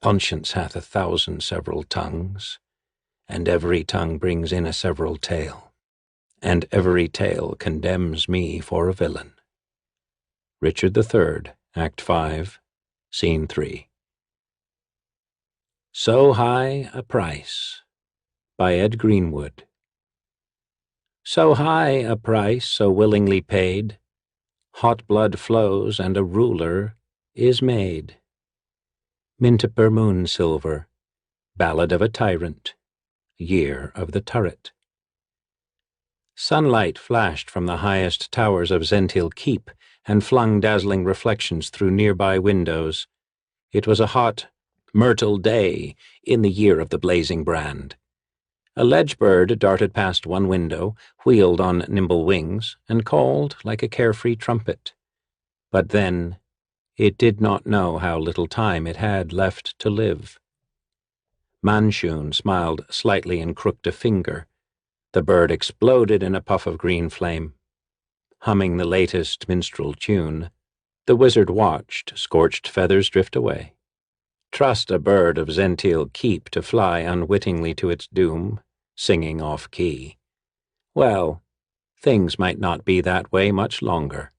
Conscience hath 1,000 several tongues, and every tongue brings in a several tale, and every tale condemns me for a villain. Richard III, Act 5, Scene 3. So High a Price, by Ed Greenwood. So high a price, so willingly paid, hot blood flows and a ruler is made. Mintaper Moon Silver, Ballad of a Tyrant, Year of the Turret. Sunlight flashed from the highest towers of Zential Keep and flung dazzling reflections through nearby windows. It was a hot, myrtle day in the year of the blazing brand. A ledge-bird darted past one window, wheeled on nimble wings, and called like a carefree trumpet. But then it did not know how little time it had left to live. Manchun smiled slightly and crooked a finger. The bird exploded in a puff of green flame. Humming the latest minstrel tune, the wizard watched scorched feathers drift away. Trust a bird of Zential Keep to fly unwittingly to its doom, singing off-key. Well, things might not be that way much longer.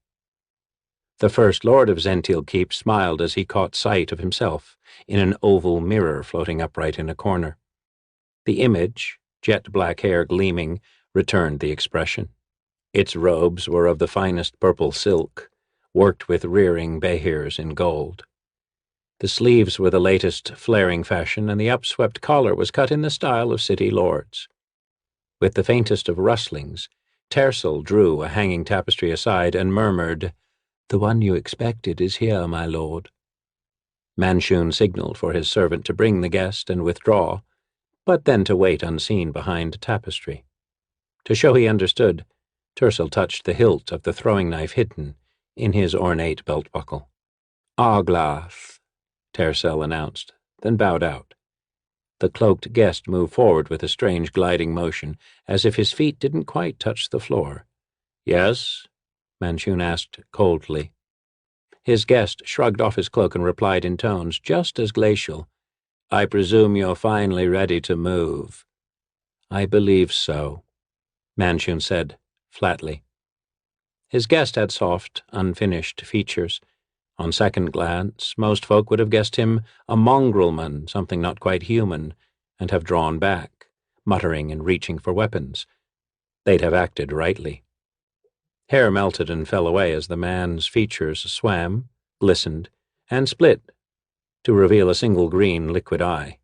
The First Lord of Zential Keep smiled as he caught sight of himself in an oval mirror floating upright in a corner. The image, jet-black hair gleaming, returned the expression. Its robes were of the finest purple silk, worked with rearing behirs in gold. The sleeves were the latest flaring fashion, and the upswept collar was cut in the style of city lords. With the faintest of rustlings, Tersel drew a hanging tapestry aside and murmured, "The one you expected is here, my lord." Manchun signaled for his servant to bring the guest and withdraw, but then to wait unseen behind tapestry. To show he understood, Tersel touched the hilt of the throwing-knife hidden in his ornate belt-buckle. "Arglath," Tersel announced, then bowed out. The cloaked guest moved forward with a strange gliding motion, as if his feet didn't quite touch the floor. "Yes?" Manchun asked coldly. His guest shrugged off his cloak and replied in tones just as glacial, "I presume you're finally ready to move." "I believe so," Manchun said, flatly. His guest had soft, unfinished features. On second glance, most folk would have guessed him a mongrelman, something not quite human, and have drawn back, muttering and reaching for weapons. They'd have acted rightly. Hair melted and fell away as the man's features swam, glistened, and split to reveal a single green liquid eye.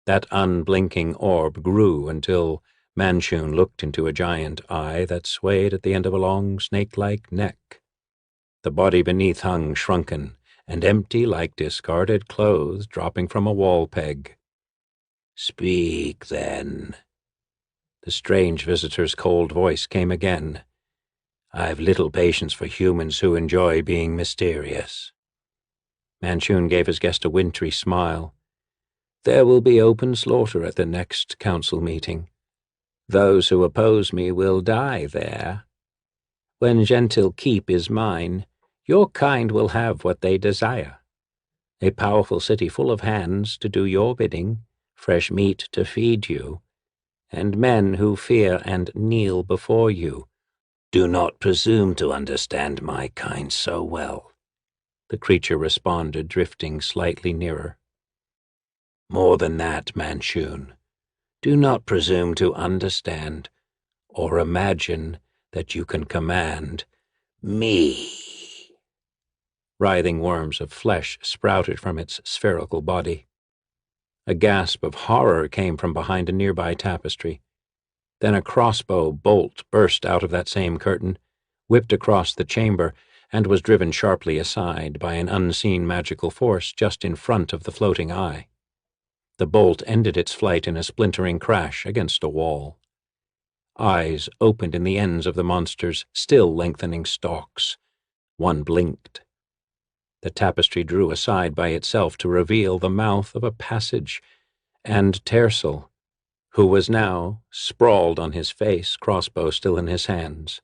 That unblinking orb grew until Manchun looked into a giant eye that swayed at the end of a long snake-like neck. The body beneath hung shrunken and empty like discarded clothes dropping from a wall peg. "Speak, then." The strange visitor's cold voice came again. "I've little patience for humans who enjoy being mysterious." Manchun gave his guest a wintry smile. "There will be open slaughter at the next council meeting. Those who oppose me will die there. When Zential Keep is mine, your kind will have what they desire. A powerful city full of hands to do your bidding, fresh meat to feed you, and men who fear and kneel before you. Do not presume to understand my kind so well," the creature responded, drifting slightly nearer. "More than that, Manchun. Do not presume to understand or imagine that you can command me." Writhing worms of flesh sprouted from its spherical body. A gasp of horror came from behind a nearby tapestry. Then a crossbow bolt burst out of that same curtain, whipped across the chamber, and was driven sharply aside by an unseen magical force just in front of the floating eye. The bolt ended its flight in a splintering crash against a wall. Eyes opened in the ends of the monster's still lengthening stalks. One blinked. The tapestry drew aside by itself to reveal the mouth of a passage, and Tersel, who was now sprawled on his face, crossbow still in his hands.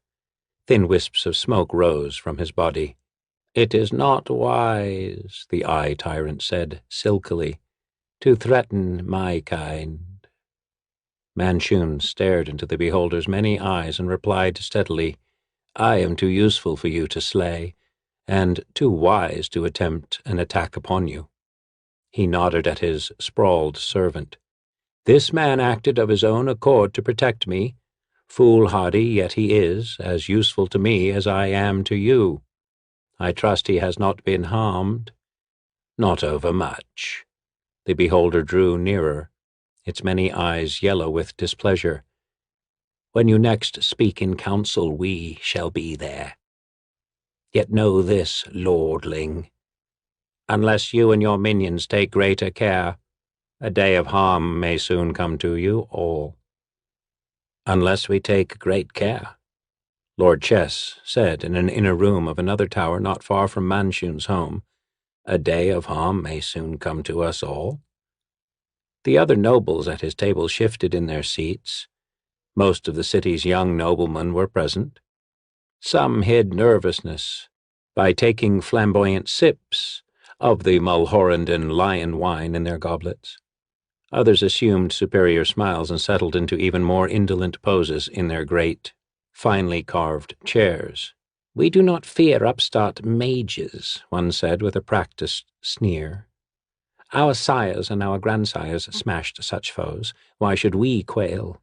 Thin wisps of smoke rose from his body. "It is not wise," the eye tyrant said silkily, "to threaten my kind." Manchun stared into the beholder's many eyes and replied steadily, "I am too useful for you to slay, and too wise to attempt an attack upon you." He nodded at his sprawled servant. "This man acted of his own accord to protect me. Foolhardy yet he is, as useful to me as I am to you. I trust he has not been harmed." "Not overmuch." The beholder drew nearer, its many eyes yellow with displeasure. "When you next speak in council, we shall be there. Yet know this, lordling. Unless you and your minions take greater care, a day of harm may soon come to you all." "Unless we take great care," Lord Chess said in an inner room of another tower not far from Manchun's home, "a day of harm may soon come to us all." The other nobles at his table shifted in their seats. Most of the city's young noblemen were present. Some hid nervousness by taking flamboyant sips of the Mulhoranden lion wine in their goblets. Others assumed superior smiles and settled into even more indolent poses in their great, finely carved chairs. "We do not fear upstart mages," one said with a practiced sneer. "Our sires and our grandsires smashed such foes. Why should we quail?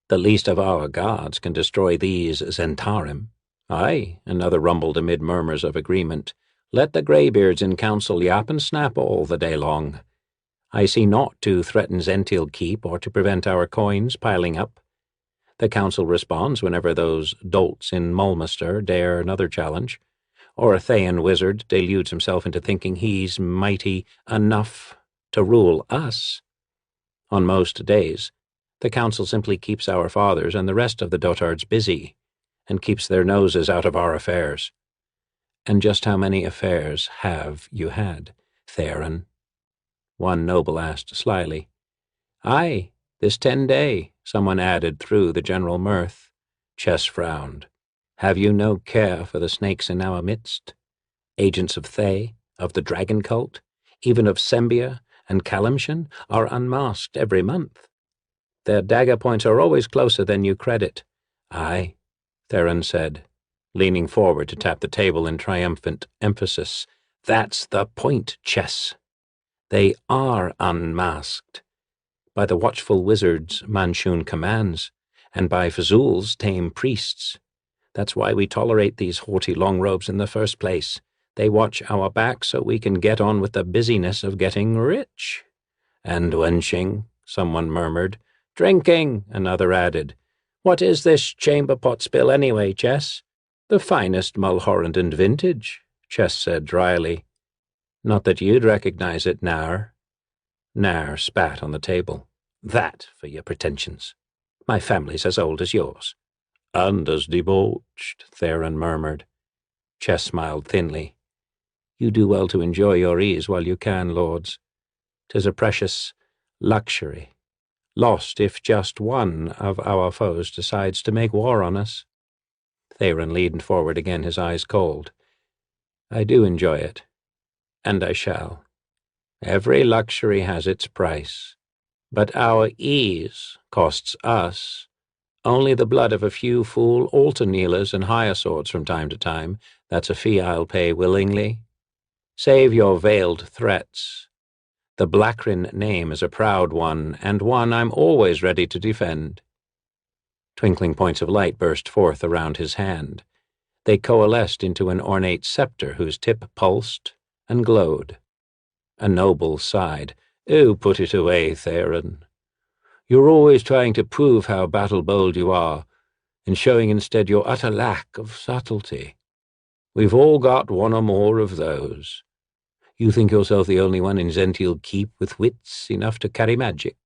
The least of our guards can destroy these Zentarim." "Aye," another rumbled amid murmurs of agreement. "Let the greybeards in council yap and snap all the day long. I see naught to threaten Zential Keep or to prevent our coins piling up. The council responds whenever those dolts in Mulmaster dare another challenge, or a Thayan wizard deludes himself into thinking he's mighty enough to rule us. On most days, the council simply keeps our fathers and the rest of the dotards busy, and keeps their noses out of our affairs." "And just how many affairs have you had, Theron?" one noble asked slyly. "Aye, this 10 day," someone added through the general mirth. Chess frowned. "Have you no care for the snakes in our midst? Agents of Thay, of the dragon cult, even of Sembia and Kalimshan are unmasked every month. Their dagger points are always closer than you credit." "Aye," Theron said, leaning forward to tap the table in triumphant emphasis. "That's the point, Chess. They are unmasked. By the watchful wizards Manchun commands, and by Fazul's tame priests. That's why we tolerate these haughty longrobes in the first place. They watch our back so we can get on with the busyness of getting rich." "And wenching," someone murmured. "Drinking," another added. "What is this chamber pot spill anyway, Chess?" "The finest Mulhoranden vintage," Chess said dryly. "Not that you'd recognize it, Nar." Nar spat on the table. "That for your pretensions. My family's as old as yours." "And as debauched," Theron murmured. Chess smiled thinly. "You do well to enjoy your ease while you can, lords. 'Tis a precious luxury, lost if just one of our foes decides to make war on us." Theron leaned forward again, his eyes cold. "I do enjoy it, and I shall. Every luxury has its price, but our ease costs us only the blood of a few fool altar-kneelers and higher swords from time to time. That's a fee I'll pay willingly. Save your veiled threats. The Blackrin name is a proud one, and one I'm always ready to defend." Twinkling points of light burst forth around his hand. They coalesced into an ornate scepter whose tip pulsed and glowed. A noble sighed. "Oh, put it away, Theron. You're always trying to prove how battle-bold you are, and showing instead your utter lack of subtlety. We've all got one or more of those. You think yourself the only one in Zential Keep with wits enough to carry magic,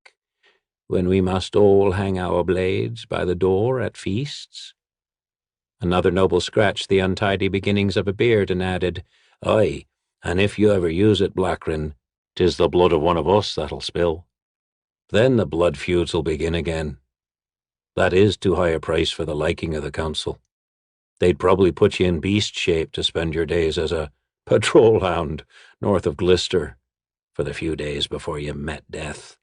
when we must all hang our blades by the door at feasts?" Another noble scratched the untidy beginnings of a beard and added, "Aye, and if you ever use it, Blackrin, 'tis the blood of one of us that'll spill. Then the blood feud'll begin again. That is too high a price for the liking of the council. They'd probably put you in beast shape to spend your days as a Patrol hound, north of Glister, for the few days before you met death."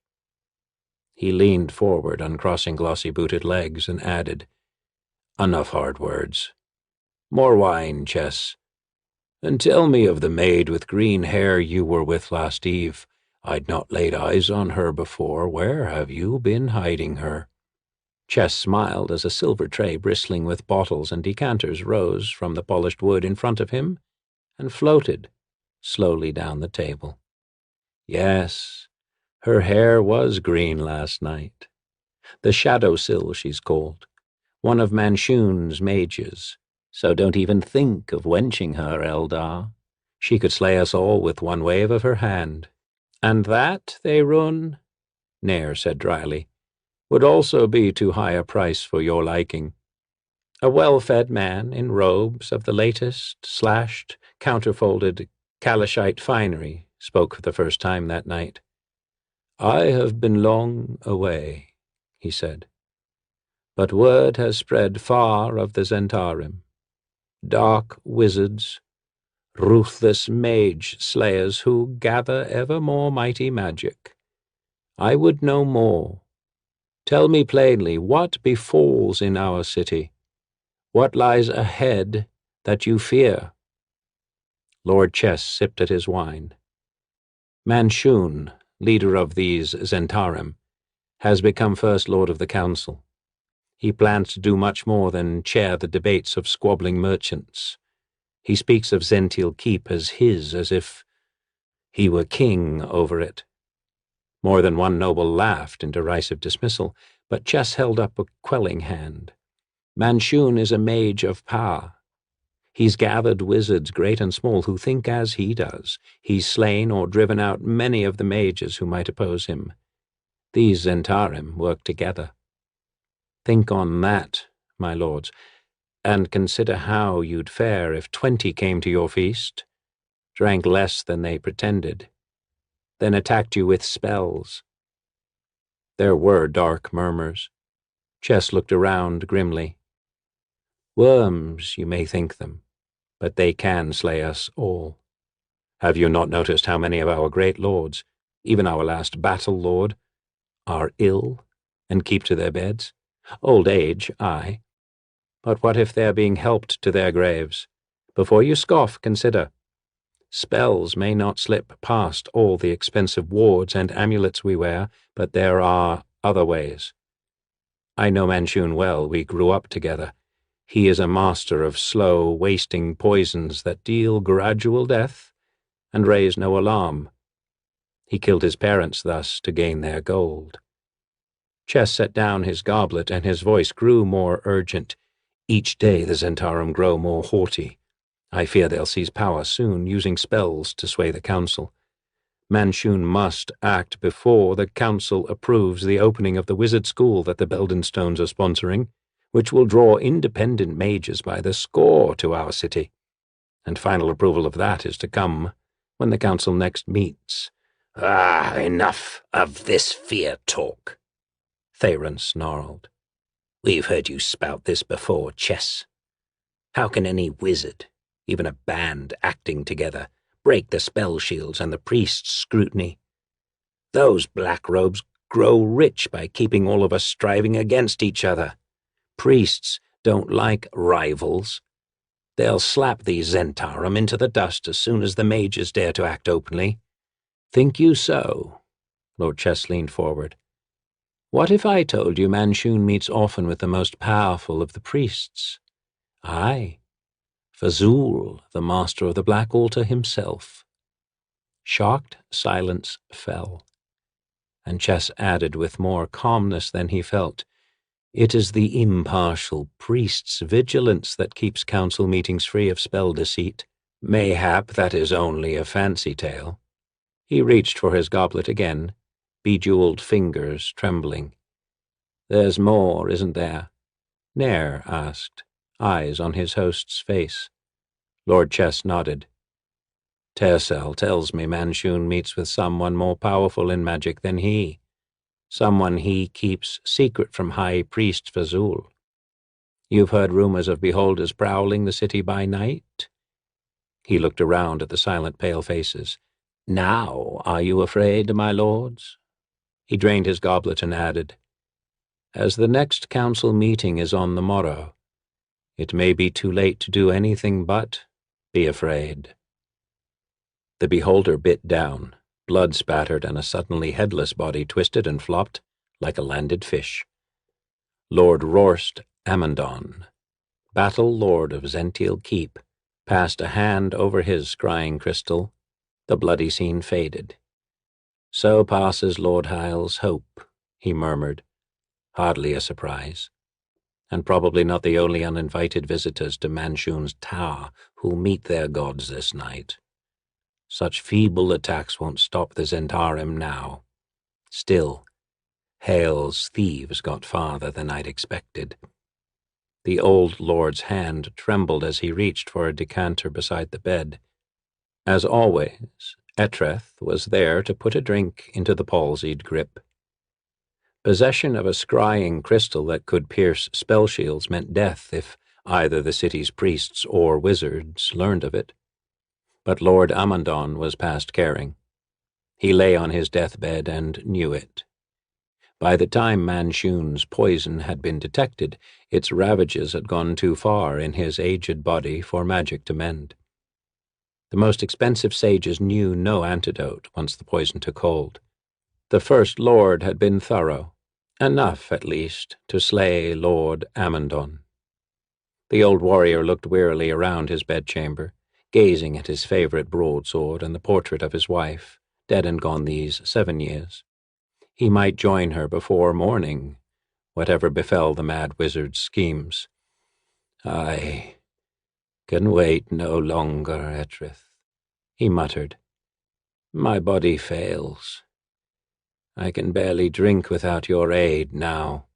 He leaned forward, uncrossing glossy-booted legs, and added, "Enough hard words. More wine, Chess. And tell me of the maid with green hair you were with last eve. I'd not laid eyes on her before. Where have you been hiding her?" Chess smiled as a silver tray bristling with bottles and decanters rose from the polished wood in front of him and floated slowly down the table. "Yes, her hair was green last night. The Shadow Sill, she's called. One of Manshoon's mages. So don't even think of wenching her, Eldar. She could slay us all with one wave of her hand." "And that, they run," Nair said dryly, "would also be too high a price for your liking. A well-fed man in robes of the latest, slashed, counterfolded Kalashite finery spoke for the first time that night. "I have been long away," he said, "but word has spread far of the Zentarim. Dark wizards, ruthless mage slayers who gather ever more mighty magic. I would know more. Tell me plainly what befalls in our city. What lies ahead that you fear?" Lord Chess sipped at his wine. "Manshoon, leader of these Zentarim, has become First Lord of the Council. He plans to do much more than chair the debates of squabbling merchants. He speaks of Zential Keep as his, as if he were king over it." More than one noble laughed in derisive dismissal, but Chess held up a quelling hand. "Manshoon is a mage of power. He's gathered wizards great and small who think as he does. He's slain or driven out many of the mages who might oppose him. These Zentarim work together. Think on that, my lords, and consider how you'd fare if 20 came to your feast, drank less than they pretended, then attacked you with spells." There were dark murmurs. Chess looked around grimly. "Worms, you may think them, but they can slay us all. Have you not noticed how many of our great lords, even our last battle lord, are ill and keep to their beds? Old age, aye. But what if they're being helped to their graves? Before you scoff, consider. Spells may not slip past all the expensive wards and amulets we wear, but there are other ways. I know Manshoon well. We grew up together. He is a master of slow, wasting poisons that deal gradual death and raise no alarm. He killed his parents thus to gain their gold." Chess set down his goblet, and his voice grew more urgent. "Each day the Zentarim grow more haughty. I fear they'll seize power soon, using spells to sway the council. Manshoon must act before the council approves the opening of the wizard school that the Beldenstones are sponsoring, which will draw independent mages by the score to our city. And final approval of that is to come when the council next meets." "Ah, enough of this fear talk," Theron snarled. "We've heard you spout this before, Chess. How can any wizard, even a band acting together, break the spell shields and the priest's scrutiny? Those black robes grow rich by keeping all of us striving against each other. Priests don't like rivals. They'll slap these Zentarim into the dust as soon as the mages dare to act openly." "Think you so?" Lord Chess leaned forward. "What if I told you Manshoon meets often with the most powerful of the priests? Aye, Fazul, the master of the Black Altar himself." Shocked silence fell, and Chess added with more calmness than he felt, "It is the impartial priest's vigilance that keeps council meetings free of spell deceit. Mayhap that is only a fancy tale." He reached for his goblet again, bejeweled fingers trembling. "There's more, isn't there?" Nair asked, eyes on his host's face. Lord Chess nodded. "Tercel tells me Manshoon meets with someone more powerful in magic than he, someone he keeps secret from High Priest Fazul. You've heard rumors of beholders prowling the city by night? He looked around at the silent pale faces. "Now are you afraid, my lords?" He drained his goblet and added, "As the next council meeting is on the morrow, it may be too late to do anything but be afraid." The beholder bit down, blood spattered, and a suddenly headless body twisted and flopped like a landed fish. Lord Rorst Amandon, Battle Lord of Zential Keep, passed a hand over his scrying crystal. The bloody scene faded. "So passes Lord Hyle's hope," he murmured, hardly a surprise, and probably not the only uninvited visitors to Manshun's tower who'll meet their gods this night. Such feeble attacks won't stop the Zentarim now. Still, Hale's thieves got farther than I'd expected. The old lord's hand trembled as he reached for a decanter beside the bed. As always, Etreth was there to put a drink into the palsied grip. Possession of a scrying crystal that could pierce spell shields meant death if either the city's priests or wizards learned of it. But Lord Amandon was past caring. He lay on his deathbed and knew it. By the time Manshun's poison had been detected, its ravages had gone too far in his aged body for magic to mend. The most expensive sages knew no antidote once the poison took hold. The First Lord had been thorough, enough, at least, to slay Lord Amandon. The old warrior looked wearily around his bedchamber, gazing at his favorite broadsword and the portrait of his wife, dead and gone these 7 years. He might join her before morning, whatever befell the mad wizard's schemes. "I can wait no longer, Etreth," he muttered. "My body fails. I can barely drink without your aid now."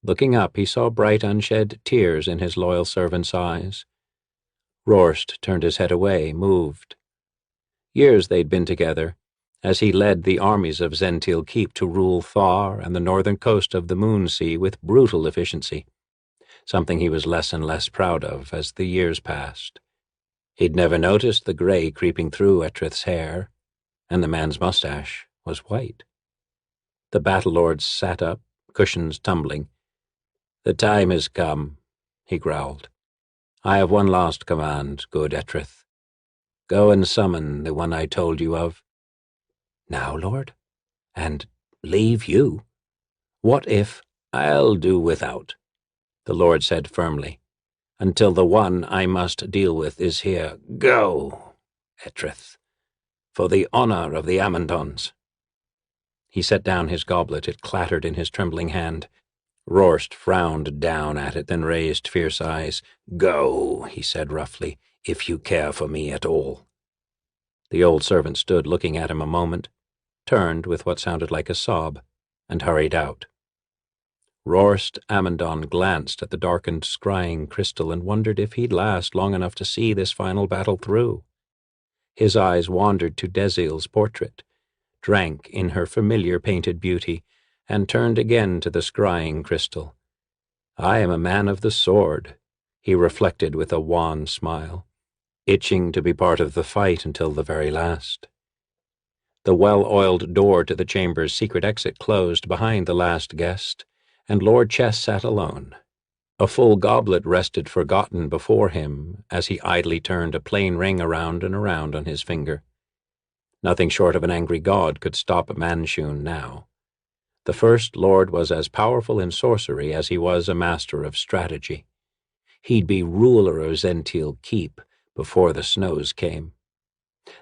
Looking up, he saw bright unshed tears in his loyal servant's eyes. Rorst turned his head away, moved. Years they'd been together, as he led the armies of Zential Keep to rule Thar and the northern coast of the Moonsea with brutal efficiency, something he was less and less proud of as the years passed. He'd never noticed the gray creeping through Etreth's hair, and the man's mustache was white. The battle lord sat up, cushions tumbling. "The time has come," he growled. "I have one last command, good Etreth. Go and summon the one I told you of." "Now, Lord? And leave you? What if—" "I'll do without," the Lord said firmly, "until the one I must deal with is here. Go, Etreth, for the honor of the Amandons." He set down his goblet. It clattered in his trembling hand. Rorst frowned down at it, then raised fierce eyes. "Go," he said roughly, "if you care for me at all." The old servant stood looking at him a moment, turned with what sounded like a sob, and hurried out. Rorst Amandon glanced at the darkened scrying crystal and wondered if he'd last long enough to see this final battle through. His eyes wandered to Dezil's portrait, drank in her familiar painted beauty, and turned again to the scrying crystal. "I am a man of the sword," he reflected with a wan smile, itching to be part of the fight until the very last. The well-oiled door to the chamber's secret exit closed behind the last guest, and Lord Chess sat alone. A full goblet rested forgotten before him as he idly turned a plain ring around and around on his finger. Nothing short of an angry god could stop Manshun now. The First Lord was as powerful in sorcery as he was a master of strategy. He'd be ruler of Zential Keep before the snows came.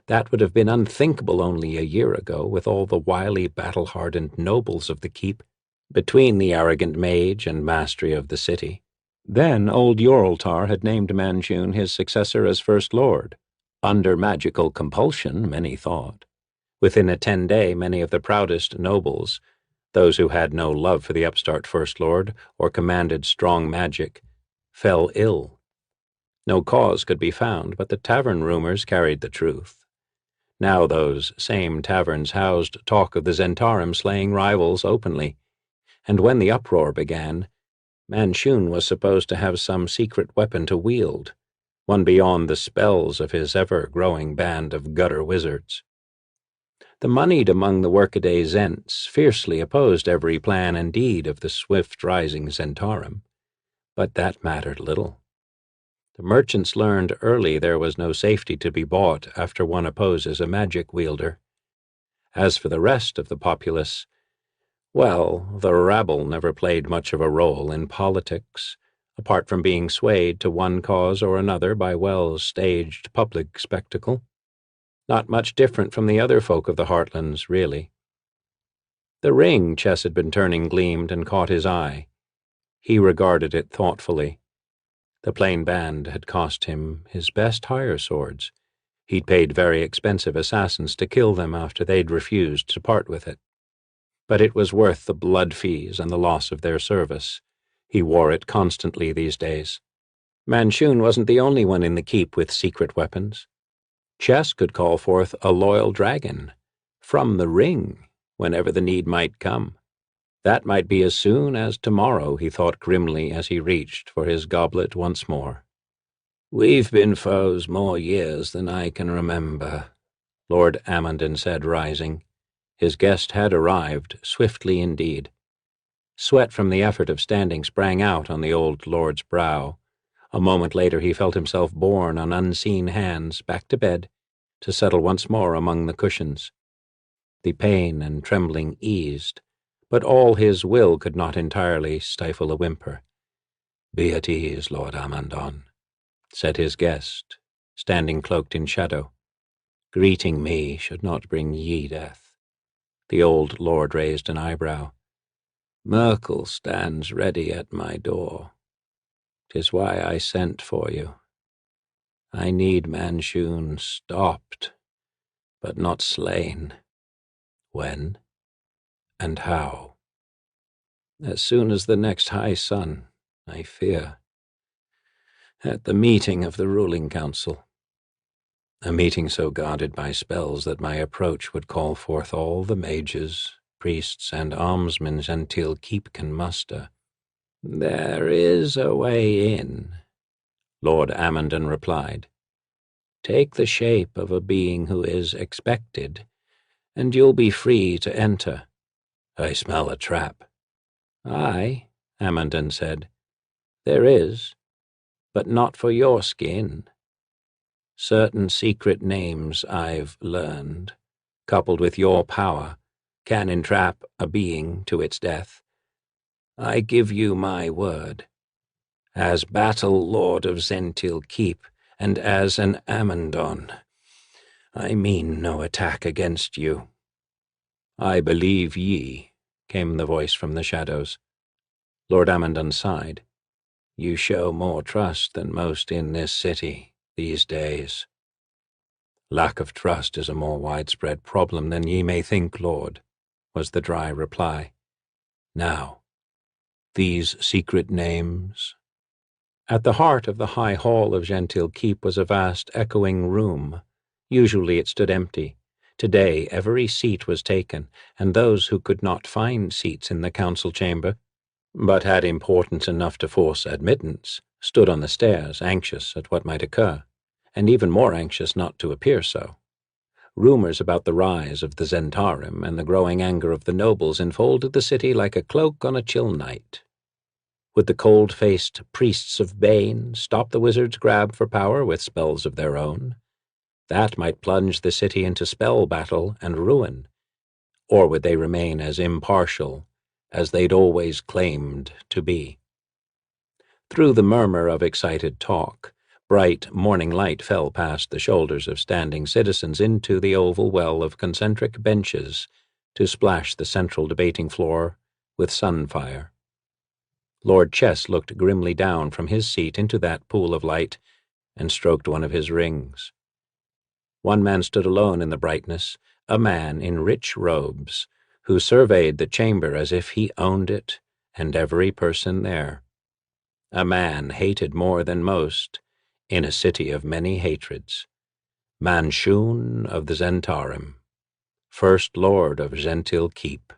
That would have been unthinkable only a year ago, with all the wily, battle-hardened nobles of the keep between the arrogant mage and mastery of the city. Then old Yorltar had named Manshun his successor as First Lord. Under magical compulsion, many thought. Within a 10-day, many of the proudest nobles, those who had no love for the upstart First Lord or commanded strong magic, fell ill. No cause could be found, but the tavern rumors carried the truth. Now those same taverns housed talk of the Zentarim slaying rivals openly, and when the uproar began, Manshun was supposed to have some secret weapon to wield, one beyond the spells of his ever-growing band of gutter wizards. The moneyed among the workaday Zents fiercely opposed every plan and deed of the swift-rising Zentarum, but that mattered little. The merchants learned early there was no safety to be bought after one opposes a magic wielder. As for the rest of the populace, well, the rabble never played much of a role in politics, apart from being swayed to one cause or another by well-staged public spectacle. Not much different from the other folk of the Heartlands, really. The ring Chess had been turning gleamed and caught his eye. He regarded it thoughtfully. The plain band had cost him his best hire swords. He'd paid very expensive assassins to kill them after they'd refused to part with it. But it was worth the blood fees and the loss of their service. He wore it constantly these days. Manchun wasn't the only one in the keep with secret weapons. Chess could call forth a loyal dragon, from the ring, whenever the need might come. That might be as soon as tomorrow, he thought grimly as he reached for his goblet once more. "We've been foes more years than I can remember," Lord Amundsen said, rising. His guest had arrived, swiftly indeed. Sweat from the effort of standing sprang out on the old lord's brow. A moment later he felt himself borne on unseen hands back to bed, to settle once more among the cushions. The pain and trembling eased, but all his will could not entirely stifle a whimper. "Be at ease, Lord Amundsen," said his guest, standing cloaked in shadow. "Greeting me should not bring ye death." The old lord raised an eyebrow. "Merkel stands ready at my door. 'Tis why I sent for you. I need Manchun stopped, but not slain. When and how?" "As soon as the next high sun, I fear. At the meeting of the ruling council. A meeting so guarded by spells that my approach would call forth all the mages, priests, and almsmen Gentile Keep can muster." "There is a way in," Lord Amundsen replied. "Take the shape of a being who is expected, and you'll be free to enter." "I smell a trap." "Aye," Amundsen said. "There is, but not for your skin. Certain secret names I've learned, coupled with your power, can entrap a being to its death. I give you my word. As Battle Lord of Gentile Keep, and as an Amundsen, I mean no attack against you." "I believe ye," came the voice from the shadows. Lord Amundsen sighed. "You show more trust than most in this city these days." "Lack of trust is a more widespread problem than ye may think, Lord," was the dry reply. "Now, these secret names." At the heart of the high hall of Gentile Keep was a vast echoing room. Usually it stood empty. Today every seat was taken, and those who could not find seats in the council chamber, but had importance enough to force admittance, stood on the stairs, anxious at what might occur, and even more anxious not to appear so. Rumors about the rise of the Zentarum and the growing anger of the nobles enfolded the city like a cloak on a chill night. Would the cold-faced priests of Bane stop the wizards' grab for power with spells of their own? That might plunge the city into spell battle and ruin. Or would they remain as impartial as they'd always claimed to be? Through the murmur of excited talk, bright morning light fell past the shoulders of standing citizens into the oval well of concentric benches to splash the central debating floor with sunfire. Lord Chess looked grimly down from his seat into that pool of light and stroked one of his rings. One man stood alone in the brightness, a man in rich robes, who surveyed the chamber as if he owned it and every person there. A man hated more than most in a city of many hatreds. Manchun of the Zentarum, First Lord of Gentile Keep.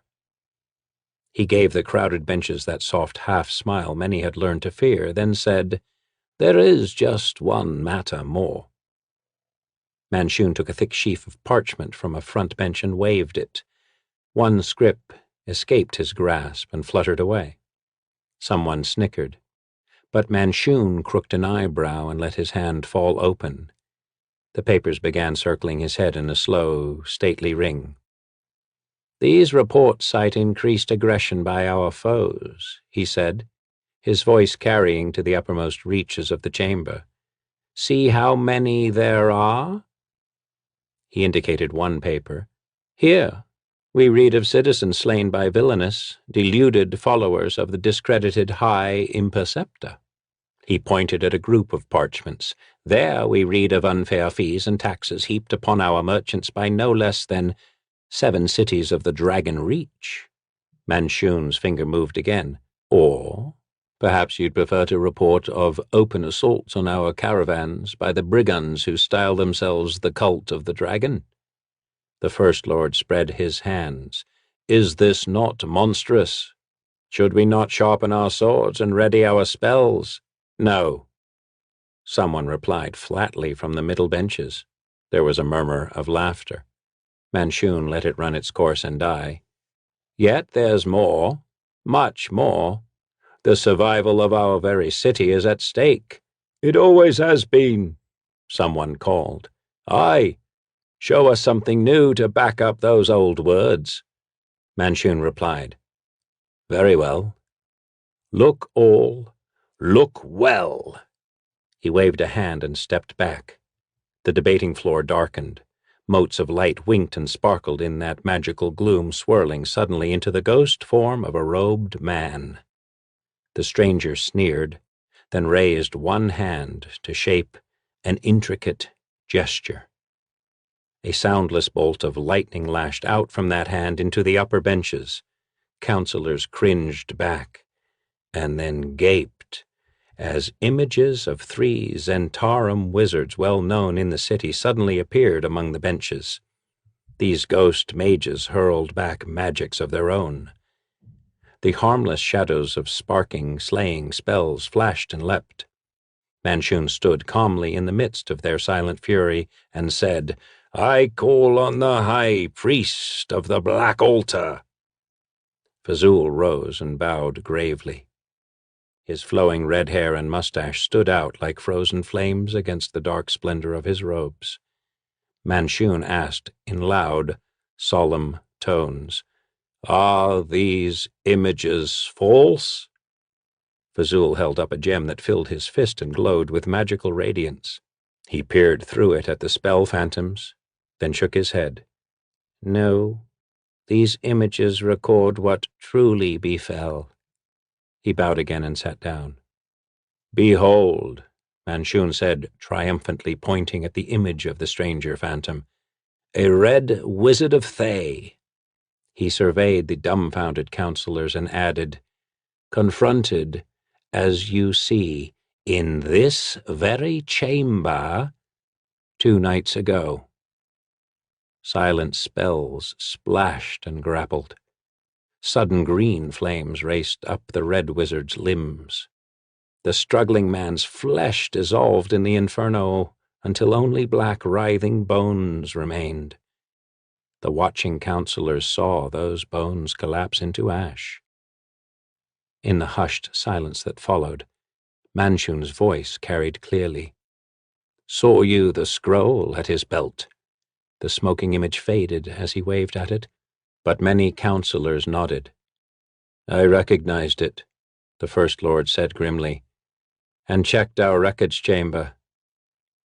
He gave the crowded benches that soft half-smile many had learned to fear, then said, There is just one matter more. Manchun took a thick sheaf of parchment from a front bench and waved it. One scrip escaped his grasp and fluttered away. Someone snickered, but Manchun crooked an eyebrow and let his hand fall open. The papers began circling his head in a slow, stately ring. "These reports cite increased aggression by our foes," he said, his voice carrying to the uppermost reaches of the chamber. "See how many there are?" He indicated one paper. "Here, we read of citizens slain by villainous, deluded followers of the discredited High Imperceptor." He pointed at a group of parchments. "There we read of unfair fees and taxes heaped upon our merchants by no less than 7 cities of the Dragon Reach." Manchun's finger moved again. "Or perhaps you'd prefer to report of open assaults on our caravans by the brigands who style themselves the Cult of the Dragon." The First Lord spread his hands. "Is this not monstrous? Should we not sharpen our swords and ready our spells?" "No," someone replied flatly from the middle benches. There was a murmur of laughter. Manchun let it run its course and die. "Yet there's more, much more. The survival of our very city is at stake." "It always has been," someone called. "Aye, show us something new to back up those old words." Manchun replied, "Very well. Look all, look well." He waved a hand and stepped back. The debating floor darkened. Motes of light winked and sparkled in that magical gloom, swirling suddenly into the ghost form of a robed man. The stranger sneered, then raised one hand to shape an intricate gesture. A soundless bolt of lightning lashed out from that hand into the upper benches. Counselors cringed back, and then gaped, as images of 3 Zentarum wizards well known in the city suddenly appeared among the benches. These ghost mages hurled back magics of their own. The harmless shadows of sparking, slaying spells flashed and leapt. Manchun stood calmly in the midst of their silent fury and said, "I call on the High Priest of the Black Altar." Fazul rose and bowed gravely. His flowing red hair and mustache stood out like frozen flames against the dark splendor of his robes. Manchun asked in loud, solemn tones, "Are these images false?" Fazul held up a gem that filled his fist and glowed with magical radiance. He peered through it at the spell phantoms, then shook his head. "No, these images record what truly befell." He bowed again and sat down. "Behold," Manchun said, triumphantly pointing at the image of the stranger phantom, "a red wizard of Thay." He surveyed the dumbfounded counselors and added, "Confronted, as you see, in this very chamber 2 nights ago." Silent spells splashed and grappled. Sudden green flames raced up the red wizard's limbs. The struggling man's flesh dissolved in the inferno until only black writhing bones remained. The watching counselors saw those bones collapse into ash. In the hushed silence that followed, Manchun's voice carried clearly. "Saw you the scroll at his belt?" The smoking image faded as he waved at it, but many counselors nodded. "I recognized it," the First Lord said grimly, "and checked our records chamber.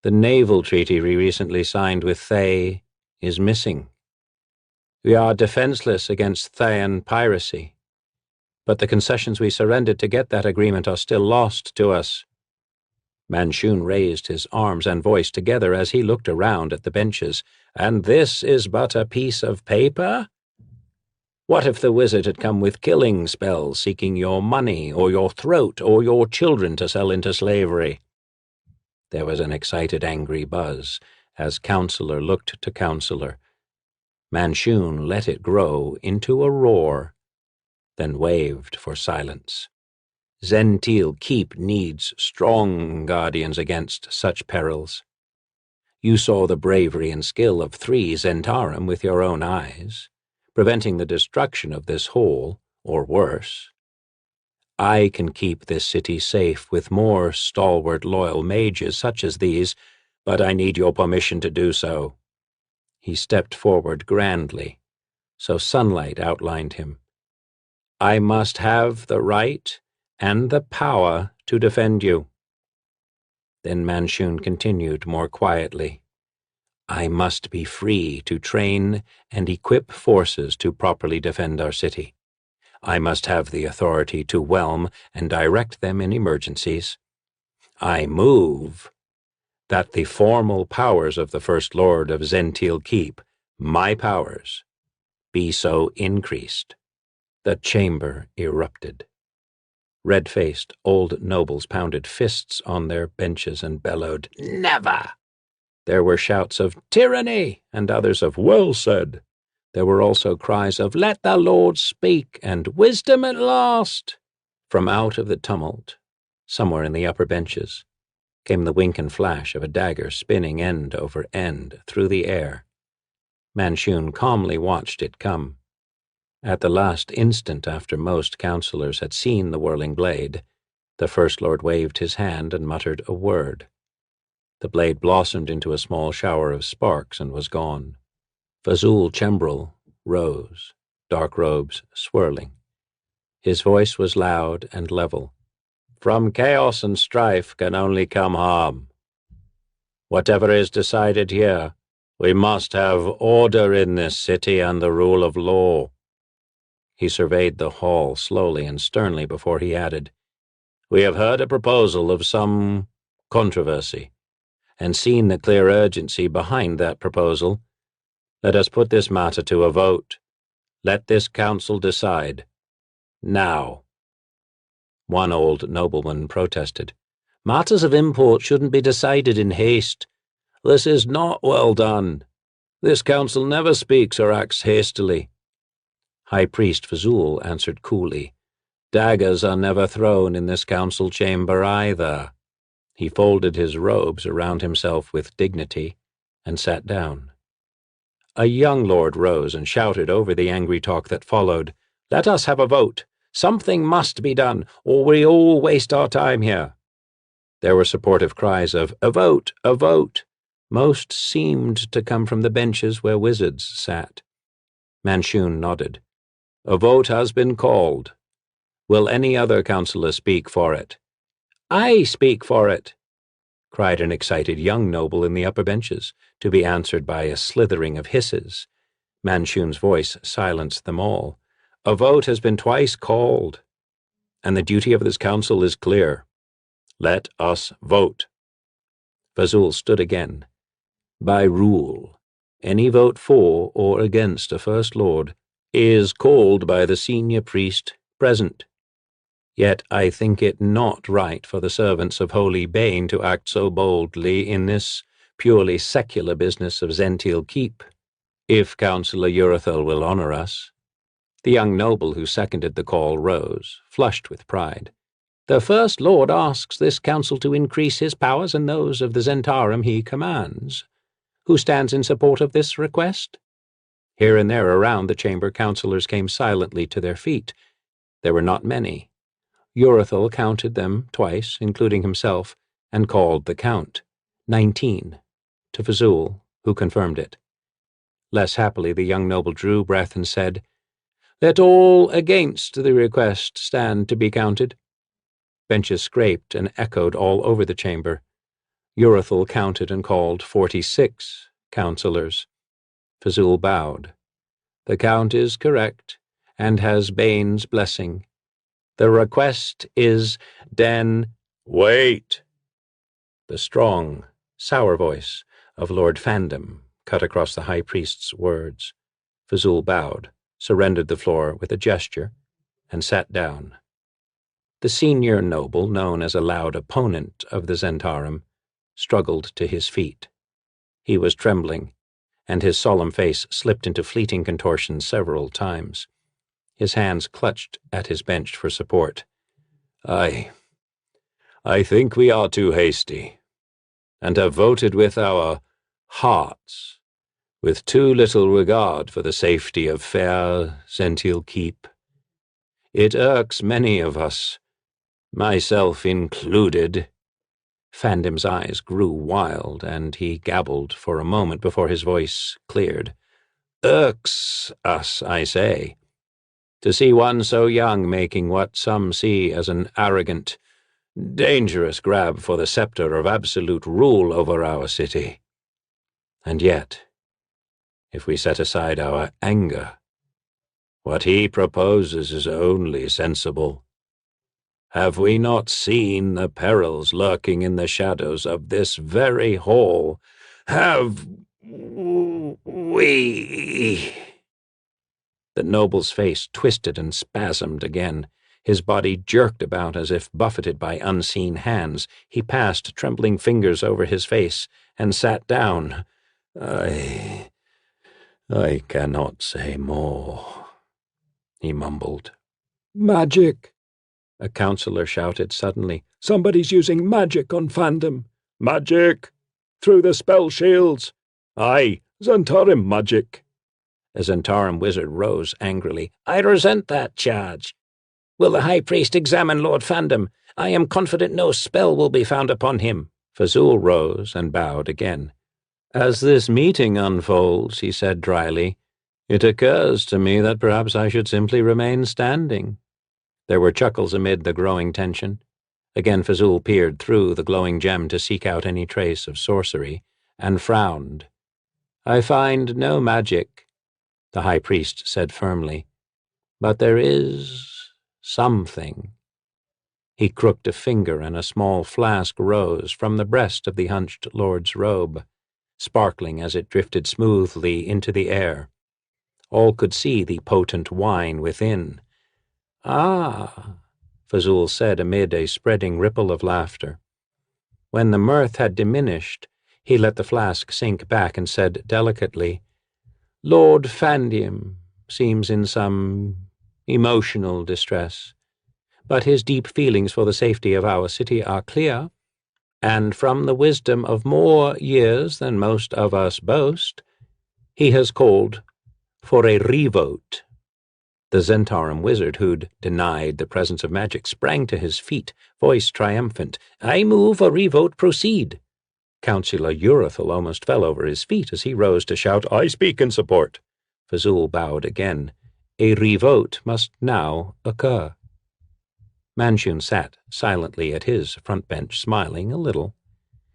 The naval treaty we recently signed with Thay is missing. We are defenseless against Thayan piracy, but the concessions we surrendered to get that agreement are still lost to us." Manchun raised his arms and voice together as he looked around at the benches. "And this is but a piece of paper? What if the wizard had come with killing spells seeking your money or your throat or your children to sell into slavery?" There was an excited, angry buzz as counselor looked to counselor. Manchun let it grow into a roar, then waved for silence. Zentile Keep needs strong guardians against such perils. You saw the bravery and skill of 3 Zentarum with your own eyes, preventing the destruction of this hall, or worse. I can keep this city safe with more stalwart, loyal mages such as these, but I need your permission to do so." He stepped forward grandly, so sunlight outlined him. "I must have the right and the power to defend you." Then Manchun continued more quietly. "I must be free to train and equip forces to properly defend our city. I must have the authority to whelm and direct them in emergencies. I move that the formal powers of the First Lord of Zentile Keep, my powers, be so increased." The chamber erupted. Red-faced old nobles pounded fists on their benches and bellowed, "Never!" There were shouts of "Tyranny!" and others of "Well said!" There were also cries of "Let the Lord speak!" and "Wisdom at last!" From out of the tumult, somewhere in the upper benches, came the wink and flash of a dagger spinning end over end through the air. Manchun calmly watched it come. At the last instant after most counselors had seen the whirling blade, the First Lord waved his hand and muttered a word. The blade blossomed into a small shower of sparks and was gone. Fazul Chembrel rose, dark robes swirling. His voice was loud and level. "From chaos and strife can only come harm. Whatever is decided here, we must have order in this city and the rule of law." He surveyed the hall slowly and sternly before he added, "We have heard a proposal of some controversy, and seen the clear urgency behind that proposal. Let us put this matter to a vote. Let this council decide. Now." One old nobleman protested. "Matters of import shouldn't be decided in haste. This is not well done. This council never speaks or acts hastily." High Priest Fazul answered coolly, "Daggers are never thrown in this council chamber either." He folded his robes around himself with dignity and sat down. A young lord rose and shouted over the angry talk that followed, "Let us have a vote. Something must be done, or we all waste our time here." There were supportive cries of, "A vote, a vote." Most seemed to come from the benches where wizards sat. Manchun nodded. "A vote has been called. Will any other councillor speak for it?" "I speak for it," cried an excited young noble in the upper benches, to be answered by a slithering of hisses. Manchun's voice silenced them all. "A vote has been twice called, and the duty of this council is clear. Let us vote." Fazul stood again. "By rule, any vote for or against a First Lord is called by the senior priest present. Yet I think it not right for the servants of Holy Bane to act so boldly in this purely secular business of Zentile Keep. If Councillor Urethel will honor us." The young noble who seconded the call rose, flushed with pride. "The First Lord asks this council to increase his powers and those of the Zentarum he commands. Who stands in support of this request?" Here and there around the chamber councillors came silently to their feet. There were not many. Urethel counted them twice, including himself, and called the count, 19, to Fazul, who confirmed it. Less happily the young noble drew breath and said, "Let all against the request stand to be counted." Benches scraped and echoed all over the chamber. Urethel counted and called 46 councillors. Fazul bowed. "The count is correct, and has Bane's blessing. The request is den—" "Wait!" The strong, sour voice of Lord Fandom cut across the High Priest's words. Fazul bowed, surrendered the floor with a gesture, and sat down. The senior noble, known as a loud opponent of the Zentarum, struggled to his feet. He was trembling, and his solemn face slipped into fleeting contortions several times. His hands clutched at his bench for support. I think we are too hasty, and have voted with our hearts, with too little regard for the safety of fair Zential Keep. It irks many of us, myself included." Fandim's eyes grew wild, and he gabbled for a moment before his voice cleared. "Irks us, I say, to see one so young making what some see as an arrogant, dangerous grab for the scepter of absolute rule over our city. And yet, if we set aside our anger, what he proposes is only sensible. Have we not seen the perils lurking in the shadows of this very hall? Have we?" The noble's face twisted and spasmed again. His body jerked about as if buffeted by unseen hands. He passed trembling fingers over his face and sat down. I cannot say more," he mumbled. "Magic!" a counselor shouted suddenly. "Somebody's using magic on Fandim. Magic! Through the spell shields! Aye, Zentarim magic!" A Zentarim wizard rose angrily. "I resent that charge. Will the High Priest examine Lord Fandim? I am confident no spell will be found upon him." Fazul rose and bowed again. "As this meeting unfolds," he said dryly, "it occurs to me that perhaps I should simply remain standing." There were chuckles amid the growing tension. Again Fazul peered through the glowing gem to seek out any trace of sorcery, and frowned. "I find no magic," the High Priest said firmly, "but there is something." He crooked a finger, and a small flask rose from the breast of the hunched lord's robe, sparkling as it drifted smoothly into the air. All could see the potent wine within. "Ah," Fazul said amid a spreading ripple of laughter. When the mirth had diminished, he let the flask sink back and said delicately, "Lord Fandim seems in some emotional distress, but his deep feelings for the safety of our city are clear, and from the wisdom of more years than most of us boast, he has called for a revote." The Zentarim wizard, who'd denied the presence of magic, sprang to his feet, voice triumphant. "I move a revote proceed." Councillor Urathel almost fell over his feet as he rose to shout, "I speak in support." Fazul bowed again. A revote must now occur. Manchun sat silently at his front bench, smiling a little.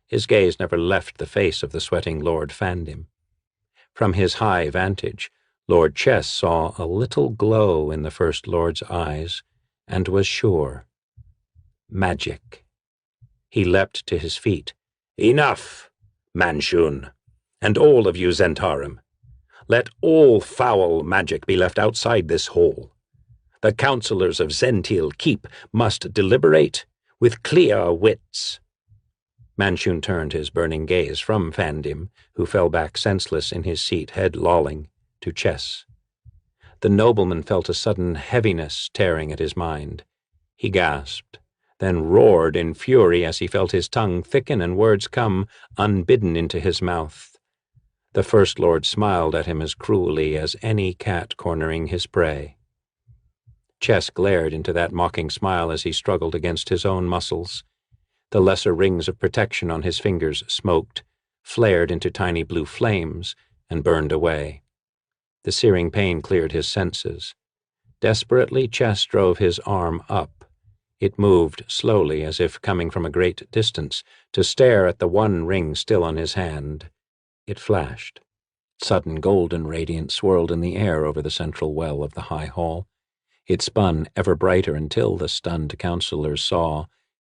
His gaze never left the face of the sweating Lord Fandim. From his high vantage, Lord Chess saw a little glow in the First Lord's eyes, and was sure. Magic. He leapt to his feet. "Enough, Manchun, and all of you Zentarim. Let all foul magic be left outside this hall. The councillors of Zential Keep must deliberate with clear wits." Manchun turned his burning gaze from Fandim, who fell back senseless in his seat, head lolling, to Chess. The nobleman felt a sudden heaviness tearing at his mind. He gasped, then roared in fury as he felt his tongue thicken and words come unbidden into his mouth. The First Lord smiled at him as cruelly as any cat cornering his prey. Chess glared into that mocking smile as he struggled against his own muscles. The lesser rings of protection on his fingers smoked, flared into tiny blue flames, and burned away. The searing pain cleared his senses. Desperately, Chess drove his arm up. It moved slowly, as if coming from a great distance, to stare at the one ring still on his hand. It flashed. Sudden golden radiance swirled in the air over the central well of the high hall. It spun ever brighter until the stunned councillors saw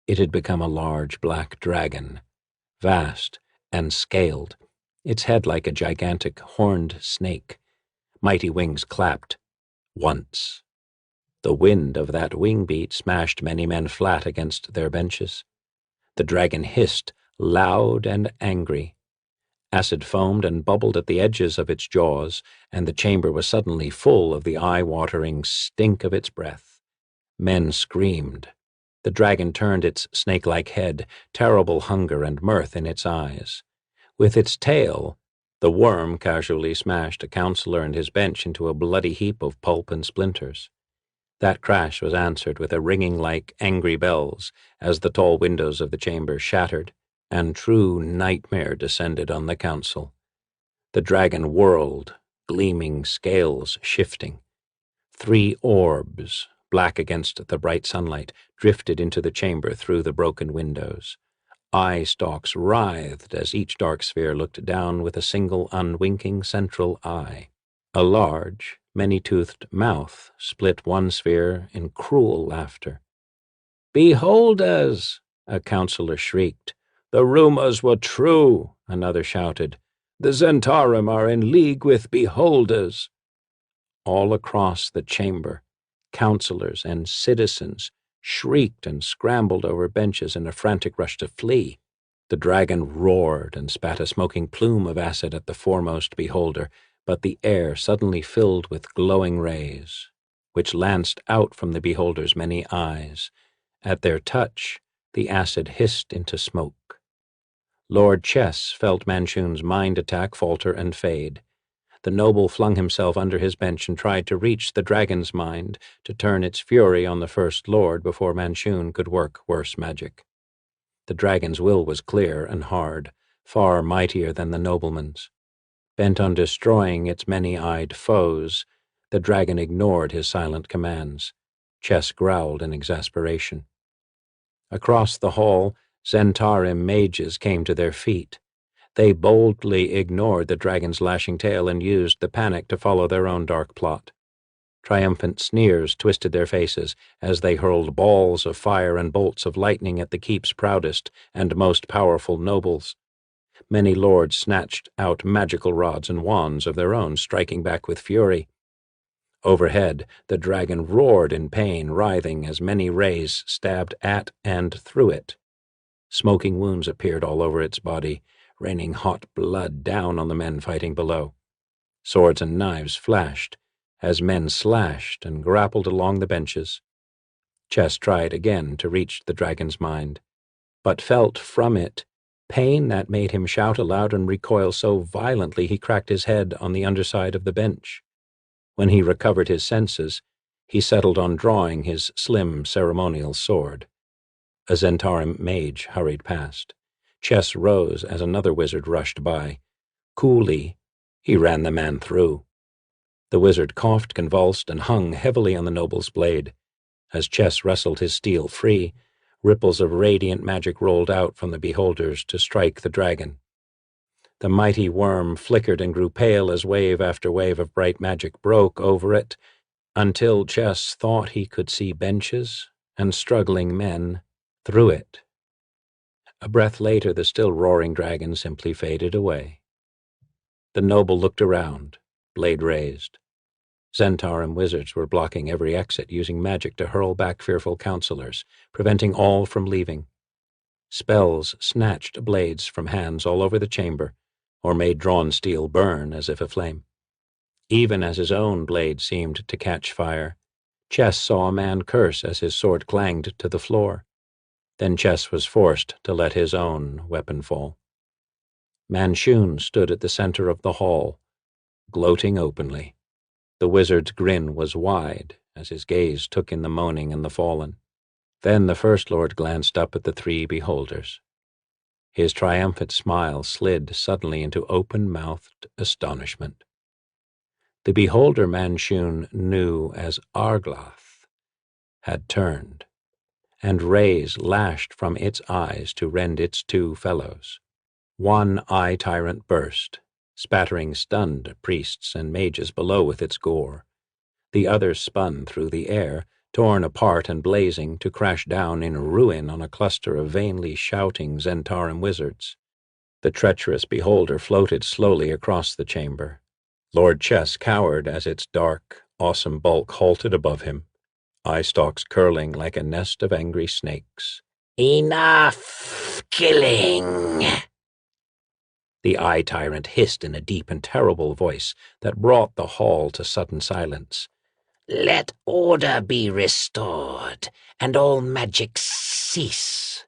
it had become a large black dragon, vast and scaled, its head like a gigantic horned snake. Mighty wings clapped. Once. The wind of that wing beat smashed many men flat against their benches. The dragon hissed, loud and angry. Acid foamed and bubbled at the edges of its jaws, and the chamber was suddenly full of the eye-watering stink of its breath. Men screamed. The dragon turned its snake-like head, terrible hunger and mirth in its eyes. With its tail, the worm casually smashed a counselor and his bench into a bloody heap of pulp and splinters. That crash was answered with a ringing like angry bells as the tall windows of the chamber shattered, and true nightmare descended on the council. The dragon whirled, gleaming scales shifting. 3 orbs, black against the bright sunlight, drifted into the chamber through the broken windows. Eye stalks writhed as each dark sphere looked down with a single unwinking central eye. A large, many-toothed mouth split one sphere in cruel laughter. "Behold us!" a counselor shrieked. "The rumors were true," another shouted. "The Zentarum are in league with beholders." All across the chamber, counselors and citizens shrieked and scrambled over benches in a frantic rush to flee. The dragon roared and spat a smoking plume of acid at the foremost beholder, but the air suddenly filled with glowing rays, which lanced out from the beholder's many eyes. At their touch, the acid hissed into smoke. Lord Chess felt Manchun's mind attack falter and fade. The noble flung himself under his bench and tried to reach the dragon's mind to turn its fury on the First Lord before Manchun could work worse magic. The dragon's will was clear and hard, far mightier than the nobleman's. Bent on destroying its many-eyed foes, the dragon ignored his silent commands. Chess growled in exasperation. Across the hall, Zentarim mages came to their feet. They boldly ignored the dragon's lashing tail and used the panic to follow their own dark plot. Triumphant sneers twisted their faces as they hurled balls of fire and bolts of lightning at the keep's proudest and most powerful nobles. Many lords snatched out magical rods and wands of their own, striking back with fury. Overhead, the dragon roared in pain, writhing as many rays stabbed at and through it. Smoking wounds appeared all over its body, raining hot blood down on the men fighting below. Swords and knives flashed as men slashed and grappled along the benches. Chess tried again to reach the dragon's mind, but felt from it pain that made him shout aloud and recoil so violently he cracked his head on the underside of the bench. When he recovered his senses, he settled on drawing his slim ceremonial sword. A Zentarim mage hurried past. Chess rose as another wizard rushed by. Coolly, he ran the man through. The wizard coughed, convulsed, and hung heavily on the noble's blade. As Chess wrestled his steel free, ripples of radiant magic rolled out from the beholders to strike the dragon. The mighty worm flickered and grew pale as wave after wave of bright magic broke over it, until Chess thought he could see benches and struggling men through it. A breath later, the still roaring dragon simply faded away. The noble looked around, blade raised. Zentarim wizards were blocking every exit, using magic to hurl back fearful counselors, preventing all from leaving. Spells snatched blades from hands all over the chamber, or made drawn steel burn as if aflame. Even as his own blade seemed to catch fire, Chess saw a man curse as his sword clanged to the floor. Then Chess was forced to let his own weapon fall. Manchun stood at the center of the hall, gloating openly. The wizard's grin was wide as his gaze took in the moaning and the fallen. Then the First Lord glanced up at the 3 beholders. His triumphant smile slid suddenly into open-mouthed astonishment. The beholder Manchun knew as Arglath had turned, and rays lashed from its eyes to rend its 2 fellows. One eye-tyrant burst, spattering stunned priests and mages below with its gore. The other spun through the air, torn apart and blazing, to crash down in ruin on a cluster of vainly shouting Zentarim wizards. The treacherous beholder floated slowly across the chamber. Lord Chess cowered as its dark, awesome bulk halted above him, eye stalks curling like a nest of angry snakes. "Enough killing!" The eye-tyrant hissed in a deep and terrible voice that brought the hall to sudden silence. Let order be restored, and all magic cease.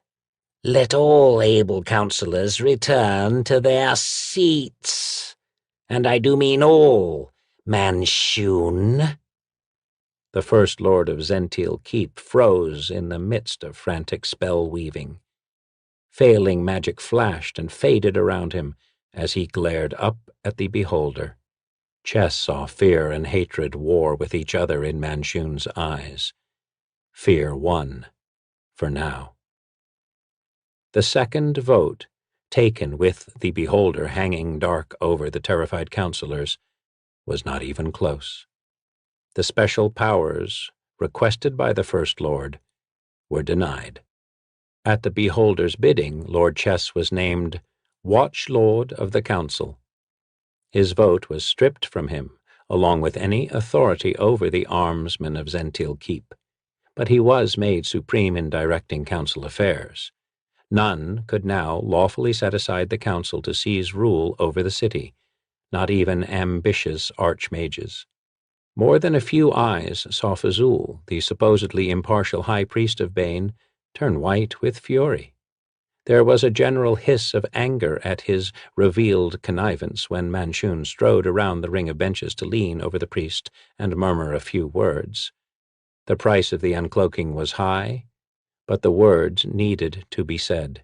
Let all able counsellors return to their seats. And I do mean all, Manchun. The First Lord of Zential Keep froze in the midst of frantic spell-weaving. Failing magic flashed and faded around him as he glared up at the beholder. Chess saw fear and hatred war with each other in Manchun's eyes. Fear won, for now. The second vote, taken with the beholder hanging dark over the terrified counselors, was not even close. The special powers, requested by the First Lord, were denied. At the beholder's bidding, Lord Chess was named Watch Lord of the Council. His vote was stripped from him, along with any authority over the armsmen of Zential Keep, but he was made supreme in directing council affairs. None could now lawfully set aside the council to seize rule over the city, not even ambitious archmages. More than a few eyes saw Fazul, the supposedly impartial high priest of Bane, turn white with fury. There was a general hiss of anger at his revealed connivance when Manchun strode around the ring of benches to lean over the priest and murmur a few words. The price of the uncloaking was high, but the words needed to be said.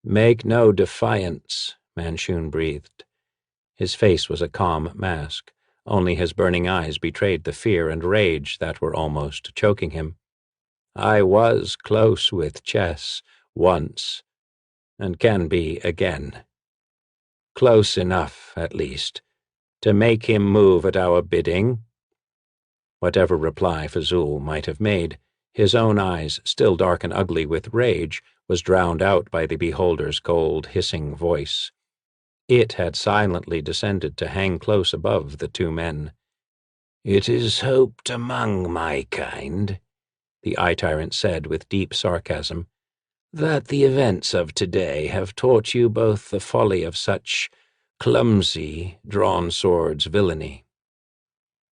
"Make no defiance," Manchun breathed. His face was a calm mask. Only his burning eyes betrayed the fear and rage that were almost choking him. "I was close with Chess once, and can be again. Close enough, at least, to make him move at our bidding." Whatever reply Fazul might have made, his own eyes, still dark and ugly with rage, was drowned out by the beholder's cold, hissing voice. It had silently descended to hang close above the two men. "It is hoped among my kind," the eye-tyrant said with deep sarcasm, "that the events of today have taught you both the folly of such clumsy, drawn-swords villainy.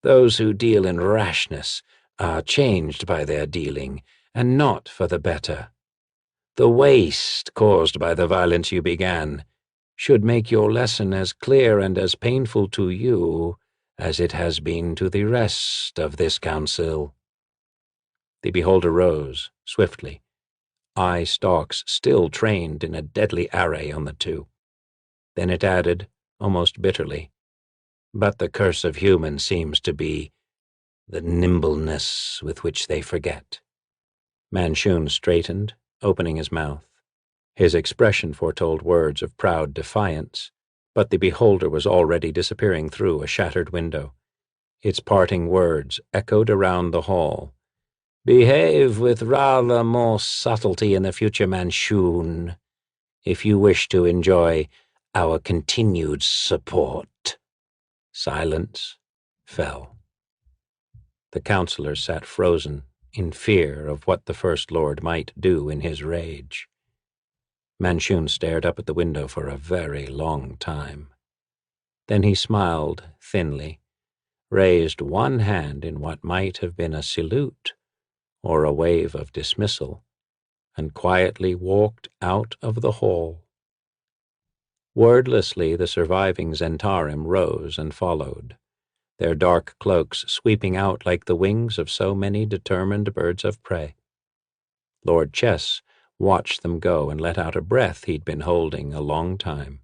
Those who deal in rashness are changed by their dealing, and not for the better. The waste caused by the violence you began should make your lesson as clear and as painful to you as it has been to the rest of this council." The beholder rose, swiftly, eye stalks still trained in a deadly array on the two. Then it added, almost bitterly, "But the curse of humans seems to be the nimbleness with which they forget." Manchun straightened, opening his mouth. His expression foretold words of proud defiance, but the beholder was already disappearing through a shattered window. Its parting words echoed around the hall. "Behave with rather more subtlety in the future, Manchun, if you wish to enjoy our continued support." Silence fell. The councillors sat frozen, in fear of what the First Lord might do in his rage. Manchun stared up at the window for a very long time. Then he smiled thinly, raised one hand in what might have been a salute or a wave of dismissal, and quietly walked out of the hall. Wordlessly the surviving Zentarim rose and followed, their dark cloaks sweeping out like the wings of so many determined birds of prey. Lord Chess watched them go and let out a breath he'd been holding a long time.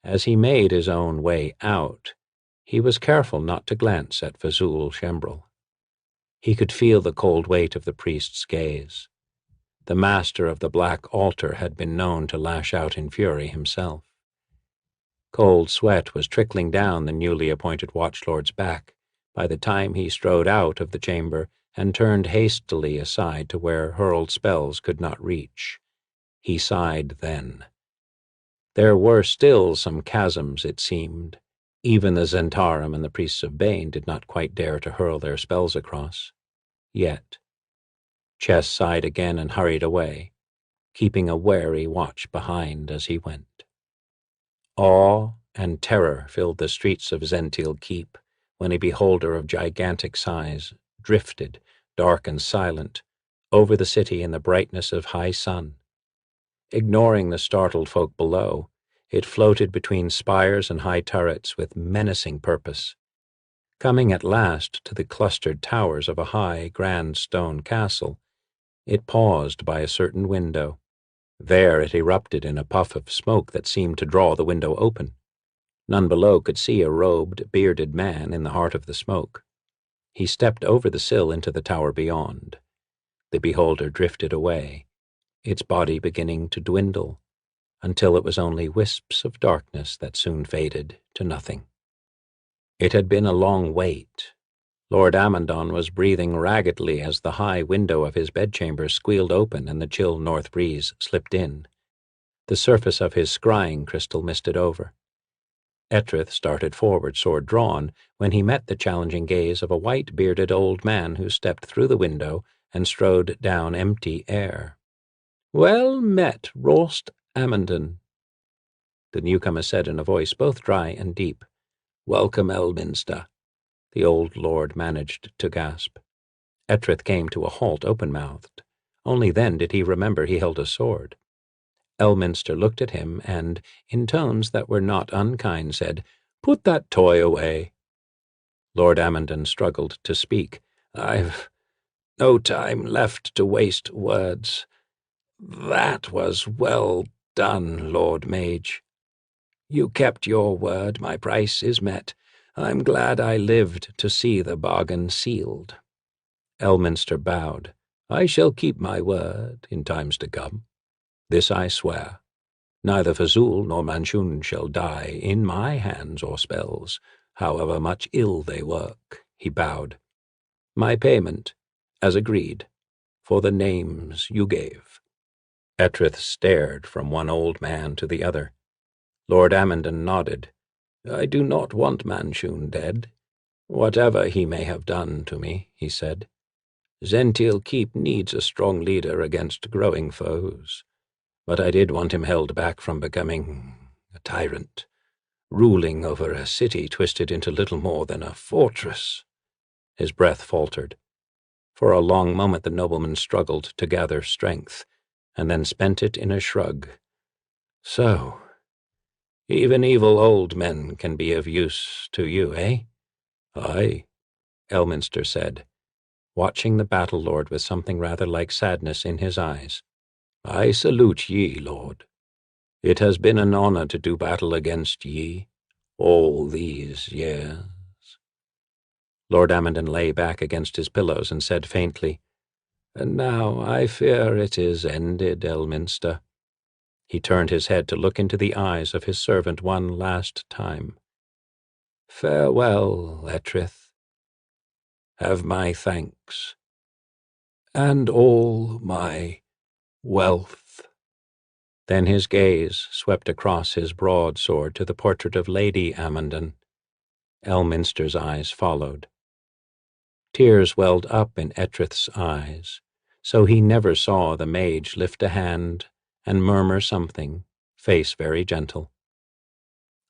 As he made his own way out, he was careful not to glance at Fazul Shembrel. He could feel the cold weight of the priest's gaze. The master of the Black Altar had been known to lash out in fury himself. Cold sweat was trickling down the newly appointed watchlord's back by the time he strode out of the chamber and turned hastily aside to where hurled spells could not reach. He sighed then. There were still some chasms, it seemed. Even the Zentarim and the priests of Bane did not quite dare to hurl their spells across. Yet. Chess sighed again and hurried away, keeping a wary watch behind as he went. Awe and terror filled the streets of Zential Keep when a beholder of gigantic size drifted, dark and silent, over the city in the brightness of high sun. Ignoring the startled folk below, it floated between spires and high turrets with menacing purpose. Coming at last to the clustered towers of a high, grand stone castle, it paused by a certain window. There it erupted in a puff of smoke that seemed to draw the window open. None below could see a robed, bearded man in the heart of the smoke. He stepped over the sill into the tower beyond. The beholder drifted away, its body beginning to dwindle, until it was only wisps of darkness that soon faded to nothing. It had been a long wait. Lord Amandon was breathing raggedly as the high window of his bedchamber squealed open and the chill north breeze slipped in. The surface of his scrying crystal misted over. Etrith started forward, sword drawn, when he met the challenging gaze of a white-bearded old man who stepped through the window and strode down empty air. "Well met, Rost Amandon," the newcomer said in a voice both dry and deep. "Welcome, Elminster," the old lord managed to gasp. Etrith came to a halt open-mouthed. Only then did he remember he held a sword. Elminster looked at him and, in tones that were not unkind, said, "Put that toy away." Lord Amandon struggled to speak. "I've no time left to waste words. That was well done, Lord Mage. You kept your word, my price is met. I'm glad I lived to see the bargain sealed." Elminster bowed. "I shall keep my word in times to come. This I swear. Neither Fazul nor Manchun shall die in my hands or spells, however much ill they work." He bowed. "My payment, as agreed, for the names you gave." Etrith stared from one old man to the other. Lord Amandon nodded. "I do not want Manchun dead, whatever he may have done to me," he said. "Zential Keep needs a strong leader against growing foes. But I did want him held back from becoming a tyrant, ruling over a city twisted into little more than a fortress." His breath faltered. For a long moment the nobleman struggled to gather strength, and then spent it in a shrug. "So, even evil old men can be of use to you, eh?" "Aye," Elminster said, watching the battle-lord with something rather like sadness in his eyes. "I salute ye, lord. It has been an honor to do battle against ye all these years." Lord Amandon lay back against his pillows and said faintly, "And now I fear it is ended, Elminster." He turned his head to look into the eyes of his servant one last time. "Farewell, Etrith. Have my thanks, and all my wealth." Then his gaze swept across his broadsword to the portrait of Lady Amandon. Elminster's eyes followed. Tears welled up in Etrith's eyes, so he never saw the mage lift a hand and murmur something, face very gentle.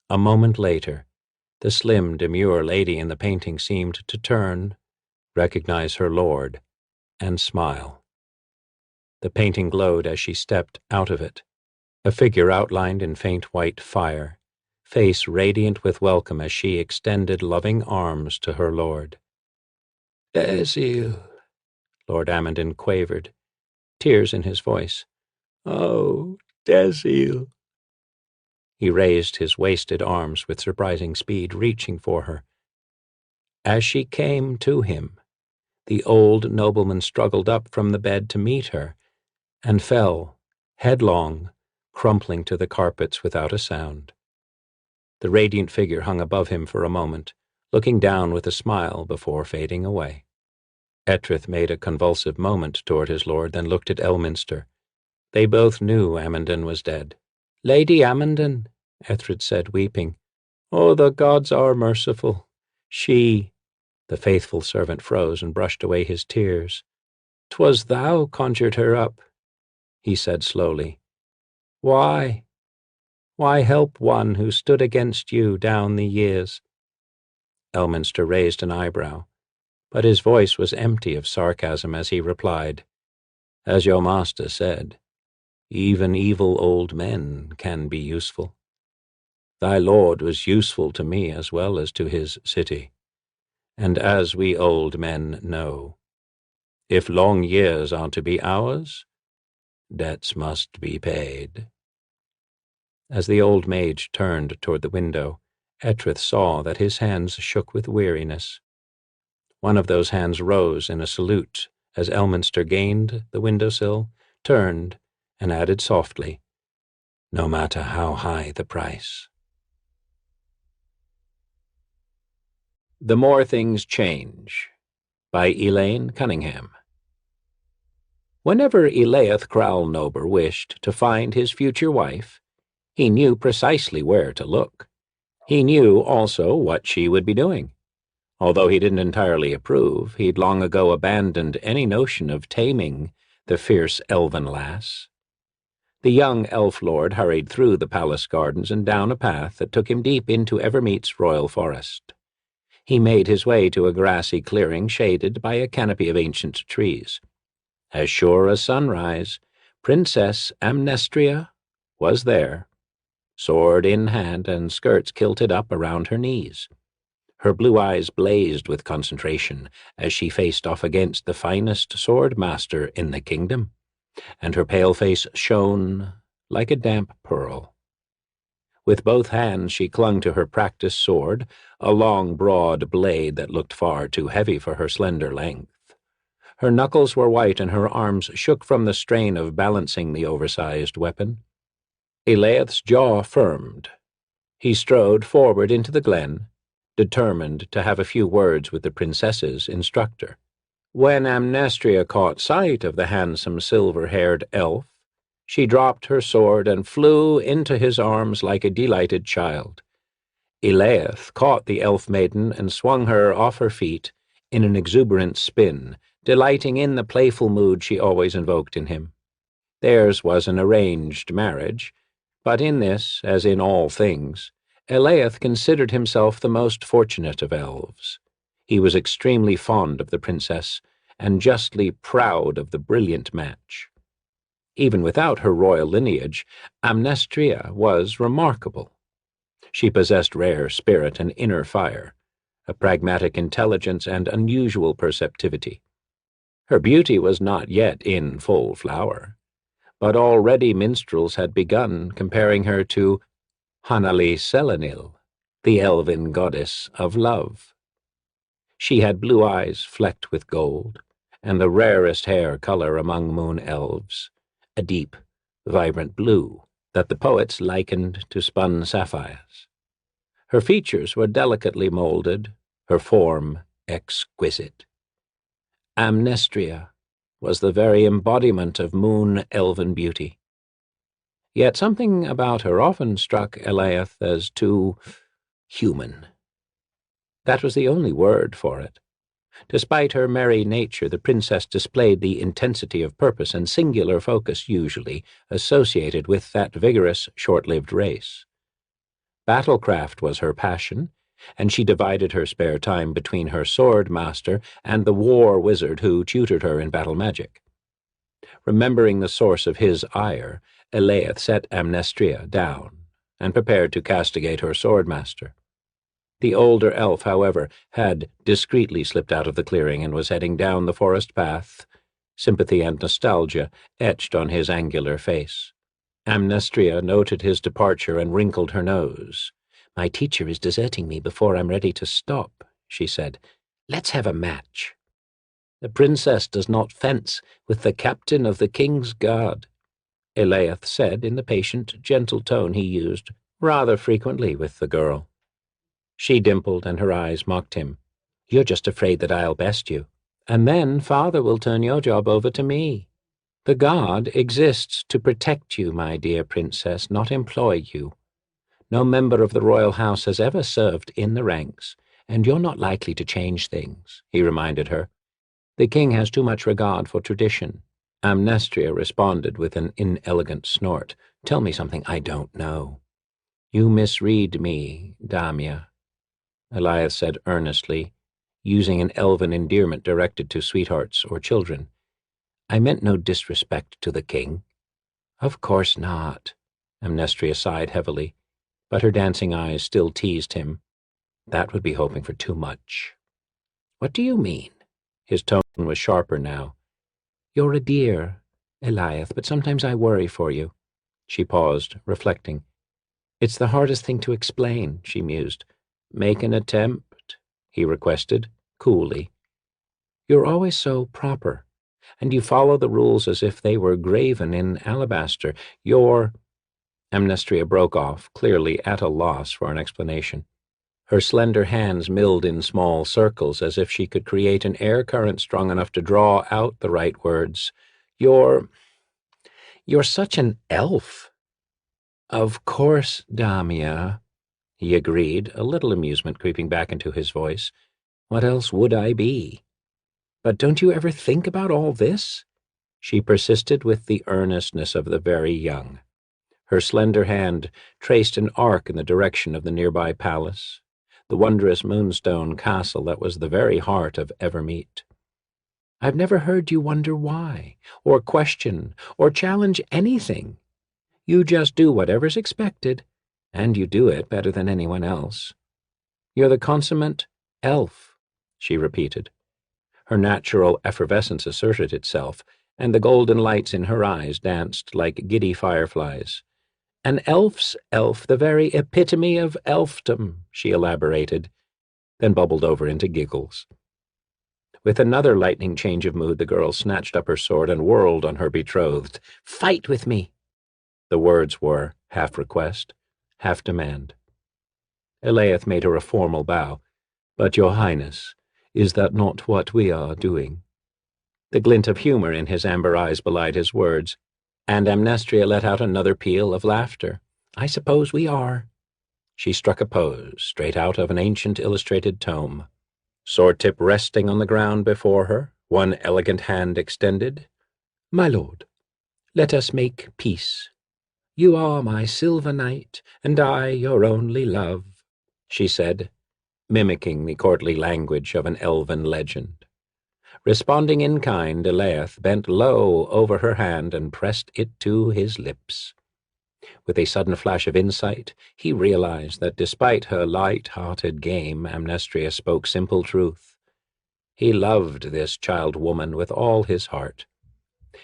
A moment later, the slim, demure lady in the painting seemed to turn, recognize her lord, and smile. The painting glowed as she stepped out of it, a figure outlined in faint white fire, face radiant with welcome as she extended loving arms to her lord. "Desil," Lord Amandon quavered, tears in his voice. "Oh, Desil." He raised his wasted arms with surprising speed, reaching for her. As she came to him, the old nobleman struggled up from the bed to meet her, and fell, headlong, crumpling to the carpets without a sound. The radiant figure hung above him for a moment, looking down with a smile before fading away. Etrith made a convulsive movement toward his lord, then looked at Elminster. They both knew Amandon was dead. "Lady Amandon," Etrith said, weeping. "Oh, the gods are merciful. She—" The faithful servant froze and brushed away his tears. "'Twas thou conjured her up," he said slowly. "Why? Why help one who stood against you down the years?" Elminster raised an eyebrow, but his voice was empty of sarcasm as he replied, "As your master said, even evil old men can be useful. Thy lord was useful to me as well as to his city, and as we old men know, if long years are to be ours, debts must be paid." As the old mage turned toward the window, Etrith saw that his hands shook with weariness. One of those hands rose in a salute as Elminster gained the windowsill, turned, and added softly, "No matter how high the price." The More Things Change by Elaine Cunningham. Whenever Elaeth Crowlnober wished to find his future wife, he knew precisely where to look. He knew also what she would be doing. Although he didn't entirely approve, he'd long ago abandoned any notion of taming the fierce elven lass. The young elf lord hurried through the palace gardens and down a path that took him deep into Evermeet's royal forest. He made his way to a grassy clearing shaded by a canopy of ancient trees. As sure as sunrise, Princess Amnestria was there, sword in hand and skirts kilted up around her knees. Her blue eyes blazed with concentration as she faced off against the finest sword master in the kingdom, and her pale face shone like a damp pearl. With both hands she clung to her practiced sword, a long, broad blade that looked far too heavy for her slender length. Her knuckles were white and her arms shook from the strain of balancing the oversized weapon. Elaeth's jaw firmed. He strode forward into the glen, determined to have a few words with the princess's instructor. When Amnestria caught sight of the handsome silver-haired elf, she dropped her sword and flew into his arms like a delighted child. Elaeth caught the elf maiden and swung her off her feet in an exuberant spin, delighting in the playful mood she always invoked in him. Theirs was an arranged marriage, but in this, as in all things, Elaeth considered himself the most fortunate of elves. He was extremely fond of the princess, and justly proud of the brilliant match. Even without her royal lineage, Amnestria was remarkable. She possessed rare spirit and inner fire, a pragmatic intelligence and unusual perceptivity. Her beauty was not yet in full flower, but already minstrels had begun comparing her to Hanali Selenil, the elven goddess of love. She had blue eyes flecked with gold, and the rarest hair color among moon elves, a deep, vibrant blue that the poets likened to spun sapphires. Her features were delicately molded, her form exquisite. Amnestria was the very embodiment of moon elven beauty. Yet something about her often struck Elaeth as too human. That was the only word for it. Despite her merry nature, the princess displayed the intensity of purpose and singular focus usually associated with that vigorous, short-lived race. Battlecraft was her passion, and she divided her spare time between her sword master and the war wizard who tutored her in battle magic. Remembering the source of his ire, Elaeth set Amnestria down and prepared to castigate her sword master. The older elf, however, had discreetly slipped out of the clearing and was heading down the forest path, sympathy and nostalgia etched on his angular face. Amnestria noted his departure and wrinkled her nose. "My teacher is deserting me before I'm ready to stop," she said. "Let's have a match." "The princess does not fence with the captain of the king's guard," Elaeth said in the patient, gentle tone he used rather frequently with the girl. She dimpled and her eyes mocked him. "You're just afraid that I'll best you, and then father will turn your job over to me. The guard exists to protect you, my dear princess, not employ you. No member of the royal house has ever served in the ranks, and you're not likely to change things," he reminded her. "The king has too much regard for tradition." Amnestria responded with an inelegant snort. "Tell me something I don't know." "You misread me, Damia. Elias said earnestly, using an elven endearment directed to sweethearts or children. I meant no disrespect to the king. Of course not, Amnestria sighed heavily, but her dancing eyes still teased him. That would be hoping for too much. What do you mean? His tone was sharper now. You're a dear, Elias, but sometimes I worry for you. She paused, reflecting. It's the hardest thing to explain, she mused. Make an attempt, he requested, coolly. You're always so proper, and you follow the rules as if they were graven in alabaster. You're— Amnestria broke off, clearly at a loss for an explanation. Her slender hands milled in small circles as if she could create an air current strong enough to draw out the right words. You're such an elf. Of course, Damia, he agreed, a little amusement creeping back into his voice. What else would I be? But don't you ever think about all this? She persisted with the earnestness of the very young. Her slender hand traced an arc in the direction of the nearby palace, the wondrous moonstone castle that was the very heart of Evermeet. I've never heard you wonder why, or question, or challenge anything. You just do whatever's expected, and you do it better than anyone else. You're the consummate elf, she repeated. Her natural effervescence asserted itself, and the golden lights in her eyes danced like giddy fireflies. An elf's elf, the very epitome of elfdom, she elaborated, then bubbled over into giggles. With another lightning change of mood, the girl snatched up her sword and whirled on her betrothed. Fight with me! The words were half request, half demand. Eliath made her a formal bow. But, Your Highness, is that not what we are doing? The glint of humor in his amber eyes belied his words, and Amnestria let out another peal of laughter. I suppose we are. She struck a pose, straight out of an ancient illustrated tome. Sword tip resting on the ground before her, one elegant hand extended. My lord, let us make peace. You are my silver knight, and I your only love, she said, mimicking the courtly language of an elven legend. Responding in kind, Eliath bent low over her hand and pressed it to his lips. With a sudden flash of insight, he realized that despite her light-hearted game, Amnestria spoke simple truth. He loved this child woman with all his heart.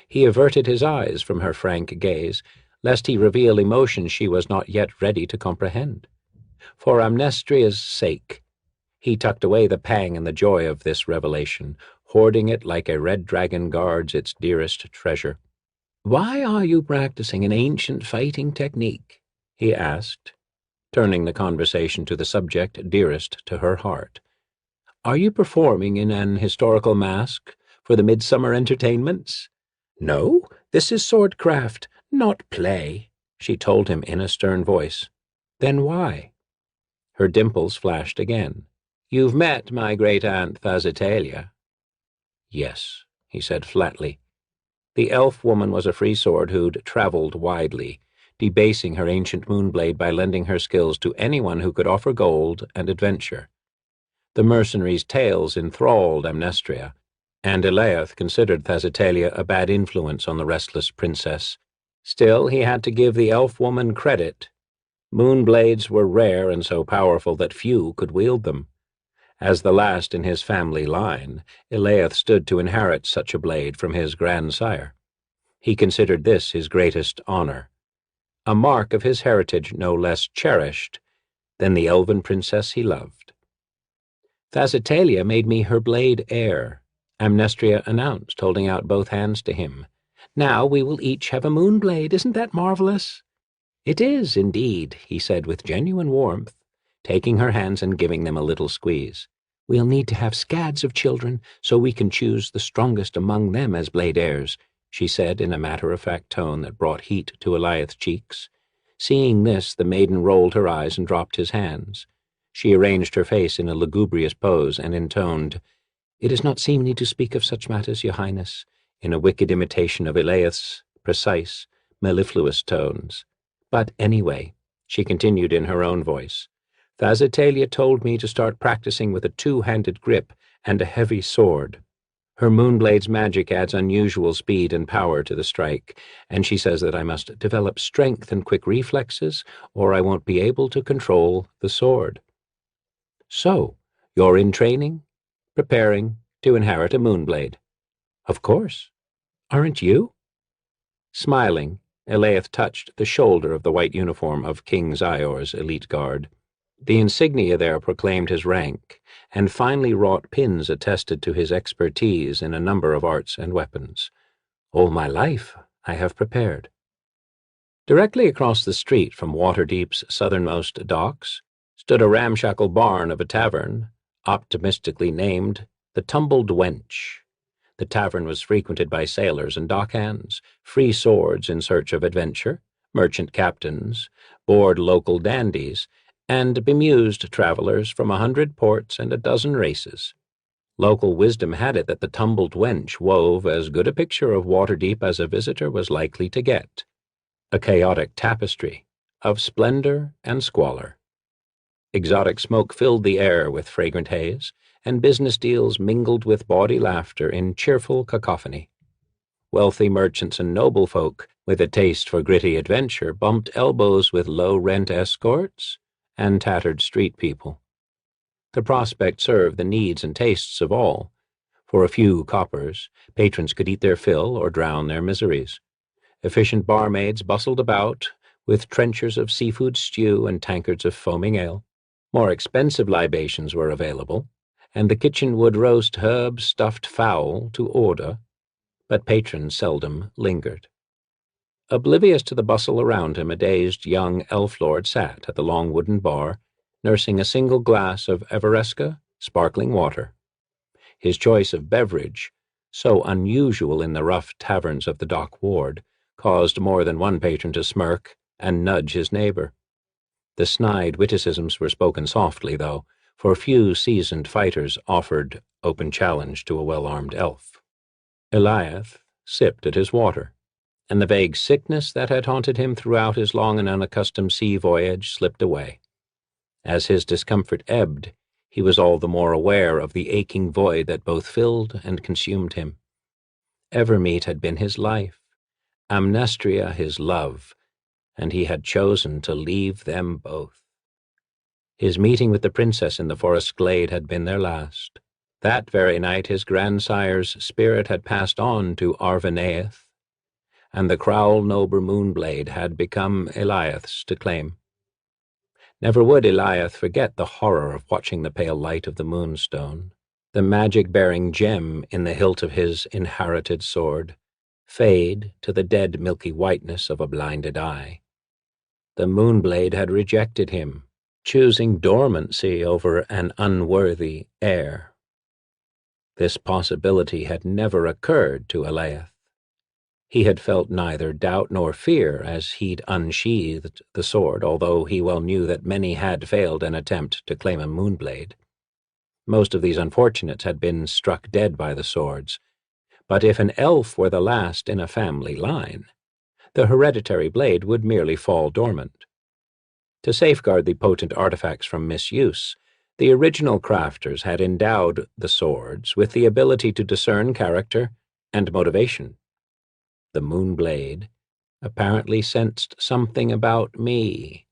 He averted his eyes from her frank gaze, lest he reveal emotions she was not yet ready to comprehend. For Amnestria's sake, he tucked away the pang and the joy of this revelation, hoarding it like a red dragon guards its dearest treasure. Why are you practicing an ancient fighting technique? He asked, turning the conversation to the subject dearest to her heart. Are you performing in an historical mask for the midsummer entertainments? No, this is swordcraft, not play, she told him in a stern voice. Then why? Her dimples flashed again. You've met my great-aunt Thasitalia. Yes, he said flatly. The elf woman was a free sword who'd traveled widely, debasing her ancient moonblade by lending her skills to anyone who could offer gold and adventure. The mercenaries' tales enthralled Amnestria, and Eliath considered Thasitalia a bad influence on the restless princess. Still, he had to give the elf woman credit. Moonblades were rare and so powerful that few could wield them. As the last in his family line, Eliath stood to inherit such a blade from his grandsire. He considered this his greatest honor, a mark of his heritage no less cherished than the elven princess he loved. Thasitalia made me her blade heir, Amnestria announced, holding out both hands to him. Now we will each have a moonblade. Isn't that marvelous? It is, indeed, he said with genuine warmth, taking her hands and giving them a little squeeze. We'll need to have scads of children so we can choose the strongest among them as blade heirs, she said in a matter-of-fact tone that brought heat to Eliath's cheeks. Seeing this, the maiden rolled her eyes and dropped his hands. She arranged her face in a lugubrious pose and intoned, It is not seemly to speak of such matters, Your Highness, in a wicked imitation of Eliath's precise, mellifluous tones. But anyway, she continued in her own voice, Thazitalia told me to start practicing with a two-handed grip and a heavy sword. Her Moonblade's magic adds unusual speed and power to the strike, and she says that I must develop strength and quick reflexes, or I won't be able to control the sword. So, you're in training, preparing to inherit a Moonblade. Of course. Aren't you? Smiling, Elaeth touched the shoulder of the white uniform of King Zior's elite guard. The insignia there proclaimed his rank, and finely wrought pins attested to his expertise in a number of arts and weapons. All my life I have prepared. Directly across the street from Waterdeep's southernmost docks stood a ramshackle barn of a tavern, optimistically named the Tumbled Wench. The tavern was frequented by sailors and dockhands, free swords in search of adventure, merchant captains, bored local dandies, and bemused travelers from 100 ports and a dozen races. Local wisdom had it that the Tumbled Wench wove as good a picture of Waterdeep as a visitor was likely to get, a chaotic tapestry of splendor and squalor. Exotic smoke filled the air with fragrant haze, and business deals mingled with bawdy laughter in cheerful cacophony. Wealthy merchants and noble folk with a taste for gritty adventure bumped elbows with low-rent escorts and tattered street people. The prospect served the needs and tastes of all. For a few coppers, patrons could eat their fill or drown their miseries. Efficient barmaids bustled about, with trenchers of seafood stew and tankards of foaming ale. More expensive libations were available, and the kitchen would roast herb-stuffed fowl to order, but patrons seldom lingered. Oblivious to the bustle around him, a dazed young elf lord sat at the long wooden bar, nursing a single glass of Everesca sparkling water. His choice of beverage, so unusual in the rough taverns of the dock ward, caused more than one patron to smirk and nudge his neighbor. The snide witticisms were spoken softly, though, for few seasoned fighters offered open challenge to a well-armed elf. Elaeth sipped at his water, and the vague sickness that had haunted him throughout his long and unaccustomed sea voyage slipped away. As his discomfort ebbed, he was all the more aware of the aching void that both filled and consumed him. Evermeet had been his life, Amnestria his love, and he had chosen to leave them both. His meeting with the princess in the forest glade had been their last. That very night his grandsire's spirit had passed on to Arvaneath, and the Crowl Nober Moonblade had become Eliath's to claim. Never would Eliath forget the horror of watching the pale light of the moonstone, the magic-bearing gem in the hilt of his inherited sword, fade to the dead milky whiteness of a blinded eye. The Moonblade had rejected him, choosing dormancy over an unworthy heir. This possibility had never occurred to Elaeth. He had felt neither doubt nor fear as he'd unsheathed the sword, although he well knew that many had failed an attempt to claim a Moonblade. Most of these unfortunates had been struck dead by the swords, but if an elf were the last in a family line, the hereditary blade would merely fall dormant. To safeguard the potent artifacts from misuse, the original crafters had endowed the swords with the ability to discern character and motivation. The Moonblade apparently sensed something about me,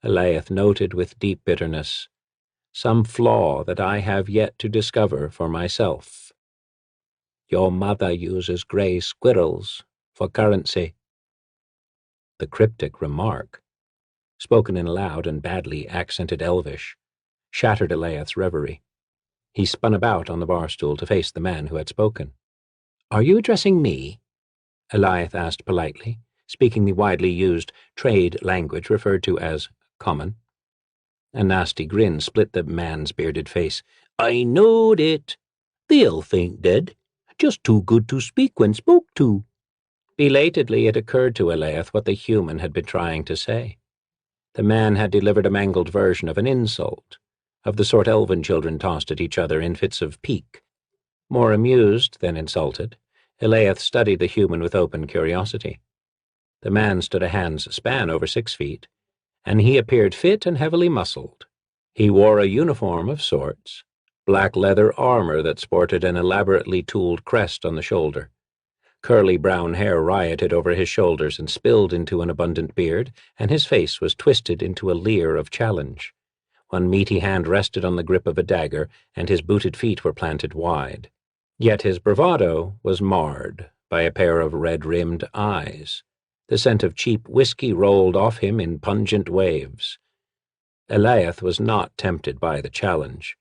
Elaeth noted with deep bitterness, some flaw that I have yet to discover for myself. Your mother uses gray squirrels for currency. The cryptic remark, spoken in loud and badly accented Elvish, shattered Elaeth's reverie. He spun about on the bar stool to face the man who had spoken. "Are you addressing me?" Elaeth asked politely, speaking the widely used trade language referred to as common. A nasty grin split the man's bearded face. "I knowed it. The elf ain't dead. Just too good to speak when spoke to." Belatedly it occurred to Elaeth what the human had been trying to say. The man had delivered a mangled version of an insult, of the sort elven children tossed at each other in fits of pique. More amused than insulted, Elaeth studied the human with open curiosity. The man stood a hand's span over 6 feet, and he appeared fit and heavily muscled. He wore a uniform of sorts, black leather armor that sported an elaborately tooled crest on the shoulder. Curly brown hair rioted over his shoulders and spilled into an abundant beard, and his face was twisted into a leer of challenge. One meaty hand rested on the grip of a dagger, and his booted feet were planted wide. Yet his bravado was marred by a pair of red-rimmed eyes. The scent of cheap whiskey rolled off him in pungent waves. Eliath was not tempted by the challenge.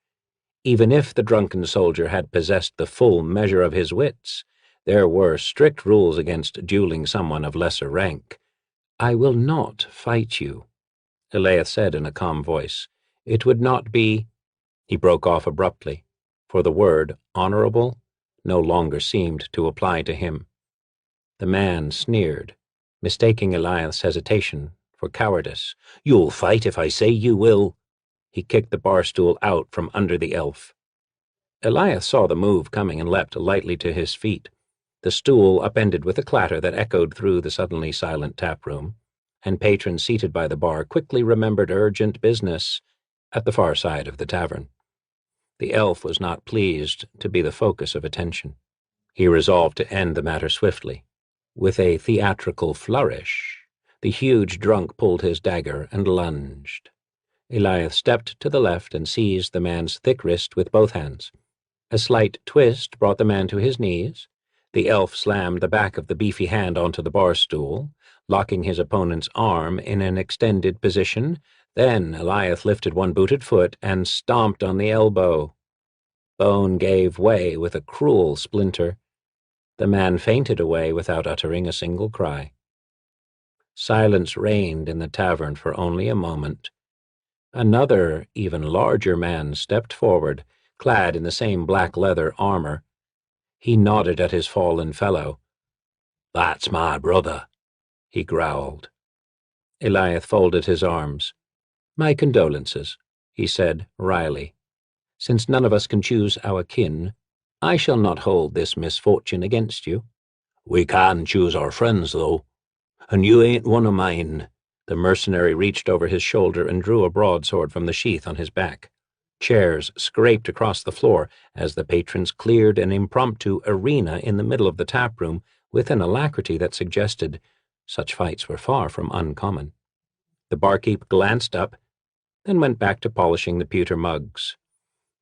Even if the drunken soldier had possessed the full measure of his wits, there were strict rules against dueling someone of lesser rank. "I will not fight you," Eliath said in a calm voice. "It would not be—" He broke off abruptly, for the word honorable no longer seemed to apply to him. The man sneered, mistaking Eliath's hesitation for cowardice. "You'll fight if I say you will." He kicked the bar stool out from under the elf. Eliath saw the move coming and leapt lightly to his feet. The stool upended with a clatter that echoed through the suddenly silent tap-room, and patrons seated by the bar quickly remembered urgent business at the far side of the tavern. The elf was not pleased to be the focus of attention. He resolved to end the matter swiftly. With a theatrical flourish, the huge drunk pulled his dagger and lunged. Eliath stepped to the left and seized the man's thick wrist with both hands. A slight twist brought the man to his knees. The elf slammed the back of the beefy hand onto the bar stool, locking his opponent's arm in an extended position. Then Eliath lifted one booted foot and stomped on the elbow. Bone gave way with a cruel splinter. The man fainted away without uttering a single cry. Silence reigned in the tavern for only a moment. Another, even larger man stepped forward, clad in the same black leather armor. He nodded at his fallen fellow. "That's my brother," he growled. Eliath folded his arms. "My condolences," he said wryly. "Since none of us can choose our kin, I shall not hold this misfortune against you." "We can choose our friends, though, and you ain't one of mine." The mercenary reached over his shoulder and drew a broadsword from the sheath on his back. Chairs scraped across the floor as the patrons cleared an impromptu arena in the middle of the taproom with an alacrity that suggested such fights were far from uncommon. The barkeep glanced up, then went back to polishing the pewter mugs.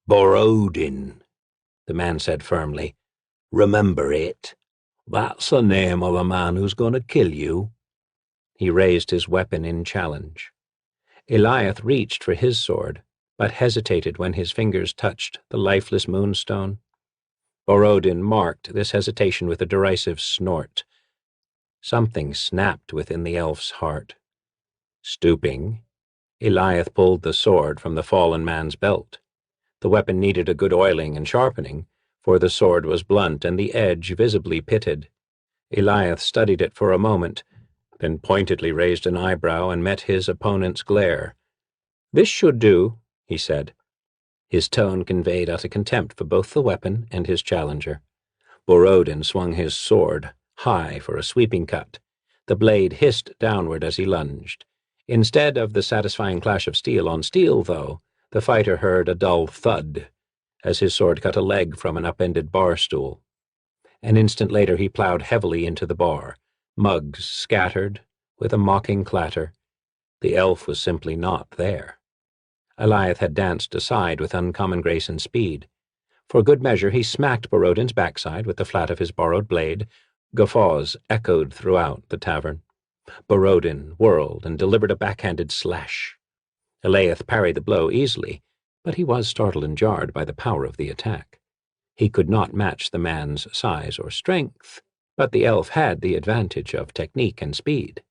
"Borodin," the man said firmly. "Remember it. That's the name of a man who's going to kill you." He raised his weapon in challenge. Eliath reached for his sword, but hesitated when his fingers touched the lifeless moonstone. Borodin marked this hesitation with a derisive snort. Something snapped within the elf's heart. Stooping, Eliath pulled the sword from the fallen man's belt. The weapon needed a good oiling and sharpening, for the sword was blunt and the edge visibly pitted. Eliath studied it for a moment, then pointedly raised an eyebrow and met his opponent's glare. "This should do," he said. His tone conveyed utter contempt for both the weapon and his challenger. Borodin swung his sword high for a sweeping cut. The blade hissed downward as he lunged. Instead of the satisfying clash of steel on steel, though, the fighter heard a dull thud as his sword cut a leg from an upended bar stool. An instant later he plowed heavily into the bar. Mugs scattered with a mocking clatter. The elf was simply not there. Eliath had danced aside with uncommon grace and speed. For good measure he smacked Borodin's backside with the flat of his borrowed blade. Guffaws echoed throughout the tavern. Borodin whirled and delivered a backhanded slash. Eliath parried the blow easily, but he was startled and jarred by the power of the attack. He could not match the man's size or strength, but the elf had the advantage of technique and speed.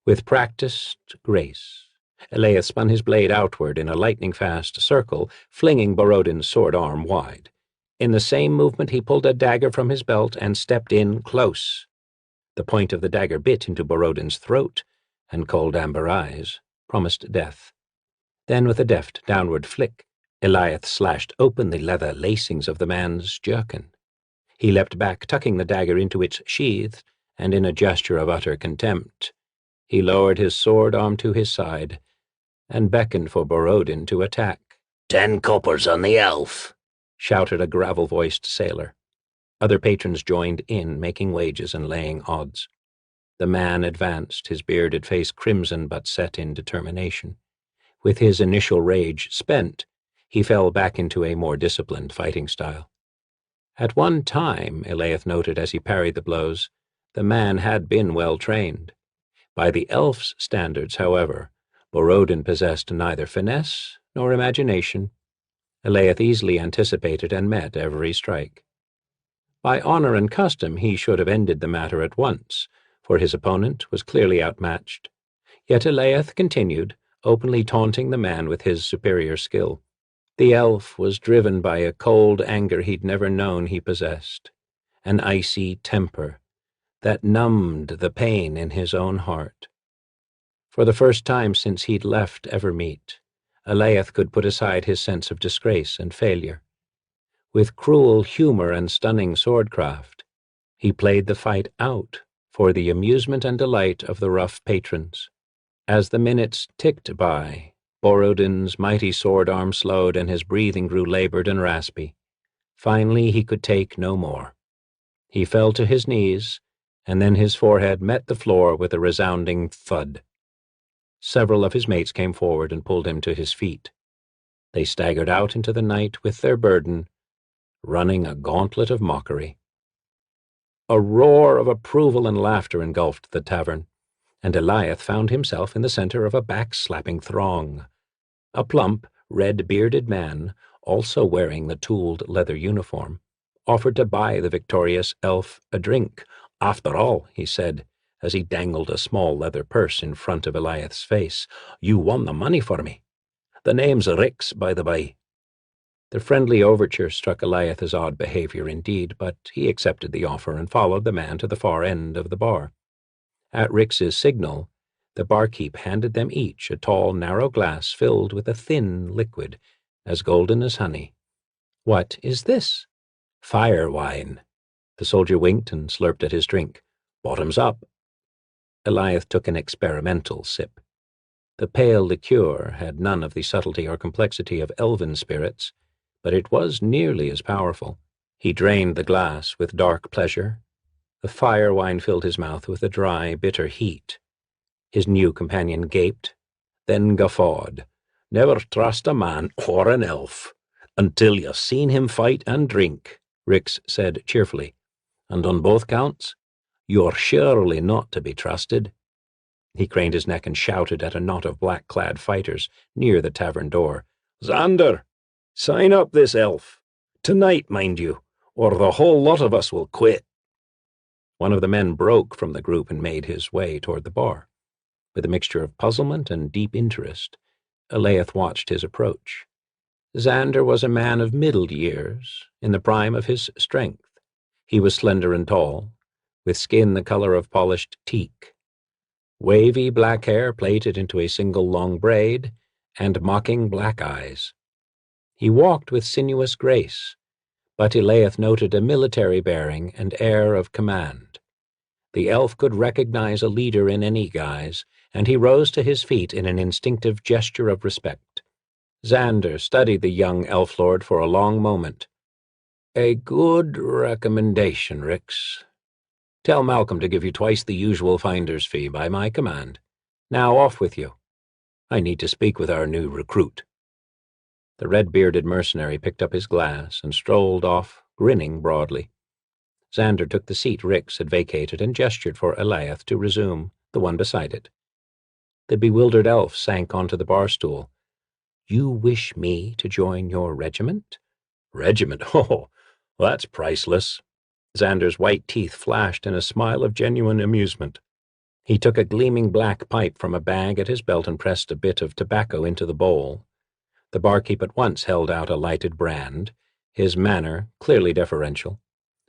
With practiced grace, Eliath spun his blade outward in a lightning-fast circle, flinging Borodin's sword arm wide. In the same movement he pulled a dagger from his belt and stepped in close. The point of the dagger bit into Borodin's throat, and cold amber eyes promised death. Then, with a deft downward flick, Eliath slashed open the leather lacings of the man's jerkin. He leapt back, tucking the dagger into its sheath, and in a gesture of utter contempt, he lowered his sword arm to his side and beckoned for Borodin to attack. 10 coppers on the elf, shouted a gravel-voiced sailor. Other patrons joined in, making wagers and laying odds. The man advanced, his bearded face crimson but set in determination. With his initial rage spent, he fell back into a more disciplined fighting style. At one time, Elaeth noted as he parried the blows, the man had been well trained. By the elf's standards, however, Borodin possessed neither finesse nor imagination. Elaeth easily anticipated and met every strike. By honor and custom, he should have ended the matter at once, for his opponent was clearly outmatched. Yet Elaeth continued, openly taunting the man with his superior skill. The elf was driven by a cold anger he'd never known he possessed, an icy temper that numbed the pain in his own heart. For the first time since he'd left Evermeet, Elaeth could put aside his sense of disgrace and failure. With cruel humor and stunning swordcraft, he played the fight out for the amusement and delight of the rough patrons. As the minutes ticked by, Borodin's mighty sword arm slowed and his breathing grew labored and raspy. Finally, he could take no more. He fell to his knees, and then his forehead met the floor with a resounding thud. Several of his mates came forward and pulled him to his feet. They staggered out into the night with their burden, running a gauntlet of mockery. A roar of approval and laughter engulfed the tavern, and Elaeth found himself in the center of a backslapping throng. A plump, red-bearded man, also wearing the tooled leather uniform, offered to buy the victorious elf a drink. "After all," he said, as he dangled a small leather purse in front of Elaeth's face, "you won the money for me. The name's Rix, by the by." The friendly overture struck Elaeth as odd behavior indeed, but he accepted the offer and followed the man to the far end of the bar. At Rix's signal, the barkeep handed them each a tall, narrow glass filled with a thin liquid, as golden as honey. "What is this?" "Fire wine." The soldier winked and slurped at his drink. "Bottoms up." Elaeth took an experimental sip. The pale liqueur had none of the subtlety or complexity of elven spirits, but it was nearly as powerful. He drained the glass with dark pleasure. The fire wine filled his mouth with a dry, bitter heat. His new companion gaped, then guffawed. "Never trust a man or an elf until you've seen him fight and drink," Rix said cheerfully. "And on both counts, you're surely not to be trusted." He craned his neck and shouted at a knot of black-clad fighters near the tavern door. "Xander, sign up this elf. Tonight, mind you, or the whole lot of us will quit." One of the men broke from the group and made his way toward the bar. With a mixture of puzzlement and deep interest, Elaeth watched his approach. Xander was a man of middle years, in the prime of his strength. He was slender and tall, with skin the color of polished teak. Wavy black hair plaited into a single long braid, and mocking black eyes. He walked with sinuous grace, but Elaeth noted a military bearing and air of command. The elf could recognize a leader in any guise, and he rose to his feet in an instinctive gesture of respect. Xander studied the young elf lord for a long moment. "A good recommendation, Rix. Tell Malcolm to give you twice the usual finder's fee by my command. Now off with you. I need to speak with our new recruit." The red-bearded mercenary picked up his glass and strolled off, grinning broadly. Xander took the seat Rix had vacated and gestured for Elaeth to resume, the one beside it. The bewildered elf sank onto the bar stool. "You wish me to join your regiment?" "Regiment? Oh, that's priceless." Xander's white teeth flashed in a smile of genuine amusement. He took a gleaming black pipe from a bag at his belt and pressed a bit of tobacco into the bowl. The barkeep at once held out a lighted brand, his manner clearly deferential.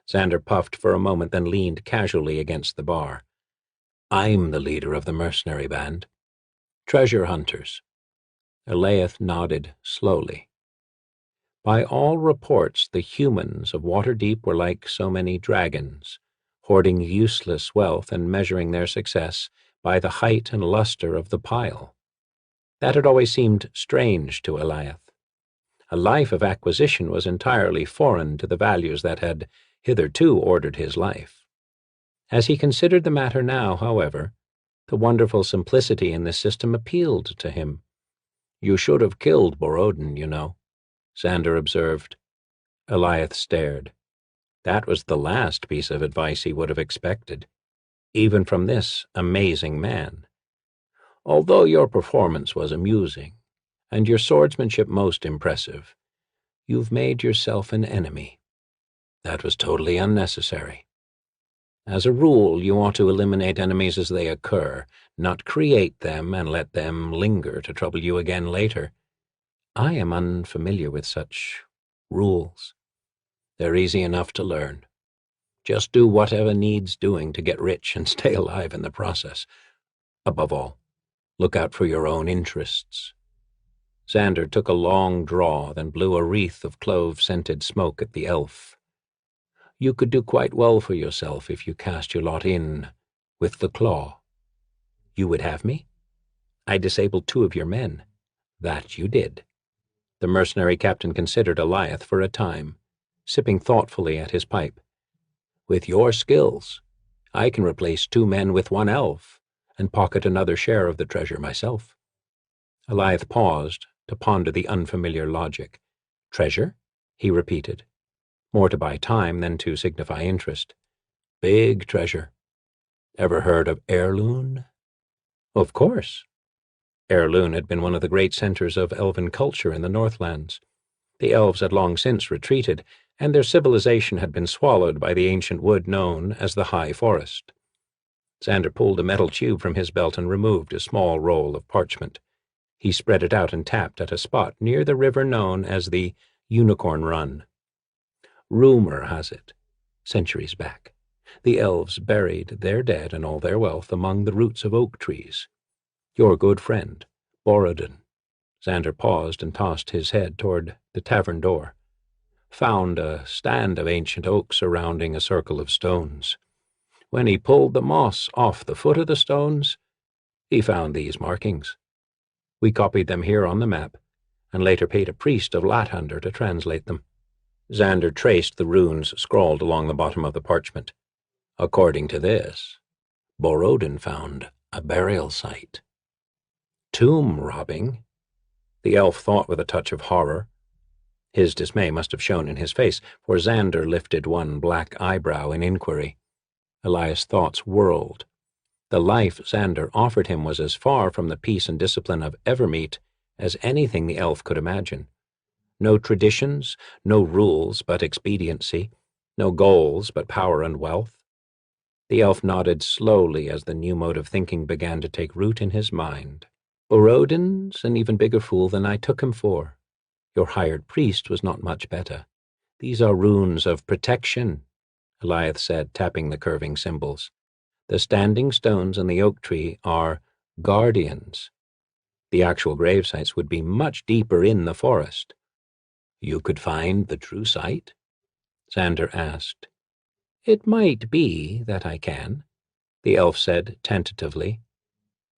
Xander puffed for a moment, then leaned casually against the bar. "I'm the leader of the mercenary band. Treasure hunters." Elaeth nodded slowly. By all reports, the humans of Waterdeep were like so many dragons, hoarding useless wealth and measuring their success by the height and luster of the pile. That had always seemed strange to Eliath. A life of acquisition was entirely foreign to the values that had hitherto ordered his life. As he considered the matter now, however, the wonderful simplicity in this system appealed to him. "You should have killed Borodin, you know," Xander observed. Eliath stared. That was the last piece of advice he would have expected, even from this amazing man. "Although your performance was amusing, and your swordsmanship most impressive, you've made yourself an enemy. That was totally unnecessary. As a rule, you ought to eliminate enemies as they occur, not create them and let them linger to trouble you again later. I am unfamiliar with such rules. They're easy enough to learn. Just do whatever needs doing to get rich and stay alive in the process. Above all, look out for your own interests." Xander took a long draw, then blew a wreath of clove-scented smoke at the elf. "You could do quite well for yourself if you cast your lot in with the claw. You would have me? I disabled 2 of your men. That you did." The mercenary captain considered Eliath for a time, sipping thoughtfully at his pipe. "With your skills, I can replace 2 men with 1 elf and pocket another share of the treasure myself." Eliath paused to ponder the unfamiliar logic. "Treasure?" he repeated, more to buy time than to signify interest. "Big treasure. Ever heard of Heirloon?" "Of course." Heirloon had been one of the great centers of elven culture in the Northlands. The elves had long since retreated, and their civilization had been swallowed by the ancient wood known as the High Forest. Xander pulled a metal tube from his belt and removed a small roll of parchment. He spread it out and tapped at a spot near the river known as the Unicorn Run. "Rumor has it, centuries back, the elves buried their dead and all their wealth among the roots of oak trees. Your good friend, Borodin," Xander paused and tossed his head toward the tavern door, "found a stand of ancient oak surrounding a circle of stones. When he pulled the moss off the foot of the stones, he found these markings. We copied them here on the map, and later paid a priest of Lathander to translate them." Xander traced the runes scrawled along the bottom of the parchment. "According to this, Borodin found a burial site." "Tomb robbing?" The elf thought with a touch of horror. His dismay must have shown in his face, for Xander lifted one black eyebrow in inquiry. Elias' thoughts whirled. The life Xander offered him was as far from the peace and discipline of Evermeet as anything the elf could imagine. No traditions, no rules but expediency, no goals but power and wealth. The elf nodded slowly as the new mode of thinking began to take root in his mind. "Borodin's an even bigger fool than I took him for. Your hired priest was not much better. These are runes of protection," Eliath said, tapping the curving symbols. "The standing stones in the oak tree are guardians. The actual grave sites would be much deeper in the forest." "You could find the true site?" Xander asked. "It might be that I can," the elf said tentatively.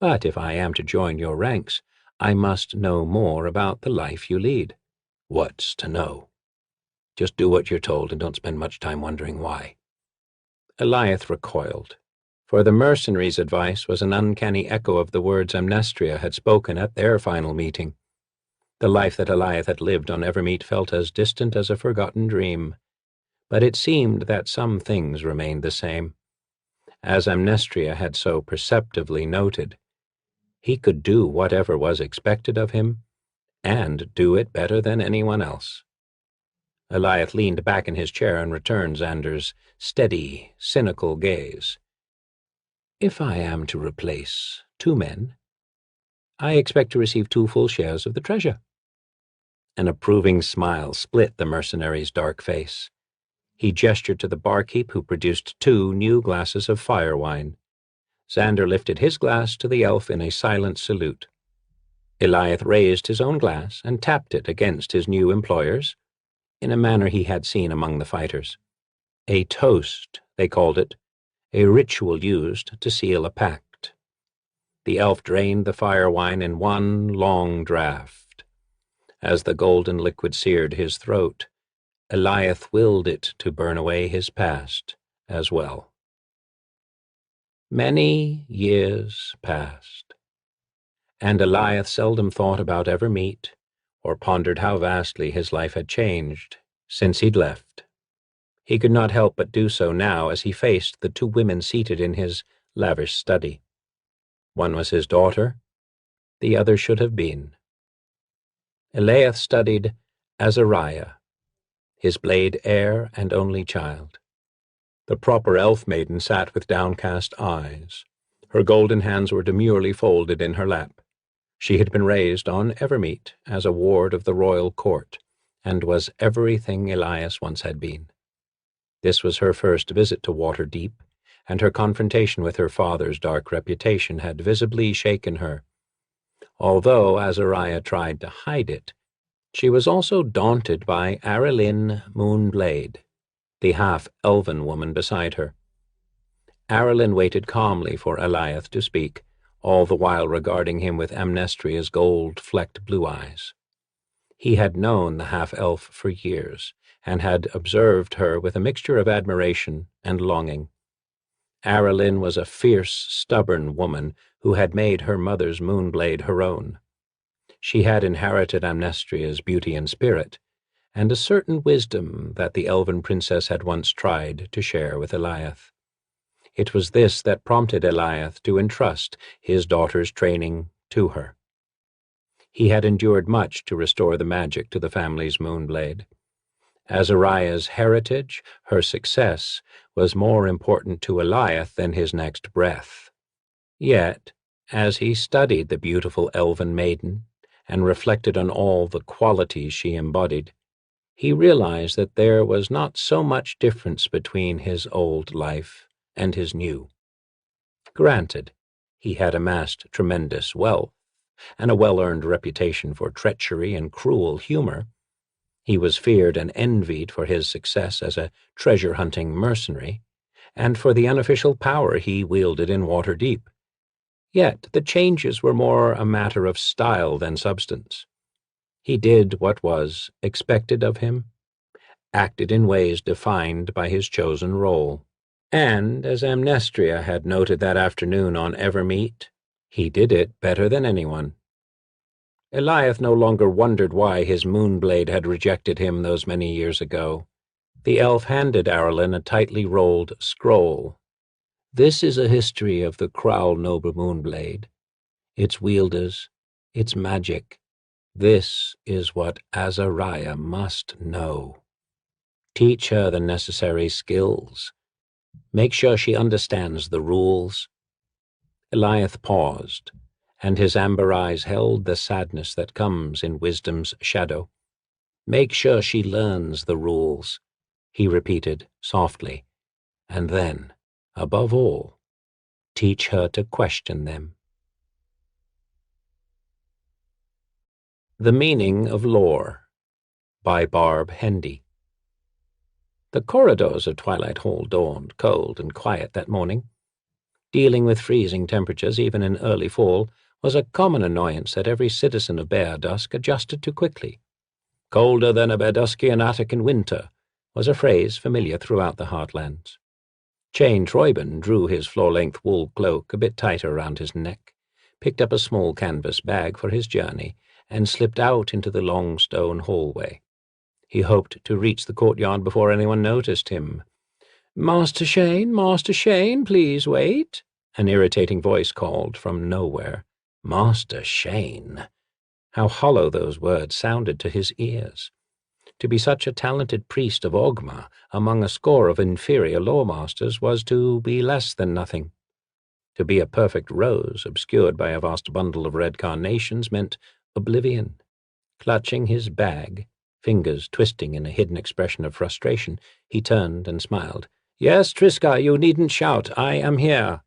"But if I am to join your ranks, I must know more about the life you lead." "What's to know? Just do what you're told and don't spend much time wondering why." Eliath recoiled, for the mercenaries' advice was an uncanny echo of the words Amnestria had spoken at their final meeting. The life that Eliath had lived on Evermeet felt as distant as a forgotten dream, but it seemed that some things remained the same. As Amnestria had so perceptively noted, he could do whatever was expected of him, and do it better than anyone else. Eliath leaned back in his chair and returned Xander's steady, cynical gaze. "If I am to replace 2 men, I expect to receive 2 full shares of the treasure." An approving smile split the mercenary's dark face. He gestured to the barkeep, who produced 2 new glasses of fire wine. Xander lifted his glass to the elf in a silent salute. Eliath raised his own glass and tapped it against his new employer's, in a manner he had seen among the fighters. A toast, they called it, a ritual used to seal a pact. The elf drained the fire wine in one long draught. As the golden liquid seared his throat, Eliath willed it to burn away his past as well. Many years passed, and Eliath seldom thought about Evermeet or pondered how vastly his life had changed since he'd left. He could not help but do so now as he faced the two women seated in his lavish study. One was his daughter, the other should have been. Eliath studied Azariah, his blade heir and only child. The proper elf maiden sat with downcast eyes. Her golden hands were demurely folded in her lap. She had been raised on Evermeet as a ward of the royal court, and was everything Elias once had been. This was her first visit to Waterdeep, and her confrontation with her father's dark reputation had visibly shaken her. Although Azariah tried to hide it, she was also daunted by Arelynn Moonblade, the half-elven woman beside her. Arelynn waited calmly for Eliath to speak, all the while regarding him with Amnestria's gold-flecked blue eyes. He had known the half-elf for years, and had observed her with a mixture of admiration and longing. Arelynn was a fierce, stubborn woman who had made her mother's Moonblade her own. She had inherited Amnestria's beauty and spirit, and a certain wisdom that the elven princess had once tried to share with Eliath. It was this that prompted Eliath to entrust his daughter's training to her. He had endured much to restore the magic to the family's Moonblade. Azariah's heritage, her success, was more important to Eliath than his next breath. Yet, as he studied the beautiful elven maiden and reflected on all the qualities she embodied, he realized that there was not so much difference between his old life and his new. Granted, he had amassed tremendous wealth and a well-earned reputation for treachery and cruel humor. He was feared and envied for his success as a treasure-hunting mercenary, and for the unofficial power he wielded in Waterdeep. Yet the changes were more a matter of style than substance. He did what was expected of him, acted in ways defined by his chosen role. And, as Amnestria had noted that afternoon on Evermeet, he did it better than anyone. Eliath no longer wondered why his Moonblade had rejected him those many years ago. The elf handed Arelynn a tightly rolled scroll. This is a history of the Crowl Noble Moonblade, its wielders, its magic. This is what Azariah must know. Teach her the necessary skills. Make sure she understands the rules. Eliath paused, and his amber eyes held the sadness that comes in wisdom's shadow. Make sure she learns the rules, he repeated softly, and then, above all, teach her to question them. The Meaning of Lore by Barb Hendy. The corridors of Twilight Hall dawned cold and quiet that morning. Dealing with freezing temperatures even in early fall was a common annoyance that every citizen of Bear Dusk adjusted to quickly. Colder than a Bearduskian attic in winter was a phrase familiar throughout the Heartlands. Chane Troyben drew his floor-length wool cloak a bit tighter around his neck, picked up a small canvas bag for his journey, and slipped out into the long stone hallway. He hoped to reach the courtyard before anyone noticed him. "Master Shane, please wait," an irritating voice called from nowhere. Master Shane. How hollow those words sounded to his ears. To be such a talented priest of Ogma among a score of inferior lore-masters was to be less than nothing. To be a perfect rose obscured by a vast bundle of red carnations meant oblivion. Clutching his bag, fingers twisting in a hidden expression of frustration, he turned and smiled. "Yes, Triska, you needn't shout. I am here."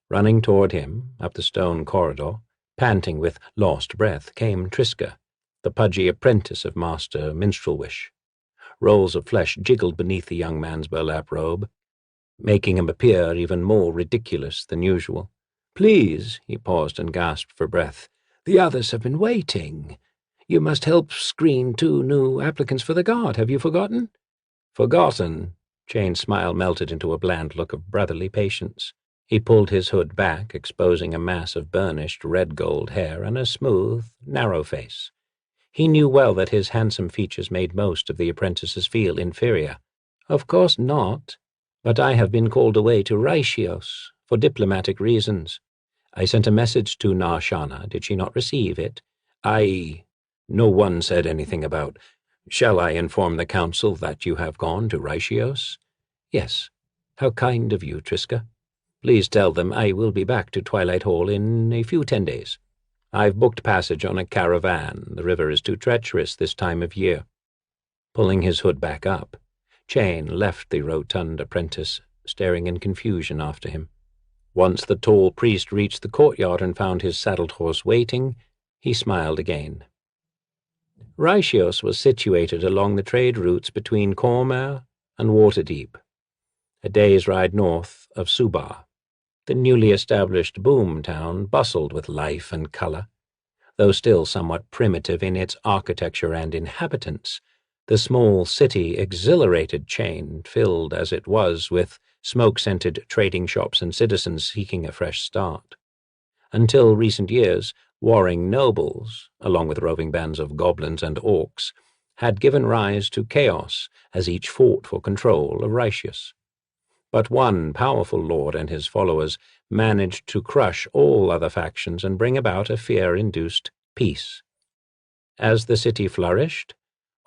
Running toward him, up the stone corridor, panting with lost breath, came Triska, the pudgy apprentice of Master Minstrelwish. Rolls of flesh jiggled beneath the young man's burlap robe, making him appear even more ridiculous than usual. Please, he paused and gasped for breath. The others have been waiting. You must help screen 2 new applicants for the guard. Have you forgotten? Forgotten? Chain's smile melted into a bland look of brotherly patience. He pulled his hood back, exposing a mass of burnished red-gold hair and a smooth, narrow face. He knew well that his handsome features made most of the apprentices feel inferior. Of course not, but I have been called away to Raishios for diplomatic reasons. I sent a message to Narshana. Did she not receive it? No one said anything about. Shall I inform the council that you have gone to Raishios? Yes. How kind of you, Triska. Please tell them I will be back to Twilight Hall in a few 10 days. I've booked passage on a caravan. The river is too treacherous this time of year. Pulling his hood back up, Chain left the rotund apprentice, staring in confusion after him. Once the tall priest reached the courtyard and found his saddled horse waiting, he smiled again. Raishios was situated along the trade routes between Cormer and Waterdeep, a day's ride north of Subar. The newly established boom town bustled with life and color. Though still somewhat primitive in its architecture and inhabitants, the small city exhilarated Chain, filled as it was with smoke-scented trading shops and citizens seeking a fresh start. Until recent years, warring nobles, along with roving bands of goblins and orcs, had given rise to chaos as each fought for control of Raishios. But one powerful lord and his followers managed to crush all other factions and bring about a fear-induced peace. As the city flourished,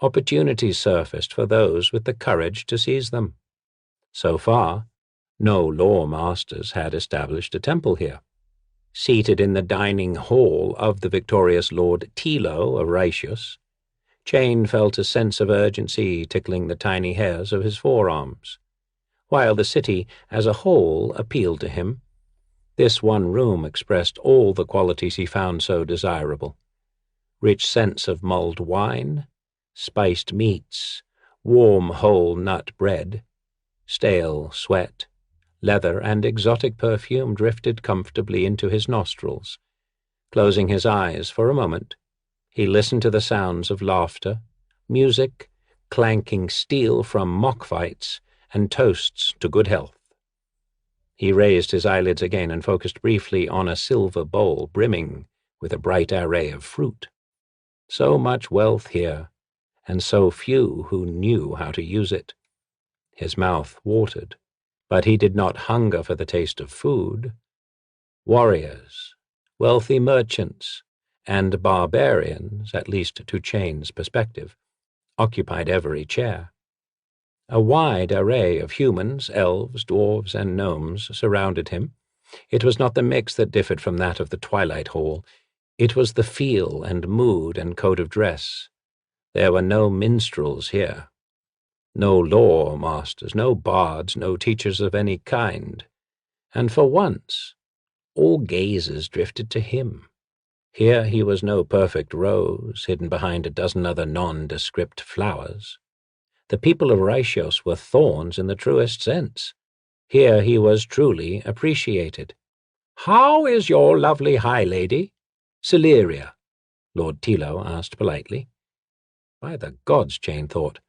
opportunities surfaced for those with the courage to seize them. So far, no law masters had established a temple here. Seated in the dining hall of the victorious Lord Tilo of Raishios, Chain felt a sense of urgency tickling the tiny hairs of his forearms. While the city as a whole appealed to him, this one room expressed all the qualities he found so desirable. Rich scents of mulled wine, spiced meats, warm whole nut bread, stale sweat, leather, and exotic perfume drifted comfortably into his nostrils. Closing his eyes for a moment, he listened to the sounds of laughter, music, clanking steel from mock fights, and toasts to good health. He raised his eyelids again and focused briefly on a silver bowl brimming with a bright array of fruit. So much wealth here, and so few who knew how to use it. His mouth watered, but he did not hunger for the taste of food. Warriors, wealthy merchants, and barbarians, at least to Chain's perspective, occupied every chair. A wide array of humans, elves, dwarves, and gnomes surrounded him. It was not the mix that differed from that of the Twilight Hall. It was the feel and mood and code of dress. There were no minstrels here. No law masters, no bards, no teachers of any kind. And for once, all gazes drifted to him. Here he was no perfect rose, hidden behind a dozen other nondescript flowers. The people of Raishios were thorns in the truest sense. Here he was truly appreciated. "How is your lovely high lady, Celeria?" Lord Tilo asked politely. By the gods, Chain thought.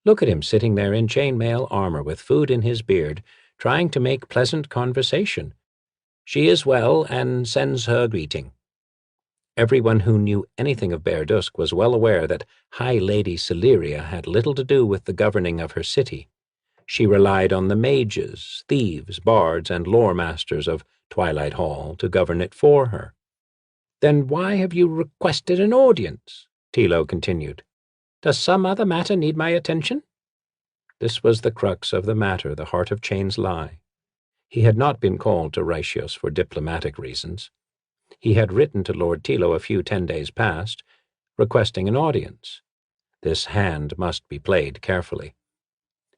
Look at him sitting there in chainmail armor with food in his beard, trying to make pleasant conversation. She is well and sends her greeting. Everyone who knew anything of Bear Dusk was well aware that High Lady Celeria had little to do with the governing of her city. She relied on the mages, thieves, bards, and lore masters of Twilight Hall to govern it for her. "Then why have you requested an audience?" Tilo continued. "Does some other matter need my attention?" This was the crux of the matter, the heart of Chain's lie. He had not been called to Raishios for diplomatic reasons. He had written to Lord Tilo a few 10 days past, requesting an audience. This hand must be played carefully.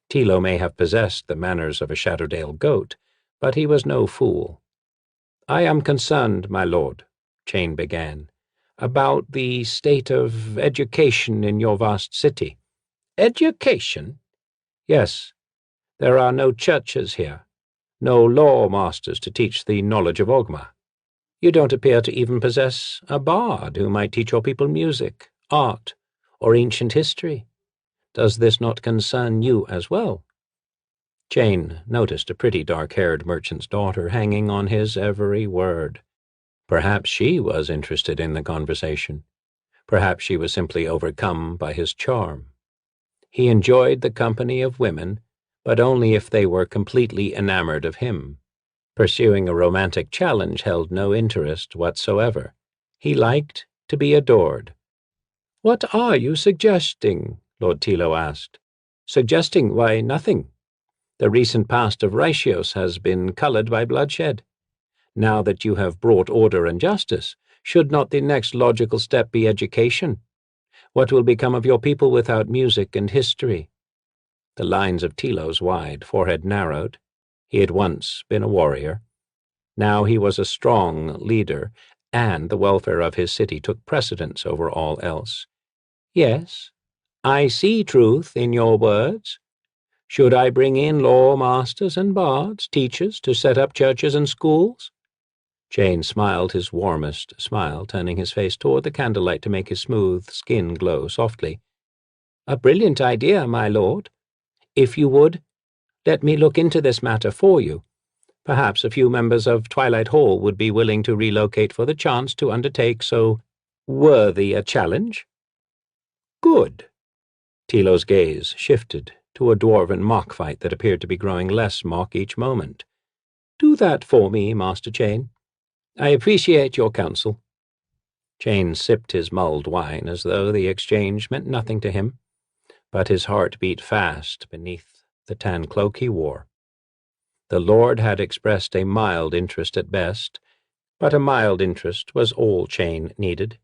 Tilo may have possessed the manners of a Shadowdale goat, but he was no fool. "I am concerned, my lord," Chain began, "about the state of education in your vast city." "Education?" "Yes. There are no churches here, no law masters to teach the knowledge of Ogma. You don't appear to even possess a bard who might teach your people music, art, or ancient history. Does this not concern you as well?" Jane noticed a pretty dark-haired merchant's daughter hanging on his every word. Perhaps she was interested in the conversation. Perhaps she was simply overcome by his charm. He enjoyed the company of women, but only if they were completely enamored of him. Pursuing a romantic challenge held no interest whatsoever. He liked to be adored. "What are you suggesting?" Lord Tilo asked. "Suggesting? Why, nothing. The recent past of Raishios has been colored by bloodshed. Now that you have brought order and justice, should not the next logical step be education? What will become of your people without music and history?" The lines of Tilo's wide forehead narrowed. He had once been a warrior. Now he was a strong leader, and the welfare of his city took precedence over all else. "Yes, I see truth in your words. Should I bring in law masters and bards, teachers, to set up churches and schools?" Jane smiled his warmest smile, turning his face toward the candlelight to make his smooth skin glow softly. "A brilliant idea, my lord. If you would, let me look into this matter for you. Perhaps a few members of Twilight Hall would be willing to relocate for the chance to undertake so worthy a challenge." "Good." Tilo's gaze shifted to a dwarven mock fight that appeared to be growing less mock each moment. "Do that for me, Master Chane. I appreciate your counsel." Chane sipped his mulled wine as though the exchange meant nothing to him, but his heart beat fast beneath the tan cloak he wore. The lord had expressed a mild interest at best, but a mild interest was all Chane needed.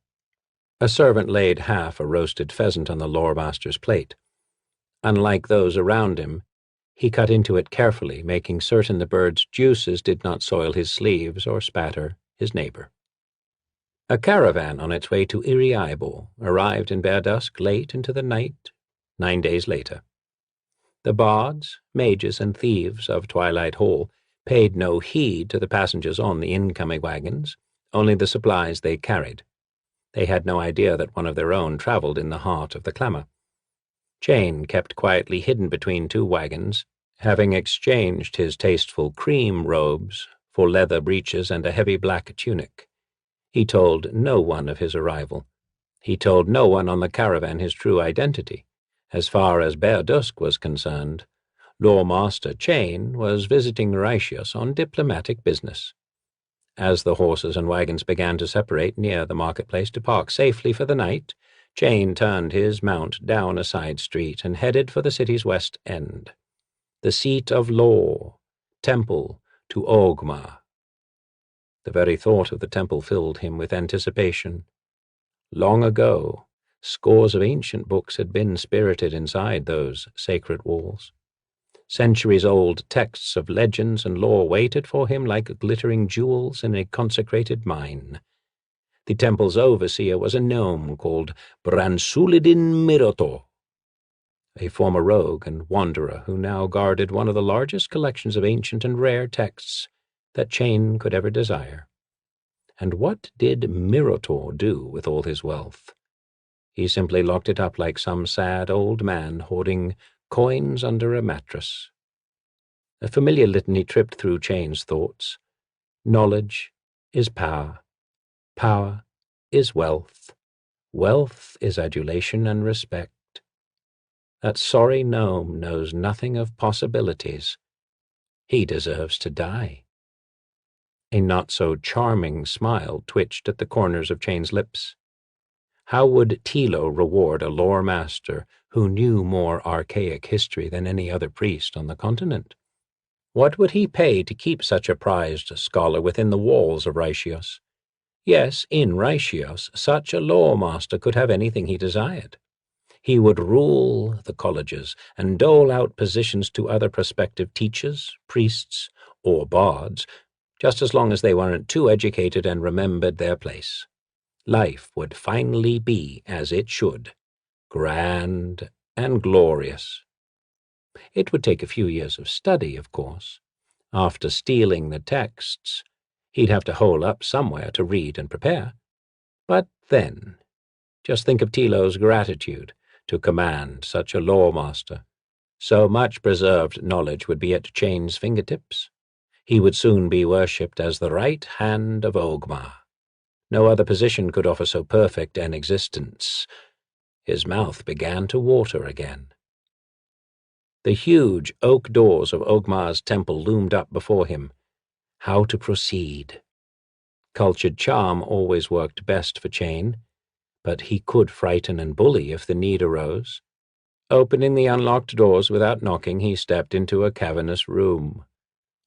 A servant laid half a roasted pheasant on the lore-master's plate. Unlike those around him, he cut into it carefully, making certain the bird's juices did not soil his sleeves or spatter his neighbor. A caravan on its way to Iriaibo arrived in bare dusk late into the night 9 days later. The bards, mages, and thieves of Twilight Hall paid no heed to the passengers on the incoming wagons, only the supplies they carried. They had no idea that one of their own traveled in the heart of the clamor. Chane kept quietly hidden between two wagons, having exchanged his tasteful cream robes for leather breeches and a heavy black tunic. He told no one of his arrival. He told no one on the caravan his true identity. As far as Bare Dusk was concerned, Lore-Master Chane was visiting Raishios on diplomatic business. As the horses and wagons began to separate near the marketplace to park safely for the night, Chane turned his mount down a side street and headed for the city's west end, the seat of law, temple to Ogma. The very thought of the temple filled him with anticipation. Long ago, scores of ancient books had been spirited inside those sacred walls. Centuries-old texts of legends and lore waited for him like glittering jewels in a consecrated mine. The temple's overseer was a gnome called Bransulidin Miroto, a former rogue and wanderer who now guarded one of the largest collections of ancient and rare texts that Chane could ever desire. And what did Mirotor do with all his wealth? He simply locked it up like some sad old man hoarding coins under a mattress. A familiar litany tripped through Chane's thoughts. Knowledge is power. Power is wealth. Wealth is adulation and respect. That sorry gnome knows nothing of possibilities. He deserves to die. A not-so-charming smile twitched at the corners of Chane's lips. How would Tilo reward a lore master who knew more archaic history than any other priest on the continent? What would he pay to keep such a prized scholar within the walls of Raishios? Yes, in Raishios, such a lore master could have anything he desired. He would rule the colleges and dole out positions to other prospective teachers, priests, or bards, just as long as they weren't too educated and remembered their place. Life would finally be as it should, grand and glorious. It would take a few years of study, of course. After stealing the texts, He'd have to hole up somewhere to read and prepare. But then, just think of Tilo's gratitude to command such a lawmaster. So much preserved knowledge would be at Chain's fingertips. He would soon be worshipped as the right hand of Ogmar. No other position could offer so perfect an existence. His mouth began to water again. The huge oak doors of Ogmar's temple loomed up before him. How to proceed? Cultured charm always worked best for Chain, but he could frighten and bully if the need arose. Opening the unlocked doors without knocking, he stepped into a cavernous room.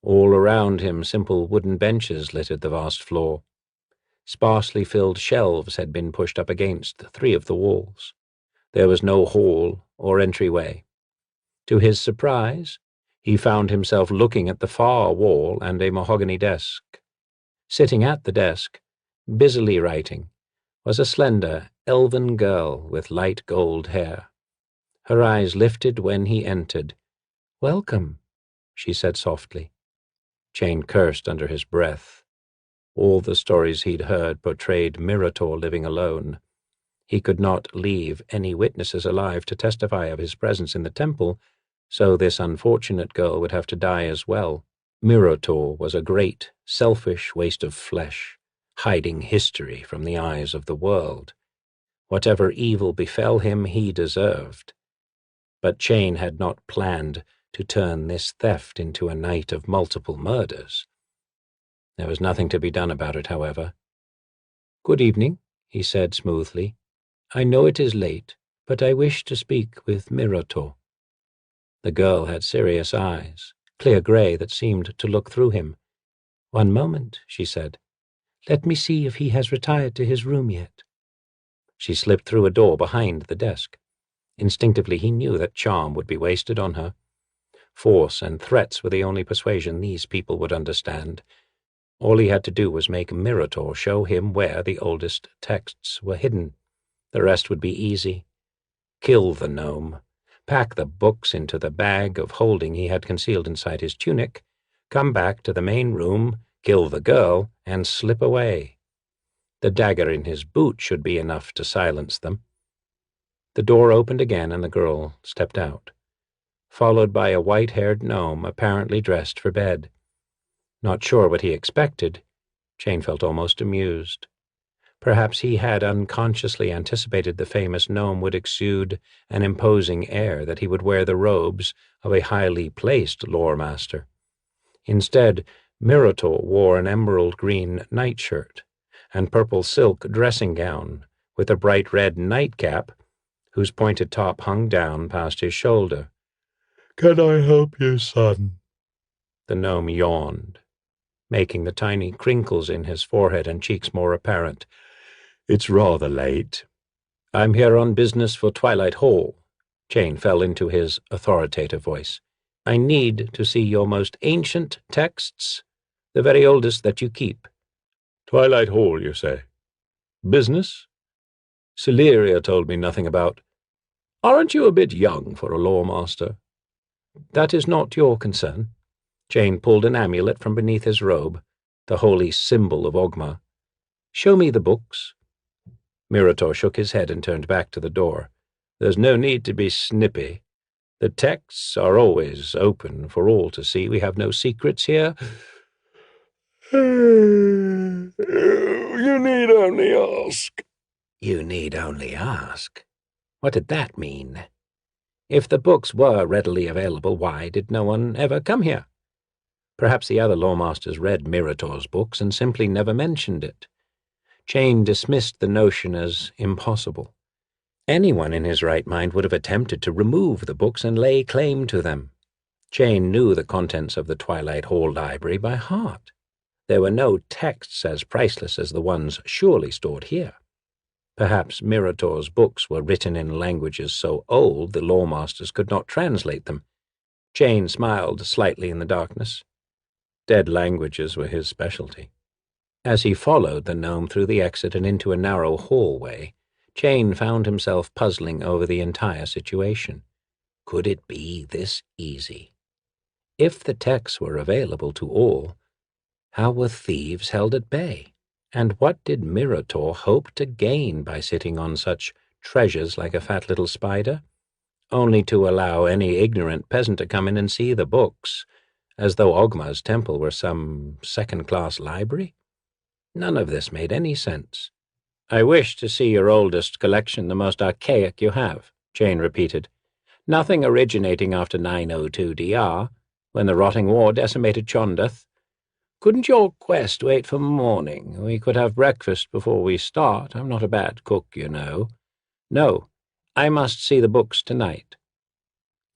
All around him, simple wooden benches littered the vast floor. Sparsely filled shelves had been pushed up against 3 of the walls. There was no hall or entryway. To his surprise, he found himself looking at the far wall and a mahogany desk. Sitting at the desk, busily writing, was a slender, elven girl with light gold hair. Her eyes lifted when he entered. "Welcome," she said softly. Chain cursed under his breath. All the stories he'd heard portrayed Mirator living alone. He could not leave any witnesses alive to testify of his presence in the temple, so this unfortunate girl would have to die as well. Mirator was a great, selfish waste of flesh, hiding history from the eyes of the world. Whatever evil befell him, he deserved. But Chain had not planned to turn this theft into a night of multiple murders. There was nothing to be done about it, however. "Good evening," he said smoothly. "I know it is late, but I wish to speak with Mirator." The girl had serious eyes, clear gray that seemed to look through him. "One moment," she said. "Let me see if he has retired to his room yet." She slipped through a door behind the desk. Instinctively he knew that charm would be wasted on her. Force and threats were the only persuasion these people would understand. All he had to do was make Mirator show him where the oldest texts were hidden. The rest would be easy. Kill the gnome, pack the books into the bag of holding he had concealed inside his tunic, come back to the main room, kill the girl, and slip away. The dagger in his boot should be enough to silence them. The door opened again and the girl stepped out, followed by a white-haired gnome apparently dressed for bed. Not sure what he expected, Chain felt almost amused. Perhaps he had unconsciously anticipated the famous gnome would exude an imposing air, that he would wear the robes of a highly placed lore-master. Instead, Mirator wore an emerald-green nightshirt and purple silk dressing gown with a bright red nightcap whose pointed top hung down past his shoulder. "Can I help you, son?" The gnome yawned, making the tiny crinkles in his forehead and cheeks more apparent. "It's rather late." "I'm here on business for Twilight Hall," Chain fell into his authoritative voice. "I need to see your most ancient texts, the very oldest that you keep." "Twilight Hall, you say? Business? Celeria told me nothing about. Aren't you a bit young for a lawmaster?" "That is not your concern." Chain pulled an amulet from beneath his robe, the holy symbol of Ogmar. "Show me the books." Mirator shook his head and turned back to the door. "There's no need to be snippy. The texts are always open for all to see. We have no secrets here." "You need only ask." "You need only ask." What did that mean? If the books were readily available, why did no one ever come here? Perhaps the other lawmasters read Mirator's books and simply never mentioned it. Chain dismissed the notion as impossible. Anyone in his right mind would have attempted to remove the books and lay claim to them. Chain knew the contents of the Twilight Hall library by heart. There were no texts as priceless as the ones surely stored here. Perhaps Mirator's books were written in languages so old the lawmasters could not translate them. Chain smiled slightly in the darkness. Dead languages were his specialty. As he followed the gnome through the exit and into a narrow hallway, Chain found himself puzzling over the entire situation. Could it be this easy? If the texts were available to all, How were thieves held at bay? And what did Mirator hope to gain by sitting on such treasures like a fat little spider? Only to allow any ignorant peasant to come in and see the books, as though Ogma's temple were some second-class library? None of this made any sense. "I wish to see your oldest collection, the most archaic you have," Jane repeated. "Nothing originating after 902 DR, when the rotting war decimated Chondath. Couldn't your quest wait for morning? We could have breakfast before we start. I'm not a bad cook, you know. No, I must see the books tonight."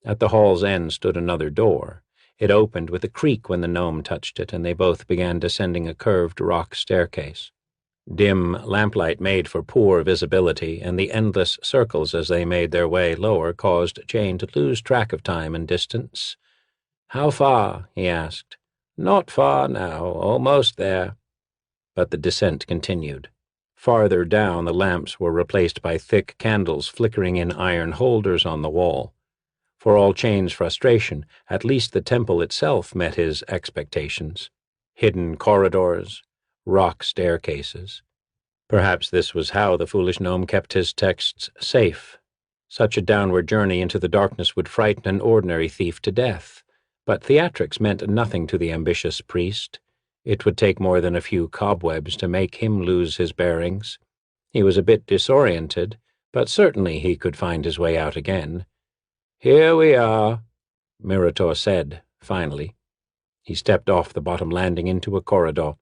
At the hall's end stood another door. It opened with a creak when the gnome touched it, and they both began descending a curved rock staircase. Dim lamplight made for poor visibility, and the endless circles as they made their way lower caused Jane to lose track of time and distance. "How far?" he asked. "Not far now, almost there." But the descent continued. Farther down, the lamps were replaced by thick candles flickering in iron holders on the wall. For all Jane's frustration, at least the temple itself met his expectations. Hidden corridors, rock staircases. Perhaps this was how the foolish gnome kept his texts safe. Such a downward journey into the darkness would frighten an ordinary thief to death. But theatrics meant nothing to the ambitious priest. It would take more than a few cobwebs to make him lose his bearings. He was a bit disoriented, but certainly he could find his way out again. "Here we are," Mirator said, finally. He stepped off the bottom landing into a corridor.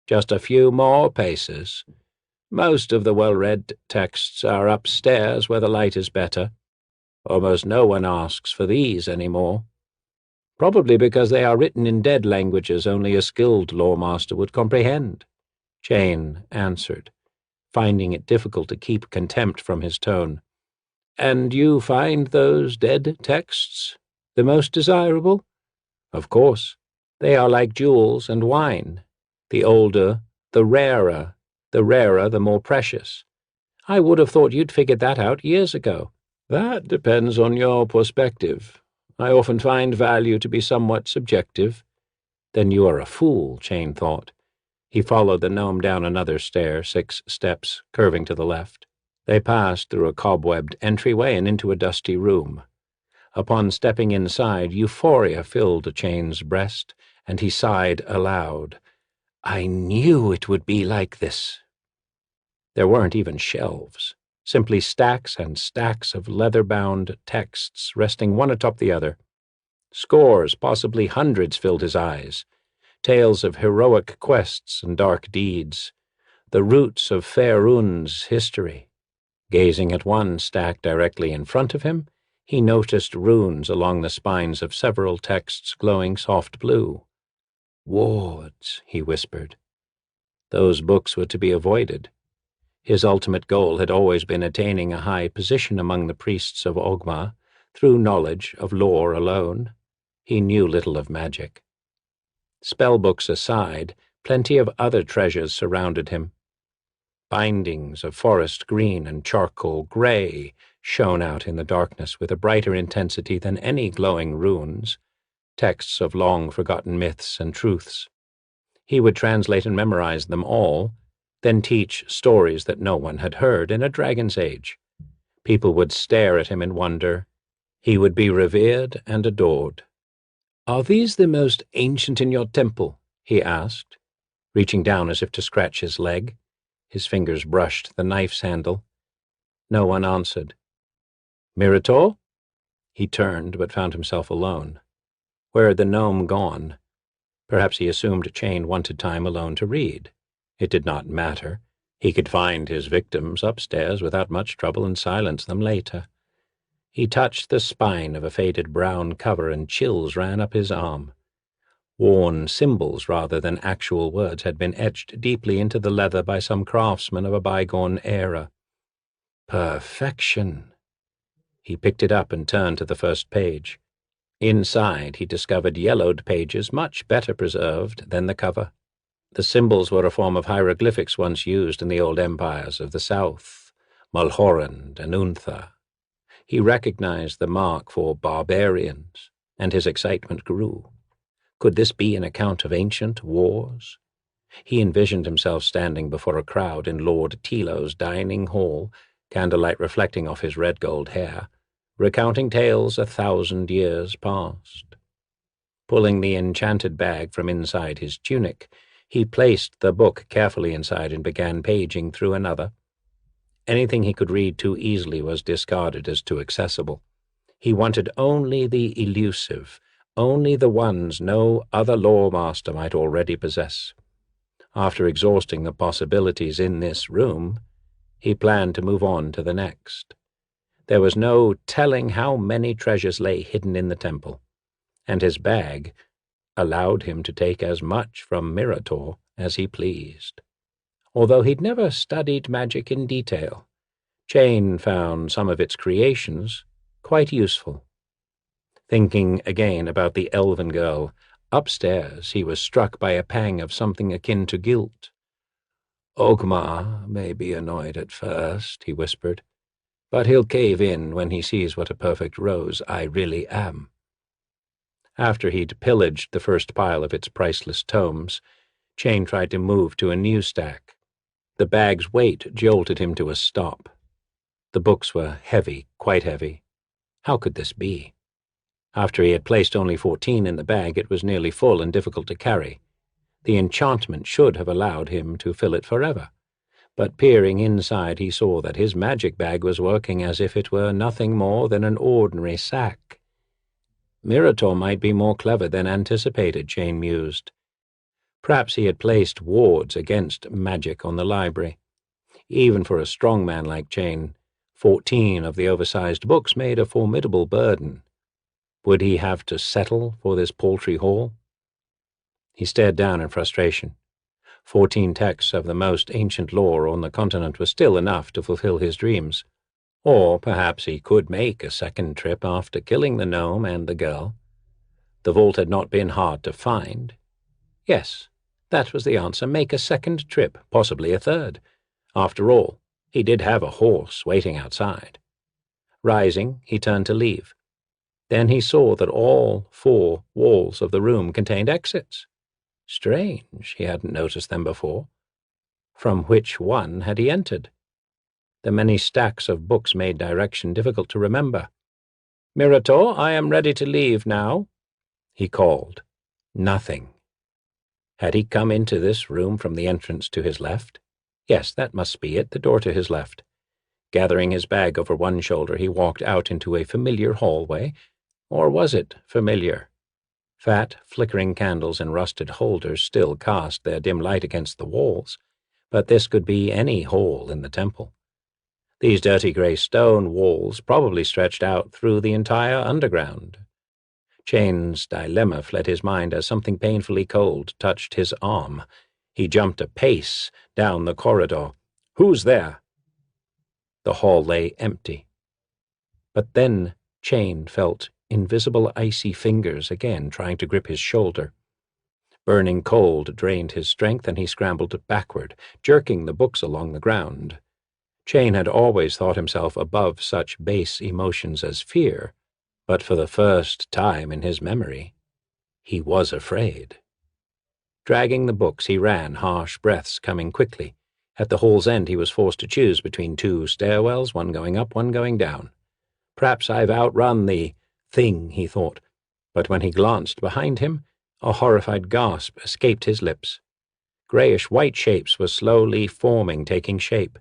"Just a few more paces. Most of the well-read texts are upstairs where the light is better. Almost no one asks for these anymore. Probably because they are written in dead languages only a skilled lawmaster would comprehend," Jane answered, finding it difficult to keep contempt from his tone. "And you find those dead texts the most desirable?" "Of course. They are like jewels and wine. The older, the rarer. The rarer, the more precious. I would have thought you'd figured that out years ago." "That depends on your perspective. I often find value to be somewhat subjective." "Then you are a fool," Jane thought. He followed the gnome down another stair, 6 steps, curving to the left. They passed through a cobwebbed entryway and into a dusty room. Upon stepping inside, euphoria filled Jane's breast, and he sighed aloud. "I knew it would be like this." There weren't even shelves, simply stacks and stacks of leather-bound texts resting one atop the other. Scores, possibly hundreds, filled his eyes. Tales of heroic quests and dark deeds. The roots of Faerun's history. Gazing at one stack directly in front of him, he noticed runes along the spines of several texts glowing soft blue. "Wards," he whispered. Those books were to be avoided. His ultimate goal had always been attaining a high position among the priests of Ogma, through knowledge of lore alone. He knew little of magic. Spellbooks aside, plenty of other treasures surrounded him. Bindings of forest green and charcoal gray shone out in the darkness with a brighter intensity than any glowing runes, texts of long-forgotten myths and truths. He would translate and memorize them all, then teach stories that no one had heard in a dragon's age. People would stare at him in wonder. He would be revered and adored. "Are these the most ancient in your temple?" he asked, reaching down as if to scratch his leg. His fingers brushed the knife's handle. No one answered. "Mirator?" He turned, but found himself alone. Where had the gnome gone? Perhaps he assumed Jane wanted time alone to read. It did not matter. He could find his victims upstairs without much trouble and silence them later. He touched the spine of a faded brown cover and chills ran up his arm. Worn symbols rather than actual words had been etched deeply into the leather by some craftsman of a bygone era. Perfection. He picked it up and turned to the first page. Inside, he discovered yellowed pages much better preserved than the cover. The symbols were a form of hieroglyphics once used in the old empires of the south, Mulhorand and Untha. He recognized the mark for barbarians, and his excitement grew. Could this be an account of ancient wars? He envisioned himself standing before a crowd in Lord Tilo's dining hall, candlelight reflecting off his red-gold hair, recounting tales 1,000 years past. Pulling the enchanted bag from inside his tunic, he placed the book carefully inside and began paging through another. Anything he could read too easily was discarded as too accessible. He wanted only the elusive, only the ones no other lore master might already possess. After exhausting the possibilities in this room, he planned to move on to the next. There was no telling how many treasures lay hidden in the temple, and his bag allowed him to take as much from Mirator as he pleased. Although he'd never studied magic in detail, Jane found some of its creations quite useful. Thinking again about the elven girl, upstairs he was struck by a pang of something akin to guilt. "Ogmar may be annoyed at first," he whispered, "but he'll cave in when he sees what a perfect rose I really am." After he'd pillaged the first pile of its priceless tomes, Jane tried to move to a new stack. The bag's weight jolted him to a stop. The books were heavy, quite heavy. How could this be? After he had placed only 14 in the bag, it was nearly full and difficult to carry. The enchantment should have allowed him to fill it forever. But peering inside, he saw that his magic bag was working as if it were nothing more than an ordinary sack. Mirator might be more clever than anticipated, Jane mused. Perhaps he had placed wards against magic on the library. Even for a strong man like Jane, 14 of the oversized books made a formidable burden. Would he have to settle for this paltry haul? He stared down in frustration. 14 texts of the most ancient lore on the continent was still enough to fulfill his dreams. Or perhaps he could make a second trip after killing the gnome and the girl. The vault had not been hard to find. Yes, that was the answer. Make a second trip, possibly a third. After all, he did have a horse waiting outside. Rising, he turned to leave. Then he saw that all 4 walls of the room contained exits. Strange, he hadn't noticed them before. From which one had he entered? The many stacks of books made direction difficult to remember. "Mirator, I am ready to leave now," he called. Nothing. Had he come into this room from the entrance to his left? Yes, that must be it, the door to his left. Gathering his bag over one shoulder, he walked out into a familiar hallway. Or was it familiar? Fat, flickering candles in rusted holders still cast their dim light against the walls, but this could be any hall in the temple. These dirty gray stone walls probably stretched out through the entire underground. Jane's dilemma fled his mind as something painfully cold touched his arm. He jumped a pace down the corridor. "Who's there?" The hall lay empty. But then Jane felt invisible icy fingers again trying to grip his shoulder. Burning cold drained his strength, and he scrambled backward, jerking the books along the ground. Jane had always thought himself above such base emotions as fear, but for the first time in his memory, he was afraid. Dragging the books, he ran, harsh breaths coming quickly. At the hall's end, he was forced to choose between 2 stairwells, one going up, one going down. Perhaps I've outrun the thing, he thought, but when he glanced behind him, a horrified gasp escaped his lips. Grayish-white shapes were slowly forming, taking shape.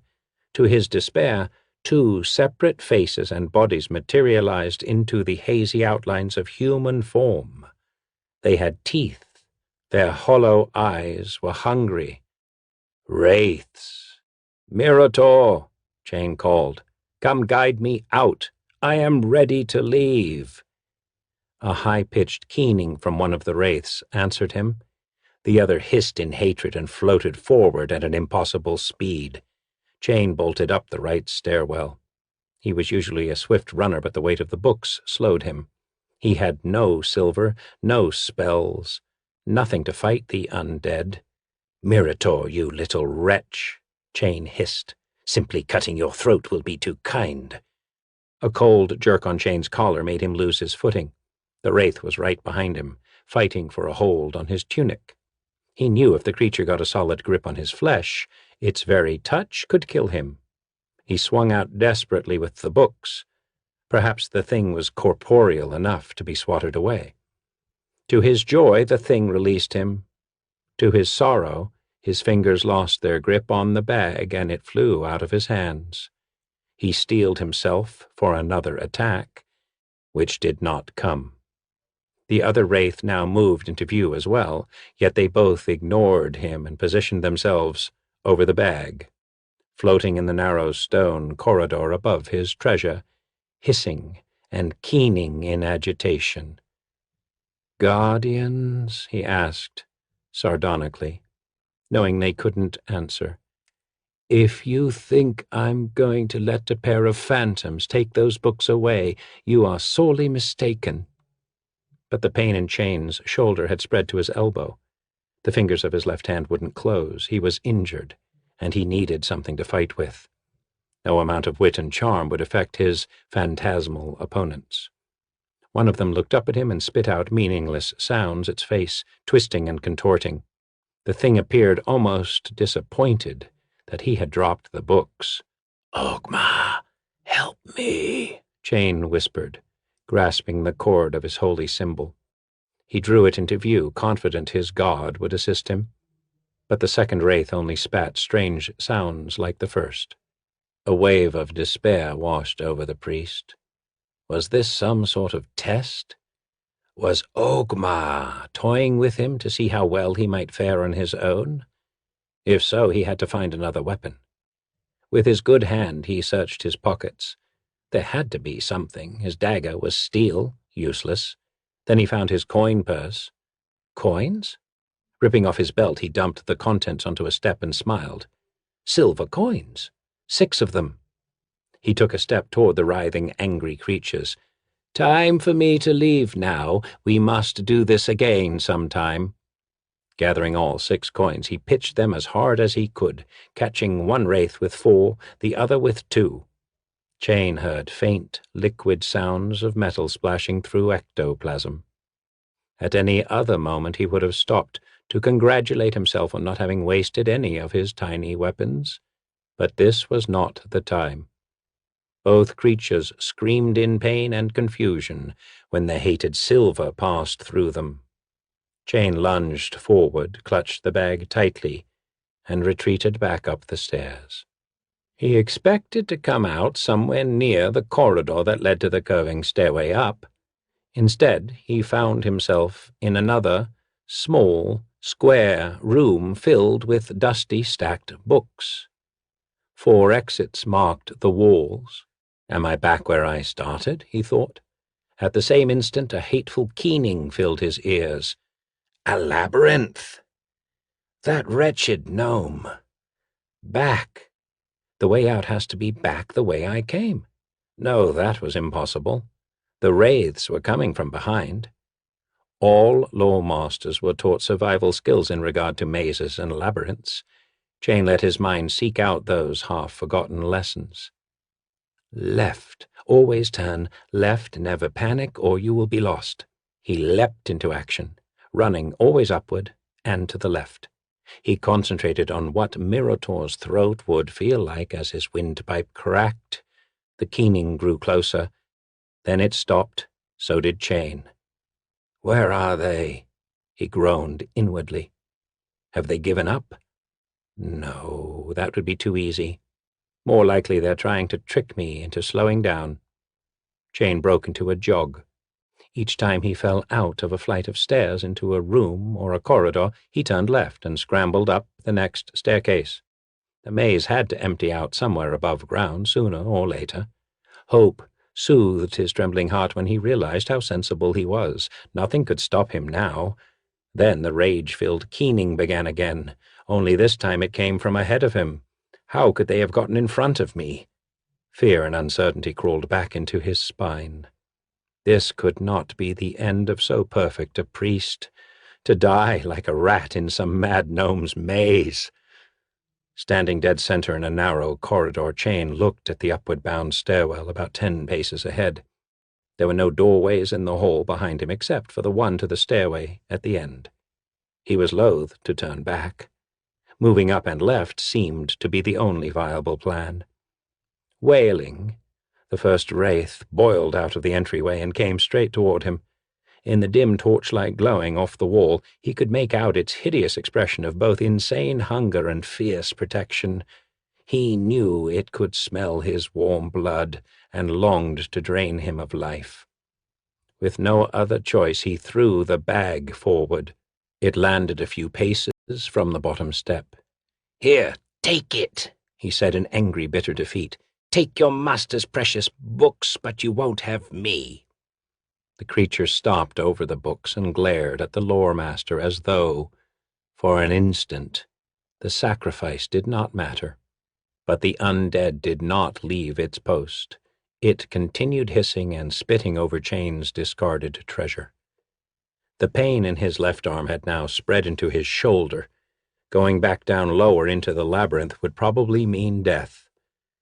To his despair, 2 separate faces and bodies materialized into the hazy outlines of human form. They had teeth. Their hollow eyes were hungry. "Wraiths!" "Mirator!" Jane called. "Come guide me out. I am ready to leave." A high-pitched keening from one of the wraiths answered him. The other hissed in hatred and floated forward at an impossible speed. Jane bolted up the right stairwell. He was usually a swift runner, but the weight of the books slowed him. He had no silver, no spells, nothing to fight the undead. "Mirator, you little wretch," Jane hissed. "Simply cutting your throat will be too kind." A cold jerk on Jane's collar made him lose his footing. The wraith was right behind him, fighting for a hold on his tunic. He knew if the creature got a solid grip on his flesh, its very touch could kill him. He swung out desperately with the books. Perhaps the thing was corporeal enough to be swatted away. To his joy, the thing released him. To his sorrow, his fingers lost their grip on the bag and it flew out of his hands. He steeled himself for another attack, which did not come. The other wraith now moved into view as well, yet they both ignored him and positioned themselves over the bag, floating in the narrow stone corridor above his treasure, hissing and keening in agitation. "Guardians?" he asked, sardonically, knowing they couldn't answer. "If you think I'm going to let a pair of phantoms take those books away, you are sorely mistaken." But the pain in Chain's shoulder had spread to his elbow. The fingers of his left hand wouldn't close. He was injured, and he needed something to fight with. No amount of wit and charm would affect his phantasmal opponents. One of them looked up at him and spit out meaningless sounds, its face twisting and contorting. The thing appeared almost disappointed that he had dropped the books. "Ogma, help me," Chain whispered, grasping the cord of his holy symbol. He drew it into view, confident his god would assist him. But the second wraith only spat strange sounds like the first. A wave of despair washed over the priest. Was this some sort of test? Was Ogma toying with him to see how well he might fare on his own? If so, he had to find another weapon. With his good hand, he searched his pockets. There had to be something. His dagger was steel, useless. Then he found his coin purse. Coins? Ripping off his belt, he dumped the contents onto a step and smiled. Silver coins. 6 of them. He took a step toward the writhing, angry creatures. "Time for me to leave now. We must do this again sometime." Gathering all 6 coins, he pitched them as hard as he could, catching one wraith with 4, the other with 2. Chain heard faint, liquid sounds of metal splashing through ectoplasm. At any other moment he would have stopped to congratulate himself on not having wasted any of his tiny weapons. But this was not the time. Both creatures screamed in pain and confusion when the hated silver passed through them. Chain lunged forward, clutched the bag tightly, and retreated back up the stairs. He expected to come out somewhere near the corridor that led to the curving stairway up. Instead, he found himself in another, small, square room filled with dusty, stacked books. 4 exits marked the walls. "Am I back where I started?" he thought. At the same instant, a hateful keening filled his ears. A labyrinth! That wretched gnome! Back! The way out has to be back the way I came. No, that was impossible. The wraiths were coming from behind. All lore-masters were taught survival skills in regard to mazes and labyrinths. Chain let his mind seek out those half-forgotten lessons. Left. Always turn left, never panic, or you will be lost. He leapt into action, running always upward and to the left. He concentrated on what Mirator's throat would feel like as his windpipe cracked. The keening grew closer. Then it stopped. So did Chain. "Where are they?" he groaned inwardly. "Have they given up? No, that would be too easy. More likely they're trying to trick me into slowing down." Chain broke into a jog. Each time he fell out of a flight of stairs into a room or a corridor, he turned left and scrambled up the next staircase. The maze had to empty out somewhere above ground sooner or later. Hope soothed his trembling heart when he realized how sensible he was. Nothing could stop him now. Then the rage-filled keening began again, only this time it came from ahead of him. How could they have gotten in front of me? Fear and uncertainty crawled back into his spine. This could not be the end of so perfect a priest, to die like a rat in some mad gnome's maze. Standing dead center in a narrow corridor, Chain looked at the upward-bound stairwell about 10 paces ahead. There were no doorways in the hall behind him except for the one to the stairway at the end. He was loath to turn back. Moving up and left seemed to be the only viable plan. Wailing, the first wraith boiled out of the entryway and came straight toward him. In the dim torchlight glowing off the wall, he could make out its hideous expression of both insane hunger and fierce protection. He knew it could smell his warm blood and longed to drain him of life. With no other choice, he threw the bag forward. It landed a few paces from the bottom step. "Here, take it," he said in angry, bitter defeat. "Take your master's precious books, but you won't have me." The creature stopped over the books and glared at the lore master as though, for an instant, the sacrifice did not matter. But the undead did not leave its post. It continued hissing and spitting over Chain's discarded treasure. The pain in his left arm had now spread into his shoulder. Going back down lower into the labyrinth would probably mean death.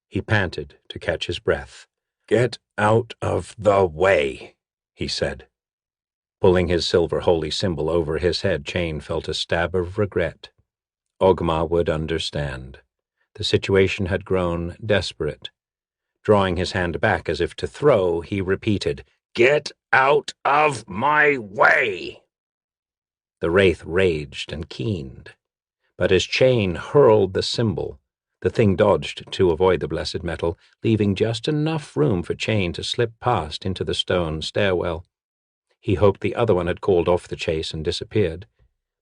He panted to catch his breath. "Get out of the way," he said. Pulling his silver holy symbol over his head, Chain felt a stab of regret. Ogma would understand. The situation had grown desperate. Drawing his hand back as if to throw, he repeated, "Get out of my way!" The wraith raged and keened, but as Chain hurled the symbol, the thing dodged to avoid the blessed metal, leaving just enough room for Chain to slip past into the stone stairwell. He hoped the other one had called off the chase and disappeared.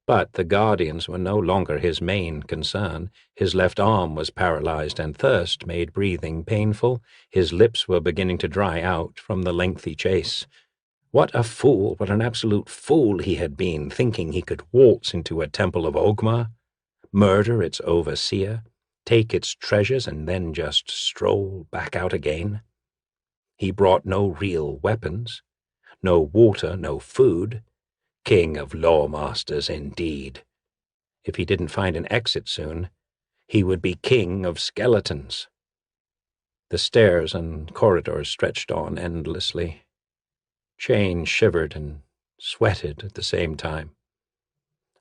But the guardians were no longer his main concern. His left arm was paralyzed, and thirst made breathing painful. His lips were beginning to dry out from the lengthy chase. What an absolute fool he had been, thinking he could waltz into a temple of Ogma, murder its overseer, take its treasures, and then just stroll back out again. He brought no real weapons, no water, no food. King of lawmasters, indeed. If he didn't find an exit soon, he would be king of skeletons. The stairs and corridors stretched on endlessly. Chain shivered and sweated at the same time.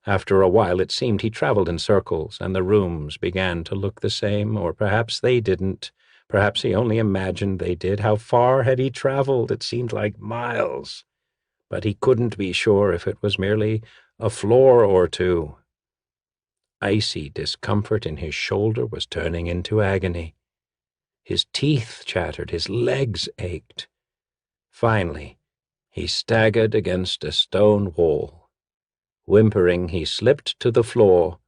After a while it seemed he traveled in circles, and the rooms began to look the same, or perhaps they didn't. Perhaps he only imagined they did. How far had he traveled? It seemed like miles. But he couldn't be sure if it was merely a floor or two. Icy discomfort in his shoulder was turning into agony. His teeth chattered, his legs ached. Finally, he staggered against a stone wall. Whimpering, he slipped to the floor,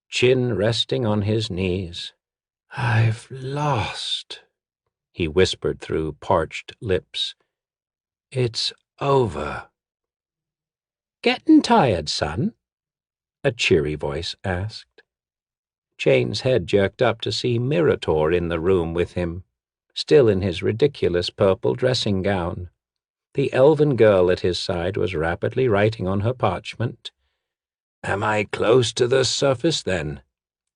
chin resting on his knees. "I've lost," he whispered through parched lips. "It's over." "Getting tired, son?" a cheery voice asked. Chain's head jerked up to see Mirator in the room with him, still in his ridiculous purple dressing gown. The elven girl at his side was rapidly writing on her parchment. "Am I close to the surface, then?"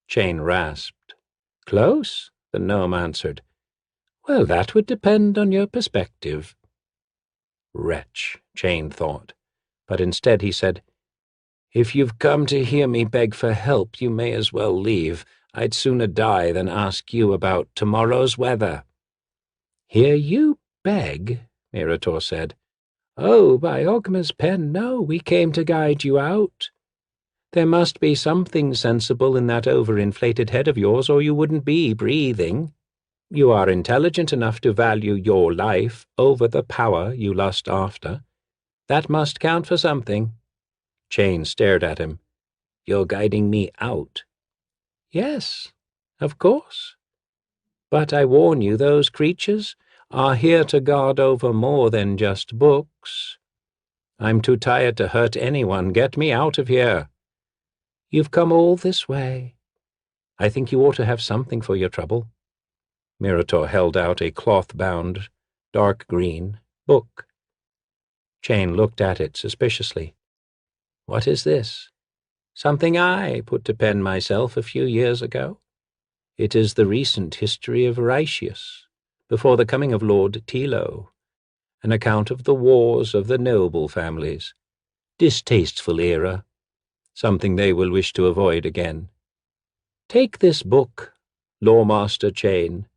Chain rasped. "Close?" the gnome answered. "Well, that would depend on your perspective." Wretch, Chain thought, but instead he said, "If you've come to hear me beg for help, you may as well leave. I'd sooner die than ask you about tomorrow's weather." "Hear you beg?" Mirator said. "Oh, by Ogma's pen, no, we came to guide you out. There must be something sensible in that overinflated head of yours, or you wouldn't be breathing. You are intelligent enough to value your life over the power you lust after. That must count for something." Chain stared at him. "You're guiding me out?" "Yes, of course. But I warn you, those creatures are here to guard over more than just books. I'm too tired to hurt anyone. Get me out of here. You've come all this way. I think you ought to have something for your trouble." Mirator held out a cloth-bound, dark green book. Chain looked at it suspiciously. "What is this?" "Something I put to pen myself a few years ago. It is the recent history of Raetius, before the coming of Lord Tilo, an account of the wars of the noble families. Distasteful era, something they will wish to avoid again. Take this book, Lawmaster Chain.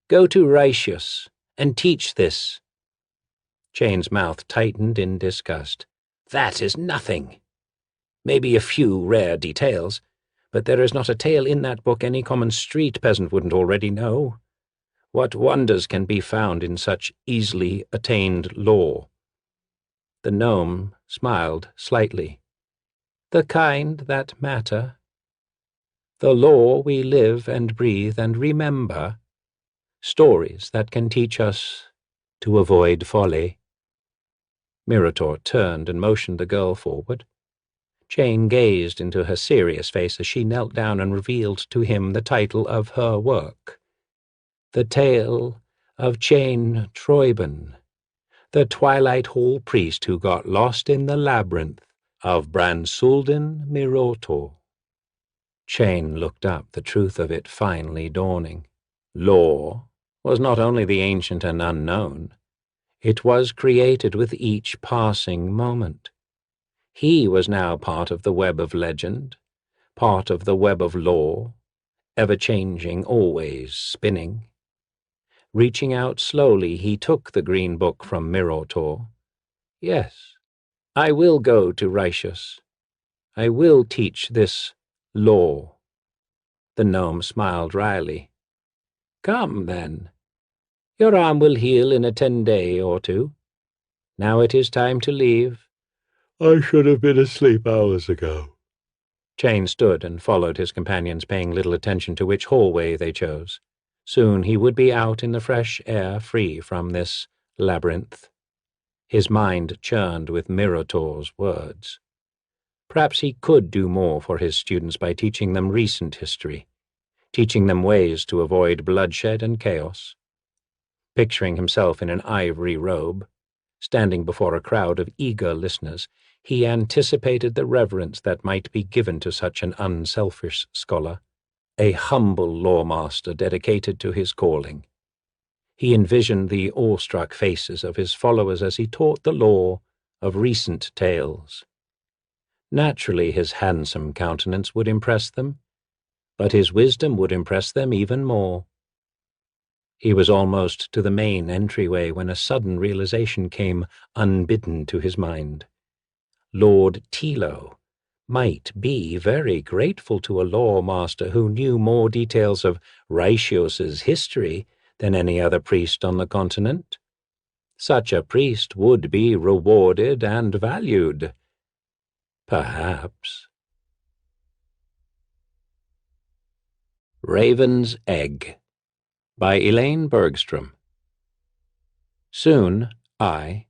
Go to Righteous and teach this. Chain's mouth tightened in disgust. That is nothing. Maybe a few rare details, but there is not a tale in that book any common street peasant wouldn't already know. What wonders can be found in such easily attained lore? The gnome smiled slightly. The kind that matter. The lore we live and breathe and remember. Stories that can teach us to avoid folly. Mirator turned and motioned the girl forward. Chain gazed into her serious face as she knelt down and revealed to him the title of her work. The Tale of Chain Troiben, the Twilight Hall priest who got lost in the labyrinth of Bransulden Mirotor. Chain looked up, the truth of it finally dawning. Lore was not only the ancient and unknown, it was created with each passing moment. He was now part of the web of legend, part of the web of lore, ever-changing, always spinning. Reaching out slowly, he took the green book from Mirotor. Yes, I will go to Righteous. I will teach this lore. The gnome smiled wryly. Come, then. Your arm will heal in a 10-day or two. Now it is time to leave. I should have been asleep hours ago. Chain stood and followed his companions, paying little attention to which hallway they chose. Soon he would be out in the fresh air, free from this labyrinth. His mind churned with Mirator's words. Perhaps he could do more for his students by teaching them recent history, teaching them ways to avoid bloodshed and chaos. Picturing himself in an ivory robe, standing before a crowd of eager listeners, he anticipated the reverence that might be given to such an unselfish scholar, a humble lawmaster dedicated to his calling. He envisioned the awestruck faces of his followers as he taught the lore of recent tales. Naturally, his handsome countenance would impress them, but his wisdom would impress them even more. He was almost to the main entryway when a sudden realization came unbidden to his mind. Lord Tilo might be very grateful to a lawmaster who knew more details of Righteous's history than any other priest on the continent. Such a priest would be rewarded and valued. Perhaps. Raven's Egg by Elaine Bergstrom. Soon I,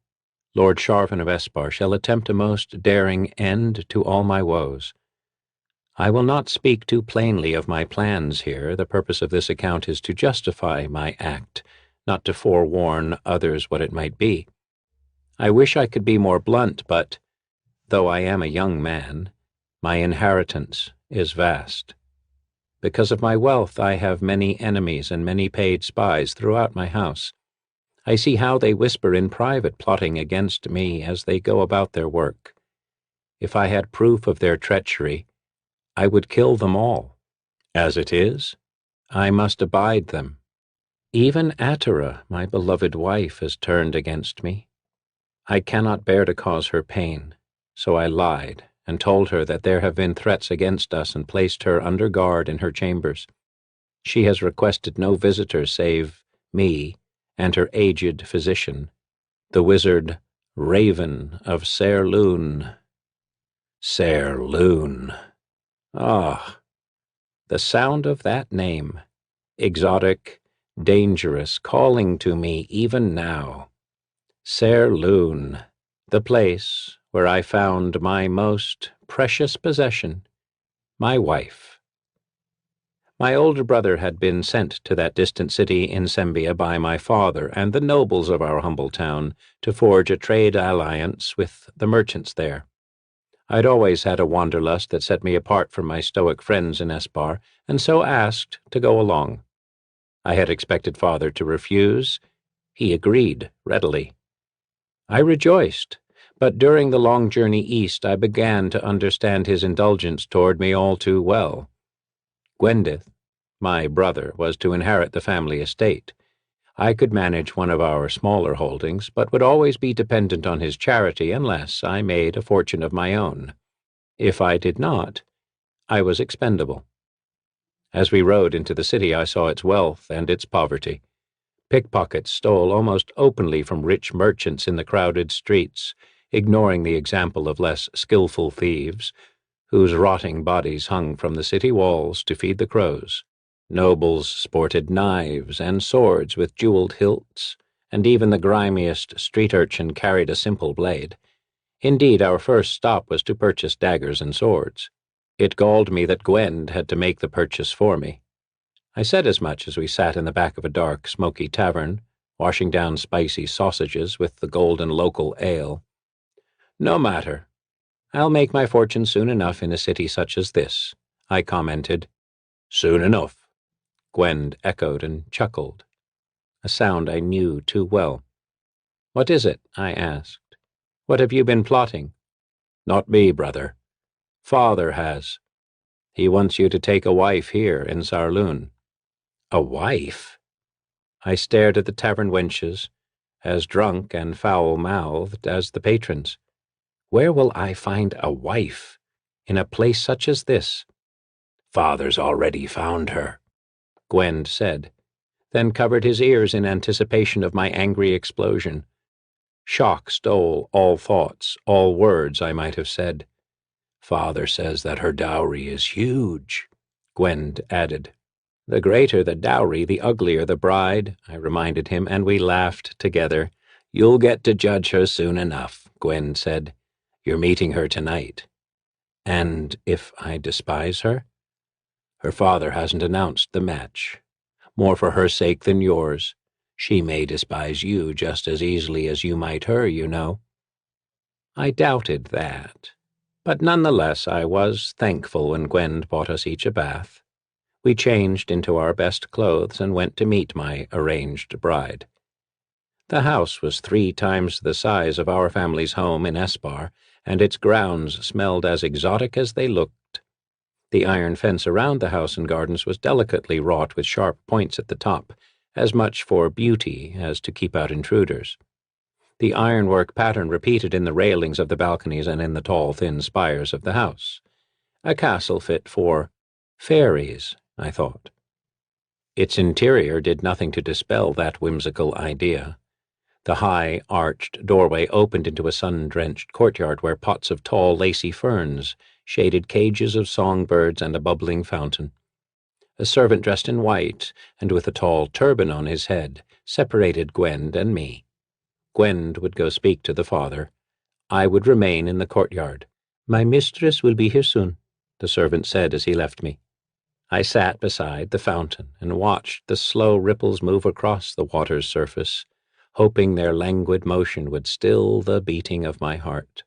Lord Sharvan of Espar, shall attempt a most daring end to all my woes. I will not speak too plainly of my plans here. The purpose of this account is to justify my act, not to forewarn others what it might be. I wish I could be more blunt, but, though I am a young man, my inheritance is vast. Because of my wealth, I have many enemies and many paid spies throughout my house. I see how they whisper in private, plotting against me as they go about their work. If I had proof of their treachery, I would kill them all. As it is, I must abide them. Even Atera, my beloved wife, has turned against me. I cannot bear to cause her pain, so I lied and told her that there have been threats against us and placed her under guard in her chambers. She has requested no visitors save me and her aged physician, the wizard Raven of Serloon. Serloon. Ah, the sound of that name, exotic, dangerous, calling to me even now. Serloon, the place where I found my most precious possession, my wife. My older brother had been sent to that distant city in Sembia by my father and the nobles of our humble town to forge a trade alliance with the merchants there. I'd always had a wanderlust that set me apart from my stoic friends in Espar, and so asked to go along. I had expected father to refuse. He agreed readily. I rejoiced, but during the long journey east I began to understand his indulgence toward me all too well. Gwendith, my brother, was to inherit the family estate. I could manage one of our smaller holdings, but would always be dependent on his charity unless I made a fortune of my own. If I did not, I was expendable. As we rode into the city, I saw its wealth and its poverty. Pickpockets stole almost openly from rich merchants in the crowded streets, ignoring the example of less skillful thieves, whose rotting bodies hung from the city walls to feed the crows. Nobles sported knives and swords with jeweled hilts, and even the grimiest street urchin carried a simple blade. Indeed, our first stop was to purchase daggers and swords. It galled me that Gwend had to make the purchase for me. I said as much as we sat in the back of a dark, smoky tavern, washing down spicy sausages with the golden local ale. "No matter. I'll make my fortune soon enough in a city such as this," I commented. "Soon enough," Gwend echoed and chuckled, a sound I knew too well. "What is it?" I asked. "What have you been plotting?" "Not me, brother. Father has. He wants you to take a wife here in Sarloon." "A wife?" I stared at the tavern wenches, as drunk and foul-mouthed as the patrons. Where will I find a wife in a place such as this? "Father's already found her," Gwend said, then covered his ears in anticipation of my angry explosion. Shock stole all thoughts, all words I might have said. "Father says that her dowry is huge," Gwend added. "The greater the dowry, the uglier the bride," I reminded him, and we laughed together. "You'll get to judge her soon enough," Gwend said. "You're meeting her tonight." "And if I despise her?" "Her father hasn't announced the match. More for her sake than yours. She may despise you just as easily as you might her, you know." I doubted that, but nonetheless I was thankful when Gwend bought us each a bath. We changed into our best clothes and went to meet my arranged bride. The house was 3 times the size of our family's home in Espar, and its grounds smelled as exotic as they looked. The iron fence around the house and gardens was delicately wrought with sharp points at the top, as much for beauty as to keep out intruders. The ironwork pattern repeated in the railings of the balconies and in the tall, thin spires of the house. A castle fit for fairies, I thought. Its interior did nothing to dispel that whimsical idea. The high, arched doorway opened into a sun-drenched courtyard where pots of tall, lacy ferns shaded cages of songbirds and a bubbling fountain. A servant dressed in white and with a tall turban on his head separated Gwend and me. Gwend would go speak to the father. I would remain in the courtyard. "My mistress will be here soon," the servant said as he left me. I sat beside the fountain and watched the slow ripples move across the water's surface, hoping their languid motion would still the beating of my heart.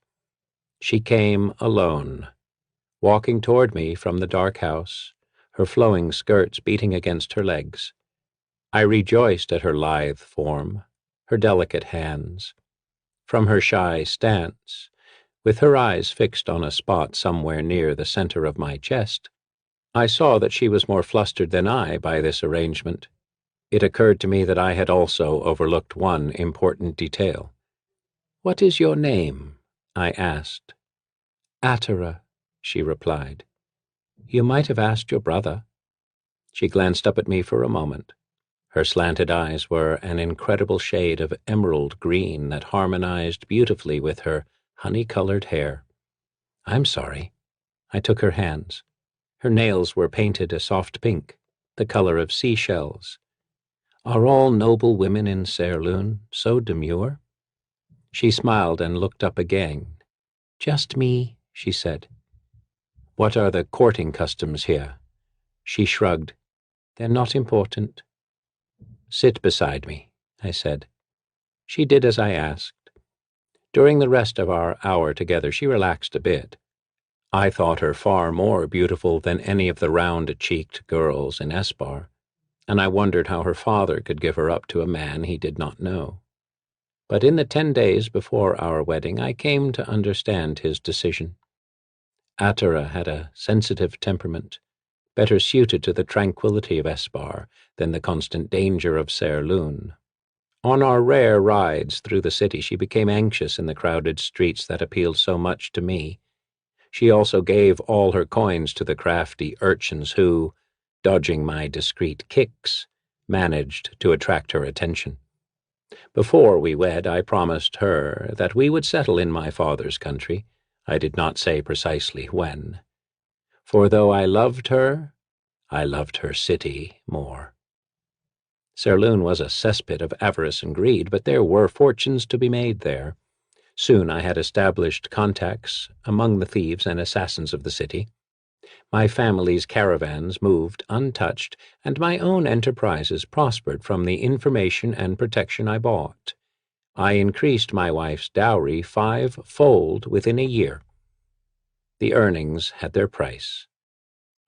She came alone, walking toward me from the dark house, her flowing skirts beating against her legs. I rejoiced at her lithe form, her delicate hands. From her shy stance, with her eyes fixed on a spot somewhere near the center of my chest, I saw that she was more flustered than I by this arrangement. It occurred to me that I had also overlooked one important detail. "What is your name?" I asked. "Atara," she replied. "You might have asked your brother." She glanced up at me for a moment. Her slanted eyes were an incredible shade of emerald green that harmonized beautifully with her honey-colored hair. "I'm sorry." I took her hands. Her nails were painted a soft pink, the color of seashells. "Are all noble women in Saarloon so demure?" She smiled and looked up again. "Just me," she said. "What are the courting customs here?" She shrugged. "They're not important." "Sit beside me," I said. She did as I asked. During the rest of our hour together, she relaxed a bit. I thought her far more beautiful than any of the round-cheeked girls in Espar, and I wondered how her father could give her up to a man he did not know. But in the 10 days before our wedding, I came to understand his decision. Atara had a sensitive temperament, better suited to the tranquility of Espar than the constant danger of Serloon. On our rare rides through the city, she became anxious in the crowded streets that appealed so much to me. She also gave all her coins to the crafty urchins who, dodging my discreet kicks, managed to attract her attention. Before we wed, I promised her that we would settle in my father's country. I did not say precisely when. For though I loved her city more. Serloon was a cesspit of avarice and greed, but there were fortunes to be made there. Soon I had established contacts among the thieves and assassins of the city. My family's caravans moved untouched, and my own enterprises prospered from the information and protection I bought. I increased my wife's dowry 5-fold within a year. The earnings had their price.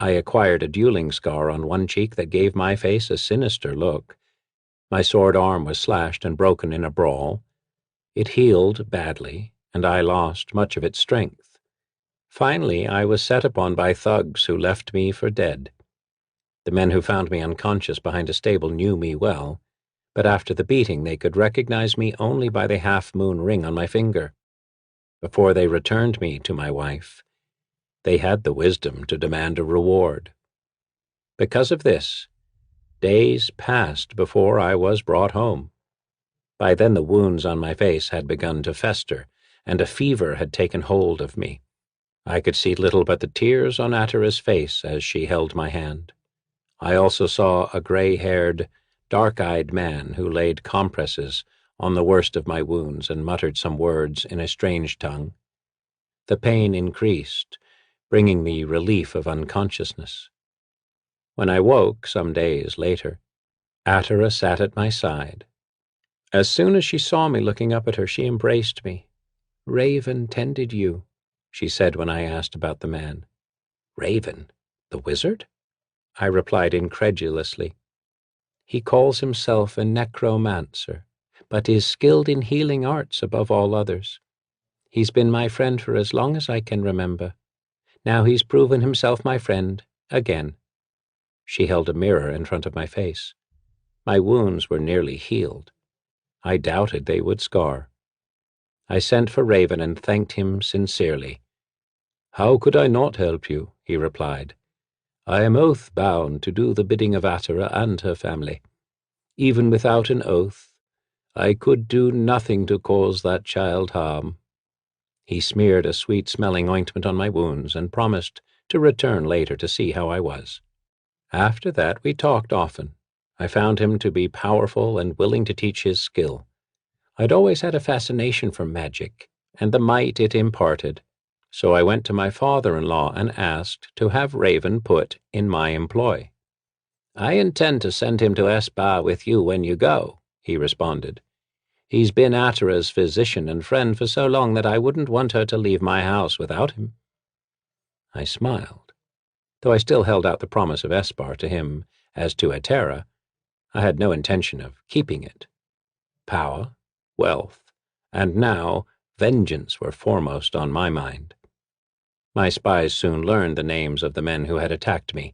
I acquired a dueling scar on one cheek that gave my face a sinister look. My sword arm was slashed and broken in a brawl. It healed badly, and I lost much of its strength. Finally, I was set upon by thugs who left me for dead. The men who found me unconscious behind a stable knew me well, but after the beating they could recognize me only by the half-moon ring on my finger. Before they returned me to my wife, they had the wisdom to demand a reward. Because of this, days passed before I was brought home. By then the wounds on my face had begun to fester, and a fever had taken hold of me. I could see little but the tears on Atara's face as she held my hand. I also saw a gray-haired, dark-eyed man who laid compresses on the worst of my wounds and muttered some words in a strange tongue. The pain increased, bringing me relief of unconsciousness. When I woke some days later, Atara sat at my side. As soon as she saw me looking up at her, she embraced me. "Raven tended you," she said when I asked about the man. "Raven? The wizard?" I replied incredulously. "He calls himself a necromancer, but is skilled in healing arts above all others. He's been my friend for as long as I can remember. Now he's proven himself my friend again." She held a mirror in front of my face. My wounds were nearly healed. I doubted they would scar. I sent for Raven and thanked him sincerely. "How could I not help you?" he replied. "I am oath-bound to do the bidding of Atara and her family. Even without an oath, I could do nothing to cause that child harm." He smeared a sweet-smelling ointment on my wounds and promised to return later to see how I was. After that, we talked often. I found him to be powerful and willing to teach his skill. I'd always had a fascination for magic and the might it imparted, so I went to my father-in-law and asked to have Raven put in my employ. "I intend to send him to Espar with you when you go," he responded. "He's been Atara's physician and friend for so long that I wouldn't want her to leave my house without him." I smiled. Though I still held out the promise of Espar to him as to Atara, I had no intention of keeping it. Power, wealth, and now vengeance were foremost on my mind. My spies soon learned the names of the men who had attacked me.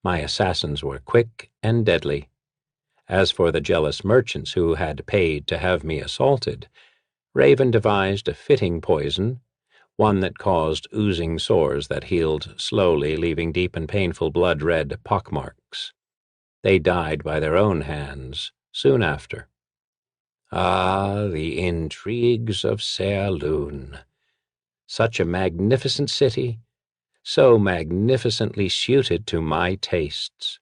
My assassins were quick and deadly. As for the jealous merchants who had paid to have me assaulted, Raven devised a fitting poison, one that caused oozing sores that healed slowly, leaving deep and painful blood-red pockmarks. They died by their own hands soon after. Ah, the intrigues of Serloon. Such a magnificent city, so magnificently suited to my tastes.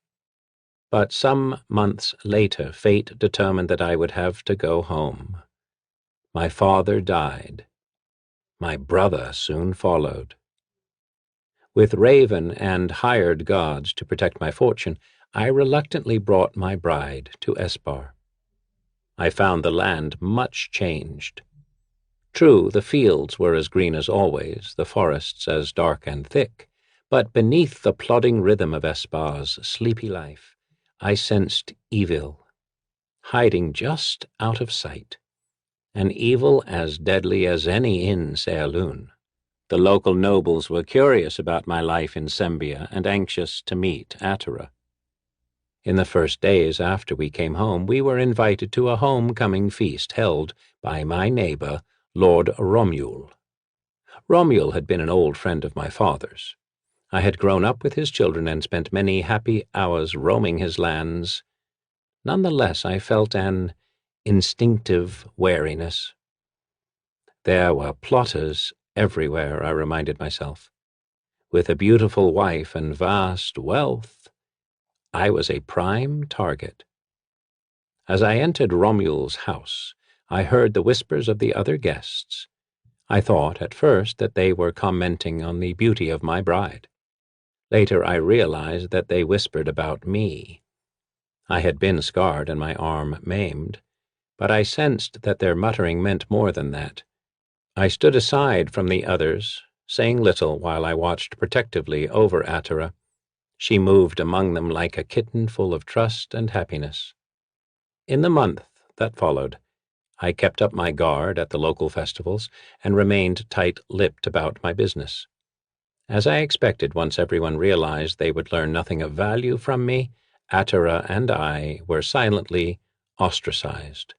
But some months later, fate determined that I would have to go home. My father died. My brother soon followed. With Raven and hired guards to protect my fortune, I reluctantly brought my bride to Espar. I found the land much changed. True, the fields were as green as always, the forests as dark and thick, but beneath the plodding rhythm of Espar's sleepy life, I sensed evil, hiding just out of sight. an evil as deadly as any in Sealun. The local nobles were curious about my life in Sembia and anxious to meet Atara. In the first days after we came home, we were invited to a homecoming feast held by my neighbor, Lord Romuald. Romuald had been an old friend of my father's. I had grown up with his children and spent many happy hours roaming his lands. Nonetheless, I felt an instinctive wariness. There were plotters everywhere, I reminded myself. With a beautiful wife and vast wealth, I was a prime target. As I entered Romuald's house, I heard the whispers of the other guests. I thought at first that they were commenting on the beauty of my bride. Later I realized that they whispered about me. I had been scarred and my arm maimed, but I sensed that their muttering meant more than that. I stood aside from the others, saying little while I watched protectively over Atara. She moved among them like a kitten full of trust and happiness. In the month that followed, I kept up my guard at the local festivals and remained tight-lipped about my business. As I expected, once everyone realized they would learn nothing of value from me, Atara and I were silently ostracized.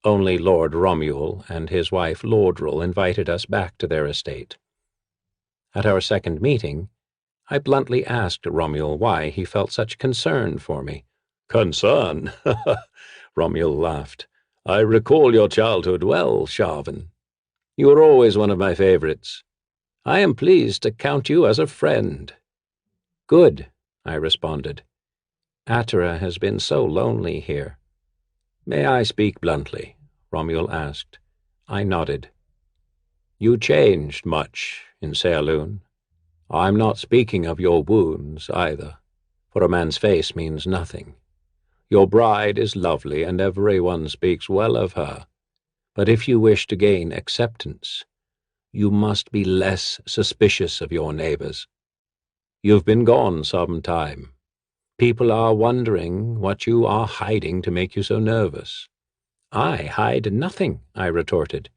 Only Lord Romuald and his wife Lordrel invited us back to their estate. At our second meeting, I bluntly asked Romuald why he felt such concern for me. "Concern?" Romuald laughed. "I recall your childhood well, Sharvan. You were always one of my favorites. I am pleased to count you as a friend." "Good," I responded. "Atara has been so lonely here." "May I speak bluntly?" Romuald asked. I nodded. "You changed much in Sealun. I'm not speaking of your wounds, either, for a man's face means nothing. Your bride is lovely, and everyone speaks well of her. But if you wish to gain acceptance, you must be less suspicious of your neighbors. You've been gone some time. People are wondering what you are hiding to make you so nervous." "I hide nothing," I retorted.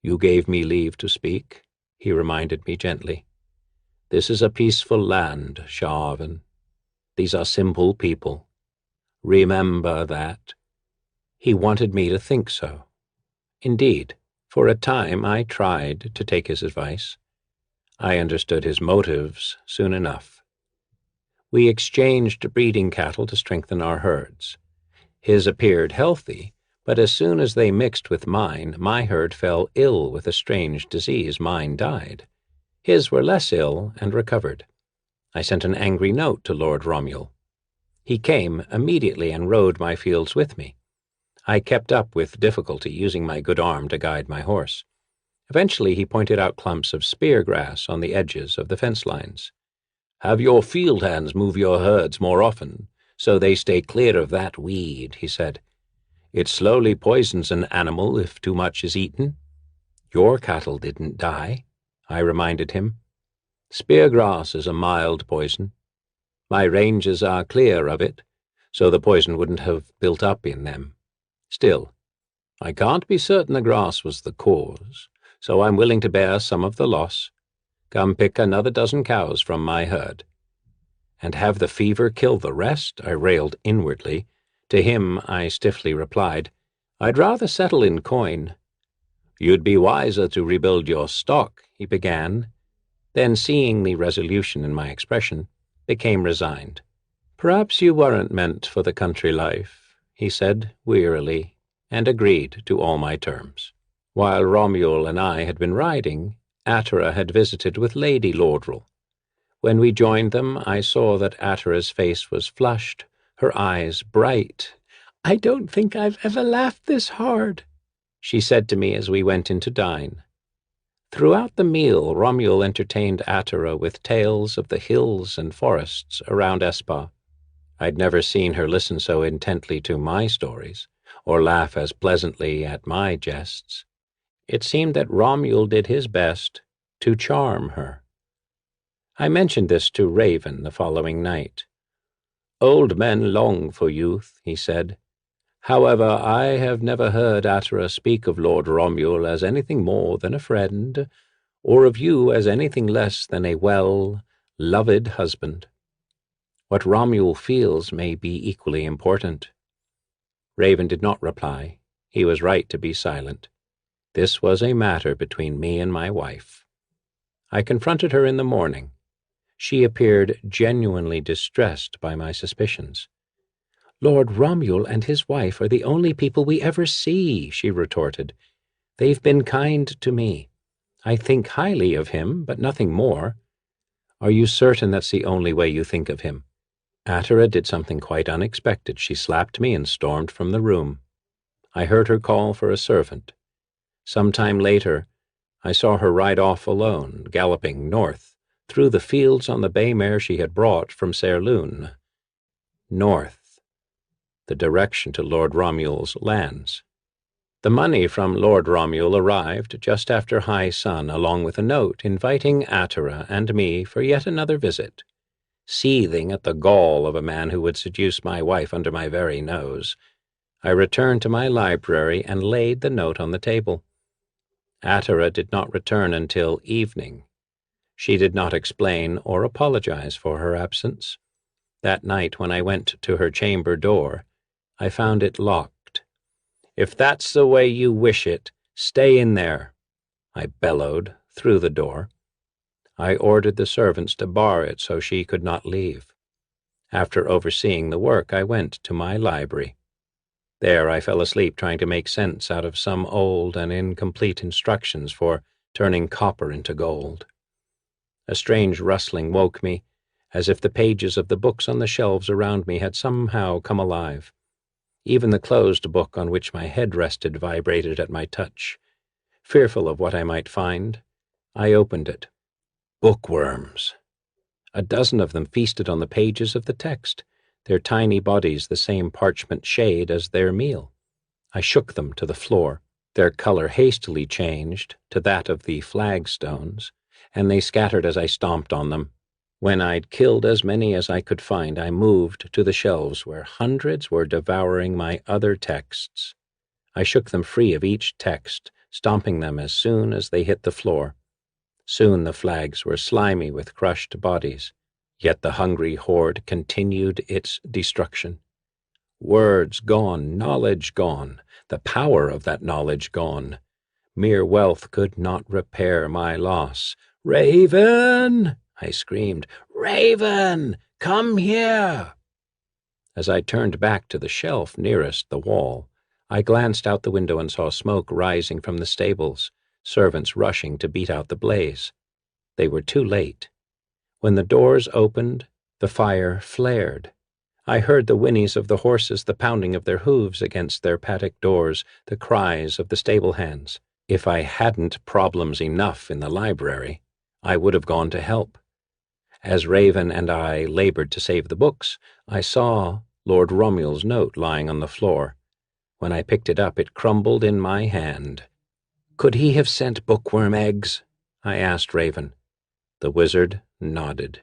"You gave me leave to speak," he reminded me gently. "This is a peaceful land, Sharvan. These are simple people. Remember that." He wanted me to think so. Indeed, for a time I tried to take his advice. I understood his motives soon enough. We exchanged breeding cattle to strengthen our herds. His appeared healthy, but as soon as they mixed with mine, my herd fell ill with a strange disease. Mine died. His were less ill and recovered. I sent an angry note to Lord Romuald. He came immediately and rode my fields with me. I kept up with difficulty, using my good arm to guide my horse. Eventually he pointed out clumps of spear grass on the edges of the fence lines. "Have your field hands move your herds more often, so they stay clear of that weed," he said. "It slowly poisons an animal if too much is eaten." "Your cattle didn't die," I reminded him. "Speargrass is a mild poison. My ranges are clear of it, so the poison wouldn't have built up in them. Still, I can't be certain the grass was the cause, so I'm willing to bear some of the loss. Come pick another dozen cows from my herd." "And have the fever kill the rest?" I railed inwardly. To him I stiffly replied, "I'd rather settle in coin." "You'd be wiser to rebuild your stock," he began, then, seeing the resolution in my expression, became resigned. "Perhaps you weren't meant for the country life," he said wearily, and agreed to all my terms. While Romuald and I had been riding, Atara had visited with Lady Lordrel. When we joined them, I saw that Atara's face was flushed, her eyes bright. "I don't think I've ever laughed this hard," she said to me as we went in to dine. Throughout the meal, Romuald entertained Atara with tales of the hills and forests around Espa. I'd never seen her listen so intently to my stories, or laugh as pleasantly at my jests. It seemed that Romuald did his best to charm her. I mentioned this to Raven the following night. "Old men long for youth," he said. However, I have never heard Atera speak of Lord Romuald as anything more than a friend, or of you as anything less than a well-loved husband. What Romuald feels may be equally important." Raven did not reply. He was right to be silent. This was a matter between me and my wife. I confronted her in the morning. She appeared genuinely distressed by my suspicions. "Lord Romuald and his wife are the only people we ever see," she retorted. "They've been kind to me. I think highly of him, but nothing more." "Are you certain that's the only way you think of him?" Atera did something quite unexpected. She slapped me and stormed from the room. I heard her call for a servant. Some time later, I saw her ride off alone, galloping north, through the fields on the bay mare she had brought from Saarloon. North, the direction to Lord Romuald's lands. The money from Lord Romuald arrived just after high sun, along with a note inviting Atera and me for yet another visit. Seething at the gall of a man who would seduce my wife under my very nose, I returned to my library and laid the note on the table. Atera did not return until evening. She did not explain or apologize for her absence. That night, when I went to her chamber door, I found it locked. "If that's the way you wish it, stay in there," I bellowed through the door. I ordered the servants to bar it so she could not leave. After overseeing the work, I went to my library. There I fell asleep trying to make sense out of some old and incomplete instructions for turning copper into gold. A strange rustling woke me, as if the pages of the books on the shelves around me had somehow come alive. Even the closed book on which my head rested vibrated at my touch. Fearful of what I might find, I opened it. Bookworms. A dozen of them feasted on the pages of the text, their tiny bodies the same parchment shade as their meal. I shook them to the floor. Their color hastily changed to that of the flagstones, and they scattered as I stomped on them. When I'd killed as many as I could find, I moved to the shelves where hundreds were devouring my other texts. I shook them free of each text, stomping them as soon as they hit the floor. Soon the flags were slimy with crushed bodies, yet the hungry horde continued its destruction. Words gone, knowledge gone, the power of that knowledge gone. Mere wealth could not repair my loss. "Raven!" I screamed. "Raven, come here!" As I turned back to the shelf nearest the wall, I glanced out the window and saw smoke rising from the stables, servants rushing to beat out the blaze. They were too late. When the doors opened, the fire flared. I heard the whinnies of the horses, the pounding of their hooves against their paddock doors, the cries of the stable hands. If I hadn't problems enough in the library, I would have gone to help. As Raven and I labored to save the books, I saw Lord Romuald's note lying on the floor. When I picked it up, it crumbled in my hand. "Could he have sent bookworm eggs?" I asked Raven. The wizard nodded.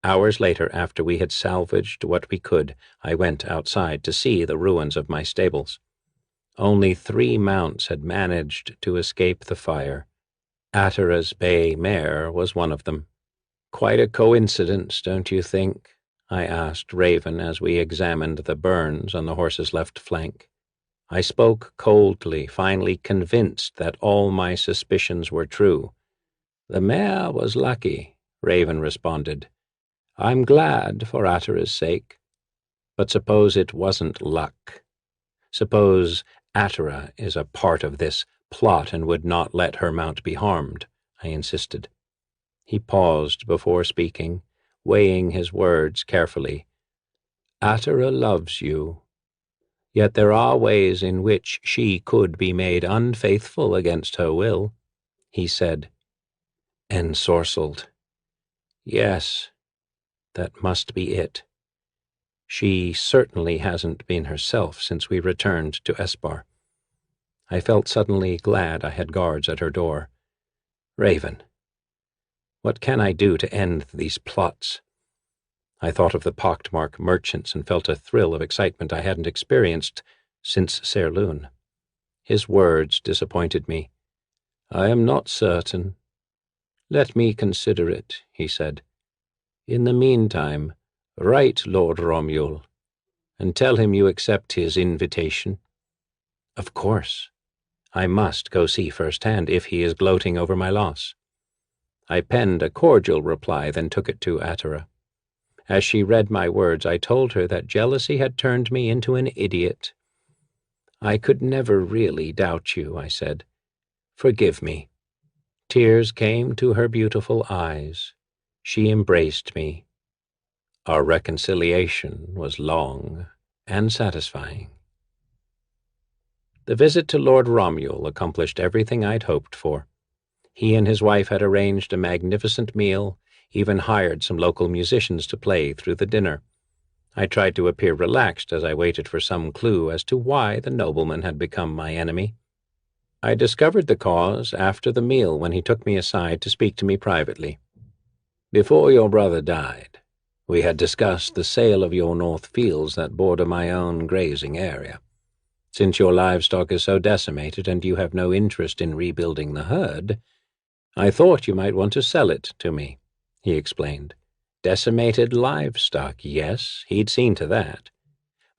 Hours later, after we had salvaged what we could, I went outside to see the ruins of my stables. Only 3 mounts had managed to escape the fire. Atera's bay mare was one of them. "Quite a coincidence, don't you think?" I asked Raven as we examined the burns on the horse's left flank. I spoke coldly, finally convinced that all my suspicions were true. "The mare was lucky," Raven responded. "I'm glad for Atera's sake. But suppose it wasn't luck. Suppose Atera is a part of this plot and would not let her mount be harmed," I insisted. He paused before speaking, weighing his words carefully. "Atera loves you. Yet there are ways in which she could be made unfaithful against her will," he said. Ensorcelled. Yes, that must be it. She certainly hasn't been herself since we returned to Espar. I felt suddenly glad I had guards at her door. "Raven, what can I do to end these plots?" I thought of the pockmarked merchants and felt a thrill of excitement I hadn't experienced since Serloon. His words disappointed me. "I am not certain." "Let me consider it," he said. "In the meantime, write Lord Romuald, and tell him you accept his invitation." Of course. I must go see firsthand if he is gloating over my loss. I penned a cordial reply, then took it to Atera. As she read my words, I told her that jealousy had turned me into an idiot. "I could never really doubt you," I said. "Forgive me." Tears came to her beautiful eyes. She embraced me. Our reconciliation was long and satisfying. The visit to Lord Romuald accomplished everything I'd hoped for. He and his wife had arranged a magnificent meal, even hired some local musicians to play through the dinner. I tried to appear relaxed as I waited for some clue as to why the nobleman had become my enemy. I discovered the cause after the meal when he took me aside to speak to me privately. "Before your brother died, we had discussed the sale of your north fields that border my own grazing area. Since your livestock is so decimated and you have no interest in rebuilding the herd, I thought you might want to sell it to me," he explained. Decimated livestock, yes, he'd seen to that.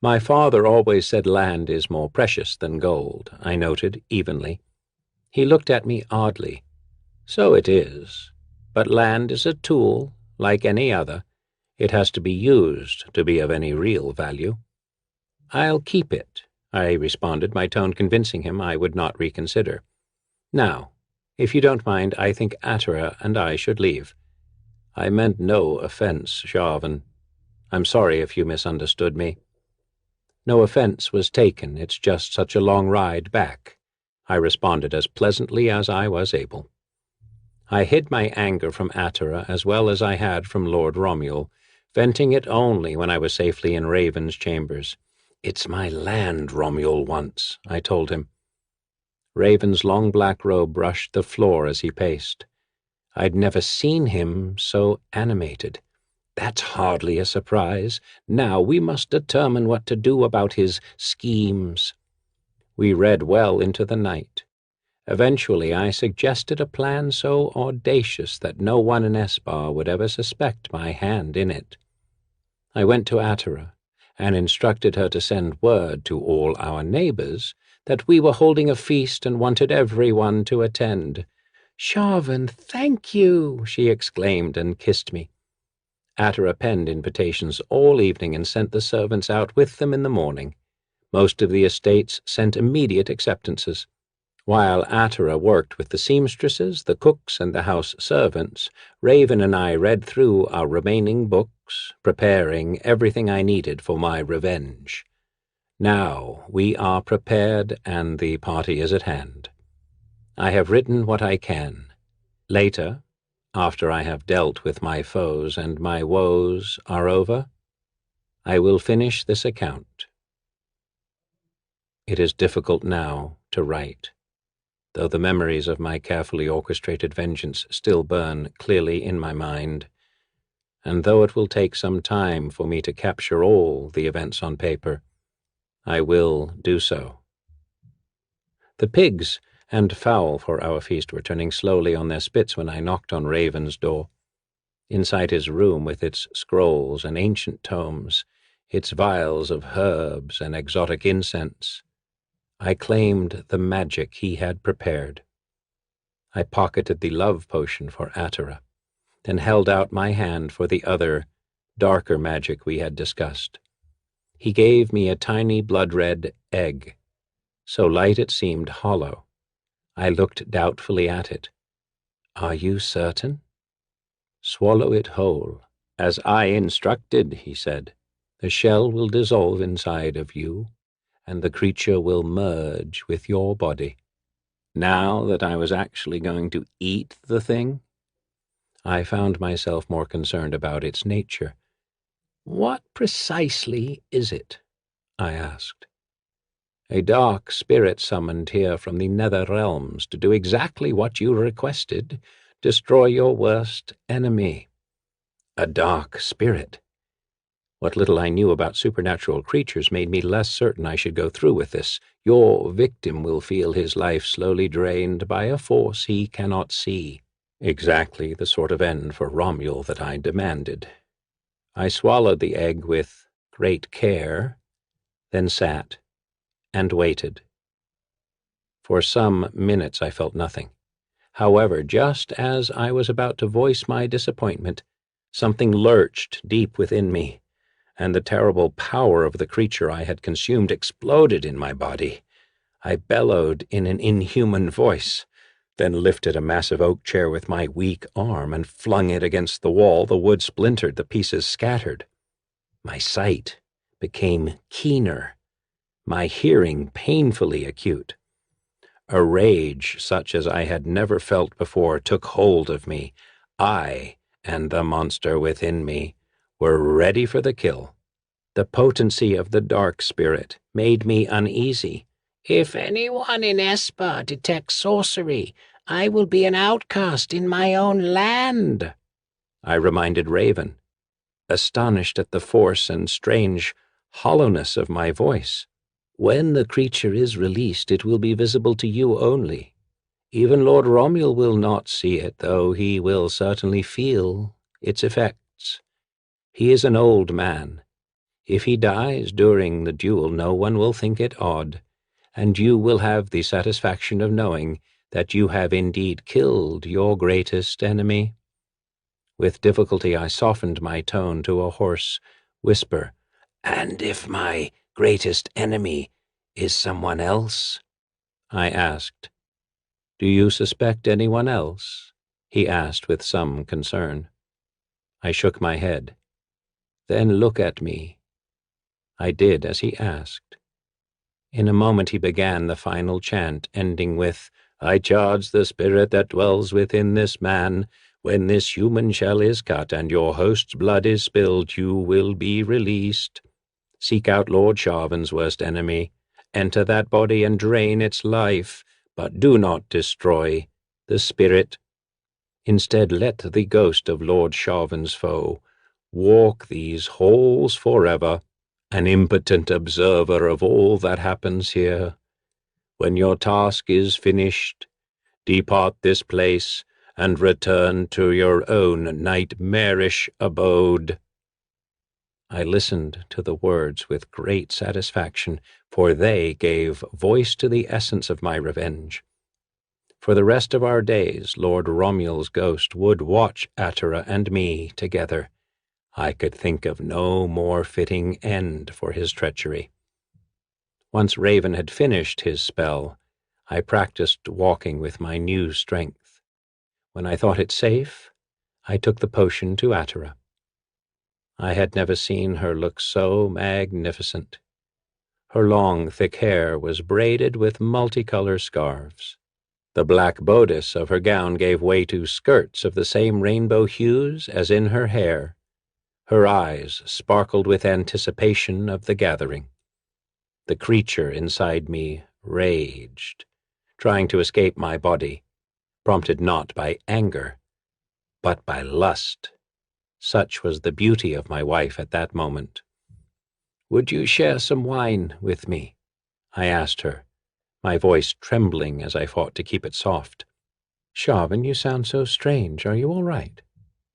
"My father always said land is more precious than gold," I noted evenly. He looked at me oddly. "So it is, but land is a tool, like any other. It has to be used to be of any real value." "I'll keep it," I responded, my tone convincing him I would not reconsider. "Now, if you don't mind, I think Atera and I should leave." "I meant no offense, Sharvan. I'm sorry if you misunderstood me." "No offense was taken. It's just such a long ride back," I responded as pleasantly as I was able. I hid my anger from Atera as well as I had from Lord Romuald, venting it only when I was safely in Raven's chambers. "It's my land Romuald wants," I told him. Raven's long black robe brushed the floor as he paced. I'd never seen him so animated. "That's hardly a surprise. Now we must determine what to do about his schemes." We read well into the night. Eventually I suggested a plan so audacious that no one in Esbar would ever suspect my hand in it. I went to Atera and instructed her to send word to all our neighbors that we were holding a feast and wanted everyone to attend. "Sharvan, thank you," she exclaimed and kissed me. Atera penned invitations all evening and sent the servants out with them in the morning. Most of the estates sent immediate acceptances. While Atera worked with the seamstresses, the cooks, and the house servants, Raven and I read through our remaining books, preparing everything I needed for my revenge. Now we are prepared and the party is at hand. I have written what I can. Later, after I have dealt with my foes and my woes are over, I will finish this account. It is difficult now to write, though the memories of my carefully orchestrated vengeance still burn clearly in my mind, and though it will take some time for me to capture all the events on paper, I will do so. The pigs and fowl for our feast were turning slowly on their spits when I knocked on Raven's door. Inside his room, with its scrolls and ancient tomes, its vials of herbs and exotic incense, I claimed the magic he had prepared. I pocketed the love potion for Atera, then held out my hand for the other, darker magic we had discussed. He gave me a tiny blood-red egg, so light it seemed hollow. I looked doubtfully at it. "Are you certain?" "Swallow it whole, as I instructed," he said. "The shell will dissolve inside of you, and the creature will merge with your body." Now that I was actually going to eat the thing, I found myself more concerned about its nature. "What precisely is it?" I asked. "A dark spirit summoned here from the nether realms to do exactly what you requested, destroy your worst enemy." "A dark spirit? What little I knew about supernatural creatures made me less certain I should go through with this. Your victim will feel his life slowly drained by a force he cannot see. Exactly the sort of end for Romuald that I demanded. I swallowed the egg with great care, then sat and waited. For some minutes I felt nothing. However, just as I was about to voice my disappointment, something lurched deep within me, and the terrible power of the creature I had consumed exploded in my body. I bellowed in an inhuman voice, then lifted a massive oak chair with my weak arm and flung it against the wall. The wood splintered, the pieces scattered. My sight became keener, my hearing painfully acute. A rage such as I had never felt before took hold of me. I and the monster within me were ready for the kill. The potency of the dark spirit made me uneasy. If anyone in Esper detects sorcery, I will be an outcast in my own land, I reminded Raven, astonished at the force and strange hollowness of my voice. When the creature is released, it will be visible to you only. Even Lord Romuald will not see it, though he will certainly feel its effects. He is an old man. If he dies during the duel, no one will think it odd, and you will have the satisfaction of knowing that you have indeed killed your greatest enemy. With difficulty I softened my tone to a hoarse whisper. And if my greatest enemy is someone else? I asked. Do you suspect anyone else? He asked with some concern. I shook my head. Then look at me. I did as he asked. In a moment he began the final chant, ending with, I charge the spirit that dwells within this man. When this human shell is cut and your host's blood is spilled, you will be released. Seek out Lord Sharvan's worst enemy. Enter that body and drain its life, but do not destroy the spirit. Instead, let the ghost of Lord Sharvan's foe walk these halls forever, an impotent observer of all that happens here. When your task is finished, depart this place and return to your own nightmarish abode. I listened to the words with great satisfaction, for they gave voice to the essence of my revenge. For the rest of our days, Lord Romuald's ghost would watch Atera and me together. I could think of no more fitting end for his treachery. Once Raven had finished his spell, I practiced walking with my new strength. When I thought it safe, I took the potion to Atera. I had never seen her look so magnificent. Her long, thick hair was braided with multicolor scarves. The black bodice of her gown gave way to skirts of the same rainbow hues as in her hair. Her eyes sparkled with anticipation of the gathering. The creature inside me raged, trying to escape my body, prompted not by anger, but by lust. Such was the beauty of my wife at that moment. Would you share some wine with me? I asked her, my voice trembling as I fought to keep it soft. Sharvan, you sound so strange. Are you all right?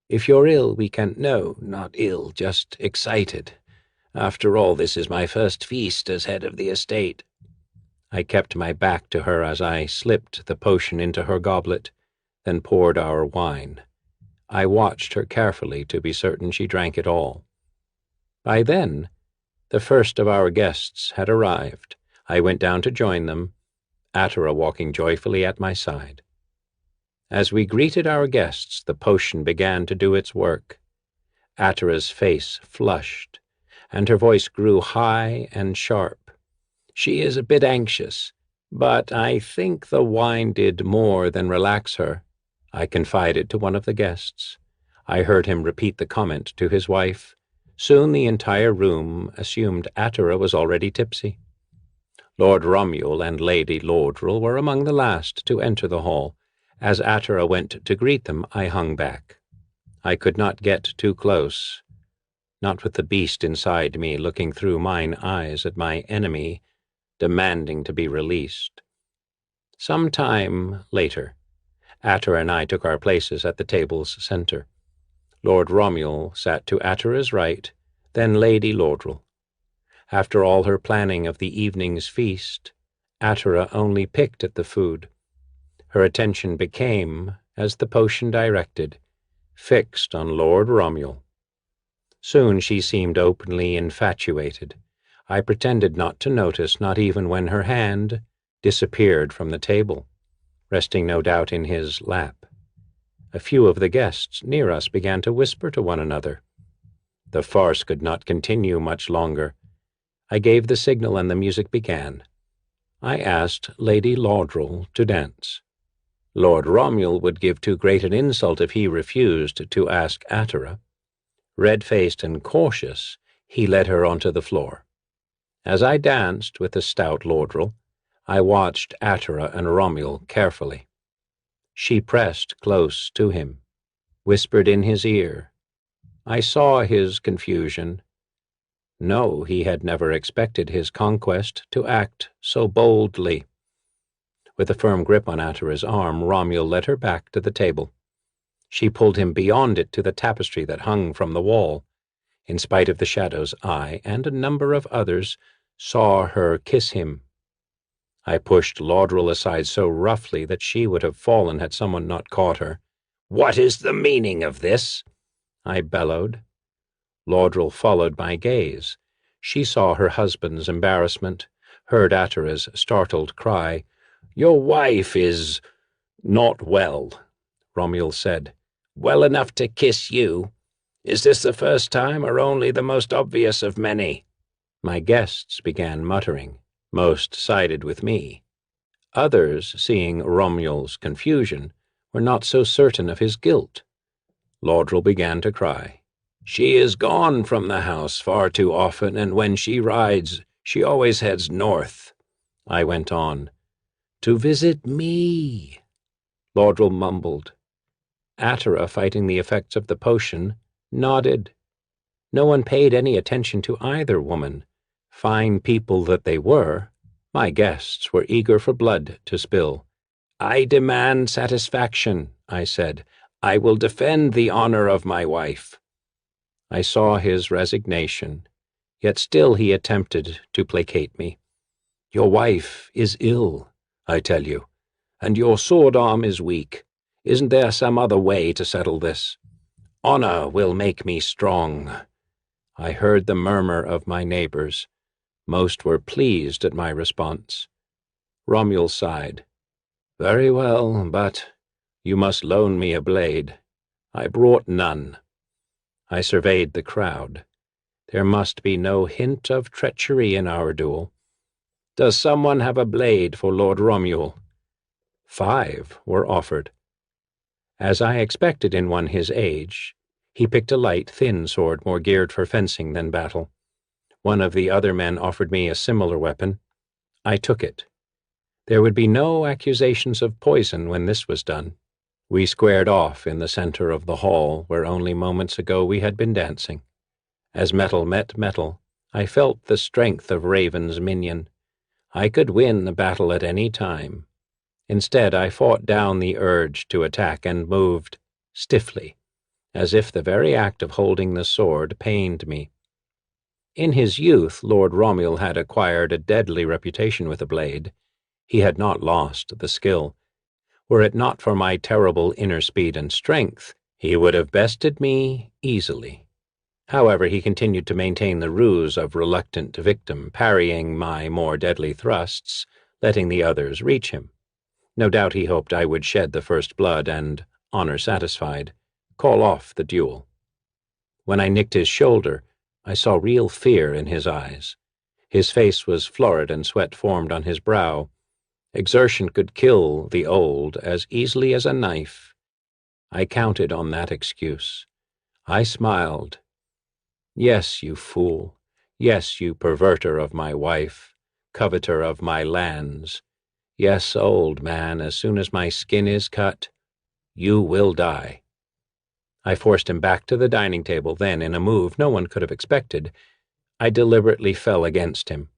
If you're ill, we can— No, not ill, just excited. After all, this is my first feast as head of the estate. I kept my back to her as I slipped the potion into her goblet, then poured our wine. I watched her carefully to be certain she drank it all. By then, the first of our guests had arrived. I went down to join them, Atera walking joyfully at my side. As we greeted our guests, the potion began to do its work. Atera's face flushed, and her voice grew high and sharp. She is a bit anxious, but I think the wine did more than relax her, I confided to one of the guests. I heard him repeat the comment to his wife. Soon the entire room assumed Atera was already tipsy. Lord Romuald and Lady Lordrel were among the last to enter the hall. As Atera went to greet them, I hung back. I could not get too close. not with the beast inside me looking through mine eyes at my enemy, demanding to be released. Some time later, Atera and I took our places at the table's center. Lord Romuald sat to Atera's right, then Lady Lordrel. After all her planning of the evening's feast, Atera only picked at the food. Her attention became, as the potion directed, fixed on Lord Romuald. Soon she seemed openly infatuated. I pretended not to notice, not even when her hand disappeared from the table, resting no doubt in his lap. A few of the guests near us began to whisper to one another. The farce could not continue much longer. I gave the signal and the music began. I asked Lady Lordrel to dance. Lord Romuald would give too great an insult if he refused to ask Atera. Red-faced and cautious, he led her onto the floor. As I danced with the stout Lordrel, I watched Atera and Romuald carefully. She pressed close to him, whispered in his ear. I saw his confusion. No, he had never expected his conquest to act so boldly. With a firm grip on Atera's arm, Romuald led her back to the table. She pulled him beyond it to the tapestry that hung from the wall. In spite of the shadows, I and a number of others saw her kiss him. I pushed Lordrel aside so roughly that she would have fallen had someone not caught her. "What is the meaning of this?" I bellowed. Lordrel followed my gaze. She saw her husband's embarrassment, heard Atera's startled cry. "Your wife is not well," Romuald said. "Well enough to kiss you. Is this the first time or only the most obvious of many?" My guests began muttering. Most sided with me. Others, seeing Romuald's confusion, were not so certain of his guilt. Lordrel began to cry. "She is gone from the house far too often, and when she rides, she always heads north," I went on. "To visit me," Lordrel mumbled. Atera, fighting the effects of the potion, nodded. No one paid any attention to either woman. Fine people that they were, my guests were eager for blood to spill. "I demand satisfaction," I said. "I will defend the honor of my wife." I saw his resignation, yet still he attempted to placate me. "Your wife is ill, I tell you, and your sword arm is weak. Isn't there some other way to settle this? Honor will make me strong." I heard the murmur of my neighbors. Most were pleased at my response. Romuald sighed. "Very well, but you must loan me a blade. I brought none." I surveyed the crowd. There must be no hint of treachery in our duel. "Does someone have a blade for Lord Romuald?" 5 were offered. As I expected in one his age, he picked a light, thin sword more geared for fencing than battle. One of the other men offered me a similar weapon. I took it. There would be no accusations of poison when this was done. We squared off in the center of the hall where only moments ago we had been dancing. As metal met metal, I felt the strength of Raven's minion. I could win the battle at any time. Instead, I fought down the urge to attack and moved stiffly, as if the very act of holding the sword pained me. In his youth, Lord Romuald had acquired a deadly reputation with a blade. He had not lost the skill. Were it not for my terrible inner speed and strength, he would have bested me easily. However, he continued to maintain the ruse of reluctant victim, parrying my more deadly thrusts, letting the others reach him. No doubt he hoped I would shed the first blood and, honor satisfied, call off the duel. When I nicked his shoulder, I saw real fear in his eyes. His face was florid and sweat formed on his brow. Exertion could kill the old as easily as a knife. I counted on that excuse. I smiled. "Yes, you fool. Yes, you perverter of my wife, coveter of my lands. Yes, old man, as soon as my skin is cut, you will die." I forced him back to the dining table, then, in a move no one could have expected, I deliberately fell against him.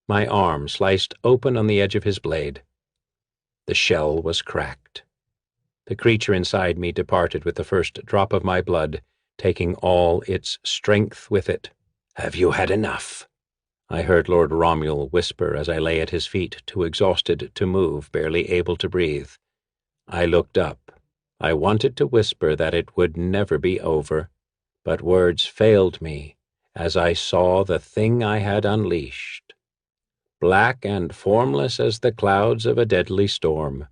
My arm sliced open on the edge of his blade. The shell was cracked. The creature inside me departed with the first drop of my blood, taking all its strength with it. "Have you had enough?" I heard Lord Romuald whisper as I lay at his feet, too exhausted to move, barely able to breathe. I looked up. I wanted to whisper that it would never be over, but words failed me as I saw the thing I had unleashed. Black and formless as the clouds of a deadly storm,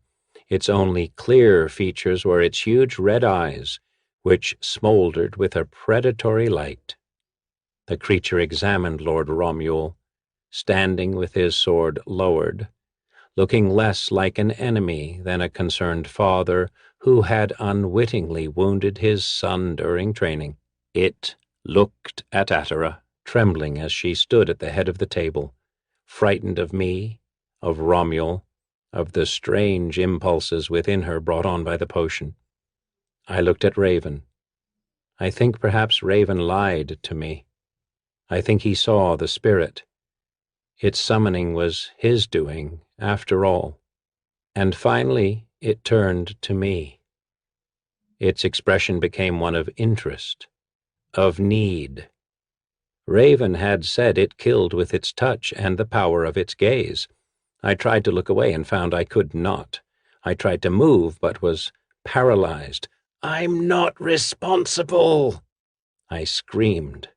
its only clear features were its huge red eyes, which smoldered with a predatory light. The creature examined Lord Romuald, standing with his sword lowered, looking less like an enemy than a concerned father who had unwittingly wounded his son during training. It looked at Atera, trembling as she stood at the head of the table, frightened of me, of Romuald, of the strange impulses within her brought on by the potion. I looked at Raven. I think perhaps Raven lied to me. I think he saw the spirit. Its summoning was his doing, after all. And finally it turned to me. Its expression became one of interest, of need. Raven had said it killed with its touch and the power of its gaze. I tried to look away and found I could not. I tried to move, but was paralyzed. "I'm not responsible!" I screamed.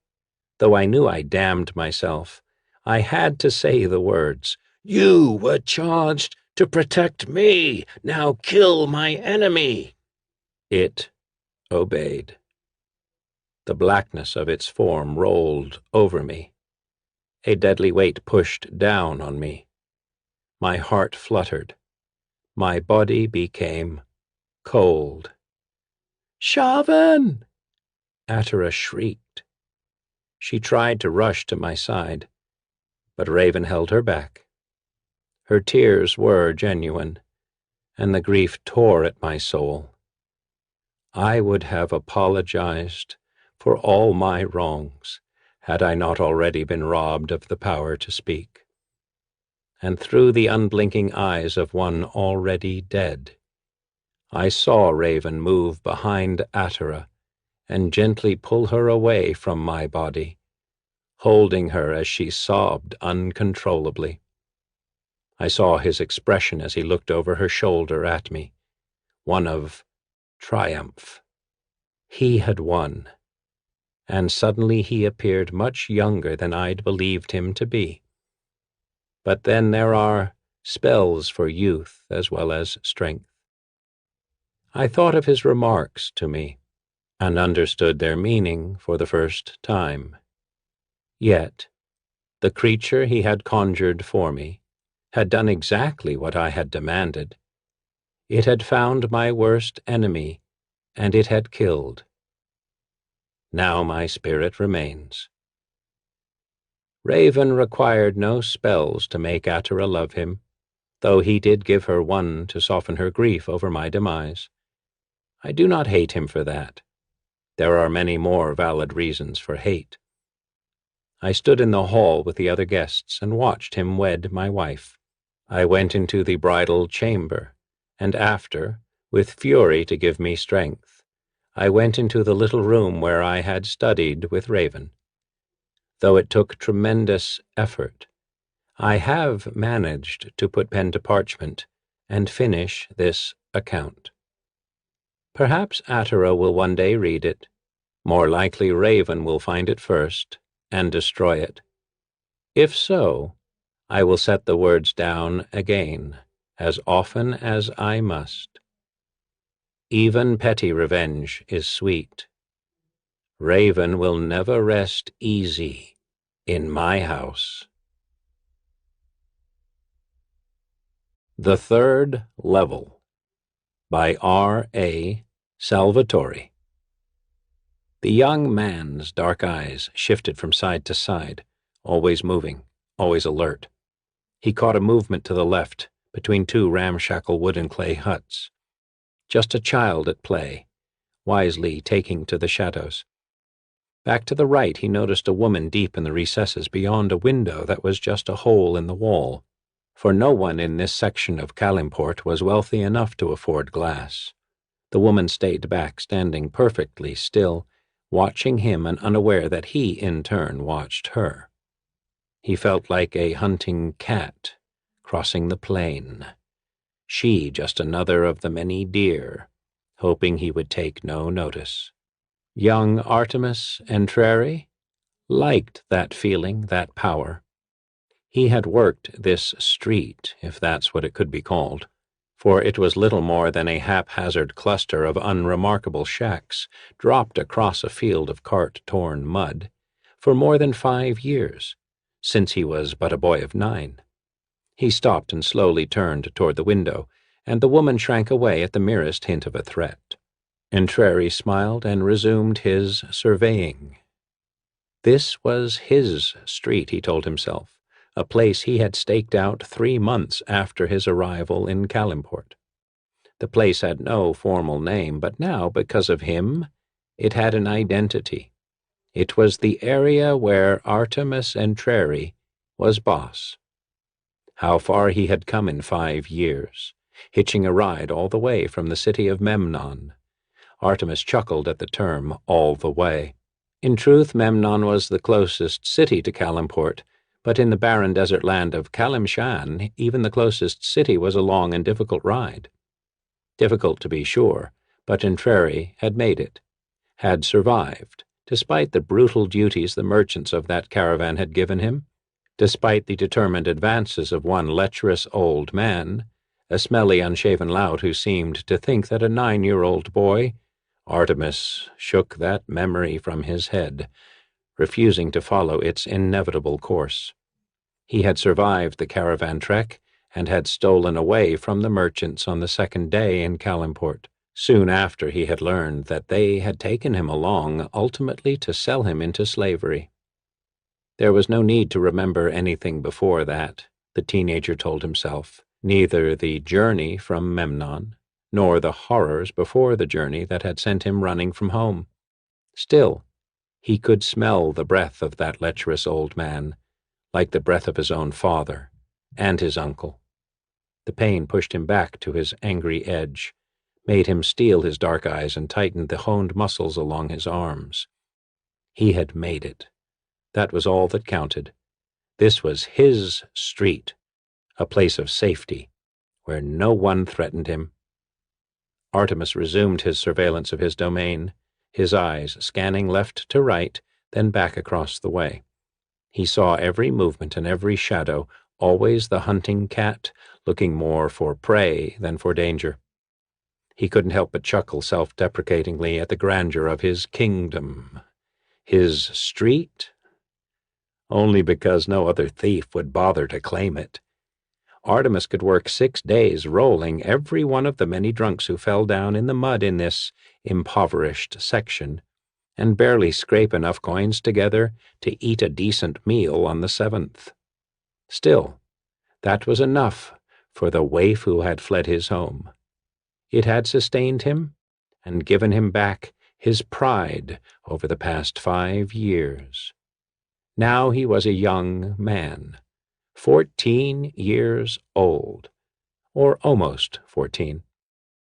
Though I knew I damned myself, I had to say the words. "You were charged to protect me. Now kill my enemy." It obeyed. The blackness of its form rolled over me. A deadly weight pushed down on me. My heart fluttered. My body became cold. "Shavan!" Atera shrieked. She tried to rush to my side, but Raven held her back. Her tears were genuine, and the grief tore at my soul. I would have apologized for all my wrongs had I not already been robbed of the power to speak. And through the unblinking eyes of one already dead, I saw Raven move behind Atera and gently pull her away from my body, holding her as she sobbed uncontrollably. I saw his expression as he looked over her shoulder at me, one of triumph. He had won, and suddenly he appeared much younger than I'd believed him to be. But then there are spells for youth as well as strength. I thought of his remarks to me, and understood their meaning for the first time. Yet, the creature he had conjured for me had done exactly what I had demanded. It had found my worst enemy, and it had killed. Now my spirit remains. Raven required no spells to make Atera love him, though he did give her one to soften her grief over my demise. I do not hate him for that. There are many more valid reasons for hate. I stood in the hall with the other guests and watched him wed my wife. I went into the bridal chamber, and after, with fury to give me strength, I went into the little room where I had studied with Raven. Though it took tremendous effort, I have managed to put pen to parchment and finish this account. Perhaps Atera will one day read it. More likely Raven will find it first and destroy it. If so, I will set the words down again, as often as I must. Even petty revenge is sweet. Raven will never rest easy in my house. The Third Level by R.A. Salvatore. The young man's dark eyes shifted from side to side, always moving, always alert. He caught a movement to the left, between two ramshackle wood and clay huts. Just a child at play, wisely taking to the shadows. Back to the right he noticed a woman deep in the recesses beyond a window that was just a hole in the wall, for no one in this section of Calimport was wealthy enough to afford glass. The woman stayed back, standing perfectly still, watching him and unaware that he, in turn, watched her. He felt like a hunting cat crossing the plain. She just another of the many deer, hoping he would take no notice. Young Artemis Entreri liked that feeling, that power. He had worked this street, if that's what it could be called, for it was little more than a haphazard cluster of unremarkable shacks dropped across a field of cart-torn mud, for more than 5 years, since he was but a boy of 9. He stopped and slowly turned toward the window, and the woman shrank away at the merest hint of a threat. Entreri smiled and resumed his surveying. This was his street, he told himself, a place he had staked out 3 months after his arrival in Calimport. The place had no formal name, but now, because of him, it had an identity. It was the area where Artemis Entreri was boss. How far he had come in 5 years, hitching a ride all the way from the city of Memnon. Artemis chuckled at the term all the way. In truth, Memnon was the closest city to Calimport, but in the barren desert land of Kalimshan, even the closest city was a long and difficult ride. Difficult to be sure, but Entreri had made it, had survived, despite the brutal duties the merchants of that caravan had given him, despite the determined advances of one lecherous old man, a smelly, unshaven lout who seemed to think that a 9-year-old boy. Artemis shook that memory from his head, refusing to follow its inevitable course. He had survived the caravan trek and had stolen away from the merchants on the 2nd day in Calimport, soon after he had learned that they had taken him along ultimately to sell him into slavery. There was no need to remember anything before that, the teenager told himself, neither the journey from Memnon, nor the horrors before the journey that had sent him running from home. Still, he could smell the breath of that lecherous old man, like the breath of his own father and his uncle. The pain pushed him back to his angry edge, made him steel his dark eyes and tightened the honed muscles along his arms. He had made it. That was all that counted. This was his street, a place of safety, where no one threatened him. Artemis resumed his surveillance of his domain, his eyes scanning left to right, then back across the way. He saw every movement and every shadow, always the hunting cat, looking more for prey than for danger. He couldn't help but chuckle self-deprecatingly at the grandeur of his kingdom. His street? Only because no other thief would bother to claim it. Artemis could work 6 days rolling every one of the many drunks who fell down in the mud in this impoverished section, and barely scrape enough coins together to eat a decent meal on the 7th. Still, that was enough for the waif who had fled his home. It had sustained him and given him back his pride over the past 5 years. Now he was a young man, 14 years old, or almost 14.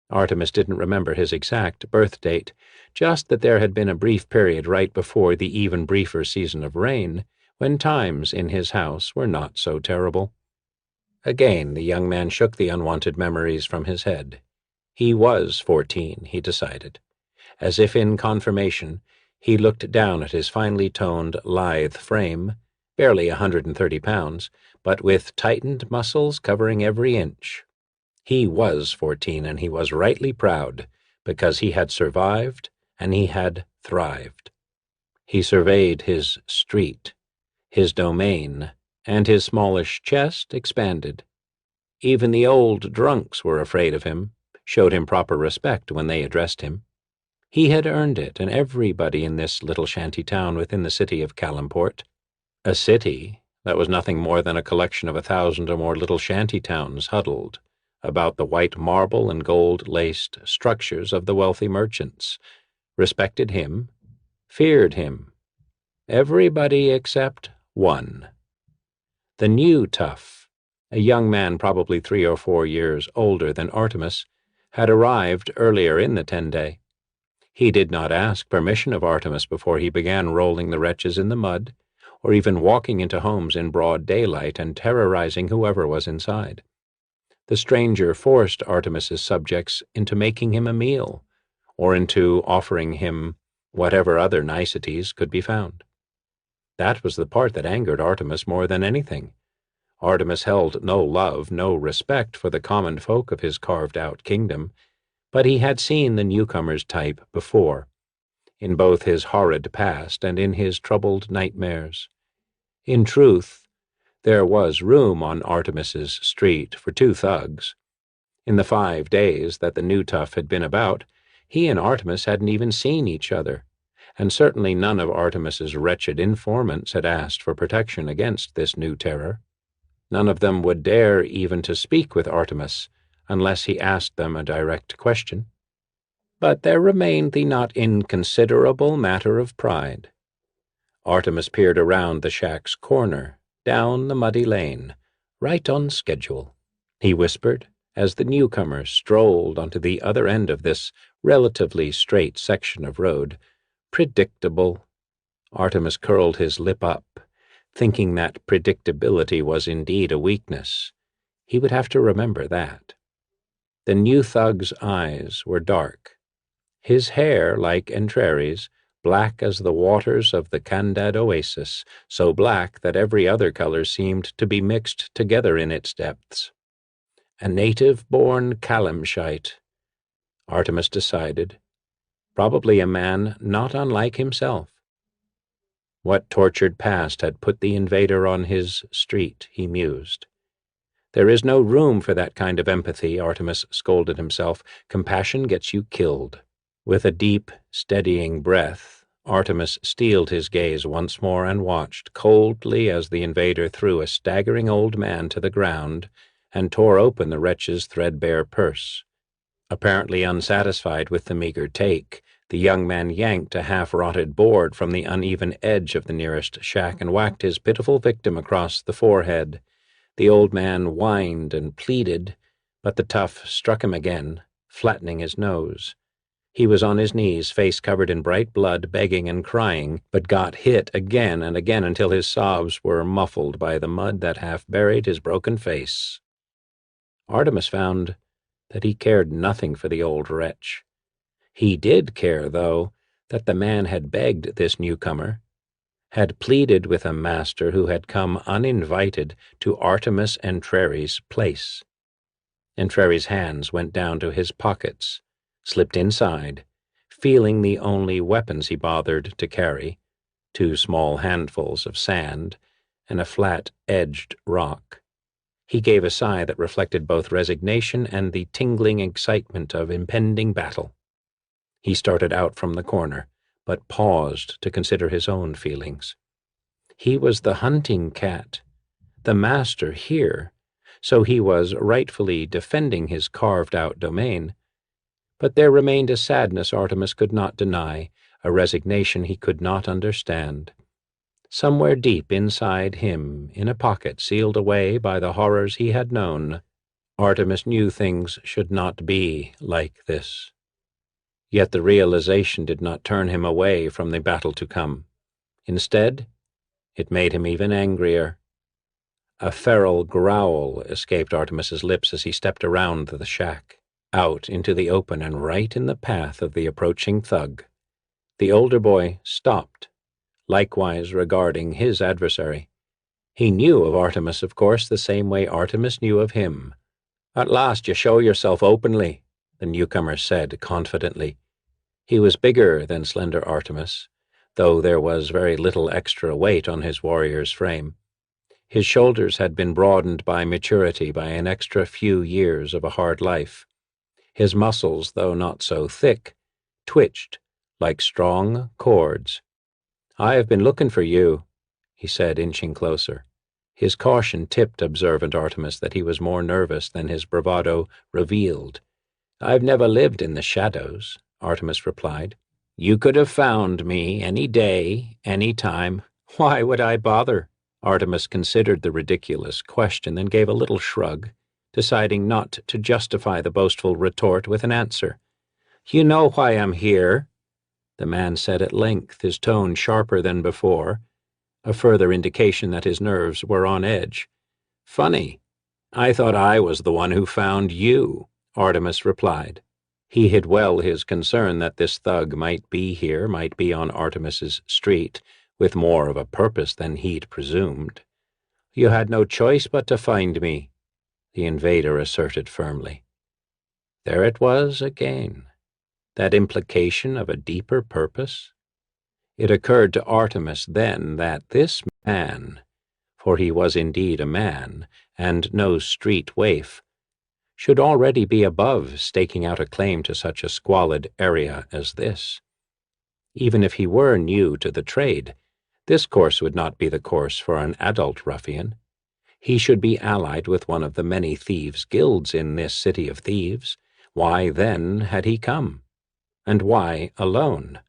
Artemis didn't remember his exact birth date, just that there had been a brief period right before the even briefer season of rain, when times in his house were not so terrible. Again the young man shook the unwanted memories from his head. He was 14, he decided. As if in confirmation, he looked down at his finely toned, lithe frame, barely 130 pounds, but with tightened muscles covering every inch. He was 14, and he was rightly proud, because he had survived and he had thrived. He surveyed his street, his domain, and his smallish chest expanded. Even the old drunks were afraid of him, showed him proper respect when they addressed him. He had earned it, and everybody in this little shanty town within the city of Calimport, a city that was nothing more than a collection of 1,000 or more little shanty towns huddled about the white marble and gold-laced structures of the wealthy merchants, respected him, feared him. Everybody except one. The new tough, a young man probably 3 or 4 years older than Artemis, had arrived earlier in the 10-day. He did not ask permission of Artemis before he began rolling the wretches in the mud, or even walking into homes in broad daylight and terrorizing whoever was inside. The stranger forced Artemis's subjects into making him a meal, or into offering him whatever other niceties could be found. That was the part that angered Artemis more than anything. Artemis held no love, no respect for the common folk of his carved-out kingdom, but he had seen the newcomer's type before, in both his horrid past and in his troubled nightmares. In truth, there was room on Artemis's street for 2 thugs. In the 5 days that the new tough had been about, he and Artemis hadn't even seen each other, and certainly none of Artemis's wretched informants had asked for protection against this new terror. None of them would dare even to speak with Artemis unless he asked them a direct question. But there remained the not inconsiderable matter of pride. Artemis peered around the shack's corner, down the muddy lane, right on schedule, he whispered, as the newcomer strolled onto the other end of this relatively straight section of road. Predictable. Artemis curled his lip up, thinking that predictability was indeed a weakness. He would have to remember that. The new thug's eyes were dark. His hair, like Entrari's, black as the waters of the Candad oasis, so black that every other color seemed to be mixed together in its depths. A native-born Calamshite, Artemis decided. Probably a man not unlike himself. What tortured past had put the invader on his street, he mused. There is no room for that kind of empathy, Artemis scolded himself. Compassion gets you killed. With a deep, steadying breath, Artemis steeled his gaze once more and watched coldly as the invader threw a staggering old man to the ground and tore open the wretch's threadbare purse. Apparently unsatisfied with the meager take, the young man yanked a half-rotted board from the uneven edge of the nearest shack and whacked his pitiful victim across the forehead. The old man whined and pleaded, but the tough struck him again, flattening his nose. He was on his knees, face covered in bright blood, begging and crying, but got hit again and again until his sobs were muffled by the mud that half buried his broken face. Artemis found that he cared nothing for the old wretch. He did care, though, that the man had begged this newcomer, had pleaded with a master who had come uninvited to Artemis Entrari's place. Entrari's hands went down to his pockets, slipped inside, feeling the only weapons he bothered to carry, 2 small handfuls of sand and a flat-edged rock. He gave a sigh that reflected both resignation and the tingling excitement of impending battle. He started out from the corner, but paused to consider his own feelings. He was the hunting cat, the master here, so he was rightfully defending his carved-out domain. But there remained a sadness Artemis could not deny, a resignation he could not understand. Somewhere deep inside him, in a pocket sealed away by the horrors he had known, Artemis knew things should not be like this. Yet the realization did not turn him away from the battle to come. Instead, it made him even angrier. A feral growl escaped Artemis's lips as he stepped around the shack, out into the open and right in the path of the approaching thug. The older boy stopped, likewise regarding his adversary. He knew of Artemis, of course, the same way Artemis knew of him. "At last you show yourself openly," the newcomer said confidently. He was bigger than slender Artemis, though there was very little extra weight on his warrior's frame. His shoulders had been broadened by maturity by an extra few years of a hard life. His muscles, though not so thick, twitched like strong cords. "I have been looking for you," he said, inching closer. His caution tipped observant Artemis that he was more nervous than his bravado revealed. "I've never lived in the shadows," Artemis replied. You could have found me any day, any time. Why would I bother? Artemis considered the ridiculous question, then gave a little shrug, deciding not to justify the boastful retort with an answer. You know why I'm here, the man said at length, his tone sharper than before, a further indication that his nerves were on edge. Funny. I thought I was the one who found you, Artemis replied. He hid well his concern that this thug might be here, might be on Artemis's street, with more of a purpose than he'd presumed. You had no choice but to find me, the invader asserted firmly. There it was again, that implication of a deeper purpose. It occurred to Artemis then that this man, for he was indeed a man, and no street waif, should already be above staking out a claim to such a squalid area as this. Even if he were new to the trade, this course would not be the course for an adult ruffian. He should be allied with one of the many thieves' guilds in this city of thieves. Why, then, had he come? And why alone?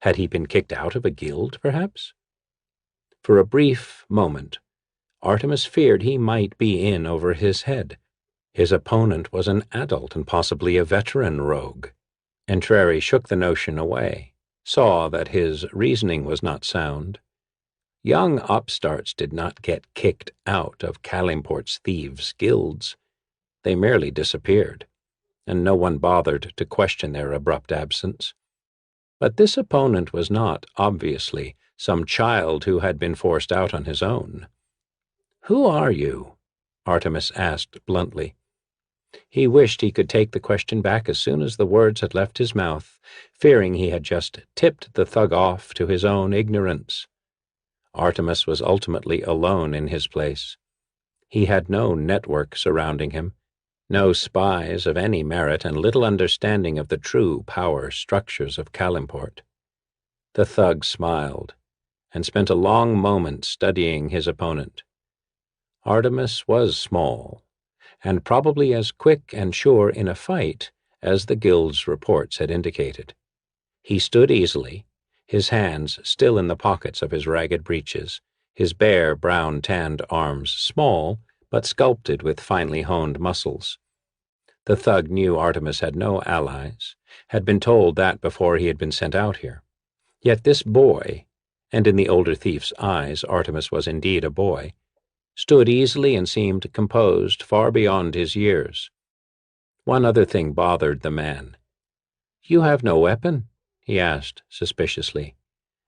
Had he been kicked out of a guild, perhaps? For a brief moment, Artemis feared he might be in over his head. His opponent was an adult and possibly a veteran rogue. Entreri shook the notion away, saw that his reasoning was not sound. Young upstarts did not get kicked out of Calimport's thieves' guilds. They merely disappeared, and no one bothered to question their abrupt absence. But this opponent was not, obviously, some child who had been forced out on his own. "Who are you?" Artemis asked bluntly. He wished he could take the question back as soon as the words had left his mouth, fearing he had just tipped the thug off to his own ignorance. Artemis was ultimately alone in his place. He had no network surrounding him, no spies of any merit, and little understanding of the true power structures of Calimport. The thug smiled, and spent a long moment studying his opponent. Artemis was small, and probably as quick and sure in a fight as the guild's reports had indicated. He stood easily, his hands still in the pockets of his ragged breeches, his bare, brown-tanned arms small, but sculpted with finely honed muscles. The thug knew Artemis had no allies, had been told that before he had been sent out here. Yet this boy, and in the older thief's eyes Artemis was indeed a boy, stood easily and seemed composed far beyond his years. One other thing bothered the man. "You have no weapon?" he asked suspiciously.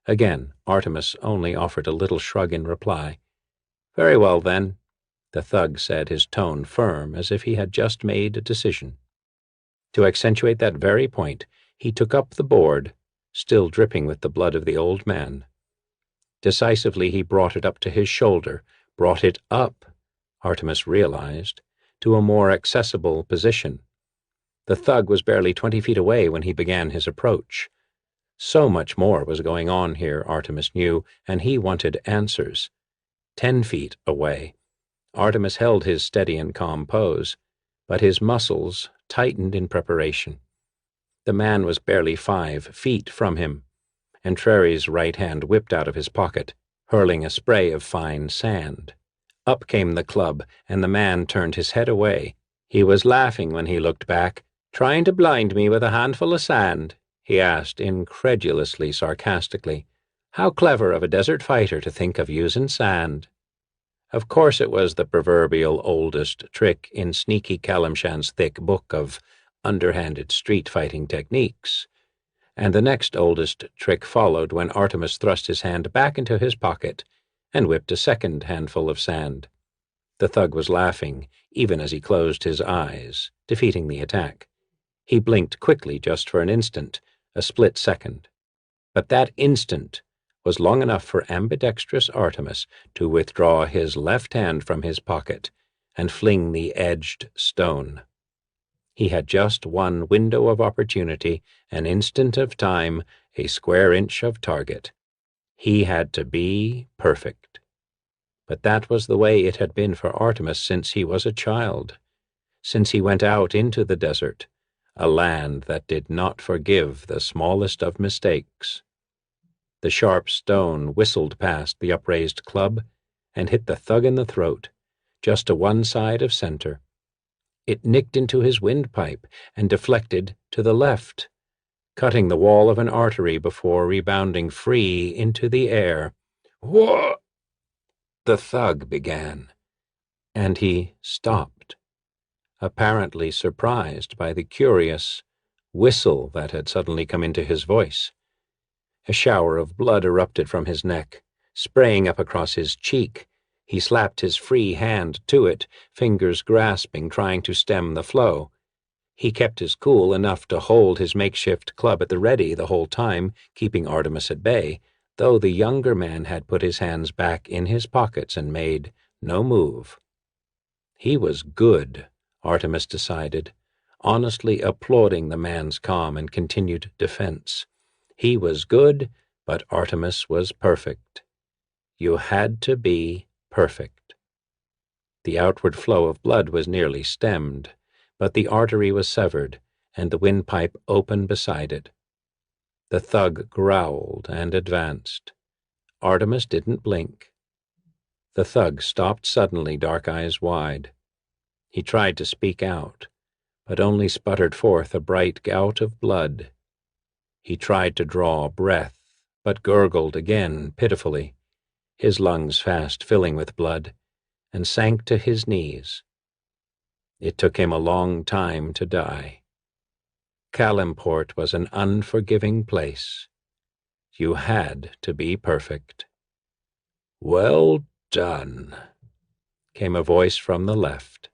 Again, Artemis only offered a little shrug in reply. "Very well, then," the thug said, his tone firm as if he had just made a decision. To accentuate that very point, he took up the board, still dripping with the blood of the old man. Decisively he brought it up to his shoulder, brought it up, Artemis realized, to a more accessible position. The thug was barely 20 feet away when he began his approach. So much more was going on here, Artemis knew, and he wanted answers. 10 feet away, Artemis held his steady and calm pose, but his muscles tightened in preparation. The man was barely 5 feet from him. Entreri's right hand whipped out of his pocket, hurling a spray of fine sand. Up came the club, and the man turned his head away. He was laughing when he looked back. "Trying to blind me with a handful of sand?" he asked incredulously sarcastically. "How clever of a desert fighter to think of using sand." Of course it was the proverbial oldest trick in Sneaky Calimshan's thick book of underhanded street-fighting techniques, and the next oldest trick followed when Artemis thrust his hand back into his pocket and whipped a second handful of sand. The thug was laughing, even as he closed his eyes, defeating the attack. He blinked quickly just for an instant, a split second. But that instant was long enough for ambidextrous Artemis to withdraw his left hand from his pocket and fling the edged stone. He had just one window of opportunity, an instant of time, a square inch of target. He had to be perfect. But that was the way it had been for Artemis since he was a child, since he went out into the desert, a land that did not forgive the smallest of mistakes. The sharp stone whistled past the upraised club and hit the thug in the throat, just to one side of center. It nicked into his windpipe and deflected to the left, cutting the wall of an artery before rebounding free into the air. "What?" the thug began, and he stopped, apparently surprised by the curious whistle that had suddenly come into his voice. A shower of blood erupted from his neck, spraying up across his cheek. He slapped his free hand to it, fingers grasping, trying to stem the flow. He kept his cool enough to hold his makeshift club at the ready the whole time, keeping Artemis at bay, though the younger man had put his hands back in his pockets and made no move. He was good, Artemis decided, honestly applauding the man's calm and continued defense. He was good, but Artemis was perfect. You had to be perfect. The outward flow of blood was nearly stemmed, but the artery was severed, and the windpipe open beside it. The thug growled and advanced. Artemis didn't blink. The thug stopped suddenly, dark eyes wide. He tried to speak out, but only sputtered forth a bright gout of blood. He tried to draw breath, but gurgled again pitifully, his lungs fast filling with blood, and sank to his knees. It took him a long time to die. Calimport was an unforgiving place. You had to be perfect. "Well done," came a voice from the left.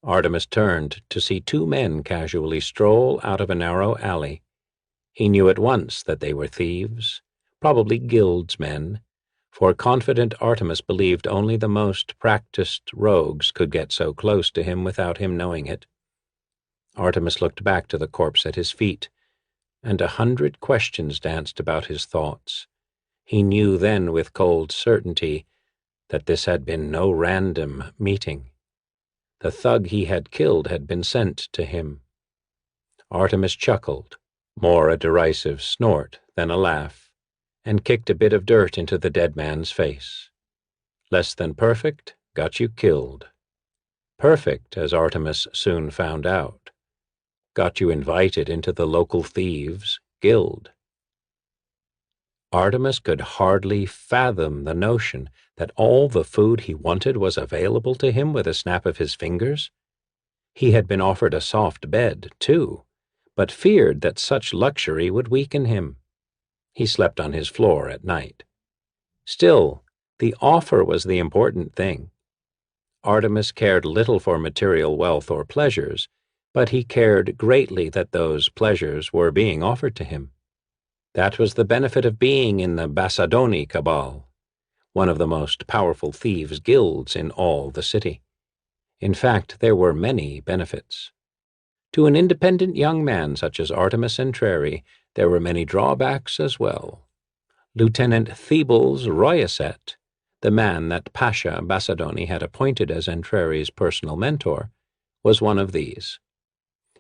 Artemis turned to see two men casually stroll out of a narrow alley. He knew at once that they were thieves, probably guilds men, for confident Artemis believed only the most practiced rogues could get so close to him without him knowing it. Artemis looked back to the corpse at his feet, and 100 questions danced about his thoughts. He knew then with cold certainty that this had been no random meeting. The thug he had killed had been sent to him. Artemis chuckled, more a derisive snort than a laugh, and kicked a bit of dirt into the dead man's face. Less than perfect got you killed. Perfect, as Artemis soon found out, got you invited into the local thieves' guild. Artemis could hardly fathom the notion that all the food he wanted was available to him with a snap of his fingers. He had been offered a soft bed, too, but feared that such luxury would weaken him. He slept on his floor at night. Still, the offer was the important thing. Artemis cared little for material wealth or pleasures, but he cared greatly that those pleasures were being offered to him. That was the benefit of being in the Bassadoni cabal, one of the most powerful thieves' guilds in all the city. In fact, there were many benefits. To an independent young man such as Artemis Entreri, there were many drawbacks as well. Lieutenant Theobald's Royaset, the man that Pasha Bassadoni had appointed as Entreri's personal mentor, was one of these.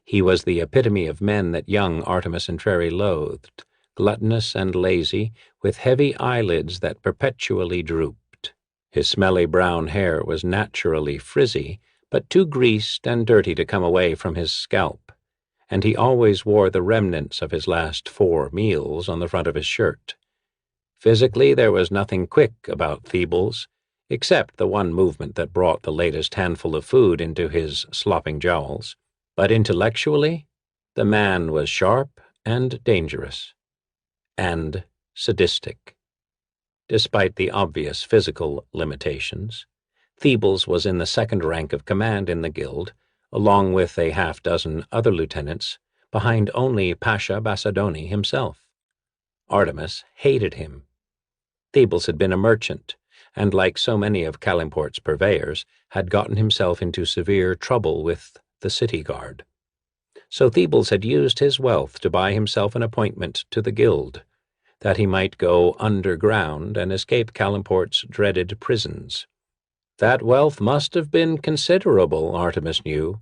He was the epitome of men that young Artemis Entreri loathed, gluttonous and lazy, with heavy eyelids that perpetually drooped. His smelly brown hair was naturally frizzy, but too greased and dirty to come away from his scalp, and he always wore the remnants of his last 4 meals on the front of his shirt. Physically, there was nothing quick about Theobald's, except the one movement that brought the latest handful of food into his slopping jowls. But intellectually, the man was sharp and dangerous, and sadistic. Despite the obvious physical limitations, Theobald's was in the second rank of command in the guild, along with a half-dozen other lieutenants, behind only Pasha Bassadoni himself. Artemis hated him. Theobald's had been a merchant, and like so many of Calimport's purveyors, had gotten himself into severe trouble with the city guard. So Theobald's had used his wealth to buy himself an appointment to the guild, that he might go underground and escape Calimport's dreaded prisons. That wealth must have been considerable, Artemis knew,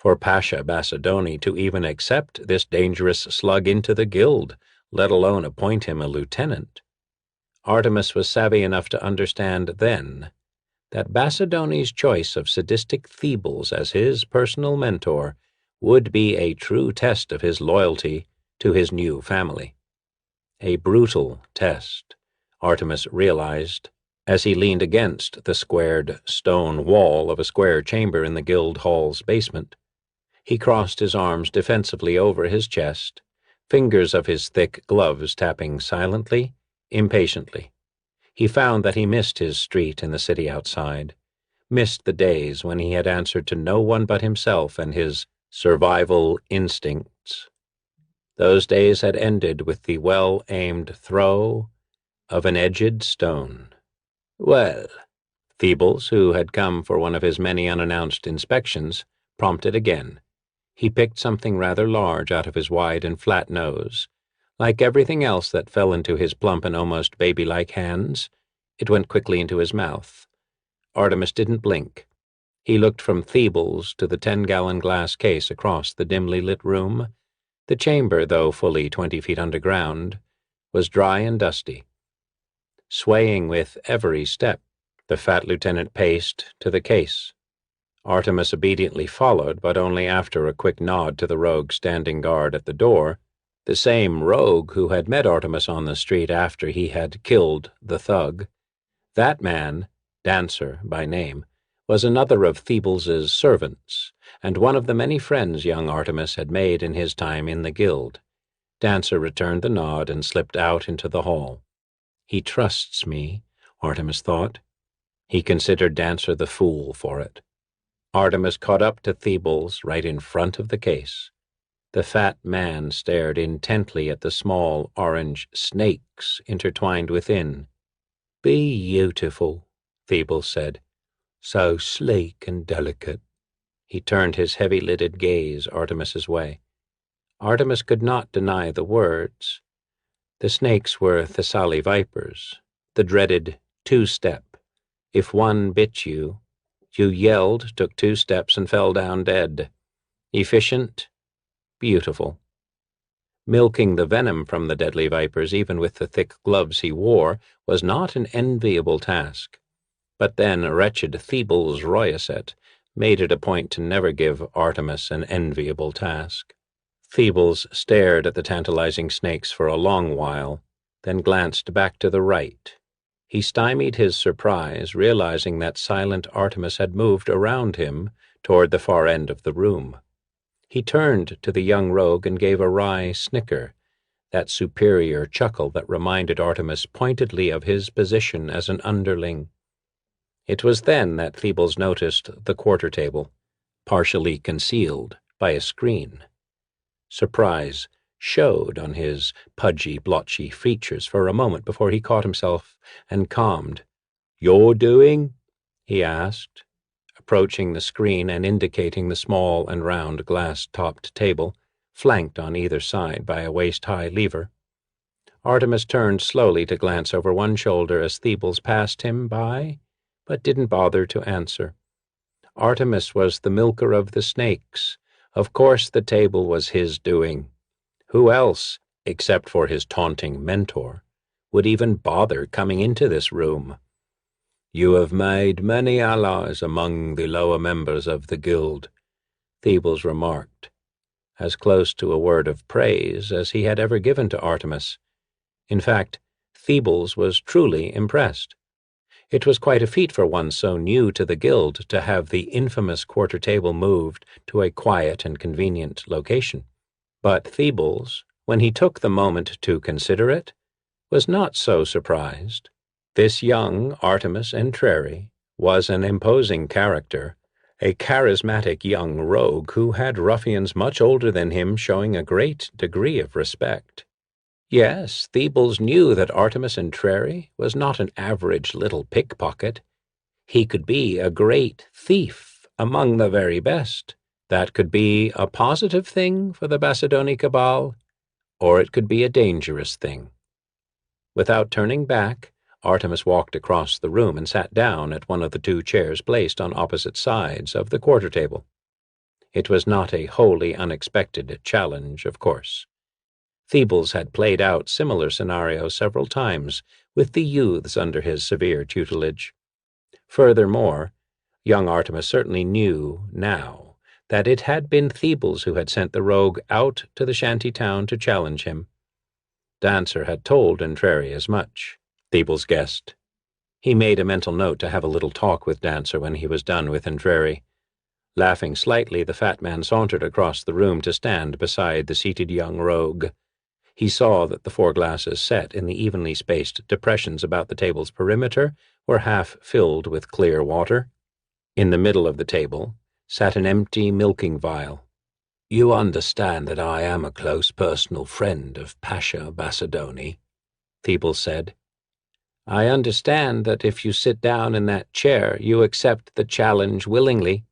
For Pasha Bacedoni to even accept this dangerous slug into the guild, let alone appoint him a lieutenant. Artemis was savvy enough to understand then that Bacedoni's choice of sadistic Thebes as his personal mentor would be a true test of his loyalty to his new family. A brutal test, Artemis realized as he leaned against the squared stone wall of a square chamber in the guild hall's basement. He crossed his arms defensively over his chest, fingers of his thick gloves tapping silently, impatiently. He found that he missed his street in the city outside, missed the days when he had answered to no one but himself and his survival instincts. Those days had ended with the well-aimed throw of an edged stone. "Well," Thebes, who had come for one of his many unannounced inspections, prompted again. He picked something rather large out of his wide and flat nose. Like everything else that fell into his plump and almost baby-like hands, it went quickly into his mouth. Artemis didn't blink. He looked from Thebes to the 10-gallon glass case across the dimly lit room. The chamber, though fully 20 feet underground, was dry and dusty. Swaying with every step, the fat lieutenant paced to the case. Artemis obediently followed, but only after a quick nod to the rogue standing guard at the door, the same rogue who had met Artemis on the street after he had killed the thug. That man, Dancer by name, was another of Thebes's servants, and one of the many friends young Artemis had made in his time in the guild. Dancer returned the nod and slipped out into the hall. He trusts me, Artemis thought. He considered Dancer the fool for it. Artemis caught up to Thebes right in front of the case. The fat man stared intently at the small orange snakes intertwined within. "Beautiful," Thebes said. "So sleek and delicate." He turned his heavy-lidded gaze Artemis's way. Artemis could not deny the words. The snakes were Thessali vipers, the dreaded two-step. If one bit you, you yelled, took 2 steps, and fell down dead. Efficient, beautiful. Milking the venom from the deadly vipers, even with the thick gloves he wore, was not an enviable task. But then wretched Thebes Royaset made it a point to never give Artemis an enviable task. Thebes stared at the tantalizing snakes for a long while, then glanced back to the right. He stymied his surprise, realizing that silent Artemis had moved around him toward the far end of the room. He turned to the young rogue and gave a wry snicker, that superior chuckle that reminded Artemis pointedly of his position as an underling. It was then that Thebes noticed the quarter table, partially concealed by a screen. Surprise showed on his pudgy, blotchy features for a moment before he caught himself and calmed. "You're doing?" he asked, approaching the screen and indicating the small and round glass-topped table, flanked on either side by a waist-high lever. Artemis turned slowly to glance over one shoulder as Thebes passed him by, but didn't bother to answer. Artemis was the milker of the snakes. Of course the table was his doing. Who else, except for his taunting mentor, would even bother coming into this room? "You have made many allies among the lower members of the guild," Thebes remarked, as close to a word of praise as he had ever given to Artemis. In fact, Thebes was truly impressed. It was quite a feat for one so new to the guild to have the infamous quarter table moved to a quiet and convenient location. But Thebes, when he took the moment to consider it, was not so surprised. This young Artemis Entreri was an imposing character, a charismatic young rogue who had ruffians much older than him showing a great degree of respect. Yes, Thebes knew that Artemis Entreri was not an average little pickpocket. He could be a great thief among the very best. That could be a positive thing for the Bacedoni cabal, or it could be a dangerous thing. Without turning back, Artemis walked across the room and sat down at one of the 2 chairs placed on opposite sides of the quarter table. It was not a wholly unexpected challenge, of course. Thebels had played out similar scenarios several times with the youths under his severe tutelage. Furthermore, young Artemis certainly knew now that it had been Thebels who had sent the rogue out to the shanty town to challenge him. Dancer had told Infamy as much, Thebels guessed. He made a mental note to have a little talk with Dancer when he was done with Infamy. Laughing slightly, the fat man sauntered across the room to stand beside the seated young rogue. He saw that the 4 glasses set in the evenly spaced depressions about the table's perimeter were half filled with clear water. In the middle of the table sat an empty milking vial. "You understand that I am a close personal friend of Pasha Basadoni," Thebels said. "I understand that if you sit down in that chair, you accept the challenge willingly,"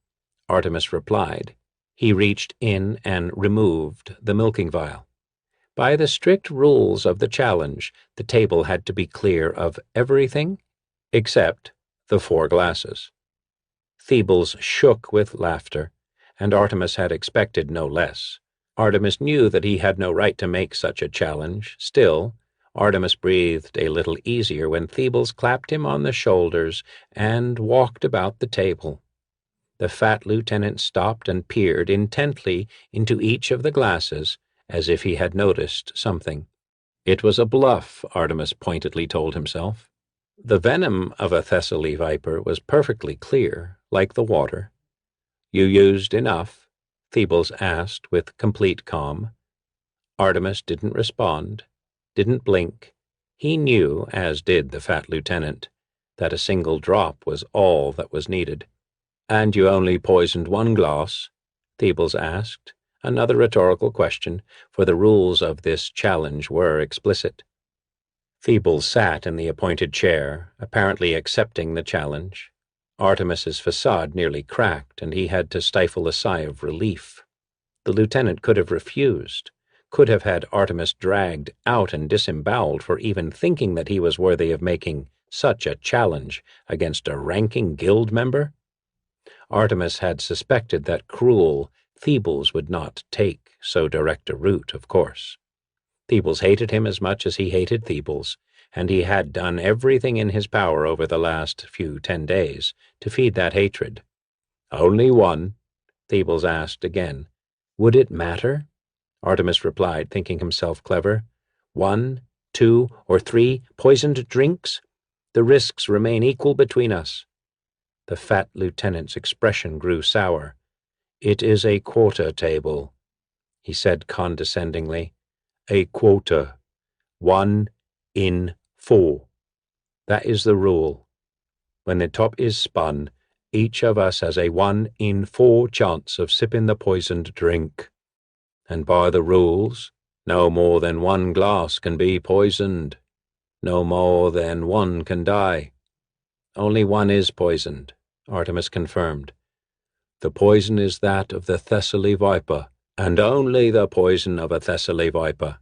Artemis replied. He reached in and removed the milking vial. By the strict rules of the challenge, the table had to be clear of everything except the 4 glasses. Thebels shook with laughter, and Artemis had expected no less. Artemis knew that he had no right to make such a challenge. Still, Artemis breathed a little easier when Thebels clapped him on the shoulders and walked about the table. The fat lieutenant stopped and peered intently into each of the glasses, as if he had noticed something. It was a bluff, Artemis pointedly told himself. The venom of a Thessaly viper was perfectly clear, like the water. "You used enough?" Thebels asked with complete calm. Artemis didn't respond, didn't blink. He knew, as did the fat lieutenant, that a single drop was all that was needed. "And you only poisoned 1 glass?" Thebels asked, another rhetorical question, for the rules of this challenge were explicit. Thebels sat in the appointed chair, apparently accepting the challenge. Artemis's facade nearly cracked, and he had to stifle a sigh of relief. The lieutenant could have refused, could have had Artemis dragged out and disemboweled for even thinking that he was worthy of making such a challenge against a ranking guild member. Artemis had suspected that cruel Thebels would not take so direct a route, of course. Thebels hated him as much as he hated Thebels, and he had done everything in his power over the last 10 days to feed that hatred. "Only 1?" Thebels asked again. "Would it matter?" Artemis replied, thinking himself clever. 1, 2, or 3 poisoned drinks? The risks remain equal between us. The fat lieutenant's expression grew sour. "It is a quarter table," he said condescendingly. "A quarter. 1 in 4. That is the rule. When the top is spun, each of us has a 1 in 4 chance of sipping the poisoned drink. And by the rules, no more than 1 glass can be poisoned. No more than 1 can die." "Only 1 is poisoned," Artemis confirmed. "The poison is that of the Thessaly viper, and only the poison of a Thessaly viper."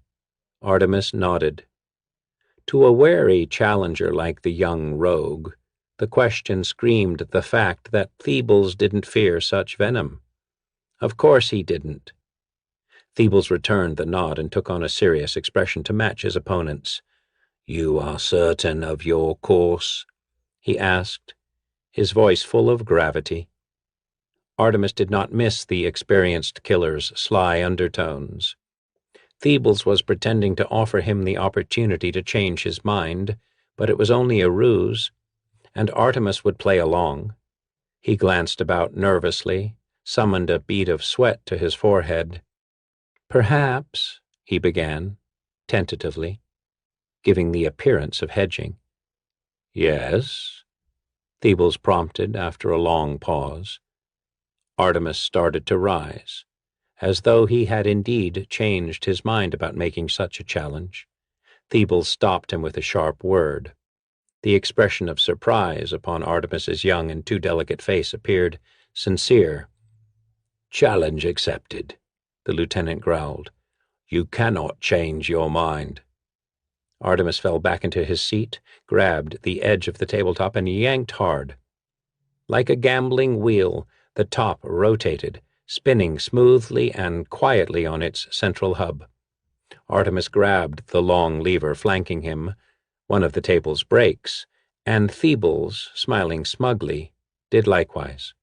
Artemis nodded. To a wary challenger like the young rogue, the question screamed the fact that Thebels didn't fear such venom. Of course he didn't. Thebels returned the nod and took on a serious expression to match his opponent's. "You are certain of your course?" he asked, his voice full of gravity. Artemis did not miss the experienced killer's sly undertones. Thebels was pretending to offer him the opportunity to change his mind, but it was only a ruse, and Artemis would play along. He glanced about nervously, summoned a bead of sweat to his forehead. "Perhaps," he began, tentatively, giving the appearance of hedging. "Yes?" Thebels prompted after a long pause. Artemis started to rise, as though he had indeed changed his mind about making such a challenge. Thebels stopped him with a sharp word. The expression of surprise upon Artemis's young and too delicate face appeared sincere. "Challenge accepted," the lieutenant growled. "You cannot change your mind." Artemis fell back into his seat, grabbed the edge of the tabletop, and yanked hard. Like a gambling wheel, the top rotated, spinning smoothly and quietly on its central hub. Artemis grabbed the long lever flanking him, one of the table's brakes, and Thebles, smiling smugly, did likewise.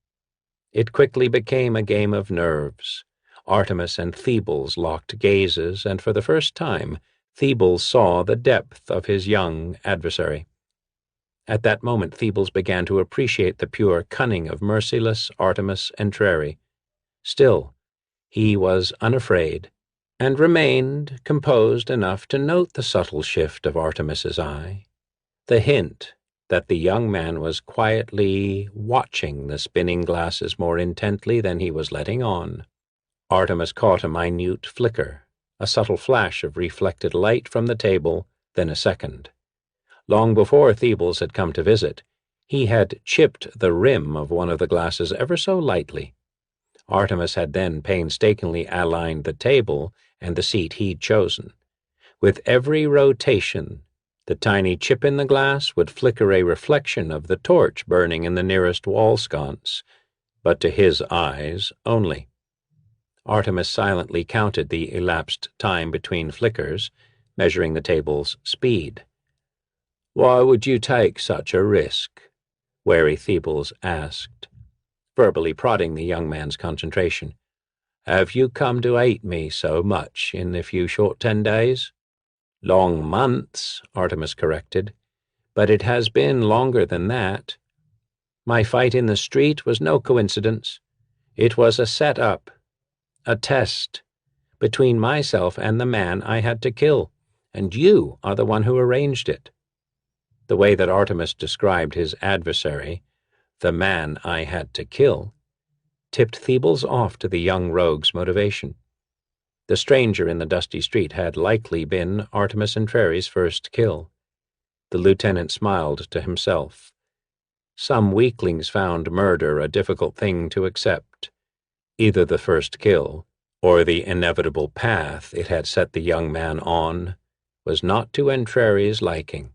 It quickly became a game of nerves. Artemis and Thebles locked gazes, and for the first time Thebles saw the depth of his young adversary. At that moment Thebles began to appreciate the pure cunning of merciless Artemis Entreri. Still, he was unafraid, and remained composed enough to note the subtle shift of Artemis's eye, the hint that the young man was quietly watching the spinning glasses more intently than he was letting on. Artemis caught a minute flicker, a subtle flash of reflected light from the table, then a second. Long before Thebles had come to visit, he had chipped the rim of one of the glasses ever so lightly. Artemis had then painstakingly aligned the table and the seat he'd chosen. With every rotation, the tiny chip in the glass would flicker a reflection of the torch burning in the nearest wall sconce, but to his eyes only. Artemis silently counted the elapsed time between flickers, measuring the table's speed. "Why would you take such a risk?" wary Thebles asked, verbally prodding the young man's concentration. "Have you come to hate me so much in the few short 10 days?" "Long months," Artemis corrected, "but it has been longer than that. My fight in the street was no coincidence. It was a set-up, a test, between myself and the man I had to kill, and you are the one who arranged it." The way that Artemis described his adversary, the man I had to kill, tipped Thebles off to the young rogue's motivation. The stranger in the dusty street had likely been Artemis Entreri's first kill. The lieutenant smiled to himself. Some weaklings found murder a difficult thing to accept. Either the first kill, or the inevitable path it had set the young man on, was not to Entreri's liking.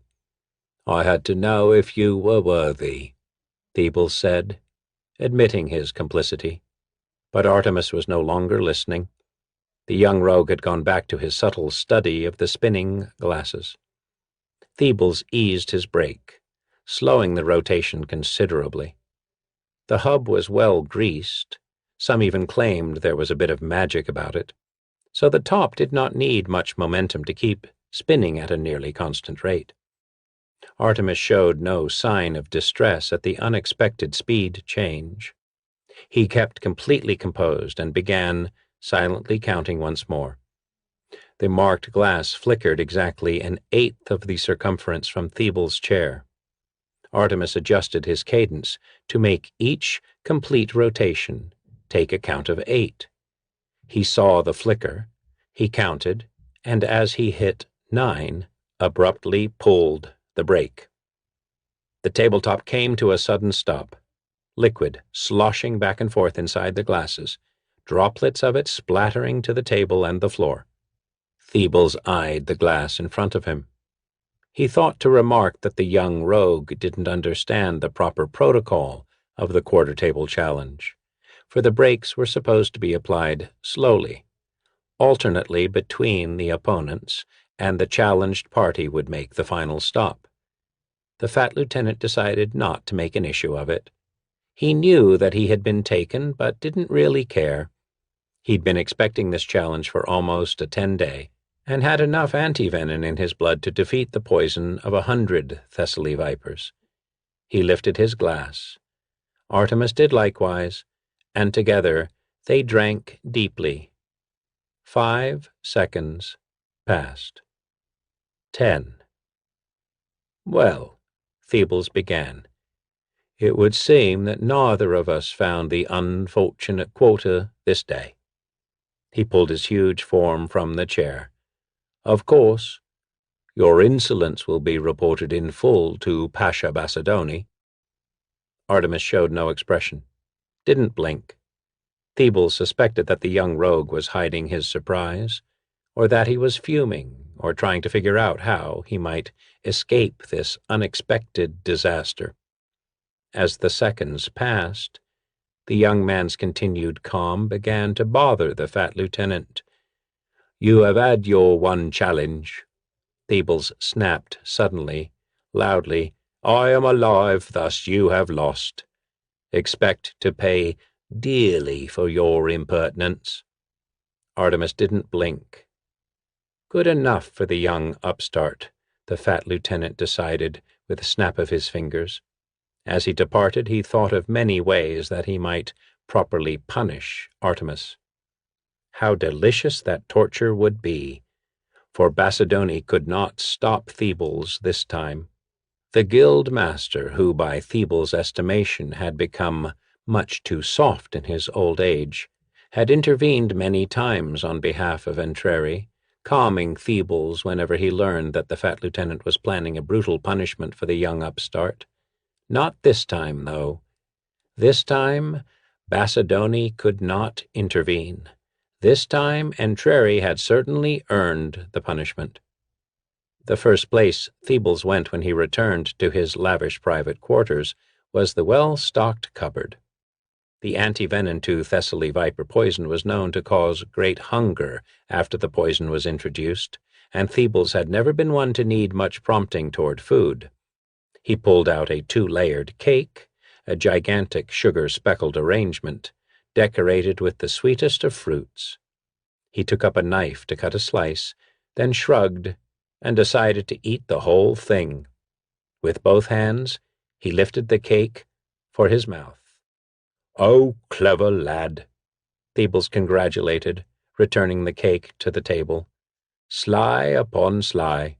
"I had to know if you were worthy," Thebles said, admitting his complicity. But Artemis was no longer listening. The young rogue had gone back to his subtle study of the spinning glasses. Thebles eased his brake, slowing the rotation considerably. The hub was well greased. Some even claimed there was a bit of magic about it, so the top did not need much momentum to keep spinning at a nearly constant rate. Artemis showed no sign of distress at the unexpected speed change. He kept completely composed and began silently counting once more. The marked glass flickered exactly an eighth of the circumference from Thebles' chair. Artemis adjusted his cadence to make each complete rotation take a count of 8. He saw the flicker, he counted, and as he hit 9, abruptly pulled the brake. The tabletop came to a sudden stop, liquid sloshing back and forth inside the glasses, droplets of it splattering to the table and the floor. Thebles eyed the glass in front of him. He thought to remark that the young rogue didn't understand the proper protocol of the quarter-table challenge, for the brakes were supposed to be applied slowly. Alternately between the opponents, and the challenged party would make the final stop. The fat lieutenant decided not to make an issue of it. He knew that he had been taken, but didn't really care. He'd been expecting this challenge for almost a 10-day, and had enough antivenin in his blood to defeat the poison of 100 Thessaly vipers. He lifted his glass. Artemis did likewise, and together they drank deeply. 5 seconds passed. 10. "Well," Thebles began, "it would seem that neither of us found the unfortunate quota this day." He pulled his huge form from the chair. "Of course, your insolence will be reported in full to Pasha Basadoni." Artemis showed no expression, didn't blink. Thebles suspected that the young rogue was hiding his surprise, or that he was fuming, or trying to figure out how he might escape this unexpected disaster. As the seconds passed, The young man's continued calm began to bother the fat lieutenant. "You have had your one challenge." Peebles snapped suddenly, loudly. "I am alive, thus you have lost. Expect to pay dearly for your impertinence." Artemis didn't blink. Good enough for the young upstart, the fat lieutenant decided with a snap of his fingers. As he departed, he thought of many ways that he might properly punish Artemis. How delicious that torture would be, for Bassadoni could not stop Peebles this time. The guild master, who by Peebles' estimation had become much too soft in his old age, had intervened many times on behalf of Entreri, calming Peebles whenever he learned that the fat lieutenant was planning a brutal punishment for the young upstart. Not this time, though. This time, Bassadoni could not intervene. This time, Entreri had certainly earned the punishment. The first place Peebles went when he returned to his lavish private quarters was the well-stocked cupboard. The anti-venom to Thessaly viper poison was known to cause great hunger after the poison was introduced, and Peebles had never been one to need much prompting toward food. He pulled out a 2-layered cake, a gigantic sugar-speckled arrangement, decorated with the sweetest of fruits. He took up a knife to cut a slice, then shrugged and decided to eat the whole thing. With both hands, he lifted the cake for his mouth. "Oh, clever lad," Peebles congratulated, returning the cake to the table. "Sly upon sly,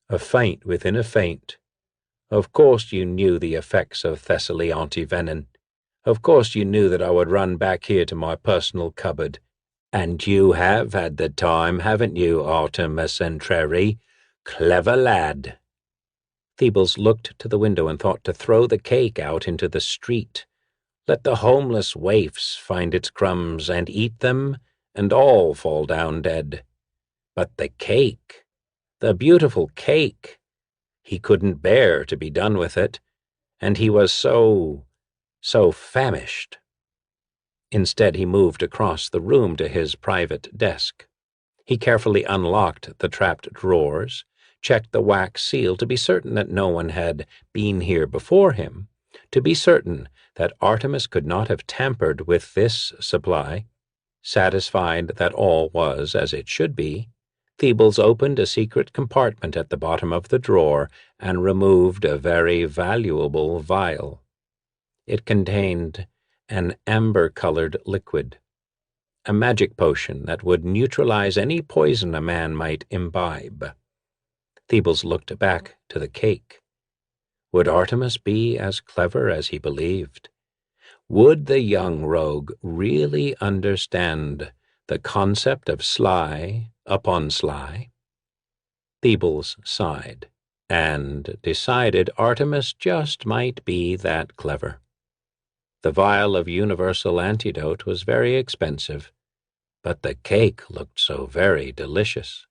a feint within a feint. Of course you knew the effects of Thessaly anti-venom. Of course you knew that I would run back here to my personal cupboard. And you have had the time, haven't you, Artemis Entreri? Clever lad." Peebles looked to the window and thought to throw the cake out into the street. Let the homeless waifs find its crumbs and eat them, and all fall down dead. But the cake, the beautiful cake, he couldn't bear to be done with it, and he was so famished. Instead, he moved across the room to his private desk. He carefully unlocked the trapped drawers, checked the wax seal to be certain that no one had been here before him, to be certain that Artemis could not have tampered with this supply. Satisfied that all was as it should be, Peebles opened a secret compartment at the bottom of the drawer and removed a very valuable vial. It contained an amber-colored liquid, a magic potion that would neutralize any poison a man might imbibe. Peebles looked back to the cake. Would Artemis be as clever as he believed? Would the young rogue really understand the concept of sly upon sly? Peebles sighed and decided Artemis just might be that clever. The vial of universal antidote was very expensive, but the cake looked so very delicious.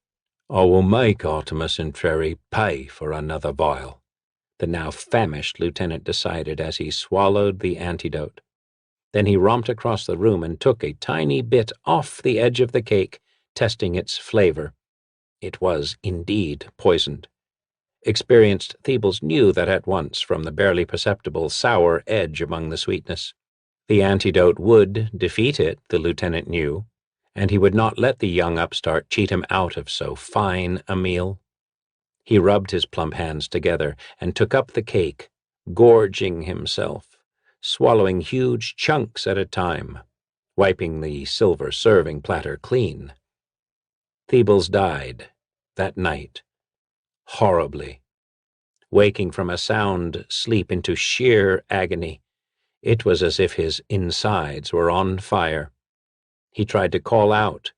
"I will make Artemis Entreri pay for another vial," the now famished lieutenant decided as he swallowed the antidote. Then he romped across the room and took a tiny bit off the edge of the cake, testing its flavor. It was indeed poisoned. Experienced Peebles knew that at once from the barely perceptible sour edge among the sweetness. The antidote would defeat it, the lieutenant knew, and he would not let the young upstart cheat him out of so fine a meal. He rubbed his plump hands together and took up the cake, gorging himself, swallowing huge chunks at a time, wiping the silver serving platter clean. Peebles died that night, horribly, waking from a sound sleep into sheer agony. It was as if his insides were on fire. He tried to call out,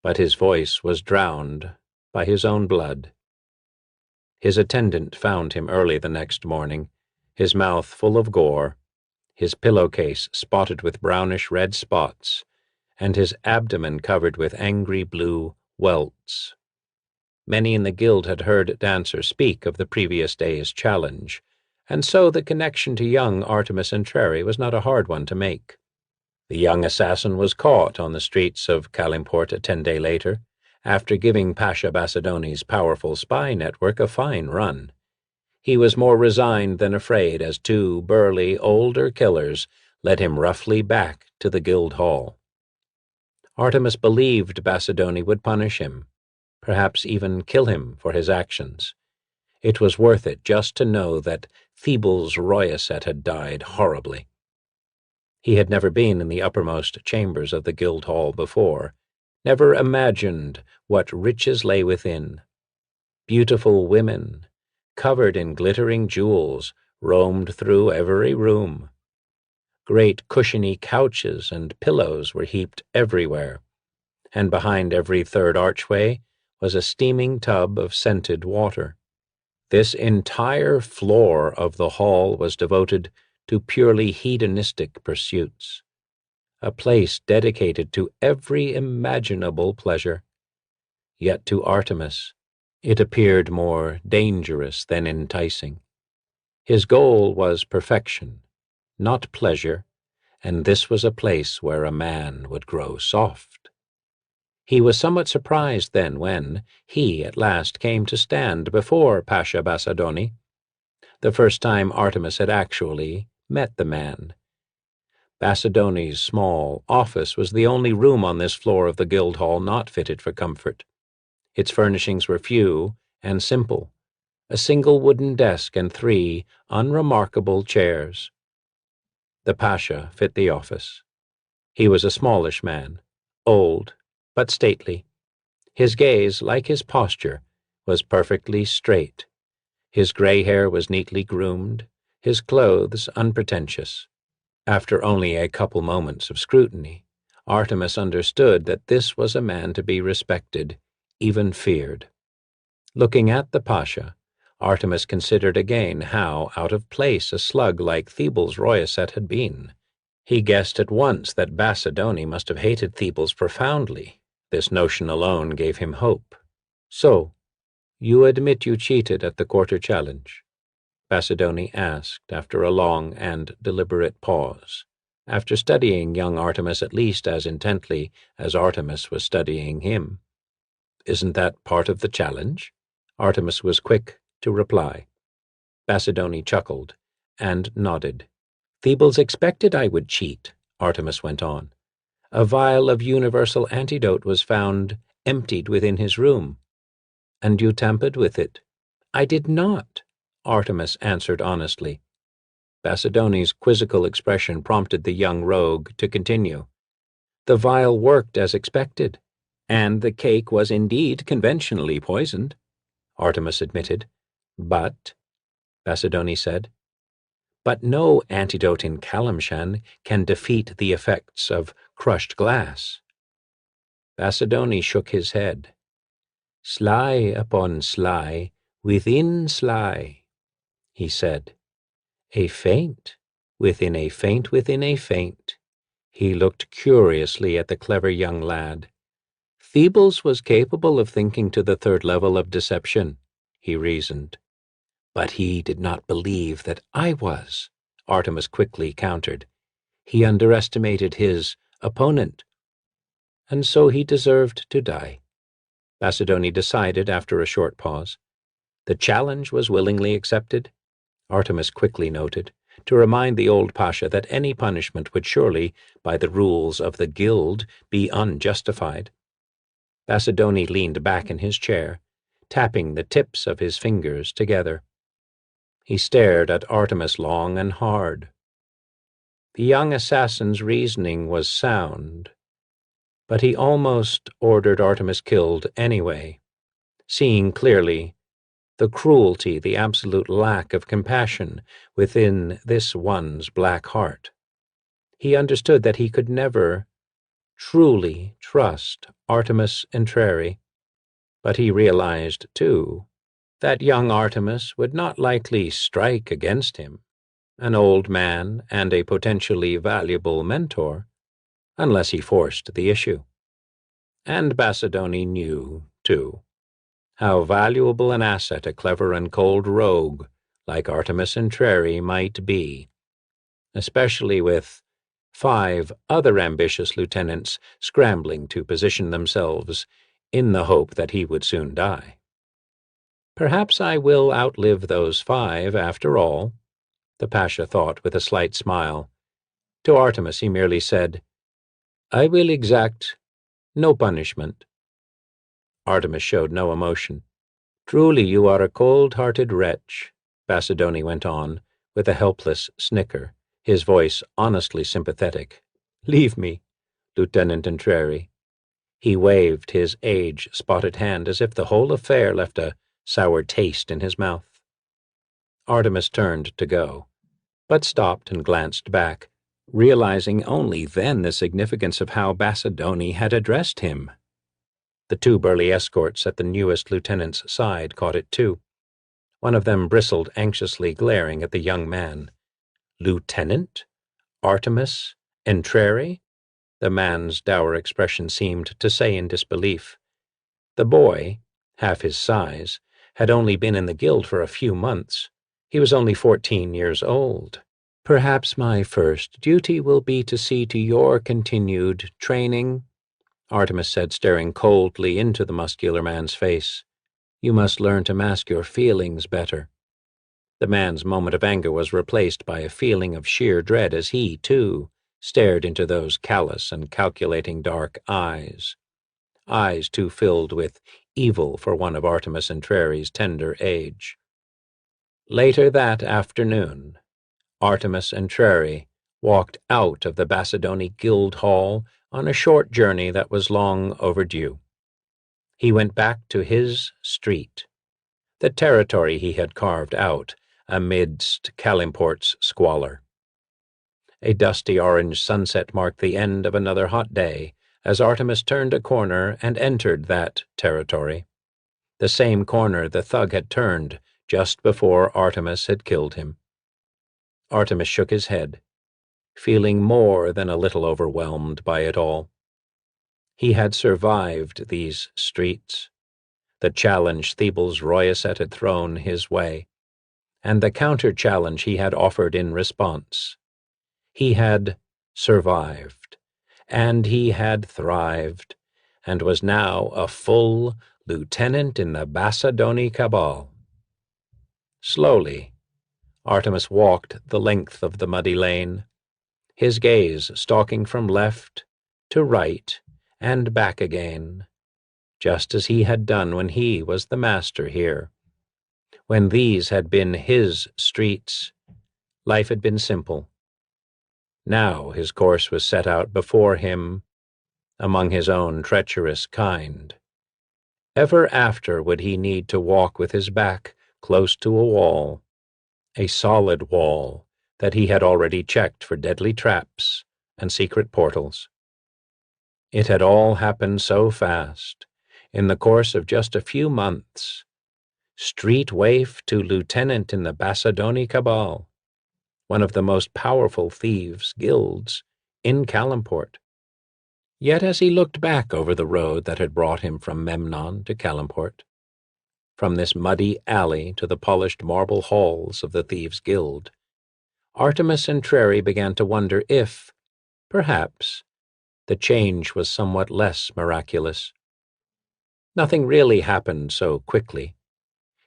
but his voice was drowned by his own blood. His attendant found him early the next morning, his mouth full of gore, his pillowcase spotted with brownish-red spots, and his abdomen covered with angry blue welts. Many in the guild had heard Dancer speak of the previous day's challenge, and so the connection to young Artemis Entreri was not a hard one to make. The young assassin was caught on the streets of Kalimport 10 days later, after giving Pasha Basidoni's powerful spy network a fine run. He was more resigned than afraid as two burly, older killers led him roughly back to the guild hall. Artemis believed Basidoni would punish him, perhaps even kill him for his actions. It was worth it just to know that Thebes Royaset had died horribly. He had never been in the uppermost chambers of the guild hall before, never imagined what riches lay within. Beautiful women, covered in glittering jewels, roamed through every room. Great cushiony couches and pillows were heaped everywhere, and behind every third archway was a steaming tub of scented water. This entire floor of the hall was devoted to purely hedonistic pursuits, a place dedicated to every imaginable pleasure. Yet to Artemis, it appeared more dangerous than enticing. His goal was perfection, not pleasure, and this was a place where a man would grow soft. He was somewhat surprised then when he at last came to stand before Pasha Basidoni, the first time Artemis had actually met the man. Basidoni's small office was the only room on this floor of the guild hall not fitted for comfort. Its furnishings were few and simple, a single wooden desk and 3 unremarkable chairs. The Pasha fit the office. He was a smallish man, old but stately. His gaze, like his posture, was perfectly straight. His gray hair was neatly groomed, his clothes unpretentious. After only a couple moments of scrutiny, Artemis understood that this was a man to be respected, even feared. Looking at the Pasha, Artemis considered again how out of place a slug like Thebes Royaset had been. He guessed at once that Basidoni must have hated Thebes profoundly. This notion alone gave him hope. "So, you admit you cheated at the quarter challenge?" Basidoni asked after a long and deliberate pause, after studying young Artemis at least as intently as Artemis was studying him. "Isn't that part of the challenge?" Artemis was quick to reply. Basidoni chuckled and nodded. "Thebes expected I would cheat," Artemis went on. "A vial of universal antidote was found emptied within his room. And you tampered with it." "I did not," Artemis answered honestly. Basidoni's quizzical expression prompted the young rogue to continue. "The vial worked as expected, and the cake was indeed conventionally poisoned," Artemis admitted. "But," Basidoni said, "but no antidote in Kalimshan can defeat the effects of crushed glass." Basidoni shook his head. "Sly upon sly, within sly," he said. "A feint within a feint within a feint." He looked curiously at the clever young lad. "Thebes was capable of thinking to the 3rd level of deception," he reasoned. "But he did not believe that I was," Artemis quickly countered. "He underestimated his opponent, and so he deserved to die." Basidoni decided after a short pause. "The challenge was willingly accepted," Artemis quickly noted, to remind the old Pasha that any punishment would surely, by the rules of the guild, be unjustified. Basidoni leaned back in his chair, tapping the tips of his fingers together. He stared at Artemis long and hard. The young assassin's reasoning was sound, but he almost ordered Artemis killed anyway, seeing clearly the cruelty, the absolute lack of compassion within this one's black heart. He understood that he could never truly trust Artemis Entreri, but he realized, too, that young Artemis would not likely strike against him, an old man and a potentially valuable mentor, unless he forced the issue. And Basidoni knew, too, how valuable an asset a clever and cold rogue like Artemis Entreri might be, especially with 5 other ambitious lieutenants scrambling to position themselves in the hope that he would soon die. Perhaps I will outlive those 5 after all, the Pasha thought with a slight smile. To Artemis he merely said, "I will exact no punishment." Artemis showed no emotion. "Truly you are a cold-hearted wretch," Basadoni went on, with a helpless snicker, his voice honestly sympathetic. "Leave me, Lieutenant Entreri." He waved his age-spotted hand as if the whole affair left a sour taste in his mouth. Artemis turned to go, but stopped and glanced back, realizing only then the significance of how Basadoni had addressed him. The 2 burly escorts at the newest lieutenant's side caught it too. One of them bristled anxiously, glaring at the young man. "Lieutenant? Artemis Entreri?" The man's dour expression seemed to say in disbelief. The boy, half his size, had only been in the guild for a few months. He was only 14 years old. "Perhaps my first duty will be to see to your continued training," Artemis said, staring coldly into the muscular man's face. "You must learn to mask your feelings better." The man's moment of anger was replaced by a feeling of sheer dread as he, too, stared into those callous and calculating dark eyes too filled with evil for one of Artemis Entreri's tender age. Later that afternoon, Artemis Entreri walked out of the Basadoni Guild Hall on a short journey that was long overdue. He went back to his street, the territory he had carved out amidst Calimport's squalor. A dusty orange sunset marked the end of another hot day as Artemis turned a corner and entered that territory, the same corner the thug had turned just before Artemis had killed him. Artemis shook his head, feeling more than a little overwhelmed by it all. He had survived these streets, the challenge Thebes Royaset had thrown his way, and the counter-challenge he had offered in response. He had survived, and he had thrived, and was now a full lieutenant in the Basadoni cabal. Slowly, Artemis walked the length of the muddy lane, his gaze stalking from left to right and back again, just as he had done when he was the master here. When these had been his streets, life had been simple. Now his course was set out before him among his own treacherous kind. Ever after would he need to walk with his back close to a wall, a solid wall that he had already checked for deadly traps and secret portals. It had all happened so fast, in the course of just a few months. Street waif to lieutenant in the Basadoni cabal, one of the most powerful thieves' guilds in Calimport. Yet as he looked back over the road that had brought him from Memnon to Calimport, from this muddy alley to the polished marble halls of the Thieves' Guild, Artemis Entreri began to wonder if, perhaps, the change was somewhat less miraculous. Nothing really happened so quickly.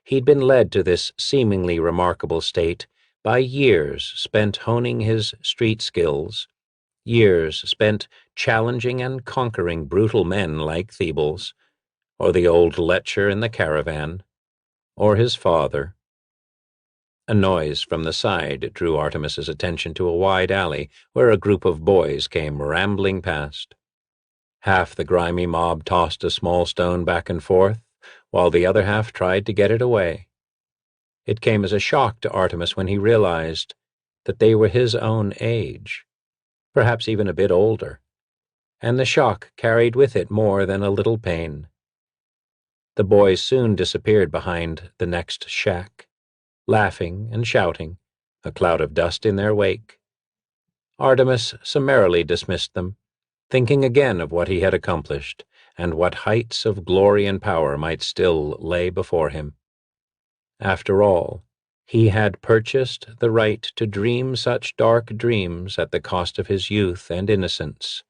He'd been led to this seemingly remarkable state by years spent honing his street skills, years spent challenging and conquering brutal men like Thebes, or the old lecher in the caravan, or his father. A noise from the side drew Artemis's attention to a wide alley where a group of boys came rambling past. Half the grimy mob tossed a small stone back and forth, while the other half tried to get it away. It came as a shock to Artemis when he realized that they were his own age, perhaps even a bit older, and the shock carried with it more than a little pain. The boys soon disappeared behind the next shack, laughing and shouting, a cloud of dust in their wake. Artemis summarily dismissed them, thinking again of what he had accomplished and what heights of glory and power might still lay before him. After all, He had purchased the right to dream such dark dreams at the cost of his youth and innocence,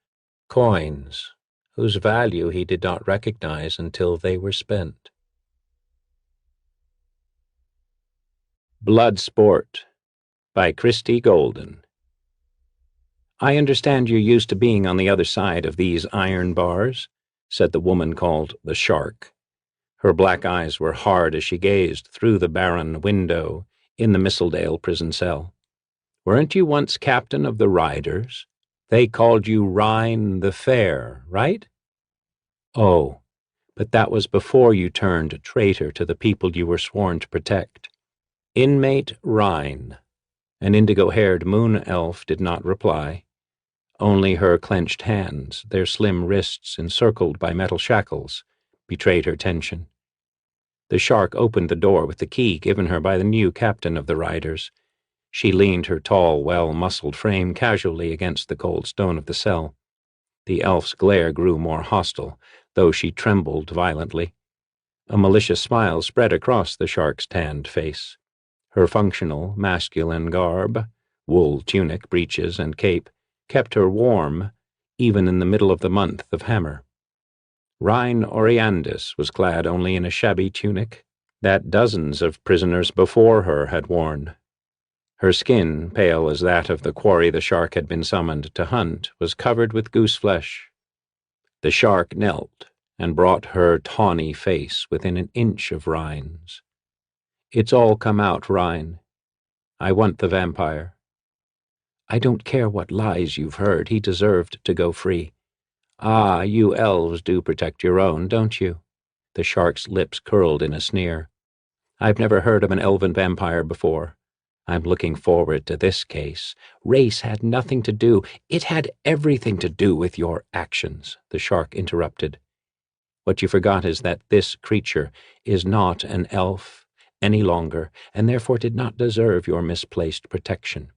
coins whose value he did not recognize until they were spent. Blood Sport by Christy Golden. I understand you're used to being on the other side of these iron bars, said the woman called the Shark. Her black eyes were hard as she gazed through the barren window in the Mistledale prison cell. Weren't you once captain of the Riders? They called you Rhine the Fair, right? Oh, but that was before you turned traitor to the people you were sworn to protect. Inmate Rhine. An indigo-haired moon elf did not reply. Only her clenched hands, their slim wrists encircled by metal shackles, betrayed her tension. The Shark opened the door with the key given her by the new captain of the Riders. She leaned her tall, well-muscled frame casually against the cold stone of the cell. The elf's glare grew more hostile, though she trembled violently. A malicious smile spread across the Shark's tanned face. Her functional, masculine garb, wool tunic, breeches, and cape, kept her warm, even in the middle of the month of Hammer. Rhine Oriandus was clad only in a shabby tunic that dozens of prisoners before her had worn. Her skin, pale as that of the quarry the Shark had been summoned to hunt, was covered with goose flesh. The Shark knelt and brought her tawny face within an inch of Rhine's. It's all come out, Rhine. I want the vampire. I don't care what lies you've heard. He deserved to go free. Ah, you elves do protect your own, don't you? The Shark's lips curled in a sneer. I've never heard of an elven vampire before. I'm looking forward to this case. Race had nothing to do. It had everything to do with your actions, the Shark interrupted. What you forgot is that this creature is not an elf any longer, and therefore did not deserve your misplaced protection.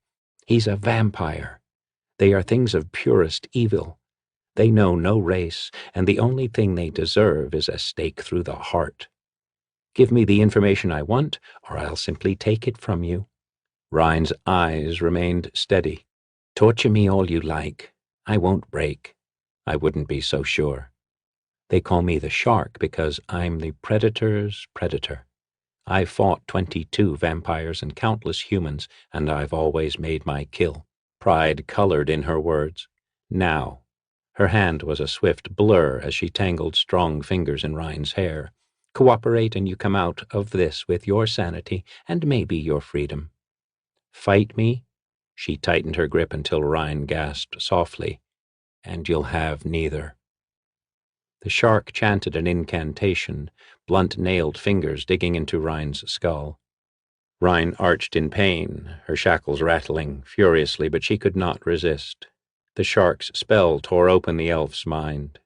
He's a vampire. They are things of purest evil. They know no race, and the only thing they deserve is a stake through the heart. Give me the information I want, or I'll simply take it from you. Rhine's eyes remained steady. Torture me all you like. I won't break. I wouldn't be so sure. They call me the Shark because I'm the predator's predator. I've fought 22 vampires and countless humans, and I've always made my kill. Pride colored in her words. Now. Her hand was a swift blur as she tangled strong fingers in Rhine's hair. Cooperate and you come out of this with your sanity and maybe your freedom. Fight me? She tightened her grip until Rhine gasped softly. And you'll have neither. The Shark chanted an incantation, blunt-nailed fingers digging into Rhine's skull. Rhine arched in pain, her shackles rattling furiously, but she could not resist. The Shark's spell tore open the elf's mind.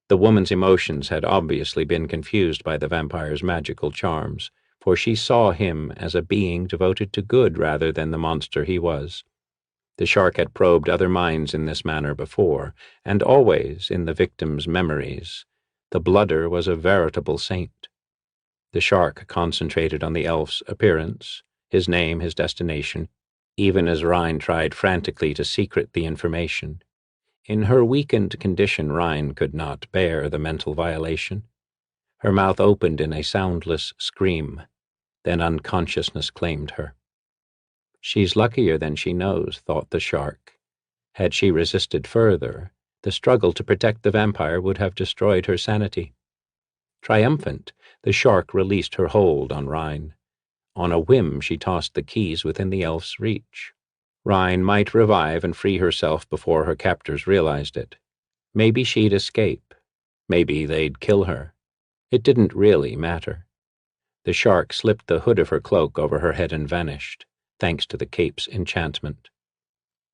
The woman's emotions had obviously been confused by the vampire's magical charms, for she saw him as a being devoted to good rather than the monster he was. The Shark had probed other minds in this manner before, and always, in the victim's memories, the bludder was a veritable saint. The Shark concentrated on the elf's appearance, his name, his destination, even as Rhine tried frantically to secret the information. In her weakened condition, Rhine could not bear the mental violation. Her mouth opened in a soundless scream. Then unconsciousness claimed her. She's luckier than she knows, thought the Shark. Had she resisted further, the struggle to protect the vampire would have destroyed her sanity. Triumphant, the Shark released her hold on Rhine. On a whim, she tossed the keys within the elf's reach. Rhine might revive and free herself before her captors realized it. Maybe she'd escape. Maybe they'd kill her. It didn't really matter. The Shark slipped the hood of her cloak over her head and vanished, thanks to the cape's enchantment.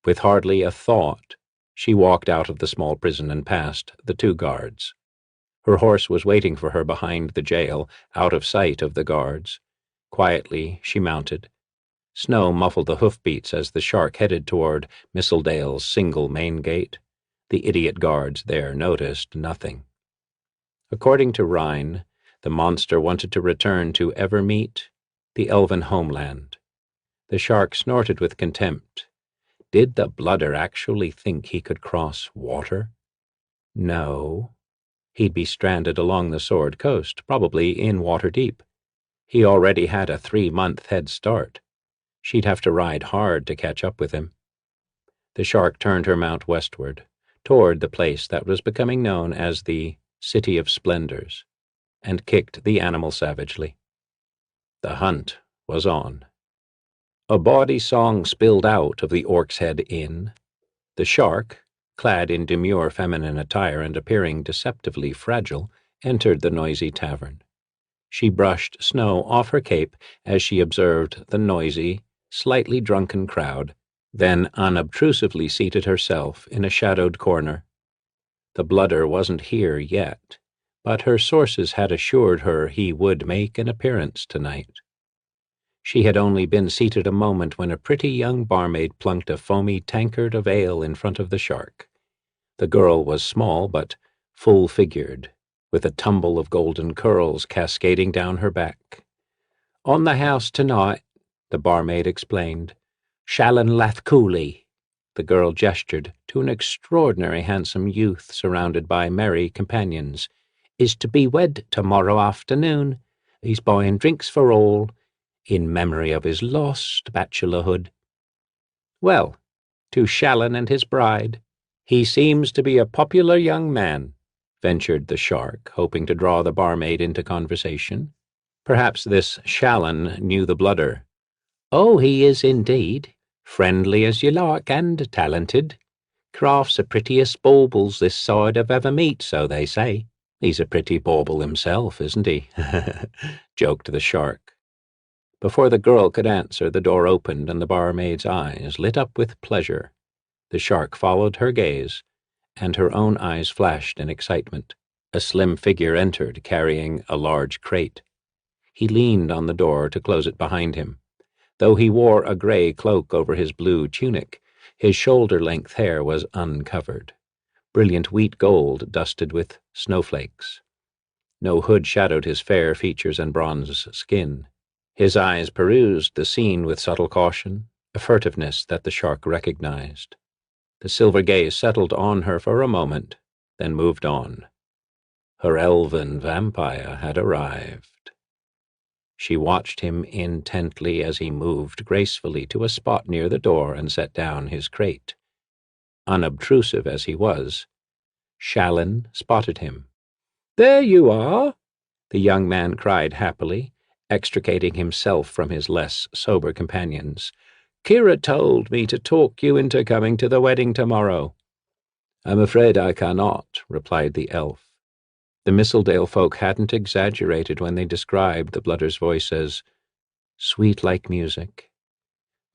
With hardly a thought, she walked out of the small prison and past the 2 guards. Her horse was waiting for her behind the jail, out of sight of the guards. Quietly, she mounted. Snow muffled the hoofbeats as the Shark headed toward Mistledale's single main gate. The idiot guards there noticed nothing. According to Rhine, the monster wanted to return to Evermeet, the elven homeland. The shark snorted with contempt. Did the bludder actually think he could cross water? No. He'd be stranded along the Sword Coast, probably in water deep. He already had a 3-month head start. She'd have to ride hard to catch up with him. The shark turned her mount westward, toward the place that was becoming known as the City of Splendors, and kicked the animal savagely. The hunt was on. A bawdy song spilled out of the Orc's Head Inn. The shark, clad in demure feminine attire and appearing deceptively fragile, entered the noisy tavern. She brushed snow off her cape as she observed the noisy, slightly drunken crowd, then unobtrusively seated herself in a shadowed corner. The bludder wasn't here yet, but her sources had assured her he would make an appearance tonight. She had only been seated a moment when a pretty young barmaid plunked a foamy tankard of ale in front of the shark. The girl was small but full-figured, with a tumble of golden curls cascading down her back. "On the house tonight," the barmaid explained. "Shallan Lathcooley." The girl gestured to an extraordinary handsome youth surrounded by merry companions. "Is to be wed tomorrow afternoon. He's buying drinks for all, in memory of his lost bachelorhood." "Well, to Shallan and his bride. He seems to be a popular young man," ventured the shark, hoping to draw the barmaid into conversation. Perhaps this Shallan knew the bludder. "Oh, he is indeed. Friendly as you like, and talented. Crafts the prettiest baubles this side of ever meet, so they say." "He's a pretty bauble himself, isn't he?" joked the shark. Before the girl could answer, the door opened and the barmaid's eyes lit up with pleasure. The shark followed her gaze, and her own eyes flashed in excitement. A slim figure entered, carrying a large crate. He leaned on the door to close it behind him. Though he wore a gray cloak over his blue tunic, his shoulder-length hair was uncovered, brilliant wheat gold dusted with snowflakes. No hood shadowed his fair features and bronze skin. His eyes perused the scene with subtle caution, a furtiveness that the shark recognized. The silver gaze settled on her for a moment, then moved on. Her elven vampire had arrived. She watched him intently as he moved gracefully to a spot near the door and set down his crate. Unobtrusive as he was, Shallan spotted him. "There you are," the young man cried happily, extricating himself from his less sober companions. "Kira told me to talk you into coming to the wedding tomorrow." "I'm afraid I cannot," replied the elf. The Mistledale folk hadn't exaggerated when they described the bludder's voice as sweet like music.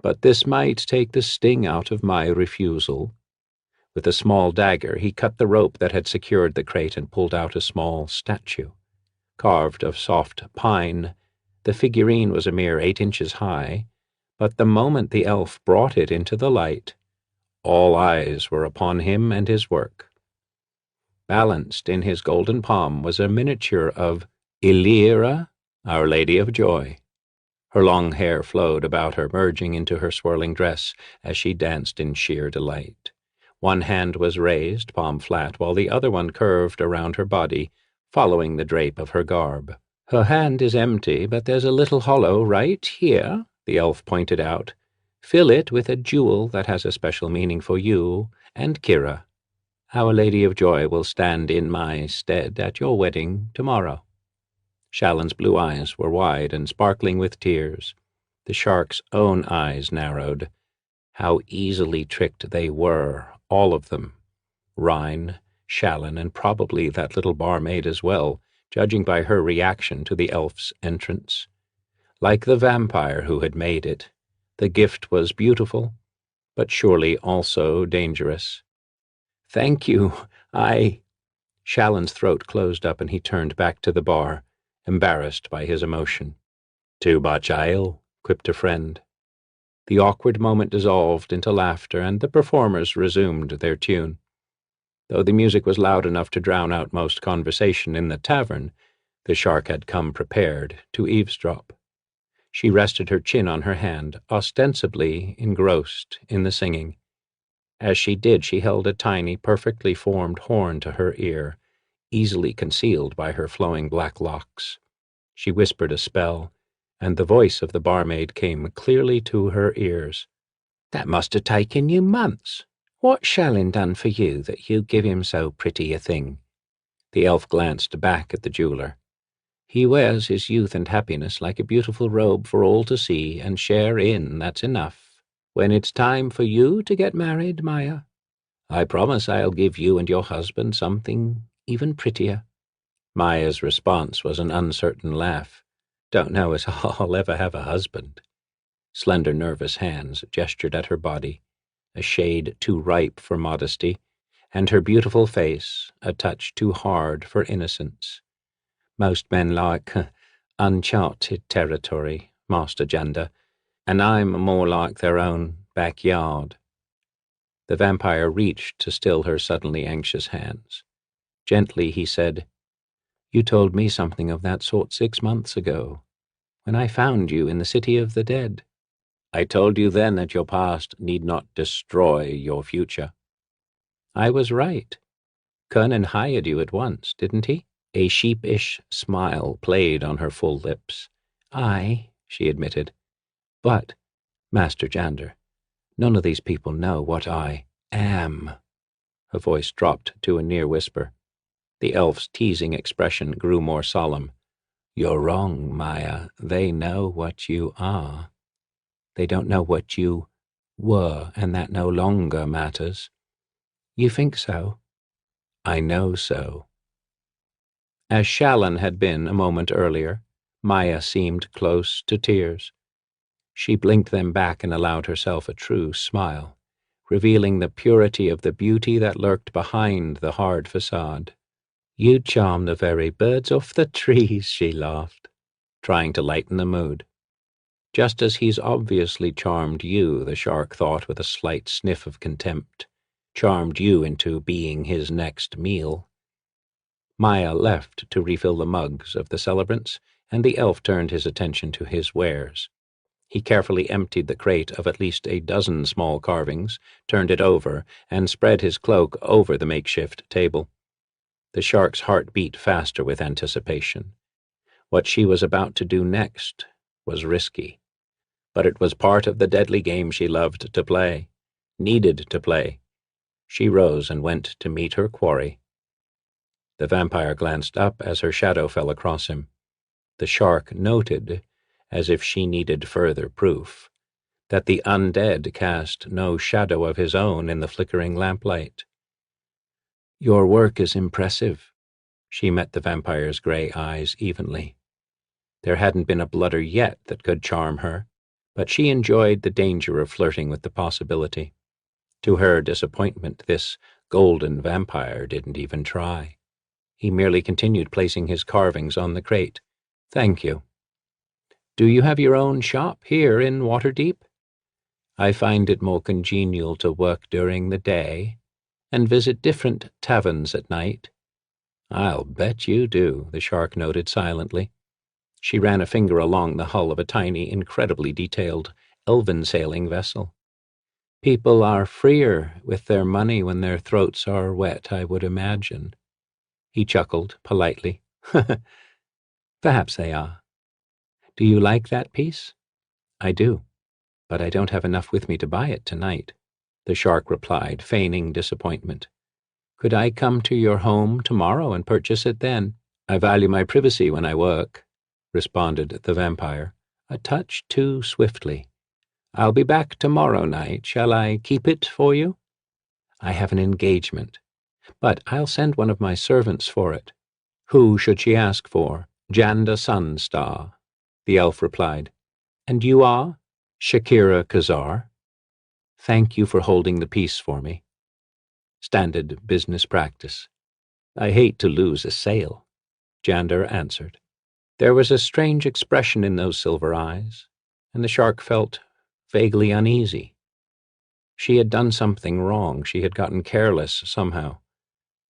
But this might take the sting out of my refusal. With a small dagger, he cut the rope that had secured the crate and pulled out a small statue. Carved of soft pine, the figurine was a mere 8 inches high, but the moment the elf brought it into the light, all eyes were upon him and his work. Balanced in his golden palm was a miniature of Illyra, Our Lady of Joy. Her long hair flowed about her, merging into her swirling dress as she danced in sheer delight. One hand was raised, palm flat, while the other one curved around her body, following the drape of her garb. "Her hand is empty, but there's a little hollow right here," the elf pointed out. "Fill it with a jewel that has a special meaning for you and Kira. Our Lady of Joy will stand in my stead at your wedding tomorrow." Shallan's blue eyes were wide and sparkling with tears. The shark's own eyes narrowed. How easily tricked they were, all of them. Rhine, Shallan, and probably that little barmaid as well, judging by her reaction to the elf's entrance. Like the vampire who had made it, the gift was beautiful, but surely also dangerous. "Thank you, Shallan's throat closed up and he turned back to the bar, embarrassed by his emotion. "Too much ale," quipped a friend. The awkward moment dissolved into laughter, and the performers resumed their tune. Though the music was loud enough to drown out most conversation in the tavern, the shark had come prepared to eavesdrop. She rested her chin on her hand, ostensibly engrossed in the singing. As she did, she held a tiny, perfectly formed horn to her ear, easily concealed by her flowing black locks. She whispered a spell, and the voice of the barmaid came clearly to her ears. "That must have taken you months. What's Shallon done for you that you give him so pretty a thing?" The elf glanced back at the jeweler. "He wears his youth and happiness like a beautiful robe for all to see and share in, that's enough. When it's time for you to get married, Maya, I promise I'll give you and your husband something even prettier." Maya's response was an uncertain laugh. "Don't know as I'll ever have a husband." Slender, nervous hands gestured at her body, a shade too ripe for modesty, and her beautiful face a touch too hard for innocence. "Most men like uncharted territory, Master Janda, and I'm more like their own backyard." The vampire reached to still her suddenly anxious hands. Gently he said, "You told me something of that sort 6 months ago, when I found you in the city of the dead. I told you then that your past need not destroy your future. I was right. Kernan hired you at once, didn't he?" A sheepish smile played on her full lips. "Aye," she admitted. "But, Master Jander, none of these people know what I am." Her voice dropped to a near whisper. The elf's teasing expression grew more solemn. "You're wrong, Maya. They know what you are. They don't know what you were, and that no longer matters." "You think so?" "I know so." As Shallon had been a moment earlier, Maya seemed close to tears. She blinked them back and allowed herself a true smile, revealing the purity of the beauty that lurked behind the hard facade. "You charm the very birds off the trees," she laughed, trying to lighten the mood. "Just as he's obviously charmed you," the shark thought with a slight sniff of contempt, "charmed you into being his next meal." Maya left to refill the mugs of the celebrants, and the elf turned his attention to his wares. He carefully emptied the crate of at least a dozen small carvings, turned it over, and spread his cloak over the makeshift table. The shark's heart beat faster with anticipation. What she was about to do next was risky, but it was part of the deadly game she loved to play, needed to play. She rose and went to meet her quarry. The vampire glanced up as her shadow fell across him. The shark noted, as if she needed further proof, that the undead cast no shadow of his own in the flickering lamplight. "Your work is impressive." She met the vampire's gray eyes evenly. There hadn't been a blooder yet that could charm her, but she enjoyed the danger of flirting with the possibility. To her disappointment, this golden vampire didn't even try. He merely continued placing his carvings on the crate. "Thank you. Do you have your own shop here in Waterdeep?" "I find it more congenial to work during the day and visit different taverns at night." "I'll bet you do," the shark noted silently. She ran a finger along the hull of a tiny, incredibly detailed elven sailing vessel. "People are freer with their money when their throats are wet, I would imagine." He chuckled politely. "Perhaps they are. Do you like that piece?" "I do, but I don't have enough with me to buy it tonight," the shark replied, feigning disappointment. "Could I come to your home tomorrow and purchase it then?" "I value my privacy when I work," responded the vampire, a touch too swiftly. "I'll be back tomorrow night. Shall I keep it for you?" "I have an engagement, but I'll send one of my servants for it." "Who should she ask for?" "Janda Sunstar," the elf replied. "And you are?" "Shakira Khazar." "Thank you for holding the peace for me." "Standard business practice." "I hate to lose a sale," Jander answered. There was a strange expression in those silver eyes, and the shark felt vaguely uneasy. She had done something wrong. She had gotten careless somehow.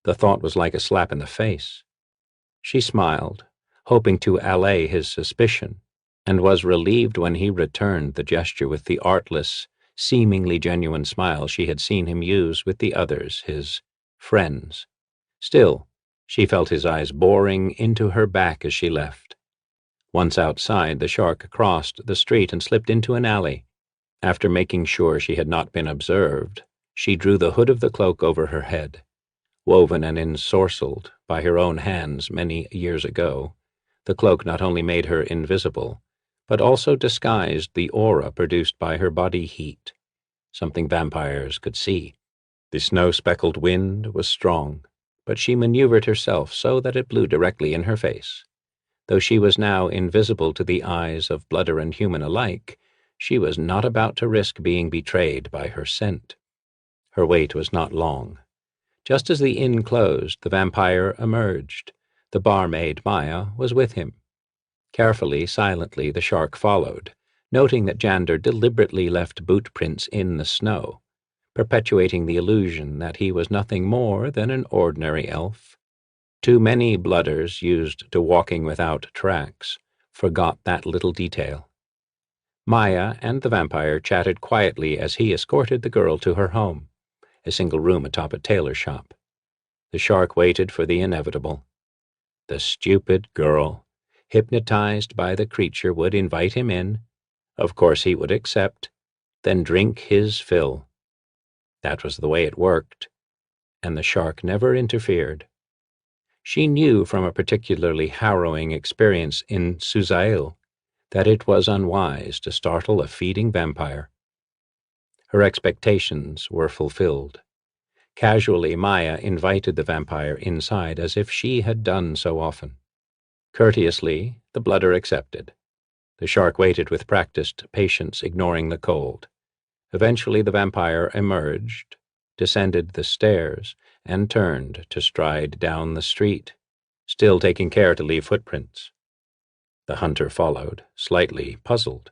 The thought was like a slap in the face. She smiled, hoping to allay his suspicion, and was relieved when he returned the gesture with the artless, seemingly genuine smile she had seen him use with the others, his friends. Still, she felt his eyes boring into her back as she left. Once outside, the shark crossed the street and slipped into an alley. After making sure she had not been observed, she drew the hood of the cloak over her head. Woven and ensorcelled by her own hands many years ago, the cloak not only made her invisible, but also disguised the aura produced by her body heat, something vampires could see. The snow-speckled wind was strong, but she maneuvered herself so that it blew directly in her face. Though she was now invisible to the eyes of blooder and human alike, she was not about to risk being betrayed by her scent. Her wait was not long. Just as the inn closed, the vampire emerged. The barmaid, Maya, was with him. Carefully, silently, the shark followed, noting that Jander deliberately left boot prints in the snow, perpetuating the illusion that he was nothing more than an ordinary elf. Too many blooders used to walking without tracks forgot that little detail. Maya and the vampire chatted quietly as he escorted the girl to her home, a single room atop a tailor shop. The shark waited for the inevitable. The stupid girl, hypnotized by the creature, would invite him in. Of course he would accept, then drink his fill. That was the way it worked, and the shark never interfered. She knew from a particularly harrowing experience in Suzail that it was unwise to startle a feeding vampire. Her expectations were fulfilled. Casually, Maya invited the vampire inside as if she had done so often. Courteously, the blooder accepted. The shark waited with practiced patience, ignoring the cold. Eventually the vampire emerged, descended the stairs, and turned to stride down the street, still taking care to leave footprints. The hunter followed, slightly puzzled.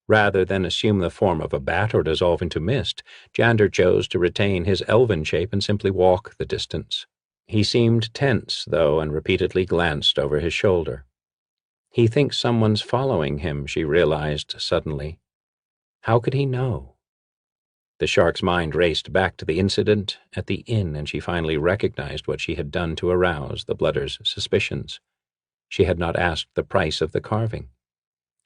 Rather than assume the form of a bat or dissolve into mist, Jander chose to retain his elven shape and simply walk the distance. He seemed tense, though, and repeatedly glanced over his shoulder. He thinks someone's following him, she realized suddenly. How could he know? The shark's mind raced back to the incident at the inn, and she finally recognized what she had done to arouse the blooder's suspicions. She had not asked the price of the carving.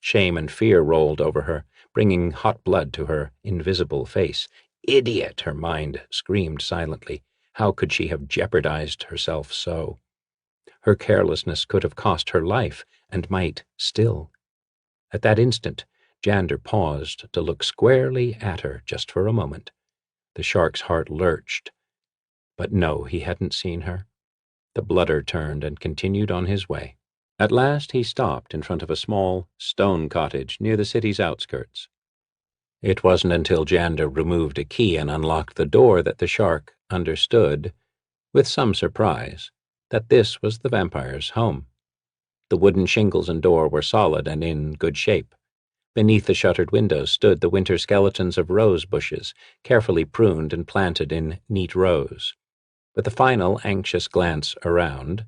Shame and fear rolled over her, bringing hot blood to her invisible face. Idiot, her mind screamed silently. How could she have jeopardized herself so? Her carelessness could have cost her life, and might still. At that instant, Jander paused to look squarely at her just for a moment. The shark's heart lurched. But no, he hadn't seen her. The blooder turned and continued on his way. At last he stopped in front of a small stone cottage near the city's outskirts. It wasn't until Jander removed a key and unlocked the door that the shark understood, with some surprise, that this was the vampire's home. The wooden shingles and door were solid and in good shape. Beneath the shuttered windows stood the winter skeletons of rose bushes, carefully pruned and planted in neat rows. With a final anxious glance around,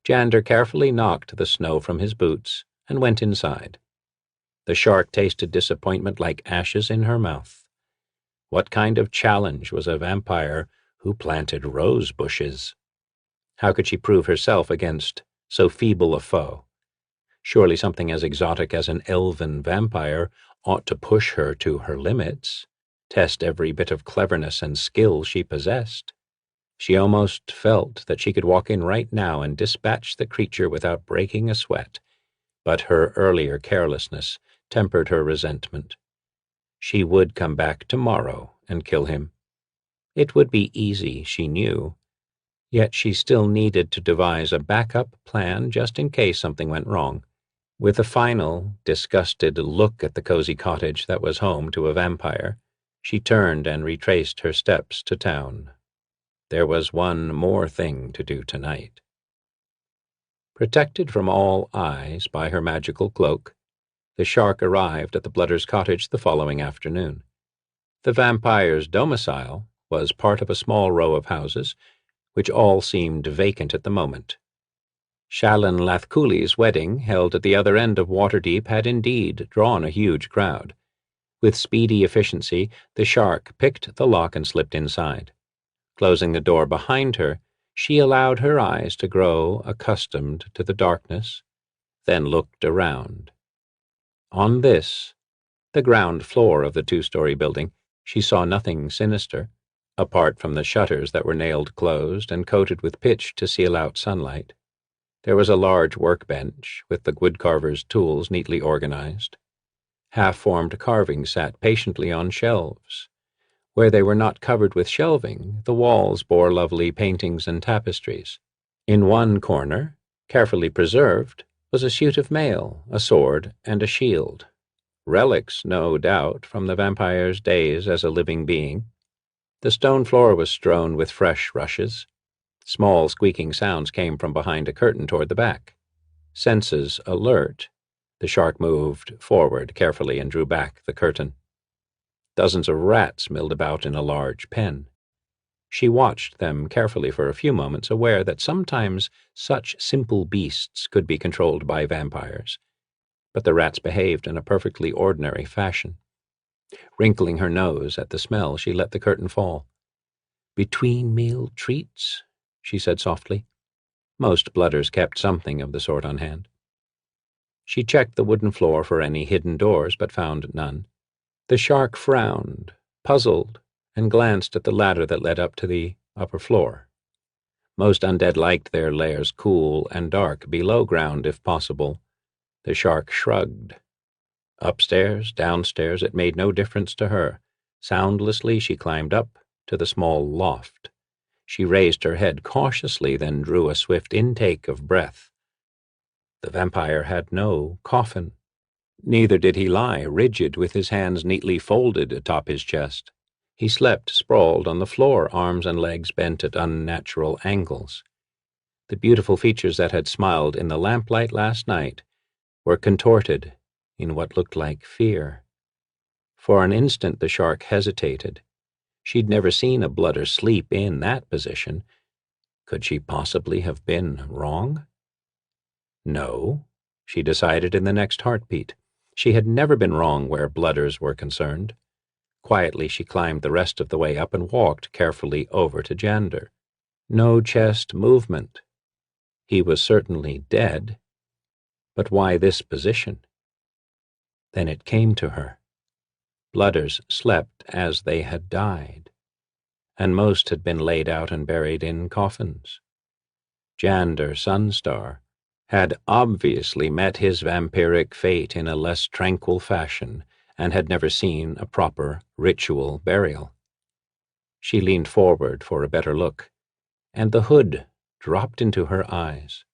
Jander carefully knocked the snow from his boots and went inside. The shark tasted disappointment like ashes in her mouth. What kind of challenge was a vampire who planted rose bushes? How could she prove herself against so feeble a foe? Surely something as exotic as an elven vampire ought to push her to her limits, test every bit of cleverness and skill she possessed. She almost felt that she could walk in right now and dispatch the creature without breaking a sweat, but her earlier carelessness tempered her resentment. She would come back tomorrow and kill him. It would be easy, she knew, yet she still needed to devise a backup plan just in case something went wrong. With a final, disgusted look at the cozy cottage that was home to a vampire, she turned and retraced her steps to town. There was one more thing to do tonight. Protected from all eyes by her magical cloak, the shark arrived at the blooder's cottage the following afternoon. The vampire's domicile was part of a small row of houses, which all seemed vacant at the moment. Shalin Lathcooli's wedding, held at the other end of Waterdeep, had indeed drawn a huge crowd. With speedy efficiency, the shark picked the lock and slipped inside. Closing the door behind her, she allowed her eyes to grow accustomed to the darkness, then looked around. On this, the ground floor of the two-story building, she saw nothing sinister, apart from the shutters that were nailed closed and coated with pitch to seal out sunlight. There was a large workbench with the woodcarver's tools neatly organized. Half-formed carvings sat patiently on shelves. Where they were not covered with shelving, the walls bore lovely paintings and tapestries. In one corner, carefully preserved, was a suit of mail, a sword, and a shield. Relics, no doubt, from the vampire's days as a living being. The stone floor was strewn with fresh rushes. Small squeaking sounds came from behind a curtain toward the back. Senses alert, the shark moved forward carefully and drew back the curtain. Dozens of rats milled about in a large pen. She watched them carefully for a few moments, aware that sometimes such simple beasts could be controlled by vampires. But the rats behaved in a perfectly ordinary fashion. Wrinkling her nose at the smell, she let the curtain fall. "Between meal treats?" she said softly. Most blooders kept something of the sort on hand. She checked the wooden floor for any hidden doors, but found none. The shark frowned, puzzled, and glanced at the ladder that led up to the upper floor. Most undead liked their lairs cool and dark, below ground if possible. The shark shrugged. Upstairs, downstairs, it made no difference to her. Soundlessly she climbed up to the small loft. She raised her head cautiously, then drew a swift intake of breath. The vampire had no coffin. Neither did he lie, rigid, with his hands neatly folded atop his chest. He slept sprawled on the floor, arms and legs bent at unnatural angles. The beautiful features that had smiled in the lamplight last night were contorted in what looked like fear. For an instant the shark hesitated. She'd never seen a blooder sleep in that position. Could she possibly have been wrong? No, she decided in the next heartbeat. She had never been wrong where blooders were concerned. Quietly she climbed the rest of the way up and walked carefully over to Jander. No chest movement. He was certainly dead. But why this position? Then it came to her. Blooders slept as they had died, and most had been laid out and buried in coffins. Jander Sunstar had obviously met his vampiric fate in a less tranquil fashion and had never seen a proper ritual burial. She leaned forward for a better look, and the hood dropped into her eyes.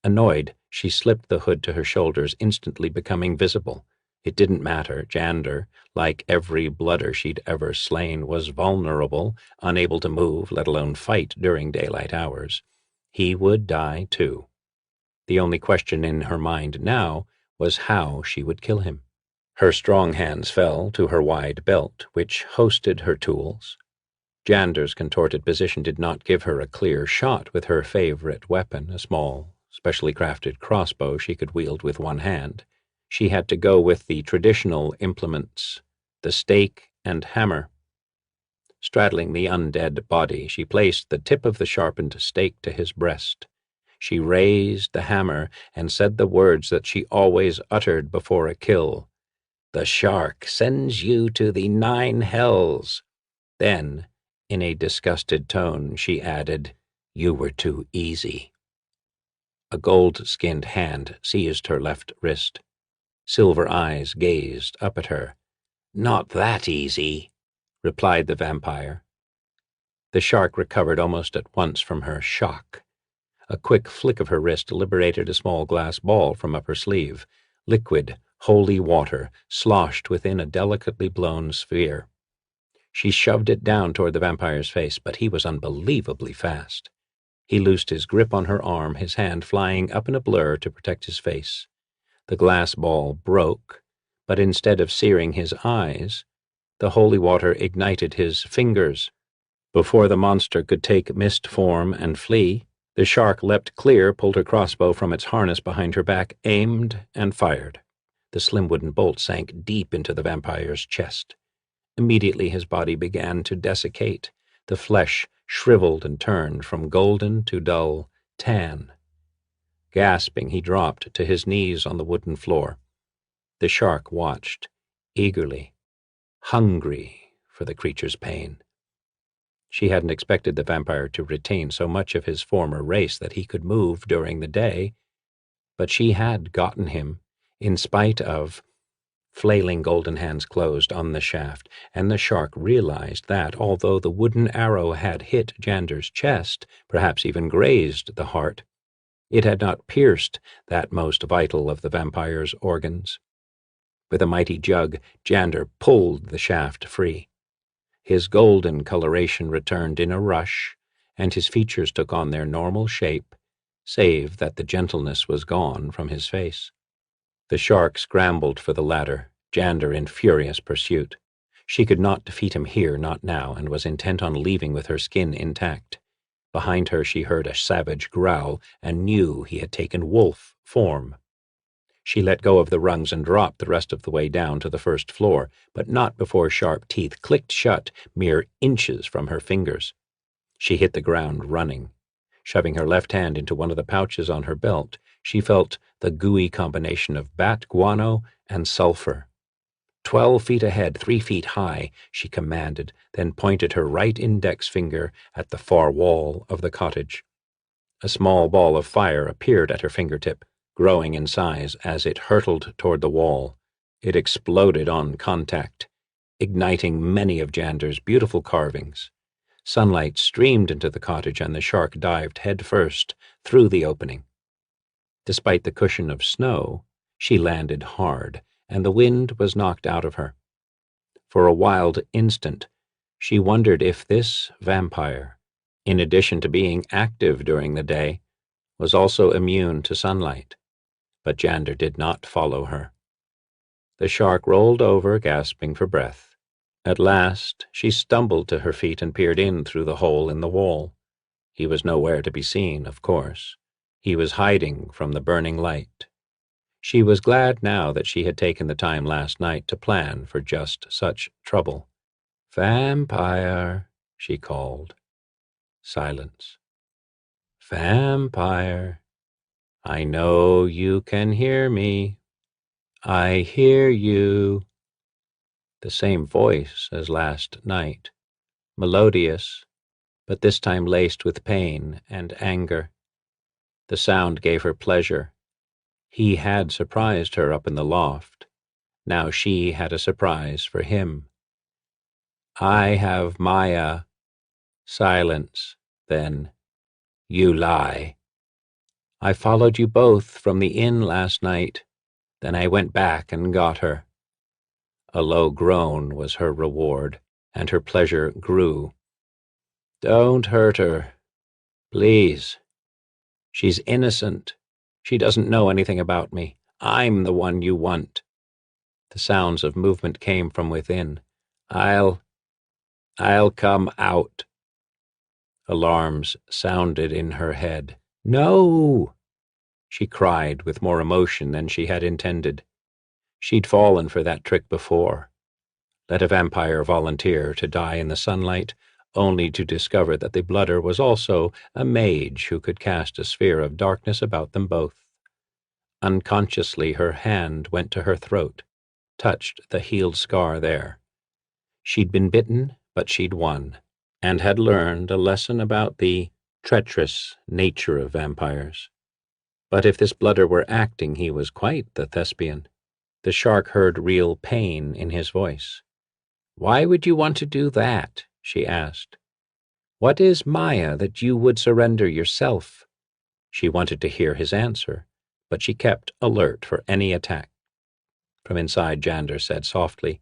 Annoyed, she slipped the hood to her shoulders, instantly becoming visible. It didn't matter. Jander, like every blooder she'd ever slain, was vulnerable, unable to move, let alone fight during daylight hours. He would die too. The only question in her mind now was how she would kill him. Her strong hands fell to her wide belt, which hosted her tools. Jander's contorted position did not give her a clear shot with her favorite weapon, a small, specially crafted crossbow she could wield with one hand. She had to go with the traditional implements, the stake and hammer. Straddling the undead body, she placed the tip of the sharpened stake to his breast. She raised the hammer and said the words that she always uttered before a kill. "The shark sends you to the 9 hells." Then, in a disgusted tone, she added, "You were too easy." A gold-skinned hand seized her left wrist. Silver eyes gazed up at her. "Not that easy," replied the vampire. The shark recovered almost at once from her shock. A quick flick of her wrist liberated a small glass ball from up her sleeve. Liquid, holy water sloshed within a delicately blown sphere. She shoved it down toward the vampire's face, but he was unbelievably fast. He loosed his grip on her arm, his hand flying up in a blur to protect his face. The glass ball broke, but instead of searing his eyes, the holy water ignited his fingers. Before the monster could take mist form and flee, The shark leapt clear, pulled her crossbow from its harness behind her back, aimed, and fired. The slim wooden bolt sank deep into the vampire's chest. Immediately his body began to desiccate. The flesh shriveled and turned from golden to dull tan. Gasping, he dropped to his knees on the wooden floor. The shark watched, eagerly, hungry for the creature's pain. She hadn't expected the vampire to retain so much of his former race that he could move during the day, but she had gotten him, in spite of. Flailing golden hands closed on the shaft, and the shark realized that, although the wooden arrow had hit Jander's chest, perhaps even grazed the heart, it had not pierced that most vital of the vampire's organs. With a mighty jug, Jander pulled the shaft free. His golden coloration returned in a rush, and his features took on their normal shape, save that the gentleness was gone from his face. The shark scrambled for the ladder, Jander in furious pursuit. She could not defeat him here, not now, and was intent on leaving with her skin intact. Behind her she heard a savage growl and knew he had taken wolf form. She let go of the rungs and dropped the rest of the way down to the first floor, but not before sharp teeth clicked shut mere inches from her fingers. She hit the ground running. Shoving her left hand into one of the pouches on her belt, she felt the gooey combination of bat guano and sulfur. 12 feet ahead, 3 feet high, she commanded, then pointed her right index finger at the far wall of the cottage. A small ball of fire appeared at her fingertip, growing in size as it hurtled toward the wall. It exploded on contact, igniting many of Jander's beautiful carvings. Sunlight streamed into the cottage, and the shark dived headfirst through the opening. Despite the cushion of snow, she landed hard, and the wind was knocked out of her. For a wild instant, she wondered if this vampire, in addition to being active during the day, was also immune to sunlight. But Jander did not follow her. The shark rolled over, gasping for breath. At last, she stumbled to her feet and peered in through the hole in the wall. He was nowhere to be seen, of course. He was hiding from the burning light. She was glad now that she had taken the time last night to plan for just such trouble. "Vampire," she called. Silence. "Vampire, I know you can hear me. I hear you." The same voice as last night, melodious, but this time laced with pain and anger. The sound gave her pleasure. He had surprised her up in the loft. Now she had a surprise for him. "I have Maya." Silence, then. "You lie. I followed you both from the inn last night. Then I went back and got her." A low groan was her reward, and her pleasure grew. "Don't hurt her. Please. She's innocent. She doesn't know anything about me. I'm the one you want." The sounds of movement came from within. I'll come out." Alarms sounded in her head. "No!" she cried with more emotion than she had intended. She'd fallen for that trick before. Let a vampire volunteer to die in the sunlight, only to discover that the blooder was also a mage who could cast a sphere of darkness about them both. Unconsciously, her hand went to her throat, touched the healed scar there. She'd been bitten, but she'd won, and had learned a lesson about the treacherous nature of vampires. But if this blooder were acting, he was quite the thespian. The shark heard real pain in his voice. "Why would you want to do that?" she asked. "What is Maya that you would surrender yourself?" She wanted to hear his answer, but she kept alert for any attack. From inside, Jander said softly,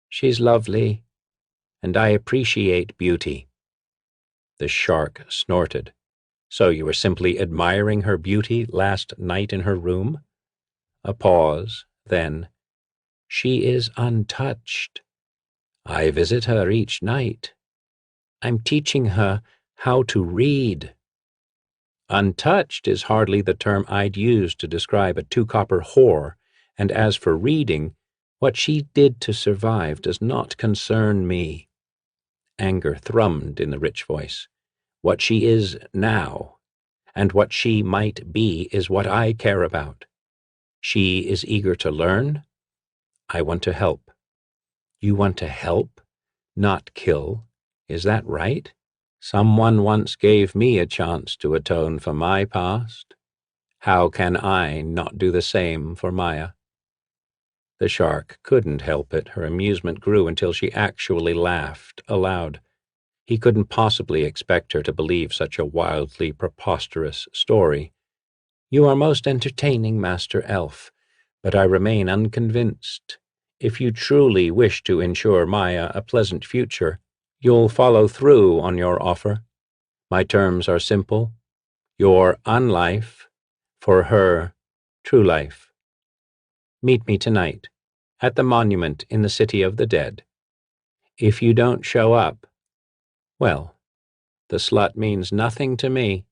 "She's lovely, and I appreciate beauty." The shark snorted. "So you were simply admiring her beauty last night in her room?" A pause, then, "She is untouched. I visit her each night. I'm teaching her how to read." Untouched is hardly the term I'd use to describe a two-copper whore, and as for reading, what she did to survive does not concern me. Anger thrummed in the rich voice. What she is now, and what she might be, is what I care about. She is eager to learn. I want to help. You want to help, not kill. Is that right? Someone once gave me a chance to atone for my past. How can I not do the same for Maya? The shark couldn't help it. Her amusement grew until she actually laughed aloud. He couldn't possibly expect her to believe such a wildly preposterous story. You are most entertaining, Master Elf, but I remain unconvinced. If you truly wish to ensure Maya a pleasant future, you'll follow through on your offer. My terms are simple. Your unlife for her true life. Meet me tonight at the monument in the City of the Dead. If you don't show up, well, the slut means nothing to me.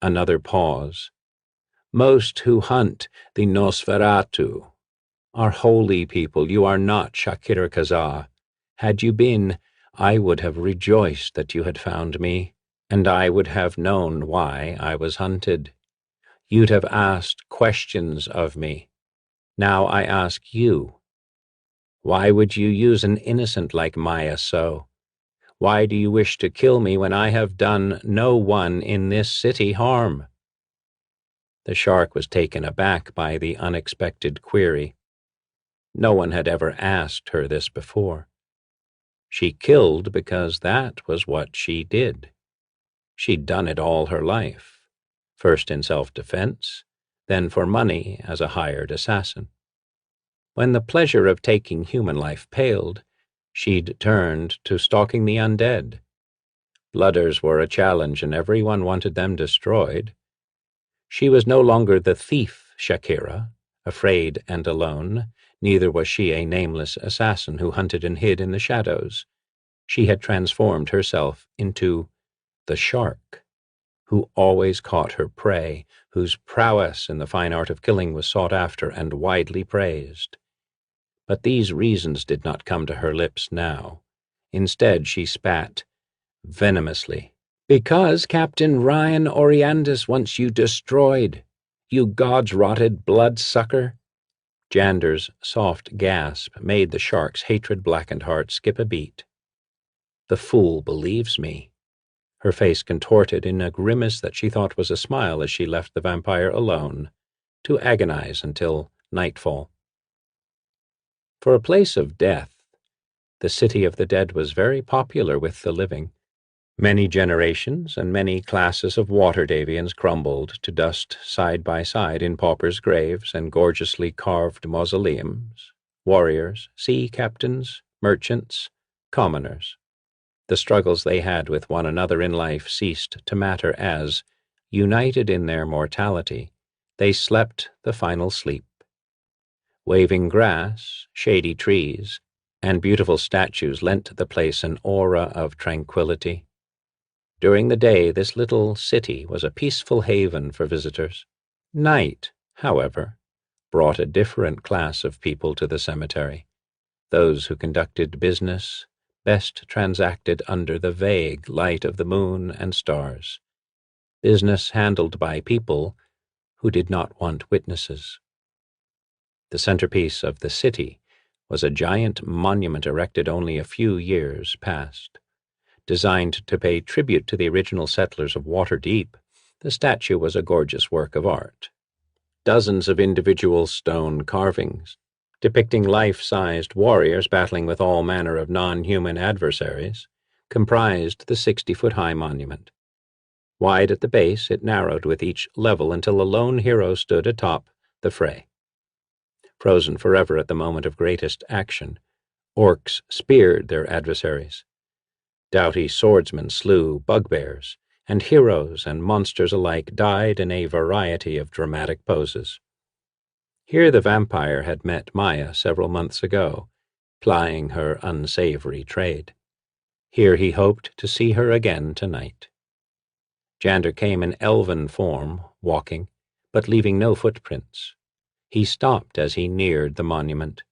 Another pause. Most who hunt the Nosferatu are holy people. You are not Shakir Kazaa. Had you been, I would have rejoiced that you had found me, and I would have known why I was hunted. You'd have asked questions of me. Now I ask you. Why would you use an innocent like Maya so? Why do you wish to kill me when I have done no one in this city harm? The shark was taken aback by the unexpected query. No one had ever asked her this before. She killed because that was what she did. She'd done it all her life, first in self-defense, then for money as a hired assassin. When the pleasure of taking human life paled, she'd turned to stalking the undead. Blooders were a challenge, and everyone wanted them destroyed. She was no longer the thief Shakira, afraid and alone. Neither was she a nameless assassin who hunted and hid in the shadows. She had transformed herself into the shark, who always caught her prey, whose prowess in the fine art of killing was sought after and widely praised. But these reasons did not come to her lips now. Instead, she spat venomously. Because Captain Ryan Oriandus wants you destroyed, you gods-rotted bloodsucker. Jander's soft gasp made the shark's hatred-blackened heart skip a beat. The fool believes me. Her face contorted in a grimace that she thought was a smile as she left the vampire alone, to agonize until nightfall. For a place of death, the City of the Dead was very popular with the living. Many generations and many classes of Waterdavians crumbled to dust side by side in paupers' graves and gorgeously carved mausoleums. Warriors, sea captains, merchants, commoners. The struggles they had with one another in life ceased to matter as, united in their mortality, they slept the final sleep. Waving grass, shady trees, and beautiful statues lent the place an aura of tranquility. During the day, this little city was a peaceful haven for visitors. Night, however, brought a different class of people to the cemetery. Those who conducted business best transacted under the vague light of the moon and stars. Business handled by people who did not want witnesses. The centerpiece of the city was a giant monument erected only a few years past. Designed to pay tribute to the original settlers of Waterdeep, the statue was a gorgeous work of art. Dozens of individual stone carvings, depicting life-sized warriors battling with all manner of non-human adversaries, comprised the 60-foot-high monument. Wide at the base, it narrowed with each level until a lone hero stood atop the fray. Frozen forever at the moment of greatest action, orcs speared their adversaries. Doughty swordsmen slew bugbears, and heroes and monsters alike died in a variety of dramatic poses. Here the vampire had met Maya several months ago, plying her unsavory trade. Here he hoped to see her again tonight. Jander came in elven form, walking, but leaving no footprints. He stopped as he neared the monument.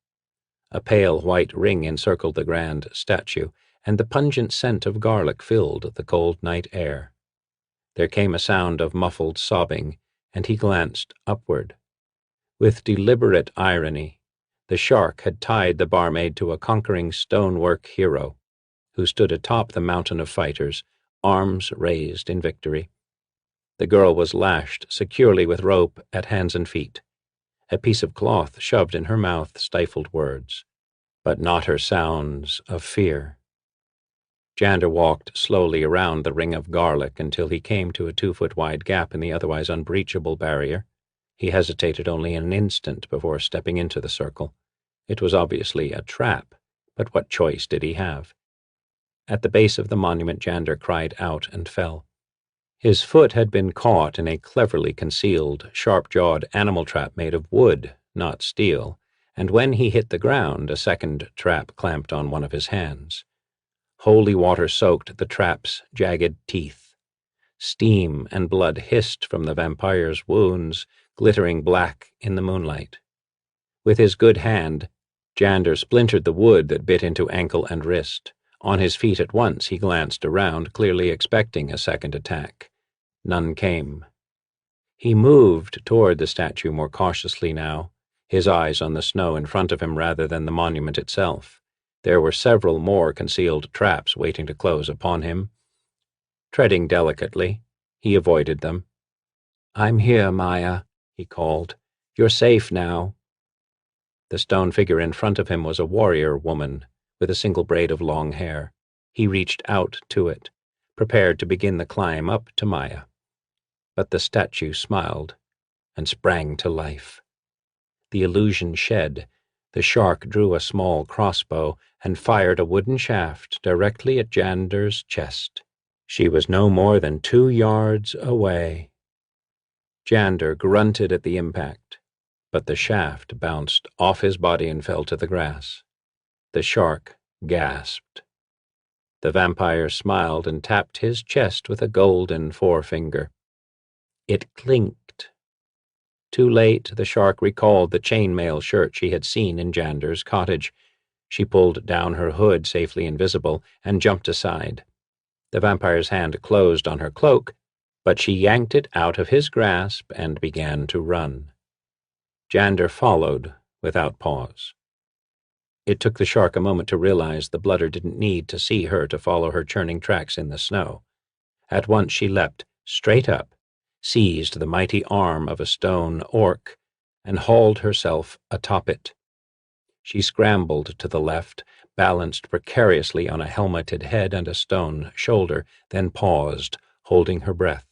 A pale white ring encircled the grand statue, and the pungent scent of garlic filled the cold night air. There came a sound of muffled sobbing, and he glanced upward. With deliberate irony, the shark had tied the barmaid to a conquering stonework hero, who stood atop the mountain of fighters, arms raised in victory. The girl was lashed securely with rope at hands and feet. A piece of cloth shoved in her mouth stifled words, but not her sounds of fear. Jander walked slowly around the ring of garlic until he came to a 2-foot-wide gap in the otherwise unbreachable barrier. He hesitated only an instant before stepping into the circle. It was obviously a trap, but what choice did he have? At the base of the monument, Jander cried out and fell. His foot had been caught in a cleverly concealed, sharp-jawed animal trap made of wood, not steel, and when he hit the ground, a second trap clamped on one of his hands. Holy water soaked the trap's jagged teeth. Steam and blood hissed from the vampire's wounds, glittering black in the moonlight. With his good hand, Jander splintered the wood that bit into ankle and wrist. On his feet at once, he glanced around, clearly expecting a second attack. None came. He moved toward the statue more cautiously now, his eyes on the snow in front of him rather than the monument itself. There were several more concealed traps waiting to close upon him. Treading delicately, he avoided them. "I'm here, Maya," he called. "You're safe now." The stone figure in front of him was a warrior woman with a single braid of long hair. He reached out to it, prepared to begin the climb up to Maya. But the statue smiled and sprang to life. The illusion shed. The shark drew a small crossbow and fired a wooden shaft directly at Jander's chest. She was no more than 2 yards away. Jander grunted at the impact, but the shaft bounced off his body and fell to the grass. The shark gasped. The vampire smiled and tapped his chest with a golden forefinger. It clinked. Too late, the shark recalled the chainmail shirt she had seen in Jander's cottage. She pulled down her hood, safely invisible, and jumped aside. The vampire's hand closed on her cloak, but she yanked it out of his grasp and began to run. Jander followed without pause. It took the shark a moment to realize the blooder didn't need to see her to follow her churning tracks in the snow. At once she leapt straight up, seized the mighty arm of a stone orc, and hauled herself atop it. She scrambled to the left, balanced precariously on a helmeted head and a stone shoulder, then paused, holding her breath.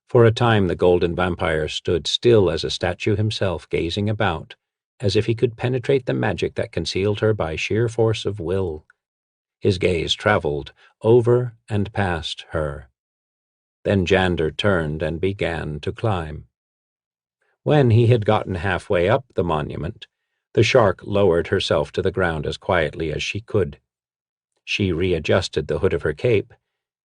For a time the golden vampire stood still as a statue himself, gazing about, as if he could penetrate the magic that concealed her by sheer force of will. His gaze traveled over and past her. Then Jander turned and began to climb. When he had gotten halfway up the monument, the shark lowered herself to the ground as quietly as she could. She readjusted the hood of her cape,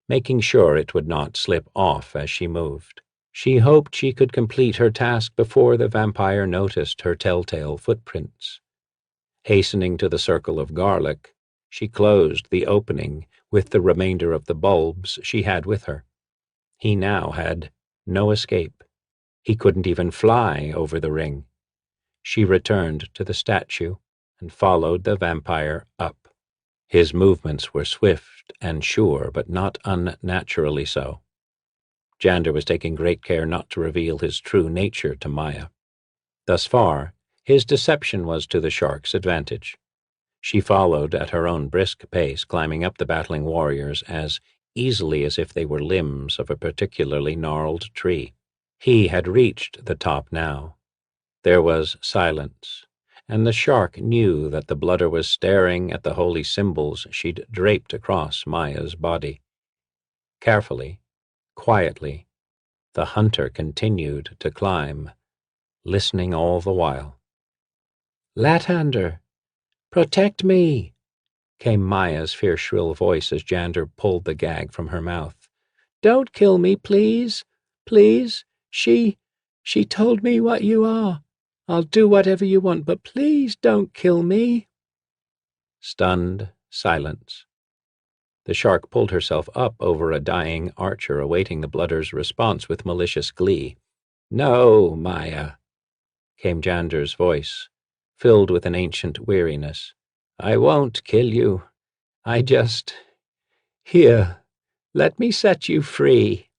making sure it would not slip off as she moved. She hoped she could complete her task before the vampire noticed her telltale footprints. Hastening to the circle of garlic, she closed the opening with the remainder of the bulbs she had with her. He now had no escape. He couldn't even fly over the ring. She returned to the statue and followed the vampire up. His movements were swift and sure, but not unnaturally so. Jander was taking great care not to reveal his true nature to Maya. Thus far, his deception was to the shark's advantage. She followed at her own brisk pace, climbing up the battling warriors as easily as if they were limbs of a particularly gnarled tree. He had reached the top now. There was silence, and the shark knew that the blooder was staring at the holy symbols she'd draped across Maya's body. Carefully, quietly, the hunter continued to climb, listening all the while. "Lathander, protect me!" came Maya's fierce, shrill voice as Jander pulled the gag from her mouth. Don't kill me, please. Please. She told me what you are. I'll do whatever you want, but please don't kill me." Stunned silence. The shark pulled herself up over a dying archer awaiting the blooder's response with malicious glee. "No, Maya," came Jander's voice, filled with an ancient weariness. "I won't kill you. I just... Here, let me set you free."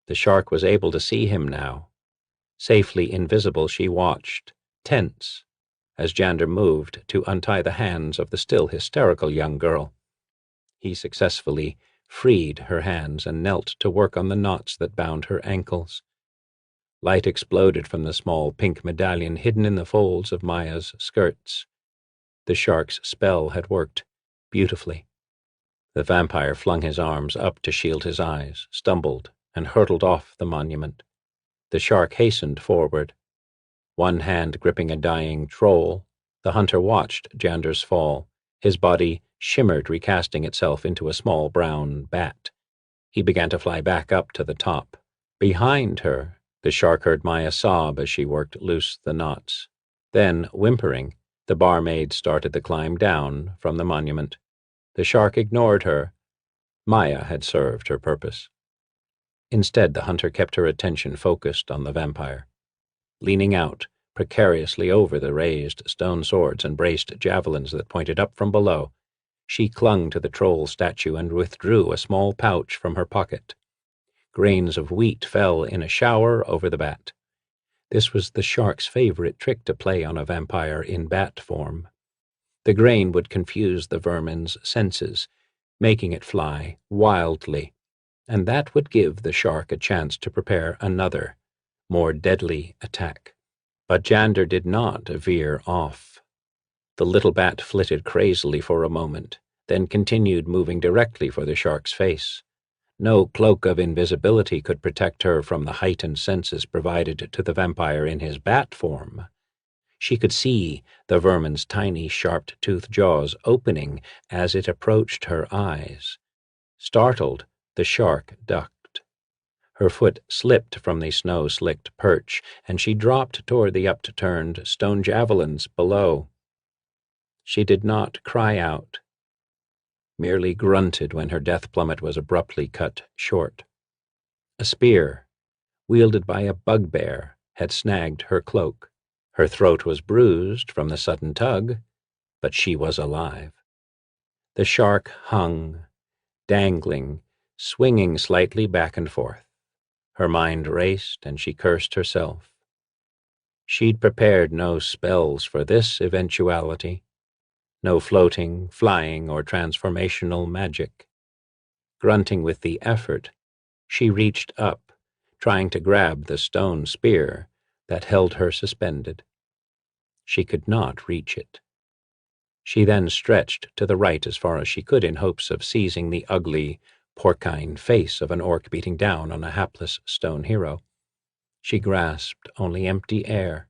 The shark was able to see him now. Safely invisible, she watched, tense, as Jander moved to untie the hands of the still hysterical young girl. He successfully freed her hands and knelt to work on the knots that bound her ankles. Light exploded from the small pink medallion hidden in the folds of Maya's skirts. The shark's spell had worked beautifully. The vampire flung his arms up to shield his eyes, stumbled, and hurtled off the monument. The shark hastened forward. One hand gripping a dying troll, the hunter watched Jander's fall. His body shimmered, recasting itself into a small brown bat. He began to fly back up to the top. Behind her, the shark heard Maya sob as she worked loose the knots. Then, whimpering, the barmaid started the climb down from the monument. The shark ignored her. Maya had served her purpose. Instead, the hunter kept her attention focused on the vampire. Leaning out precariously over the raised stone swords and braced javelins that pointed up from below, she clung to the troll statue and withdrew a small pouch from her pocket. Grains of wheat fell in a shower over the bat. This was the shark's favorite trick to play on a vampire in bat form. The grain would confuse the vermin's senses, making it fly wildly, and that would give the shark a chance to prepare another, more deadly attack. But Jander did not veer off. The little bat flitted crazily for a moment, then continued moving directly for the shark's face. No cloak of invisibility could protect her from the heightened senses provided to the vampire in his bat form. She could see the vermin's tiny, sharp-toothed jaws opening as it approached her eyes. Startled, the shark ducked. Her foot slipped from the snow-slicked perch, and she dropped toward the upturned stone javelins below. She did not cry out, merely grunted when her death plummet was abruptly cut short. A spear, wielded by a bugbear, had snagged her cloak. Her throat was bruised from the sudden tug, but she was alive. The shark hung, dangling, swinging slightly back and forth. Her mind raced, and she cursed herself. She'd prepared no spells for this eventuality. No floating, flying, or transformational magic. Grunting with the effort, she reached up, trying to grab the stone spear that held her suspended. She could not reach it. She then stretched to the right as far as she could in hopes of seizing the ugly, porcine face of an orc beating down on a hapless stone hero. She grasped only empty air.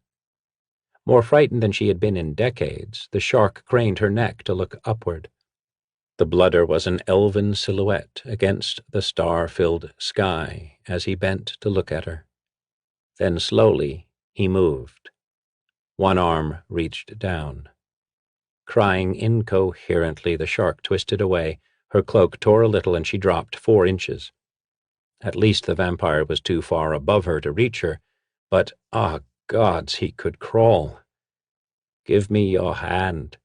More frightened than she had been in decades, the shark craned her neck to look upward. The blooder was an elven silhouette against the star-filled sky as he bent to look at her. Then slowly he moved. One arm reached down. Crying incoherently, the shark twisted away. Her cloak tore a little and she dropped 4 inches. At least the vampire was too far above her to reach her, but, gods, he could crawl. "Give me your hand."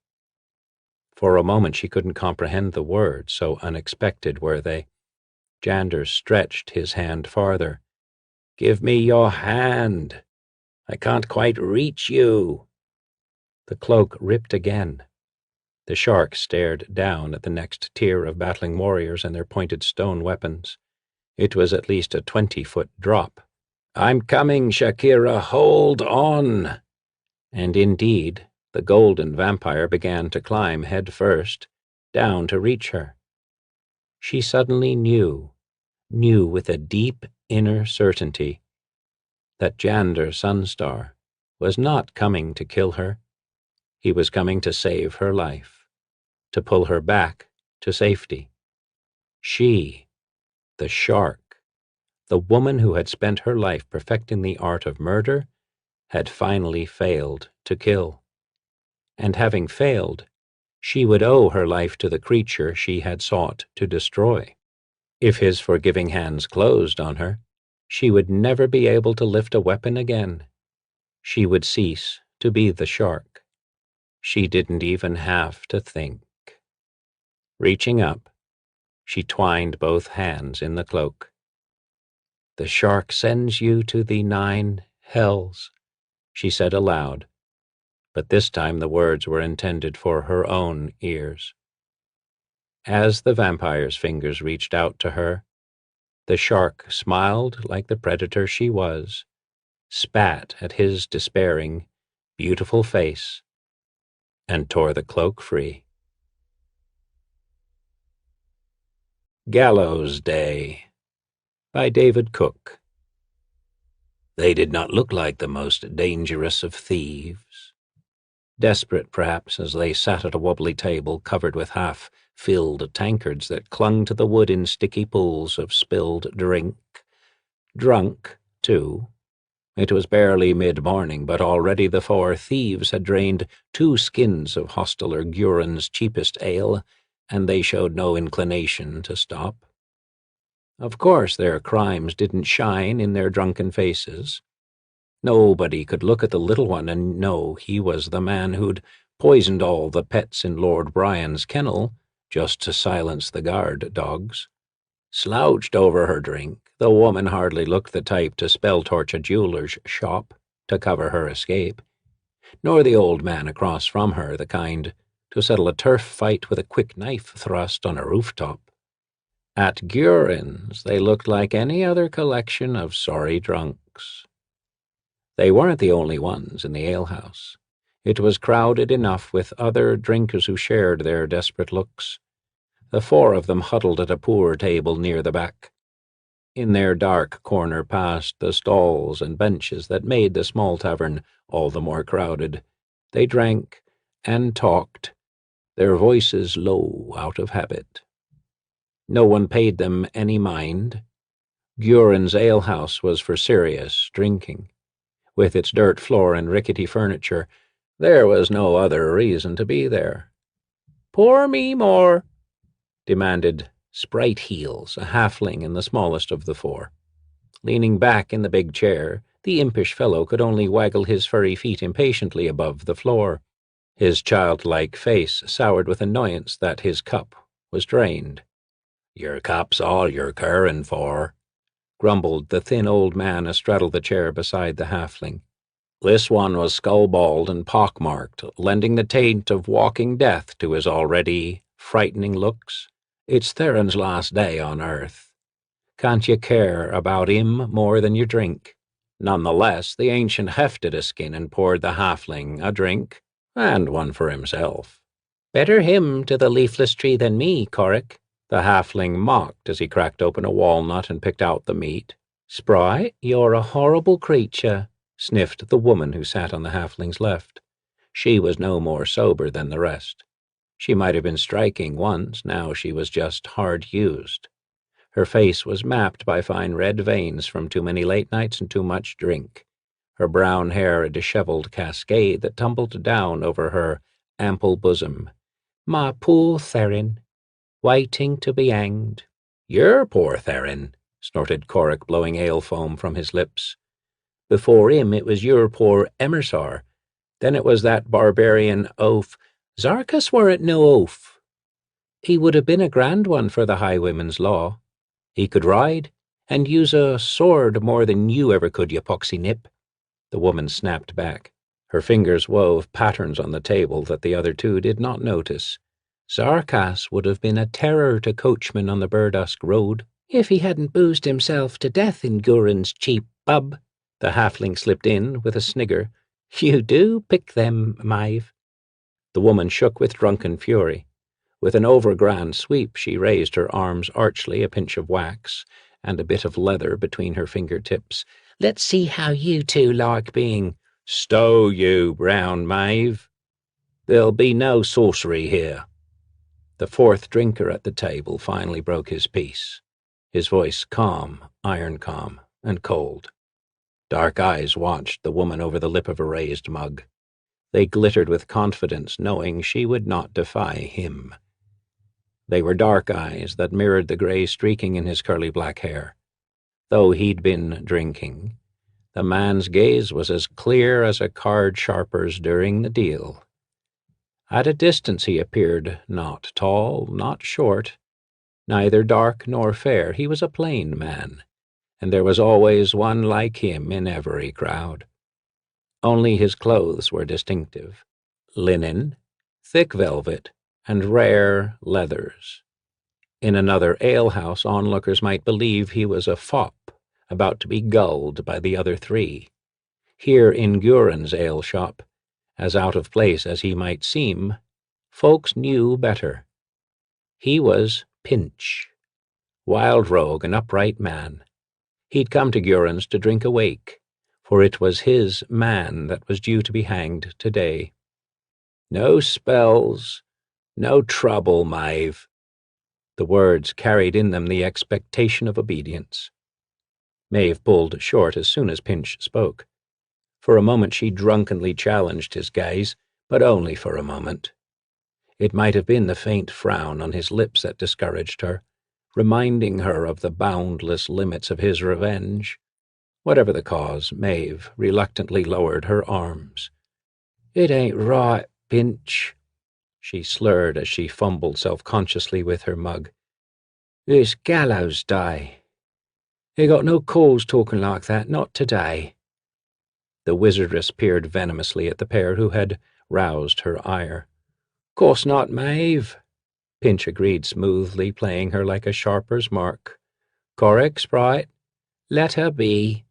For a moment she couldn't comprehend the words, so unexpected were they. Jander stretched his hand farther. "Give me your hand. I can't quite reach you." The cloak ripped again. The shark stared down at the next tier of battling warriors and their pointed stone weapons. It was at least a 20-foot drop. "I'm coming, Shakira, hold on." And indeed, the golden vampire began to climb head first, down to reach her. She suddenly knew with a deep inner certainty, that Jander Sunstar was not coming to kill her. He was coming to save her life, to pull her back to safety. She The shark, the woman who had spent her life perfecting the art of murder, had finally failed to kill. And having failed, she would owe her life to the creature she had sought to destroy. If his forgiving hands closed on her, she would never be able to lift a weapon again. She would cease to be the shark. She didn't even have to think. Reaching up, she twined both hands in the cloak. "The shark sends you to the 9 hells," she said aloud, but this time the words were intended for her own ears. As the vampire's fingers reached out to her, the shark smiled like the predator she was, spat at his despairing, beautiful face, and tore the cloak free. Gallows Day by David Cook. They did not look like the most dangerous of thieves. Desperate, perhaps, as they sat at a wobbly table covered with half-filled tankards that clung to the wood in sticky pools of spilled drink. Drunk, too. It was barely mid-morning, but already the 4 thieves had drained 2 skins of Hosteler Gurin's cheapest ale, and they showed no inclination to stop. Of course their crimes didn't shine in their drunken faces. Nobody could look at the little one and know he was the man who'd poisoned all the pets in Lord Brian's kennel just to silence the guard dogs. Slouched over her drink, the woman hardly looked the type to spell-torch a jeweler's shop to cover her escape, nor the old man across from her the kind to settle a turf fight with a quick knife thrust on a rooftop. At Gurin's they looked like any other collection of sorry drunks. They weren't the only ones in the alehouse. It was crowded enough with other drinkers who shared their desperate looks. The 4 of them huddled at a poor table near the back. In their dark corner past the stalls and benches that made the small tavern all the more crowded, they drank and talked, their voices low out of habit. No one paid them any mind. Gurin's alehouse was for serious drinking. With its dirt floor and rickety furniture, there was no other reason to be there. "Pour me more," demanded Sprite Heels, a halfling and the smallest of the 4. Leaning back in the big chair, the impish fellow could only waggle his furry feet impatiently above the floor. His childlike face soured with annoyance that his cup was drained. "Your cup's all you're carin' for," grumbled the thin old man astraddle the chair beside the halfling. This one was skull-bald and pock-marked, lending the taint of walking death to his already frightening looks. "It's Theron's last day on Earth. Can't you care about him more than your drink?" Nonetheless, the ancient hefted a skin and poured the halfling a drink, and one for himself. "Better him to the leafless tree than me, Corrick," the halfling mocked as he cracked open a walnut and picked out the meat. "Spry, you're a horrible creature," sniffed the woman who sat on the halfling's left. She was no more sober than the rest. She might have been striking once, now she was just hard-used. Her face was mapped by fine red veins from too many late nights and too much drink. Her brown hair a disheveled cascade that tumbled down over her ample bosom. "My poor Theron, waiting to be hanged." "Your poor Theron," snorted Corrick, blowing ale foam from his lips. "Before him it was your poor Emersar. Then it was that barbarian oaf. Zarkas weren't no oaf. He would have been a grand one for the highwayman's law. He could ride, and use a sword more than you ever could, you poxy nip." The woman snapped back. Her fingers wove patterns on the table that the other 2 did not notice. "Zarkas would have been a terror to coachmen on the Burdusk Road, if he hadn't boozed himself to death in Gurin's cheap pub." The halfling slipped in with a snigger. "You do pick them, Maeve." The woman shook with drunken fury. With an overgrand sweep she raised her arms archly, a pinch of wax and a bit of leather between her fingertips. "Let's see how you 2 like being—" "Stow you, Brown Maeve. There'll be no sorcery here." The 4th drinker at the table finally broke his peace. his voice calm, iron calm, and cold. Dark eyes watched the woman over the lip of a raised mug. They glittered with confidence, knowing she would not defy him. They were dark eyes that mirrored the gray streaking in his curly black hair. Though he'd been drinking, the man's gaze was as clear as a card sharper's during the deal. At a distance he appeared not tall, not short, neither dark nor fair. He was a plain man, and there was always one like him in every crowd. Only his clothes were distinctive: linen, thick velvet, and rare leathers. In another alehouse, onlookers might believe he was a fop, about to be gulled by the other three. Here in Guren's ale shop, as out of place as he might seem, folks knew better. He was Pinch, wild rogue and upright man. He'd come to Guren's to drink awake, for it was his man that was due to be hanged today. No spells, no trouble, Maeve. The words carried in them the expectation of obedience. Maeve pulled short as soon as Pinch spoke. For a moment she drunkenly challenged his gaze, but only for a moment. It might have been the faint frown on his lips that discouraged her, reminding her of the boundless limits of his revenge. Whatever the cause, Maeve reluctantly lowered her arms. "It ain't right, Pinch," she slurred as she fumbled self-consciously with her mug. "It's gallows day. You got no cause talking like that, not today." The wizardess peered venomously at the pair who had roused her ire. "Course not, Maeve," Pinch agreed smoothly, playing her like a sharper's mark. "Correct, Sprite. Let her be."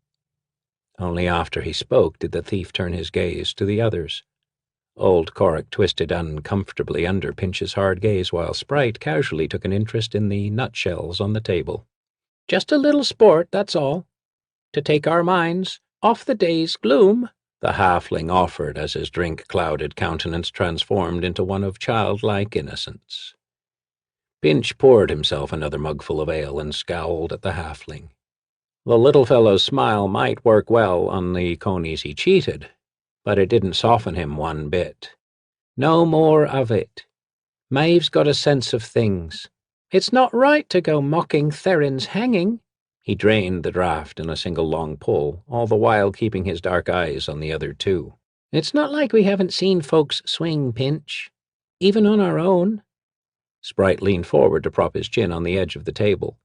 Only after he spoke did the thief turn his gaze to the others. Old Corrick twisted uncomfortably under Pinch's hard gaze, while Sprite casually took an interest in the nutshells on the table. "Just a little sport, that's all. To take our minds off the day's gloom," the halfling offered as his drink-clouded countenance transformed into one of childlike innocence. Pinch poured himself another mugful of ale and scowled at the halfling. The little fellow's smile might work well on the conies he cheated, but it didn't soften him one bit. No more of it. Maeve's got a sense of things. It's not right to go mocking Theron's hanging. He drained the draught in a single long pull, all the while keeping his dark eyes on the other two. "It's not like we haven't seen folks swing, Pinch, even on our own." Sprite leaned forward to prop his chin on the edge of the table.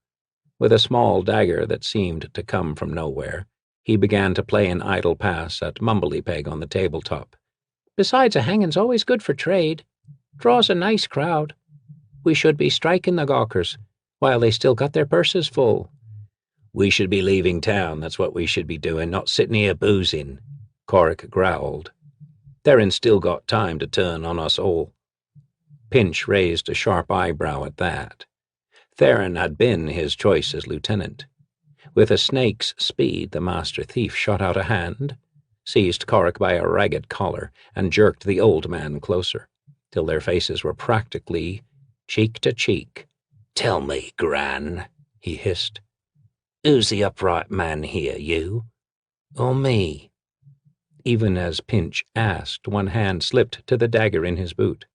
With a small dagger that seemed to come from nowhere, he began to play an idle pass at Mumbly-Peg on the tabletop. "Besides, a hanging's always good for trade. Draws a nice crowd. We should be striking the gawkers, while they still got their purses full." "We should be leaving town, that's what we should be doing, not sitting here boozing," Corrick growled. "Theron's still got time to turn on us all." Pinch raised a sharp eyebrow at that. Theron had been his choice as lieutenant. With a snake's speed, the master thief shot out a hand, seized Corrick by a ragged collar, and jerked the old man closer, till their faces were practically cheek to cheek. "Tell me, Gran," he hissed. "Who's the upright man here, you or me?" Even as Pinch asked, one hand slipped to the dagger in his boot.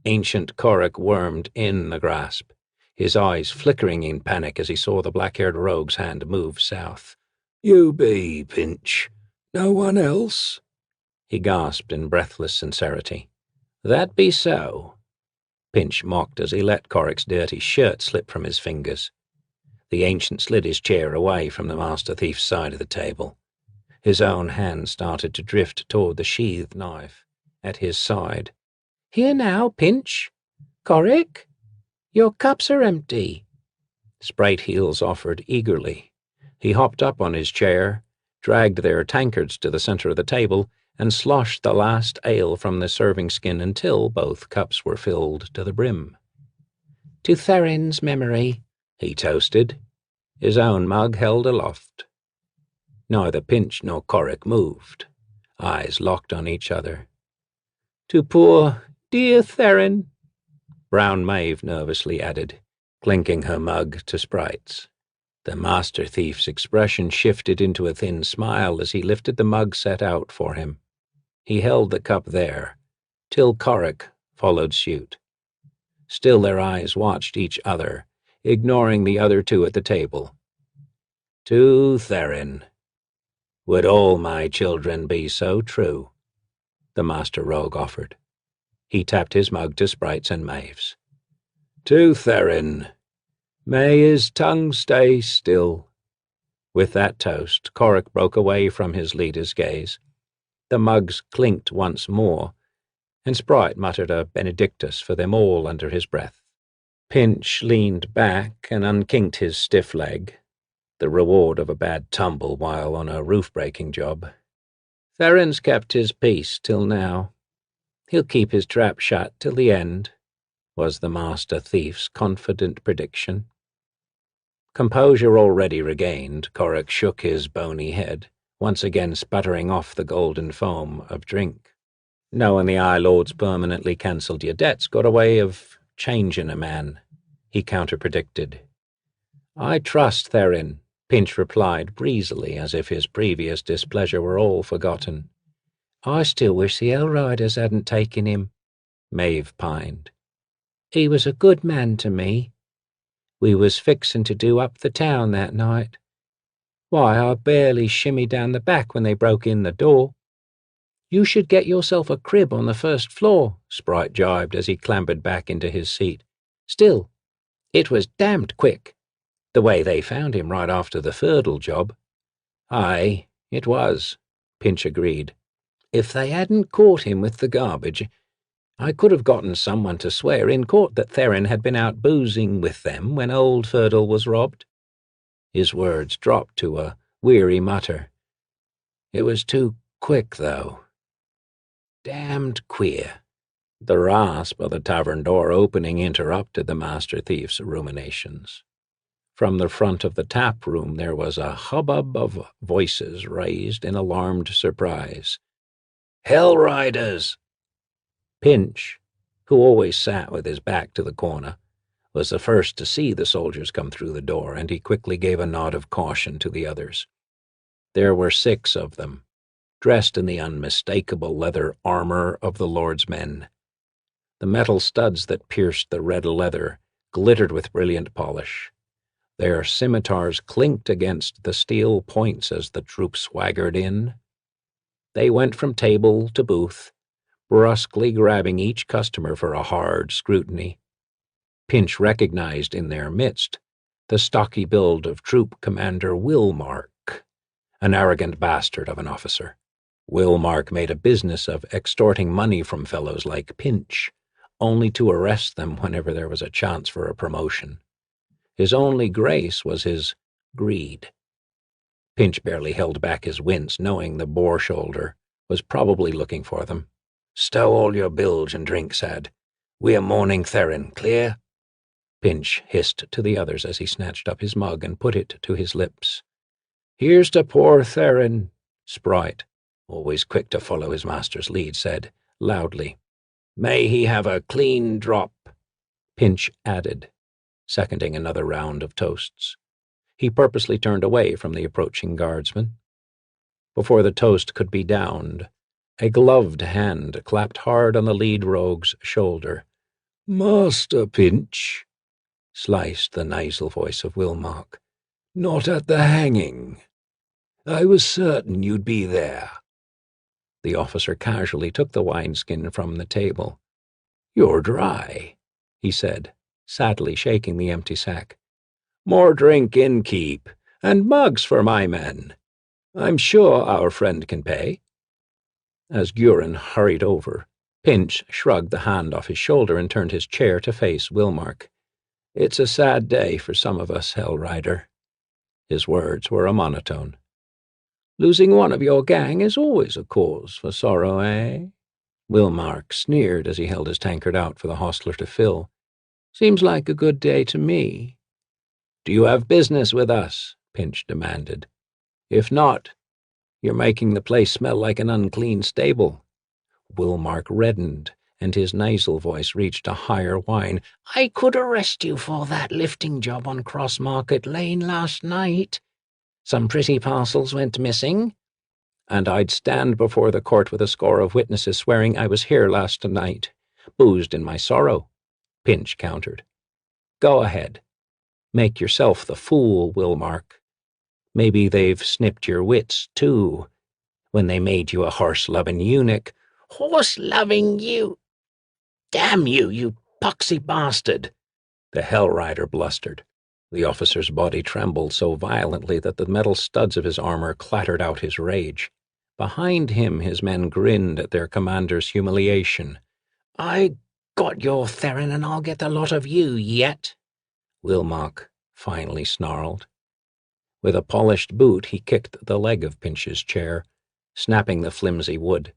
Ancient Corrick wormed in the grasp, his eyes flickering in panic as he saw the black-haired rogue's hand move south. "You be, Pinch. No one else?" he gasped in breathless sincerity. "That be so," Pinch mocked as he let Corrick's dirty shirt slip from his fingers. The ancient slid his chair away from the master thief's side of the table. His own hand started to drift toward the sheathed knife at his side. "Here now, Pinch. Corrick, your cups are empty." Sprite Heels offered eagerly. He hopped up on his chair, dragged their tankards to the center of the table, and sloshed the last ale from the serving skin until both cups were filled to the brim. "To Theron's memory," he toasted, his own mug held aloft. Neither Pinch nor Corrick moved, eyes locked on each other. "To poor, dear Theron," Brown Maeve nervously added. clinking her mug to Sprite's. The master thief's expression shifted into a thin smile as he lifted the mug set out for him. He held the cup there, till Corrick followed suit. Still their eyes watched each other, ignoring the other two at the table. To Theron. Would all my children be so true? The master rogue offered. He tapped his mug to Sprite's and Maeve's. To Theron. May his tongue stay still. With that toast, Corrick broke away from his leader's gaze. The mugs clinked once more, and Sprite muttered a benedictus for them all under his breath. Pinch leaned back and unkinked his stiff leg, the reward of a bad tumble while on a roof-breaking job. Theron's kept his peace till now. He'll keep his trap shut till the end, was the master thief's confident prediction. Composure already regained, Corrick shook his bony head, once again sputtering off the golden foam of drink. Knowing the Eye Lords permanently cancelled your debts got a way of changing a man, he counter-predicted. I trust Theron, Pinch replied breezily, as if his previous displeasure were all forgotten. I still wish the Hellriders hadn't taken him, Maeve pined. He was a good man to me. We was fixin' to do up the town that night. Why, I barely shimmied down the back when they broke in the door. You should get yourself a crib on the first floor, Sprite jibed as he clambered back into his seat. Still, it was damned quick, the way they found him right after the Firdle job. Aye, it was, Pinch agreed. If they hadn't caught him with the garbage, I could have gotten someone to swear in court that Theron had been out boozing with them when old Firdle was robbed. His words dropped to a weary mutter. It was too quick, though. Damned queer. The rasp of the tavern door opening interrupted the master thief's ruminations. From the front of the tap room there was a hubbub of voices raised in alarmed surprise. Hellriders! Pinch, who always sat with his back to the corner, was the first to see the soldiers come through the door, and he quickly gave a nod of caution to the others. There were 6 of them, dressed in the unmistakable leather armor of the Lord's men. The metal studs that pierced the red leather glittered with brilliant polish. Their scimitars clinked against the steel points as the troop swaggered in. They went from table to booth, brusquely grabbing each customer for a hard scrutiny. Pinch recognized in their midst the stocky build of Troop Commander Willmark, an arrogant bastard of an officer. Willmark made a business of extorting money from fellows like Pinch, only to arrest them whenever there was a chance for a promotion. His only grace was his greed. Pinch barely held back his wince, knowing the boar-shoulder was probably looking for them. Stow all your bilge and drink, Sad. We're mourning Theron, clear? Pinch hissed to the others as he snatched up his mug and put it to his lips. Here's to poor Theron, Sprite, always quick to follow his master's lead, said, loudly. May he have a clean drop, Pinch added, seconding another round of toasts. He purposely turned away from the approaching guardsman. Before the toast could be downed, a gloved hand clapped hard on the lead rogue's shoulder. Master Pinch, sliced the nasal voice of Willmark. Not at the hanging. I was certain you'd be there. The officer casually took the wineskin from the table. You're dry, he said, sadly shaking the empty sack. More drink in keep, and mugs for my men. I'm sure our friend can pay. As Gurin hurried over, Pinch shrugged the hand off his shoulder and turned his chair to face Willmark. It's a sad day for some of us, Hellrider. His words were a monotone. Losing one of your gang is always a cause for sorrow, eh? Willmark sneered as he held his tankard out for the hostler to fill. Seems like a good day to me. Do you have business with us? Pinch demanded. If not, you're making the place smell like an unclean stable. Willmark reddened and his nasal voice reached a higher whine. "I could arrest you for that lifting job on Cross Market Lane last night. Some pretty parcels went missing." "And I'd stand before the court with a score of witnesses swearing I was here last night, boozed in my sorrow," Pinch countered. "Go ahead. Make yourself the fool, Wilmark. Maybe they've snipped your wits, too, when they made you a horse-loving eunuch." "Horse-loving you? Damn you, you poxy bastard!" the Hell Rider blustered. The officer's body trembled so violently that the metal studs of his armor clattered out his rage. Behind him his men grinned at their commander's humiliation. "I got your Theron and I'll get the lot of you yet," Wilmark finally snarled. With a polished boot he kicked the leg of Pinch's chair, snapping the flimsy wood.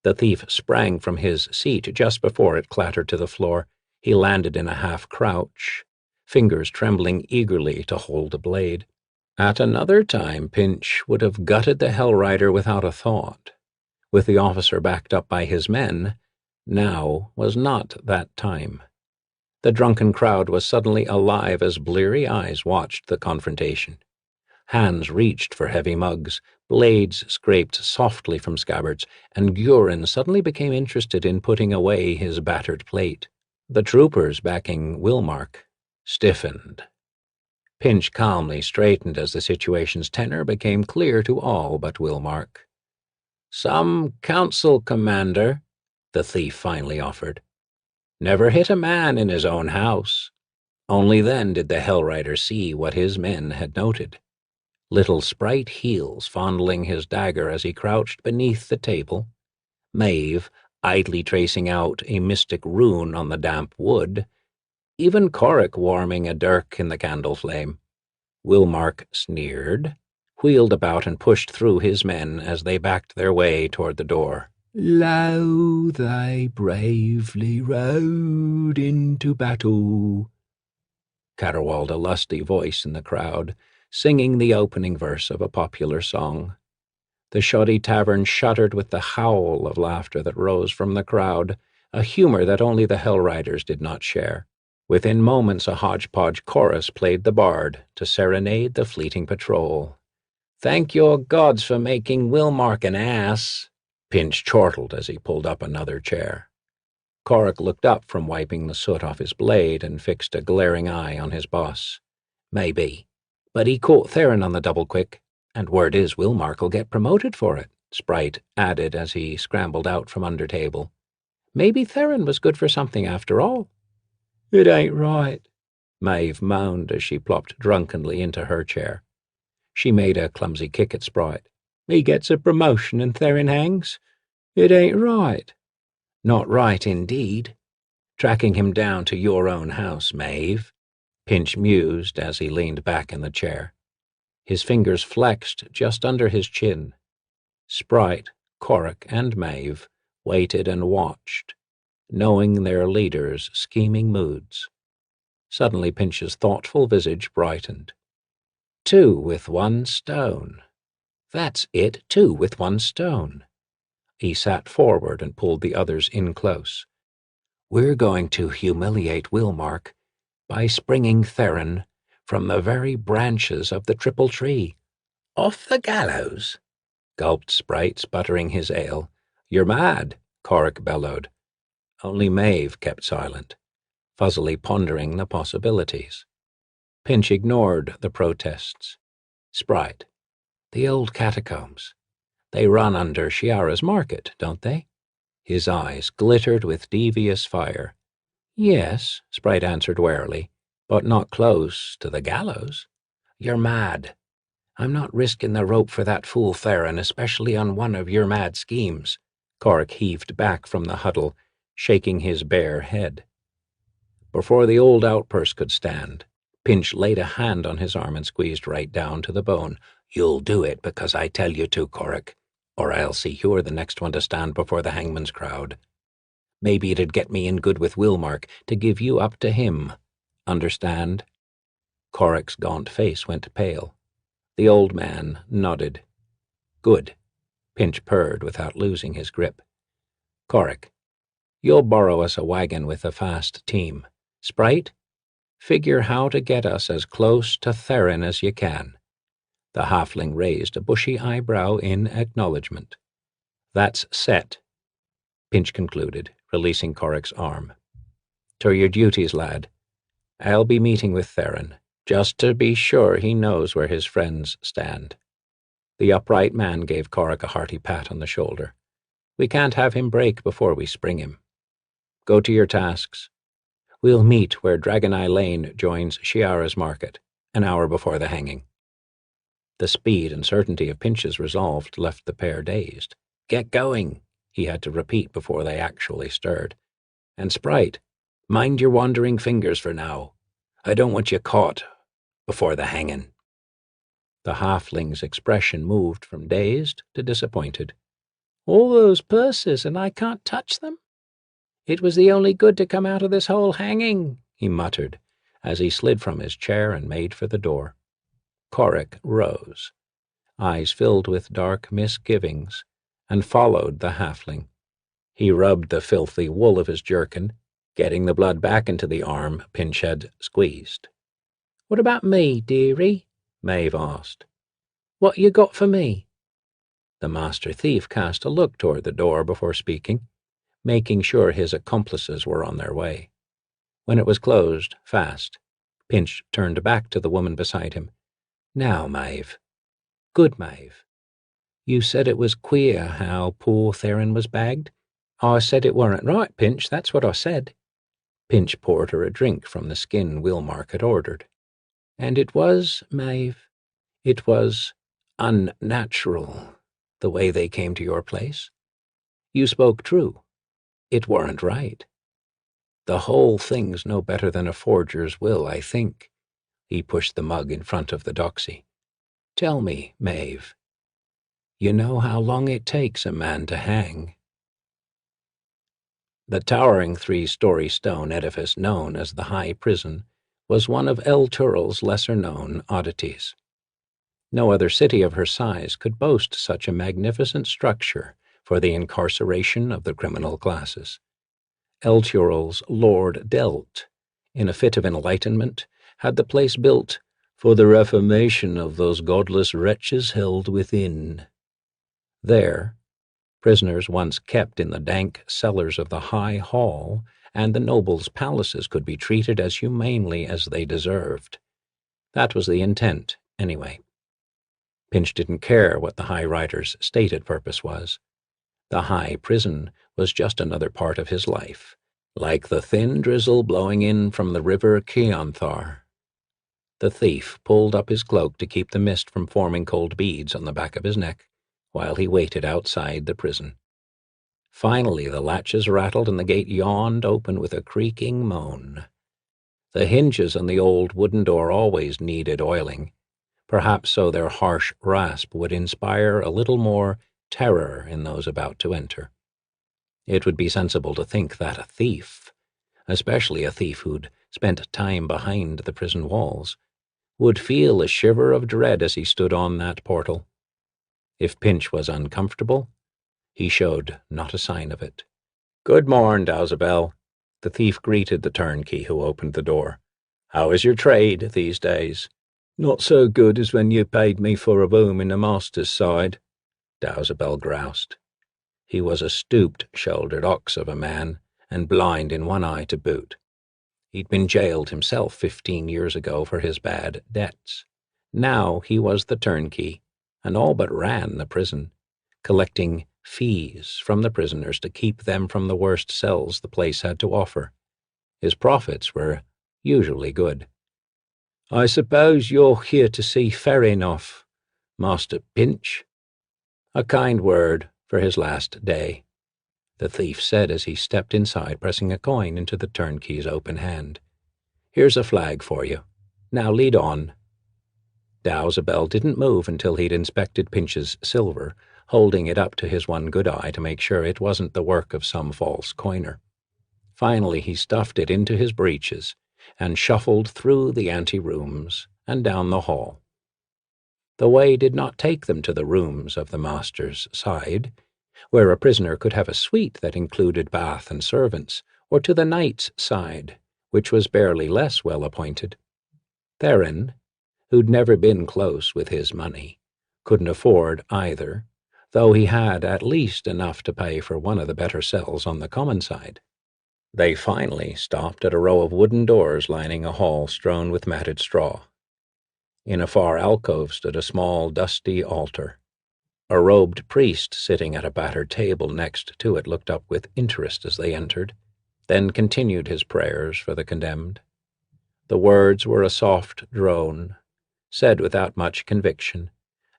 The thief sprang from his seat just before it clattered to the floor. He landed in a half-crouch, fingers trembling eagerly to hold a blade. At another time, Pinch would have gutted the Hell Rider without a thought. With the officer backed up by his men, now was not that time. The drunken crowd was suddenly alive as bleary eyes watched the confrontation. Hands reached for heavy mugs, blades scraped softly from scabbards, and Gurin suddenly became interested in putting away his battered plate. The troopers backing Wilmark stiffened. Pinch calmly straightened as the situation's tenor became clear to all but Wilmark. "Some council commander," the thief finally offered. "Never hit a man in his own house." Only then did the Hell Rider see what his men had noted. Little sprite heels fondling his dagger as he crouched beneath the table, Maeve idly tracing out a mystic rune on the damp wood, even Coric warming a dirk in the candle flame. Wilmark sneered, wheeled about and pushed through his men as they backed their way toward the door. "Lo, they bravely rode into battle," caterwauled a lusty voice in the crowd, singing the opening verse of a popular song. The shoddy tavern shuddered with the howl of laughter that rose from the crowd, a humor that only the Hell Riders did not share. Within moments a hodgepodge chorus played the bard to serenade the fleeting patrol. "Thank your gods for making Wilmark an ass," Pinch chortled as he pulled up another chair. Coric looked up from wiping the soot off his blade and fixed a glaring eye on his boss. "Maybe. But he caught Theron on the double quick, and word is Wilmark'll get promoted for it," Sprite added as he scrambled out from under table. "Maybe Theron was good for something after all." "It ain't right," Maeve moaned as she plopped drunkenly into her chair. She made a clumsy kick at Sprite. "He gets a promotion and Theron hangs? It ain't right." "Not right, indeed. Tracking him down to your own house, Maeve," Pinch mused as he leaned back in the chair. His fingers flexed just under his chin. Sprite, Coric, and Maeve waited and watched, knowing their leader's scheming moods. Suddenly Pinch's thoughtful visage brightened. "Two with one stone. That's it, two with one stone." He sat forward and pulled the others in close. "We're going to humiliate Wilmark by springing Theron from the very branches of the triple tree." "Off the gallows?" gulped Sprite, sputtering his ale. "You're mad," Coric bellowed. Only Maeve kept silent, fuzzily pondering the possibilities. Pinch ignored the protests. "Sprite, the old catacombs. They run under Shiara's market, don't they?" His eyes glittered with devious fire. "Yes," Sprite answered warily, "but not close to the gallows." "You're mad. I'm not risking the rope for that fool Theron, especially on one of your mad schemes." Coric heaved back from the huddle, shaking his bare head. Before the old outburst could stand, Pinch laid a hand on his arm and squeezed right down to the bone. "You'll do it because I tell you to, Coric, or I'll see you're the next one to stand before the hangman's crowd. Maybe it'd get me in good with Wilmark to give you up to him. Understand?" Coric's gaunt face went pale. The old man nodded. "Good," Pinch purred without losing his grip. "Coric, You'll borrow us a wagon with a fast team. Sprite, figure how to get us as close to Theron as you can." The halfling raised a bushy eyebrow in acknowledgement. "That's set," Pinch concluded, releasing Corac's arm. "To your duties, lad. I'll be meeting with Theron, just to be sure he knows where his friends stand." The upright man gave Corac a hearty pat on the shoulder. "We can't have him break before we spring him. Go to your tasks. We'll meet where Dragon Eye Lane joins Shiara's market, an hour before the hanging." The speed and certainty of Pinch's resolve left the pair dazed. "Get going," he had to repeat before they actually stirred. "And Sprite, mind your wandering fingers for now. I don't want you caught before the hanging." The halfling's expression moved from dazed to disappointed. "All those purses, and I can't touch them? It was the only good to come out of this whole hanging," he muttered, as he slid from his chair and made for the door. Corac rose, eyes filled with dark misgivings, and followed the halfling. He rubbed the filthy wool of his jerkin, getting the blood back into the arm Pinch had squeezed. "What about me, dearie?" Maeve asked. "What you got for me?" The master thief cast a look toward the door before speaking, making sure his accomplices were on their way. When it was closed, fast, Pinch turned back to the woman beside him. "Now, Maeve. Good Maeve. You said it was queer how poor Theron was bagged?" "I said it weren't right, Pinch, that's what I said." Pinch poured her a drink from the skin Wilmark had ordered. "And it was, Maeve, it was unnatural, the way they came to your place. You spoke true. It weren't right. The whole thing's no better than a forger's will, I think." He pushed the mug in front of the doxy. "Tell me, Maeve, you know how long it takes a man to hang?" The towering 3-story stone edifice known as the High Prison was one of El Tural's lesser-known oddities. No other city of her size could boast such a magnificent structure for the incarceration of the criminal classes. El Tural's Lord Delt, in a fit of enlightenment, had the place built for the reformation of those godless wretches held within. There, prisoners once kept in the dank cellars of the High Hall and the nobles' palaces could be treated as humanely as they deserved. That was the intent, anyway. Pinch didn't care what the High Rider's stated purpose was. The High Prison was just another part of his life, like the thin drizzle blowing in from the river Keonthar. The thief pulled up his cloak to keep the mist from forming cold beads on the back of his neck, while he waited outside the prison. Finally the latches rattled and the gate yawned open with a creaking moan. The hinges on the old wooden door always needed oiling, perhaps so their harsh rasp would inspire a little more terror in those about to enter. It would be sensible to think that a thief, especially a thief who'd spent time behind the prison walls, would feel a shiver of dread as he stood on that portal. If Pinch was uncomfortable, he showed not a sign of it. "Good morn, Dowsabel," the thief greeted the turnkey who opened the door. "How is your trade these days?" "Not so good as when you paid me for a room in the master's side," Dowsabel groused. He was a stooped-shouldered ox of a man, and blind in one eye to boot. He'd been jailed himself 15 years ago for his bad debts. Now he was the turnkey, and all but ran the prison, collecting fees from the prisoners to keep them from the worst cells the place had to offer. His profits were usually good. "I suppose you're here to see Theron off, Master Pinch?" "A kind word for his last day," the thief said as he stepped inside, pressing a coin into the turnkey's open hand. "Here's a flag for you. Now lead on." Dowsabel didn't move until he'd inspected Pinch's silver, holding it up to his one good eye to make sure it wasn't the work of some false coiner. Finally he stuffed it into his breeches and shuffled through the ante-rooms and down the hall. The way did not take them to the rooms of the master's side, where a prisoner could have a suite that included bath and servants, or to the knight's side, which was barely less well appointed. Theron, who'd never been close with his money, couldn't afford either, though he had at least enough to pay for one of the better cells on the common side. They finally stopped at a row of wooden doors lining a hall strewn with matted straw. In a far alcove stood a small, dusty altar. A robed priest sitting at a battered table next to it looked up with interest as they entered, then continued his prayers for the condemned. The words were a soft drone, said without much conviction,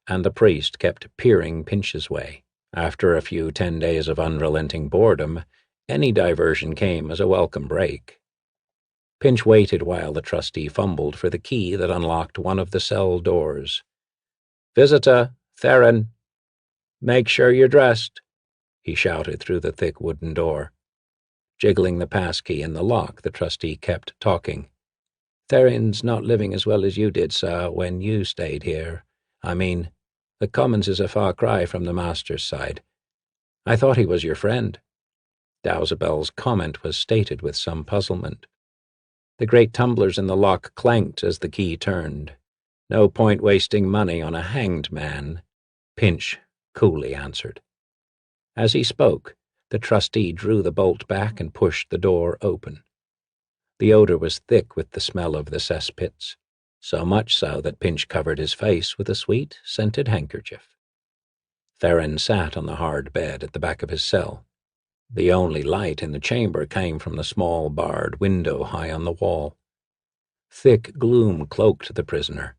and the priest kept peering Pinch's way. After a few 10 days of unrelenting boredom, any diversion came as a welcome break. Pinch waited while the trustee fumbled for the key that unlocked one of the cell doors. "Visitor, Theron, make sure you're dressed," he shouted through the thick wooden door. Jiggling the passkey in the lock, the trustee kept talking. "Theron's not living as well as you did, sir, when you stayed here. I mean, the Commons is a far cry from the master's side. I thought he was your friend." Dowsabel's comment was stated with some puzzlement. The great tumblers in the lock clanked as the key turned. "No point wasting money on a hanged man," Pinch coolly answered. As he spoke, the trustee drew the bolt back and pushed the door open. The odor was thick with the smell of the cesspits, so much so that Pinch covered his face with a sweet, scented handkerchief. Theron sat on the hard bed at the back of his cell. The only light in the chamber came from the small barred window high on the wall. Thick gloom cloaked the prisoner,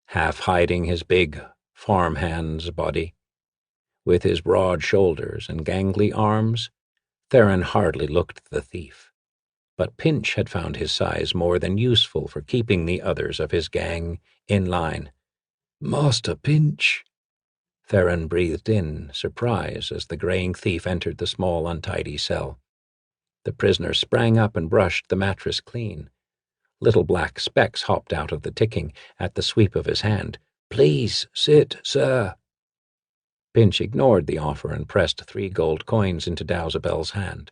half hiding his big farmhand's body. With his broad shoulders and gangly arms, Theron hardly looked the thief. But Pinch had found his size more than useful for keeping the others of his gang in line. "Master Pinch," Theron breathed in surprise as the graying thief entered the small, untidy cell. The prisoner sprang up and brushed the mattress clean. Little black specks hopped out of the ticking at the sweep of his hand. "Please sit, sir." Pinch ignored the offer and pressed 3 gold coins into Dowsabel's hand.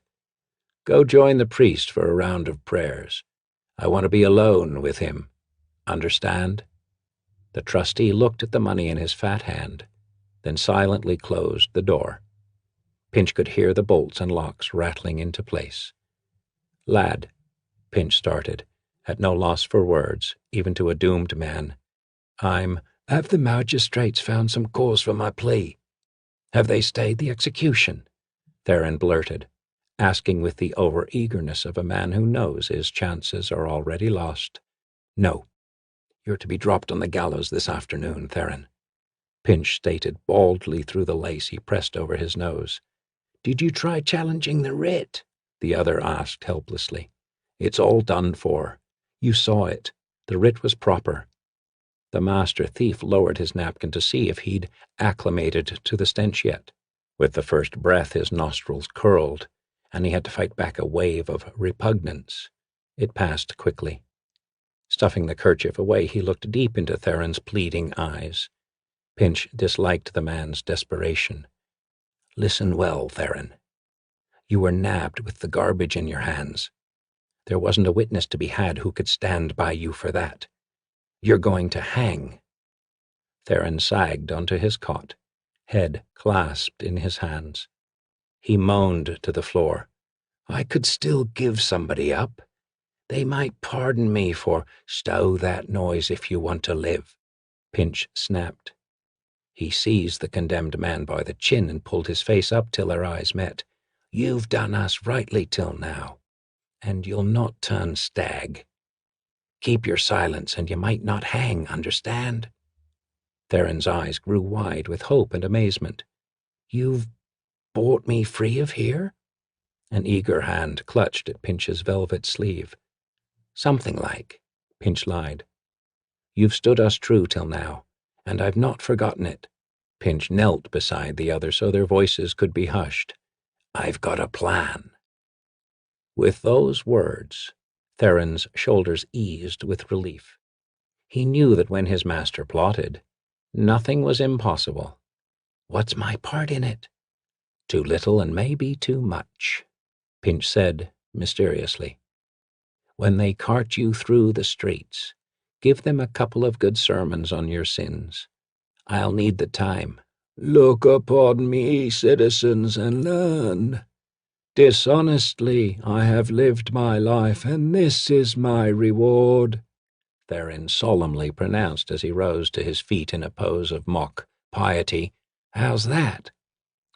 "Go join the priest for a round of prayers. I want to be alone with him. Understand?" The trustee looked at the money in his fat hand, then silently closed the door. Pinch could hear the bolts and locks rattling into place. "Lad," Pinch started, at no loss for words, even to a doomed man. "Have the magistrates found some cause for my plea? Have they stayed the execution?" Theron blurted, asking with the over-eagerness of a man who knows his chances are already lost. "No. You're to be dropped on the gallows this afternoon, Theron," Pinch stated baldly through the lace he pressed over his nose. "Did you try challenging the writ?" the other asked helplessly. "It's all done for. You saw it. The writ was proper." The master thief lowered his napkin to see if he'd acclimated to the stench yet. With the first breath his nostrils curled, and he had to fight back a wave of repugnance. It passed quickly. Stuffing the kerchief away, he looked deep into Theron's pleading eyes. Pinch disliked the man's desperation. "Listen well, Theron. You were nabbed with the garbage in your hands. There wasn't a witness to be had who could stand by you for that. You're going to hang." Theron sagged onto his cot, head clasped in his hands. He moaned to the floor. "I could still give somebody up. They might pardon me for—" "Stow that noise if you want to live," Pinch snapped. He seized the condemned man by the chin and pulled his face up till their eyes met. "You've done us rightly till now, and you'll not turn stag. Keep your silence and you might not hang, understand?" Theron's eyes grew wide with hope and amazement. "You've bought me free of here?" An eager hand clutched at Pinch's velvet sleeve. "Something like," Pinch lied. "You've stood us true till now, and I've not forgotten it." Pinch knelt beside the other so their voices could be hushed. "I've got a plan." With those words, Theron's shoulders eased with relief. He knew that when his master plotted, nothing was impossible. "What's my part in it?" Too little and maybe too much, Pinch said mysteriously. When they cart you through the streets, give them a couple of good sermons on your sins. I'll need the time. Look upon me, citizens, and learn. Dishonestly I have lived my life, and this is my reward, Theron solemnly pronounced as he rose to his feet in a pose of mock piety. How's that?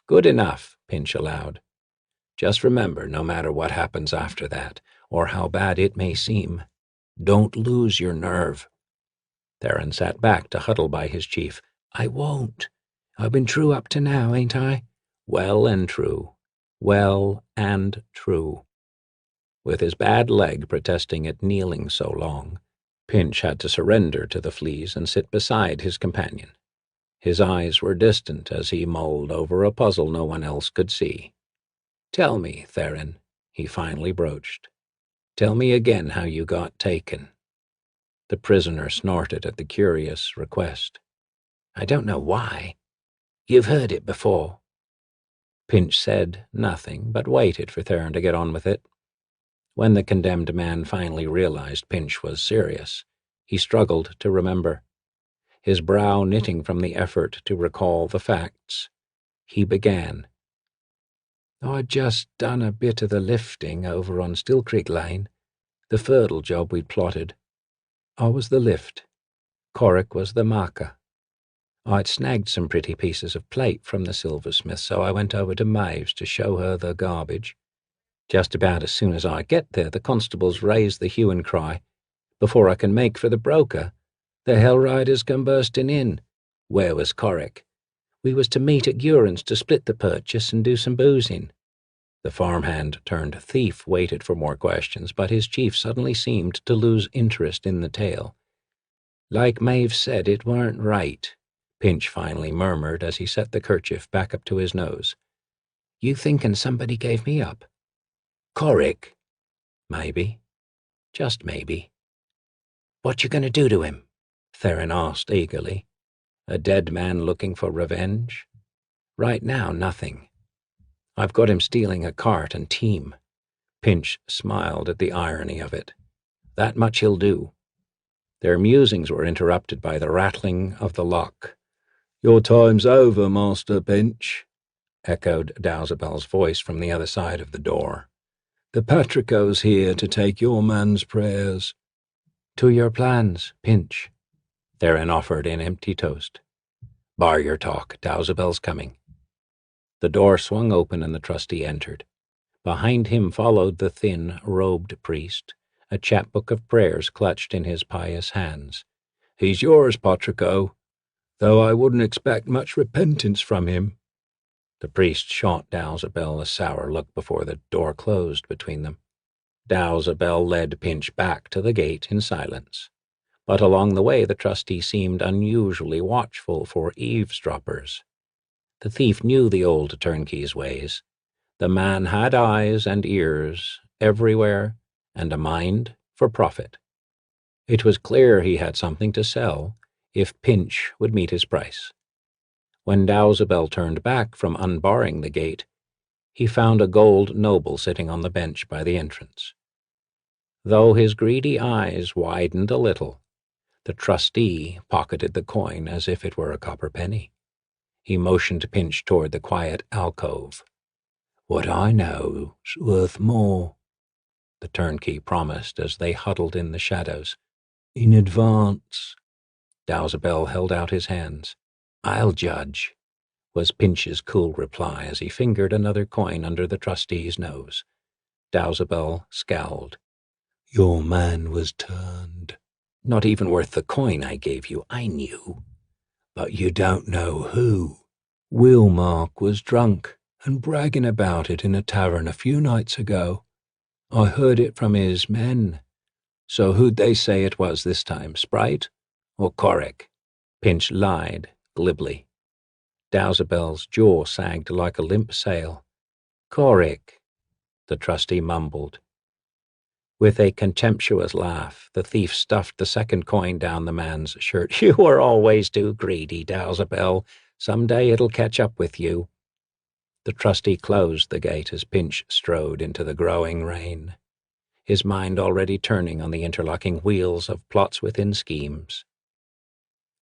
Good enough, Pinch allowed. Just remember, no matter what happens after that, or how bad it may seem, don't lose your nerve. Theron sat back to huddle by his chief. I won't. I've been true up to now, ain't I? Well and true. Well and true. With his bad leg protesting at kneeling so long, Pinch had to surrender to the fleas and sit beside his companion. His eyes were distant as he mulled over a puzzle no one else could see. Tell me, Theron, he finally broached. Tell me again how you got taken. The prisoner snorted at the curious request. I don't know why. You've heard it before. Pinch said nothing, but waited for Theron to get on with it. When the condemned man finally realized Pinch was serious, he struggled to remember. His brow knitting from the effort to recall the facts, he began. I'd just done a bit of the lifting over on Still Creek Lane, the fertile job we'd plotted. I was the lift. Corrick was the marker. I'd snagged some pretty pieces of plate from the silversmith, so I went over to Maeve's to show her the garbage. Just about as soon as I get there, the constables raise the hue and cry. Before I can make for the broker, the hell riders come bursting in. Where was Corrick? We was to meet at Gurin's to split the purchase and do some boozing. The farmhand turned thief waited for more questions, but his chief suddenly seemed to lose interest in the tale. Like Maeve said, it weren't right, Pinch finally murmured as he set the kerchief back up to his nose. You thinking somebody gave me up? Corrick? Maybe. Just maybe. What you gonna do to him? Theron asked eagerly. A dead man looking for revenge? Right now, nothing. I've got him stealing a cart and team. Pinch smiled at the irony of it. That much he'll do. Their musings were interrupted by the rattling of the lock. Your time's over, Master Pinch, echoed Dowsabel's voice from the other side of the door. The Patrico's here to take your man's prayers. To your plans, Pinch, Theron offered in empty toast. Bar your talk, Dowsabel's coming. The door swung open and the trustee entered. Behind him followed the thin, robed priest, a chapbook of prayers clutched in his pious hands. He's yours, Patrico, though I wouldn't expect much repentance from him. The priest shot Dowsabel a sour look before the door closed between them. Dowsabel led Pinch back to the gate in silence, but along the way the trustee seemed unusually watchful for eavesdroppers. The thief knew the old turnkey's ways. The man had eyes and ears everywhere and a mind for profit. It was clear he had something to sell if Pinch would meet his price. When Dowsabel turned back from unbarring the gate, he found a gold noble sitting on the bench by the entrance. Though his greedy eyes widened a little, the trustee pocketed the coin as if it were a copper penny. He motioned Pinch toward the quiet alcove. What I know's worth more, the turnkey promised as they huddled in the shadows. In advance. Dowsabel held out his hands. I'll judge, was Pinch's cool reply as he fingered another coin under the trustee's nose. Dowsabel scowled. Your man was turned. Not even worth the coin I gave you, I knew. But you don't know who. Wilmark was drunk and bragging about it in a tavern a few nights ago. I heard it from his men. So who'd they say it was this time, Sprite or Corrick? Pinch lied glibly. Dowsabel's jaw sagged like a limp sail. Corrick, the trustee mumbled. With a contemptuous laugh, the thief stuffed the second coin down the man's shirt. You were always too greedy, Dowsabel. Some day it'll catch up with you. The trustee closed the gate as Pinch strode into the growing rain, his mind already turning on the interlocking wheels of plots within schemes.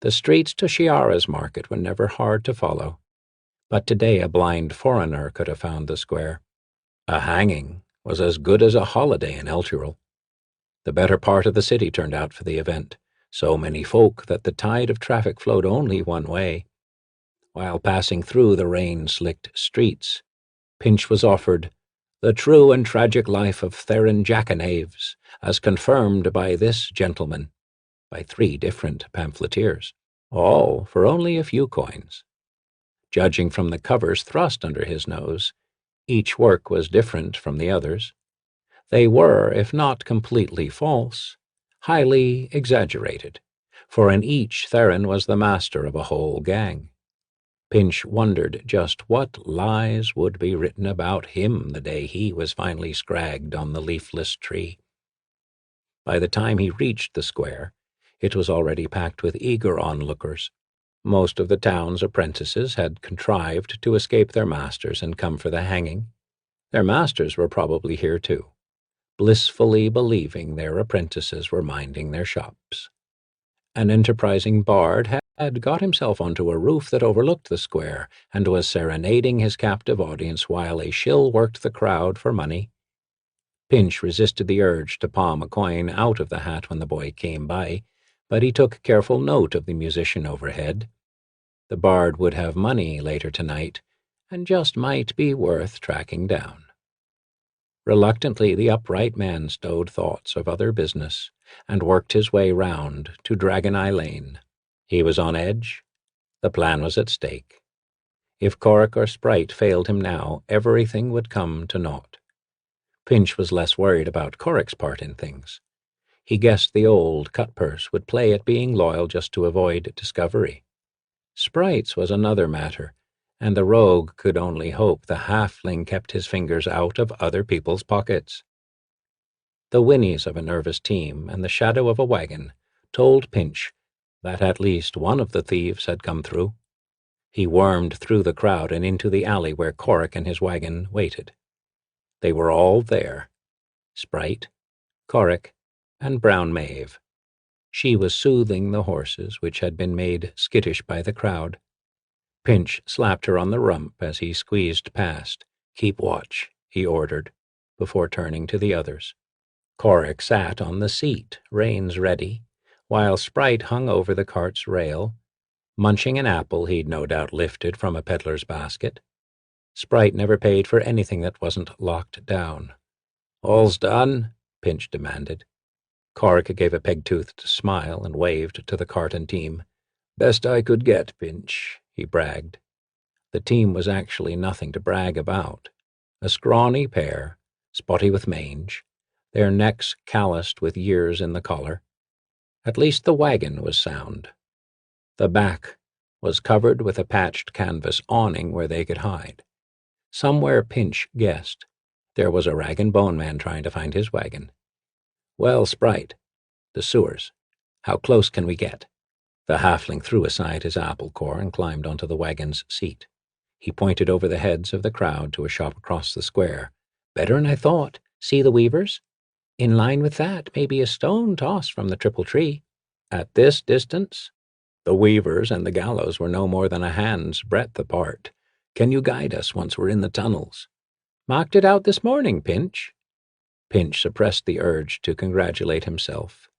The streets to Shiara's market were never hard to follow, but today a blind foreigner could have found the square. A hanging was as good as a holiday in Elturel. The better part of the city turned out for the event, so many folk that the tide of traffic flowed only one way. While passing through the rain-slicked streets, Pinch was offered The True and Tragic Life of Theron Jackanapes, as confirmed by this gentleman, by 3 different pamphleteers, all for only a few coins. Judging from the covers thrust under his nose, each work was different from the others. They were, if not completely false, highly exaggerated, for in each Theron was the master of a whole gang. Pinch wondered just what lies would be written about him the day he was finally scragged on the leafless tree. By the time he reached the square, it was already packed with eager onlookers. Most of the town's apprentices had contrived to escape their masters and come for the hanging. Their masters were probably here too, blissfully believing their apprentices were minding their shops. An enterprising bard had got himself onto a roof that overlooked the square and was serenading his captive audience while a shill worked the crowd for money. Pinch resisted the urge to palm a coin out of the hat when the boy came by, but he took careful note of the musician overhead. The bard would have money later tonight, and just might be worth tracking down. Reluctantly, the upright man stowed thoughts of other business and worked his way round to Dragon Eye Lane. He was on edge. The plan was at stake. If Corrick or Sprite failed him now, everything would come to naught. Pinch was less worried about Corrick's part in things. He guessed the old cutpurse would play at being loyal just to avoid discovery. Sprite's was another matter, and the rogue could only hope the halfling kept his fingers out of other people's pockets. The whinnies of a nervous team and the shadow of a wagon told Pinch that at least one of the thieves had come through. He wormed through the crowd and into the alley where Corrick and his wagon waited. They were all there, Sprite, Corrick, and Brown Maeve. She was soothing the horses, which had been made skittish by the crowd. Pinch slapped her on the rump as he squeezed past. "Keep watch," he ordered, before turning to the others. Corrick sat on the seat, reins ready, while Sprite hung over the cart's rail, munching an apple he'd no doubt lifted from a peddler's basket. Sprite never paid for anything that wasn't locked down. "All's done?" Pinch demanded. Corrick gave a peg-toothed smile and waved to the cart and team. "Best I could get, Pinch," he bragged. The team was actually nothing to brag about. A scrawny pair, spotty with mange, their necks calloused with years in the collar. At least the wagon was sound. The back was covered with a patched canvas awning where they could hide. Somewhere, Pinch guessed, there was a rag-and-bone man trying to find his wagon. "Well, Sprite, the sewers. How close can we get?" The halfling threw aside his apple core and climbed onto the wagon's seat. He pointed over the heads of the crowd to a shop across the square. "Better'n I thought. See the weavers? In line with that, maybe a stone toss from the triple tree. At this distance, the weavers and the gallows were no more than a hand's breadth apart. Can you guide us once we're in the tunnels?" "Marked it out this morning, Pinch." Pinch suppressed the urge to congratulate himself.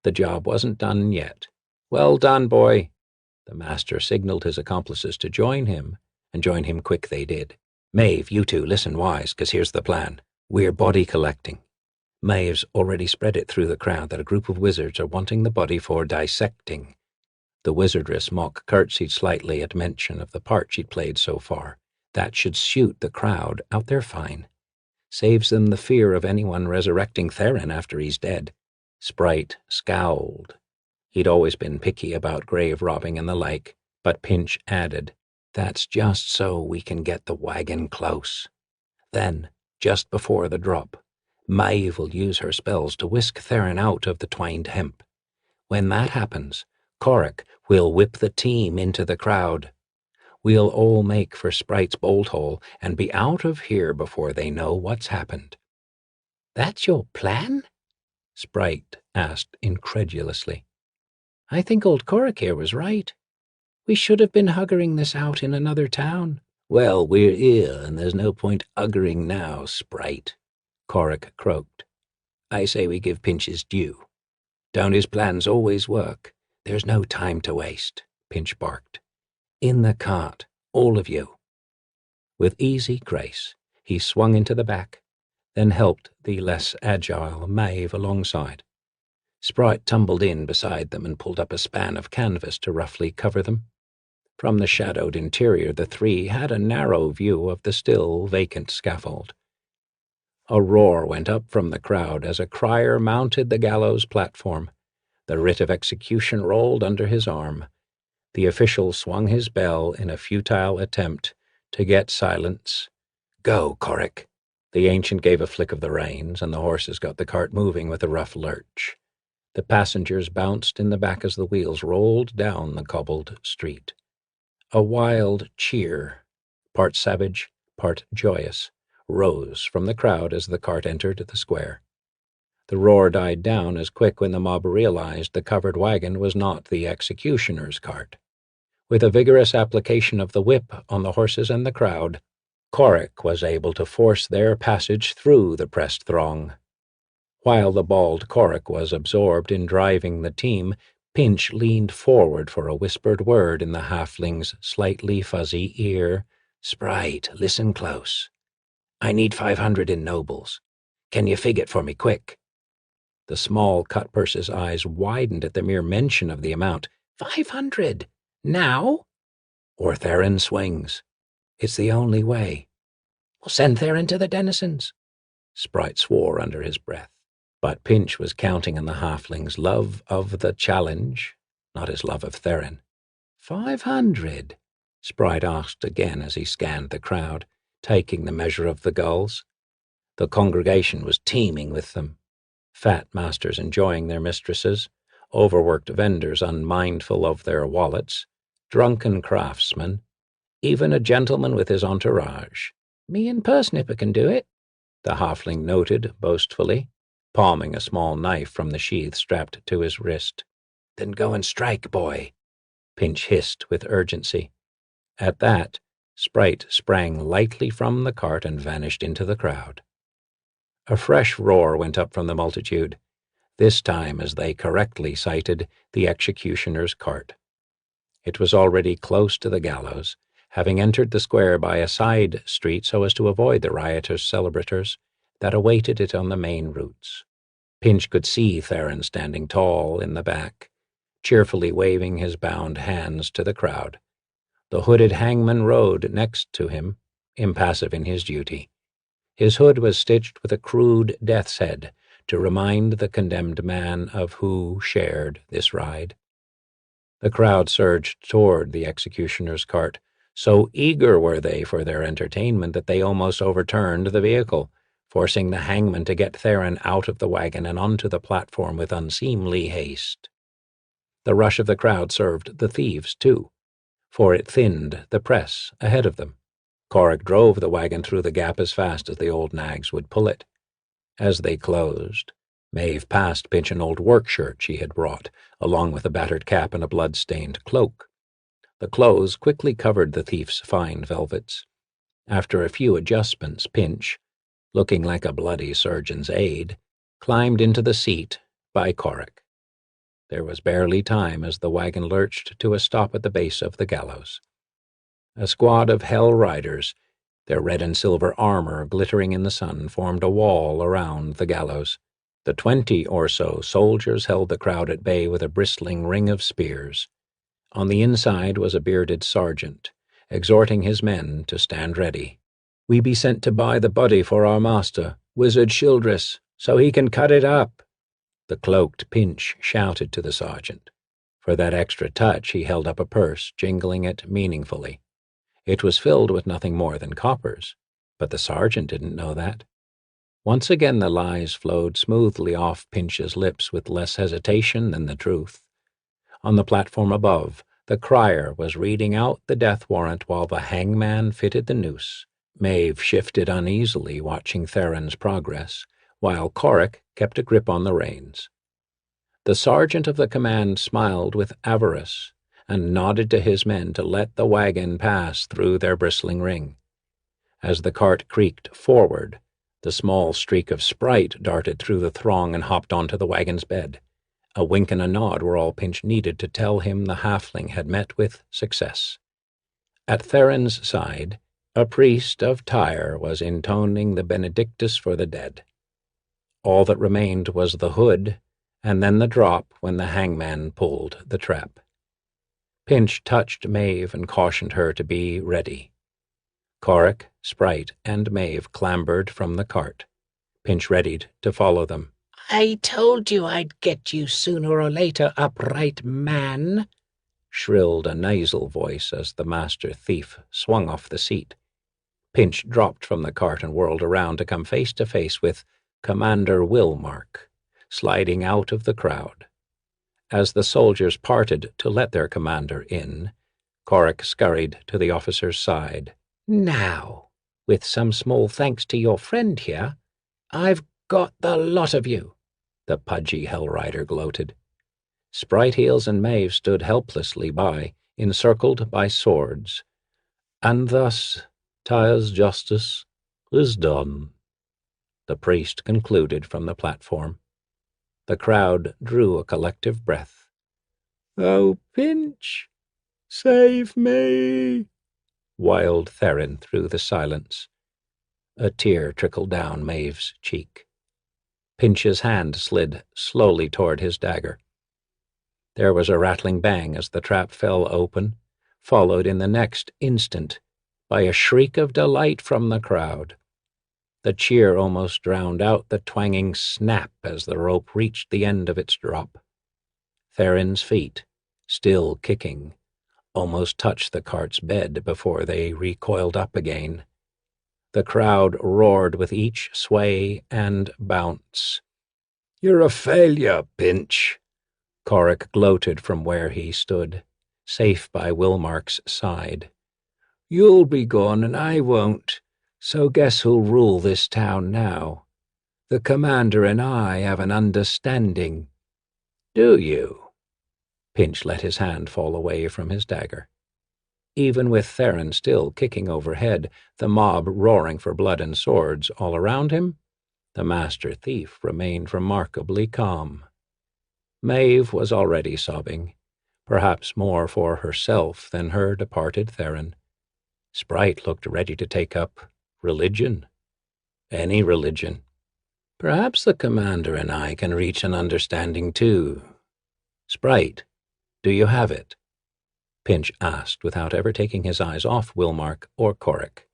The job wasn't done yet. "Well done, boy." The master signaled his accomplices to join him, and join him quick they did. "Maeve, you two, listen wise, 'cause here's the plan. We're body collecting. Maeve's already spread it through the crowd that a group of wizards are wanting the body for dissecting." The wizardress mock curtsied slightly at mention of the part she'd played so far. "That should suit the crowd out there fine. Saves them the fear of anyone resurrecting Theron after he's dead." Sprite scowled. He'd always been picky about grave robbing and the like, but Pinch added, "That's just so we can get the wagon close. Then, just before the drop, Maeve will use her spells to whisk Theron out of the twined hemp. When that happens, Corrick will whip the team into the crowd. We'll all make for Sprite's bolt hole and be out of here before they know what's happened." "That's your plan?" Sprite asked incredulously. "I think old Coric here was right. We should have been huggering this out in another town." "Well, we're here, and there's no point uggering now, Sprite," Coric croaked. "I say we give Pinch his due. Don't his plans always work?" "There's no time to waste," Pinch barked. "In the cart, all of you." With easy grace, he swung into the back, then helped the less agile Maeve alongside. Sprite tumbled in beside them and pulled up a span of canvas to roughly cover them. From the shadowed interior, the three had a narrow view of the still vacant scaffold. A roar went up from the crowd as a crier mounted the gallows platform. The writ of execution rolled under his arm. The official swung his bell in a futile attempt to get silence. "Go, Coric." The ancient gave a flick of the reins, and the horses got the cart moving with a rough lurch. The passengers bounced in the back as the wheels rolled down the cobbled street. A wild cheer, part savage, part joyous, rose from the crowd as the cart entered the square. The roar died down as quick when the mob realized the covered wagon was not the executioner's cart. With a vigorous application of the whip on the horses and the crowd, Coric was able to force their passage through the pressed throng. While the bald Coric was absorbed in driving the team, Pinch leaned forward for a whispered word in the halfling's slightly fuzzy ear. "Sprite, listen close. I need 500 in nobles. Can you fig it for me quick?" The small cutpurse's eyes widened at the mere mention of the amount. 500? Now? "Or Theron swings. It's the only way." "We'll send Theron to the denizens." Sprite swore under his breath. But Pinch was counting on the halfling's love of the challenge, not his love of Theron. 500? Sprite asked again as he scanned the crowd, taking the measure of the gulls. The congregation was teeming with them. Fat masters enjoying their mistresses, overworked vendors unmindful of their wallets, drunken craftsmen, even a gentleman with his entourage. "Me and Pursnipper can do it," the halfling noted boastfully, palming a small knife from the sheath strapped to his wrist. "Then go and strike, boy," Pinch hissed with urgency. At that, Sprite sprang lightly from the cart and vanished into the crowd. A fresh roar went up from the multitude, this time as they correctly sighted the executioner's cart. It was already close to the gallows, having entered the square by a side street so as to avoid the riotous celebrators that awaited it on the main routes. Pinch could see Theron standing tall in the back, cheerfully waving his bound hands to the crowd. The hooded hangman rode next to him, impassive in his duty. His hood was stitched with a crude death's head to remind the condemned man of who shared this ride. The crowd surged toward the executioner's cart. So eager were they for their entertainment that they almost overturned the vehicle, forcing the hangman to get Theron out of the wagon and onto the platform with unseemly haste. The rush of the crowd served the thieves, too, for it thinned the press ahead of them. Coric drove the wagon through the gap as fast as the old nags would pull it. As they closed, Maeve passed Pinch an old work shirt she had brought, along with a battered cap and a blood-stained cloak. The clothes quickly covered the thief's fine velvets. After a few adjustments, Pinch, looking like a bloody surgeon's aide, climbed into the seat by Coric. There was barely time as the wagon lurched to a stop at the base of the gallows. A squad of hell riders, their red and silver armor glittering in the sun, formed a wall around the gallows. The 20 or so soldiers held the crowd at bay with a bristling ring of spears. On the inside was a bearded sergeant, exhorting his men to stand ready. "We be sent to buy the body for our master, Wizard Childress, so he can cut it up," the cloaked Pinch shouted to the sergeant. For that extra touch he held up a purse, jingling it meaningfully. It was filled with nothing more than coppers, but the sergeant didn't know that. Once again the lies flowed smoothly off Pinch's lips with less hesitation than the truth. On the platform above, The crier was reading out the death warrant while the hangman fitted the noose. Maeve shifted uneasily, watching Theron's progress, while Corrick kept a grip on the reins. The sergeant of the command smiled with avarice and nodded to his men to let the wagon pass through their bristling ring. As the cart creaked forward, the small streak of Sprite darted through the throng and hopped onto the wagon's bed. A wink and a nod were all Pinch needed to tell him the halfling had met with success. At Theron's side, a priest of Tyre was intoning the Benedictus for the dead. All that remained was the hood, and then the drop when the hangman pulled the trap. Pinch touched Maeve and cautioned her to be ready. Corrick, Sprite, and Maeve clambered from the cart. Pinch readied to follow them. "I told you I'd get you sooner or later, upright man," shrilled a nasal voice as the master thief swung off the seat. Pinch dropped from the cart and whirled around to come face to face with Commander Willmark, sliding out of the crowd. As the soldiers parted to let their commander in, Corrick scurried to the officer's side. "Now, with some small thanks to your friend here, I've got the lot of you," the pudgy hellrider gloated. Sprite-Heels and Maeve stood helplessly by, encircled by swords. And thus Tyre's justice is done, the priest concluded from the platform. The crowd drew a collective breath. "Oh, Pinch, save me!" wailed Theron through the silence. A tear trickled down Maeve's cheek. Pinch's hand slid slowly toward his dagger. There was a rattling bang as the trap fell open, followed in the next instant by a shriek of delight from the crowd. The cheer almost drowned out the twanging snap as the rope reached the end of its drop. Theron's feet, still kicking, almost touched the cart's bed before they recoiled up again. The crowd roared with each sway and bounce. "You're a failure, Pinch," Corrick gloated from where he stood, safe by Willmark's side. "You'll be gone and I won't, so guess who'll rule this town now? The commander and I have an understanding." "Do you?" Pinch let his hand fall away from his dagger. Even with Theron still kicking overhead, the mob roaring for blood and swords all around him, the master thief remained remarkably calm. Maeve was already sobbing, perhaps more for herself than her departed Theron. Sprite looked ready to take up religion. Any religion. "Perhaps the commander and I can reach an understanding too. Sprite, do you have it?" Pinch asked without ever taking his eyes off Willmark or Corrick.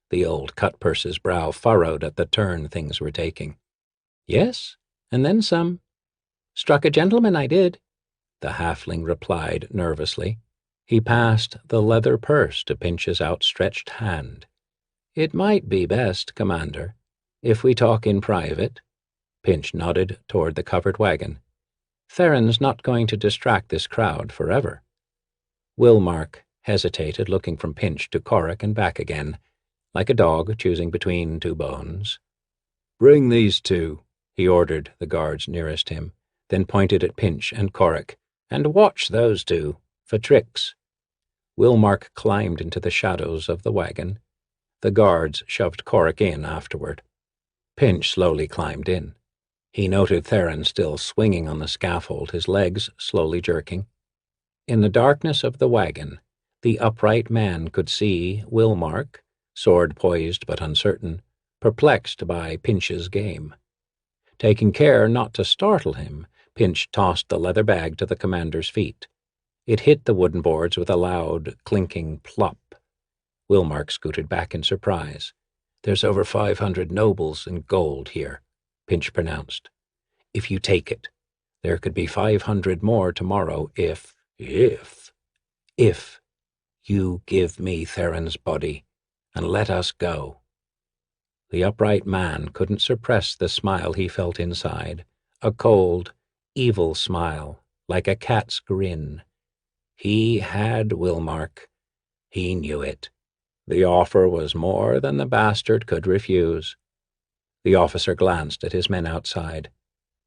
The old cutpurse's brow furrowed at the turn things were taking. "Yes, and then some. Struck a gentleman, I did," the halfling replied nervously. He passed the leather purse to Pinch's outstretched hand. "It might be best, Commander, if we talk in private." Pinch nodded toward the covered wagon. "Theron's not going to distract this crowd forever." Willmark hesitated, looking from Pinch to Corrick and back again, like a dog choosing between two bones. "Bring these two," he ordered the guards nearest him, then pointed at Pinch and Corrick. "And watch those two, for tricks." Willmark climbed into the shadows of the wagon. The guards shoved Corrick in afterward. Pinch slowly climbed in. He noted Theron still swinging on the scaffold, his legs slowly jerking. In the darkness of the wagon, the upright man could see Willmark, sword poised but uncertain, perplexed by Pinch's game. Taking care not to startle him, Pinch tossed the leather bag to the commander's feet. It hit the wooden boards with a loud, clinking plop. Willmark scooted back in surprise. "There's over 500 nobles in gold here," Pinch pronounced. "If you take it, there could be 500 more tomorrow if you give me Theron's body and let us go." The upright man couldn't suppress the smile he felt inside, a cold, evil smile, like a cat's grin. He had Wilmark. He knew it. The offer was more than the bastard could refuse. The officer glanced at his men outside.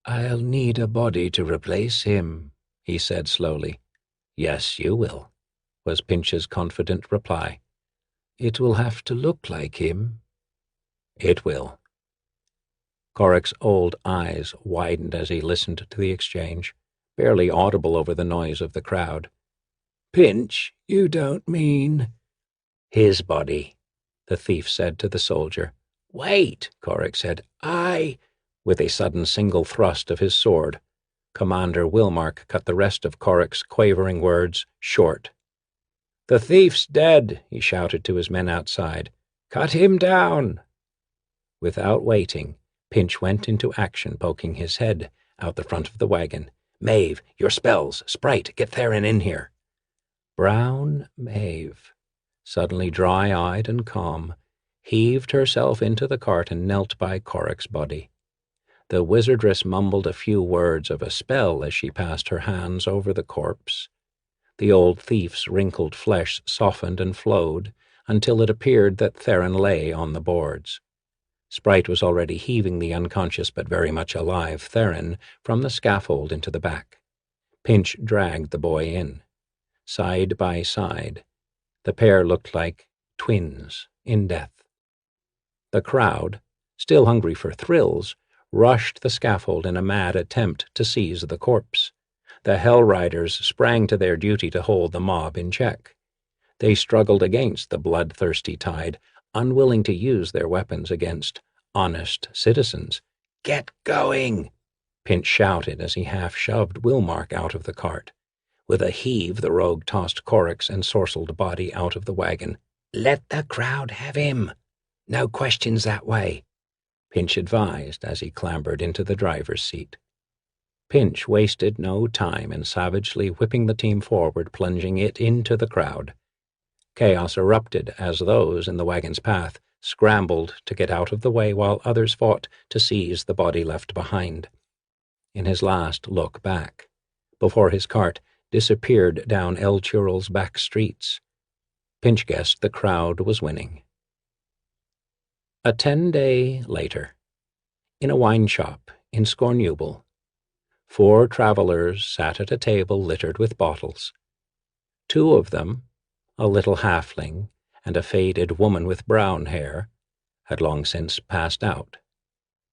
"I'll need a body to replace him," he said slowly. "Yes, you will," was Pinch's confident reply. "It will have to look like him." "It will." Corrick's old eyes widened as he listened to the exchange, barely audible over the noise of the crowd. "Pinch, you don't mean—" "His body," the thief said to the soldier. "Wait," Corrick said. With a sudden single thrust of his sword, Commander Wilmark cut the rest of Corrick's quavering words short. "The thief's dead," he shouted to his men outside. "Cut him down!" Without waiting, Pinch went into action, poking his head out the front of the wagon. "Maeve, your spells! Sprite, get Theron in here!" Brown Maeve, suddenly dry-eyed and calm, heaved herself into the cart and knelt by Corrick's body. The wizardress mumbled a few words of a spell as she passed her hands over the corpse. The old thief's wrinkled flesh softened and flowed until it appeared that Theron lay on the boards. Sprite was already heaving the unconscious but very much alive Theron from the scaffold into the back. Pinch dragged the boy in. Side by side, the pair looked like twins in death. The crowd, still hungry for thrills, rushed the scaffold in a mad attempt to seize the corpse. The Hell Riders sprang to their duty to hold the mob in check. They struggled against the bloodthirsty tide, unwilling to use their weapons against honest citizens. "Get going!" Pinch shouted as he half-shoved Wilmark out of the cart. With a heave, the rogue tossed Corrick's ensorcelled body out of the wagon. "Let the crowd have him. No questions that way," Pinch advised as he clambered into the driver's seat. Pinch wasted no time in savagely whipping the team forward, plunging it into the crowd. Chaos erupted as those in the wagon's path scrambled to get out of the way while others fought to seize the body left behind. In his last look back, before his cart disappeared down El Churral's back streets, Pinch guessed the crowd was winning. 10 days later, in a wine shop in Scornubel, 4 travelers sat at a table littered with bottles. 2 of them, a little halfling and a faded woman with brown hair, had long since passed out.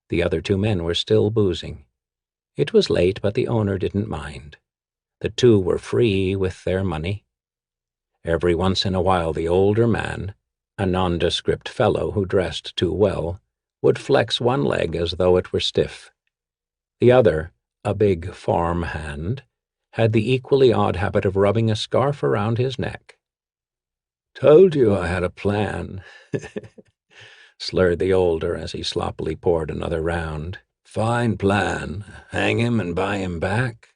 The other 2 men were still boozing. It was late, but the owner didn't mind. The 2 were free with their money. Every once in a while the older man, a nondescript fellow who dressed too well, would flex one leg as though it were stiff. The other, a big farm hand, had the equally odd habit of rubbing a scarf around his neck. "Told you I had a plan," slurred the older as he sloppily poured another round. "Fine plan. Hang him and buy him back?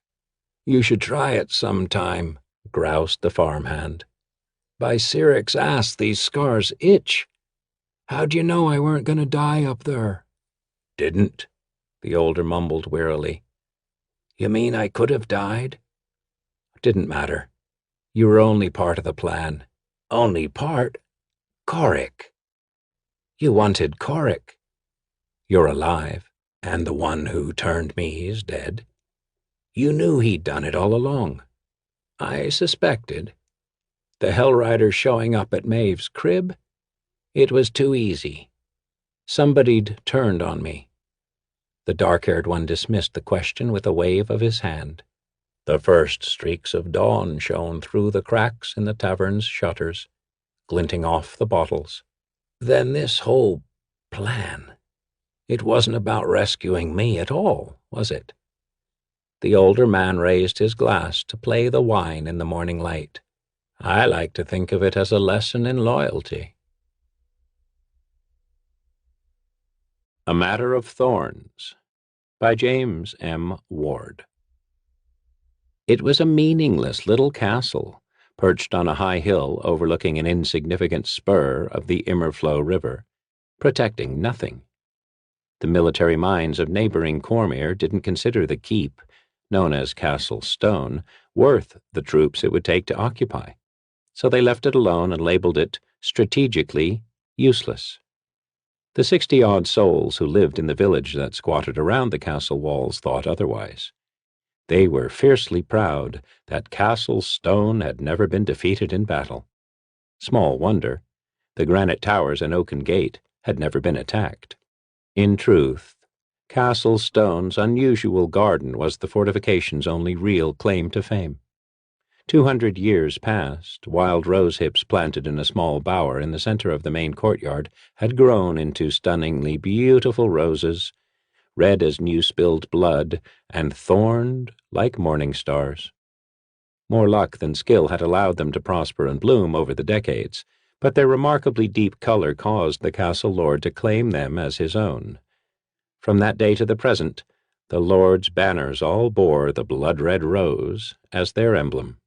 You should try it sometime," groused the farmhand. "By Cyric's ass, these scars itch. How'd you know I weren't going to die up there?" "Didn't," the older mumbled wearily. "You mean I could have died?" "Didn't matter. You were only part of the plan." "Only part? Corrick. You wanted Corrick. You're alive, and the one who turned me is dead. You knew he'd done it all along." "I suspected. The Hell Riders showing up at Maeve's crib? It was too easy. Somebody'd turned on me." The dark-haired one dismissed the question with a wave of his hand. The first streaks of dawn shone through the cracks in the tavern's shutters, glinting off the bottles. "Then this whole plan, it wasn't about rescuing me at all, was it?" The older man raised his glass to play the wine in the morning light. "I like to think of it as a lesson in loyalty." A Matter of Thorns by James M. Ward. It was a meaningless little castle, perched on a high hill overlooking an insignificant spur of the Immerflow River, protecting nothing. The military minds of neighboring Cormyr didn't consider the keep, known as Castle Stone, worth the troops it would take to occupy. So they left it alone and labeled it, strategically, useless. The 60-odd souls who lived in the village that squatted around the castle walls thought otherwise. They were fiercely proud that Castle Stone had never been defeated in battle. Small wonder, the granite towers and oaken gate had never been attacked. In truth, Castle Stone's unusual garden was the fortification's only real claim to fame. 200 years past, wild rose hips planted in a small bower in the center of the main courtyard had grown into stunningly beautiful roses, red as new-spilled blood, and thorned like morning stars. More luck than skill had allowed them to prosper and bloom over the decades, but their remarkably deep color caused the castle lord to claim them as his own. From that day to the present, the lord's banners all bore the blood-red rose as their emblem.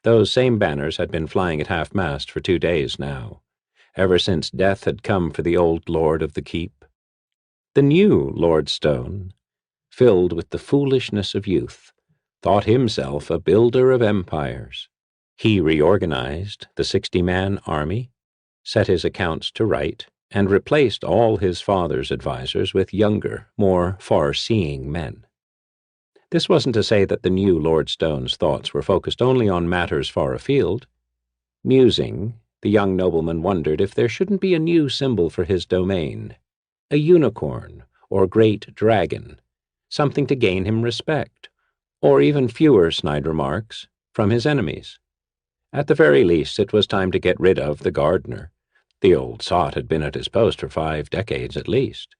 Those same banners had been flying at half-mast for 2 days now, ever since death had come for the old lord of the keep. The new Lord Stone, filled with the foolishness of youth, thought himself a builder of empires. He reorganized the 60-man army, set his accounts to right, and replaced all his father's advisers with younger, more far-seeing men. This wasn't to say that the new Lord Stone's thoughts were focused only on matters far afield. Musing, the young nobleman wondered if there shouldn't be a new symbol for his domain, a unicorn or great dragon, something to gain him respect, or even fewer snide remarks from his enemies. At the very least, it was time to get rid of the gardener. The old sot had been at his post for 5 decades at least.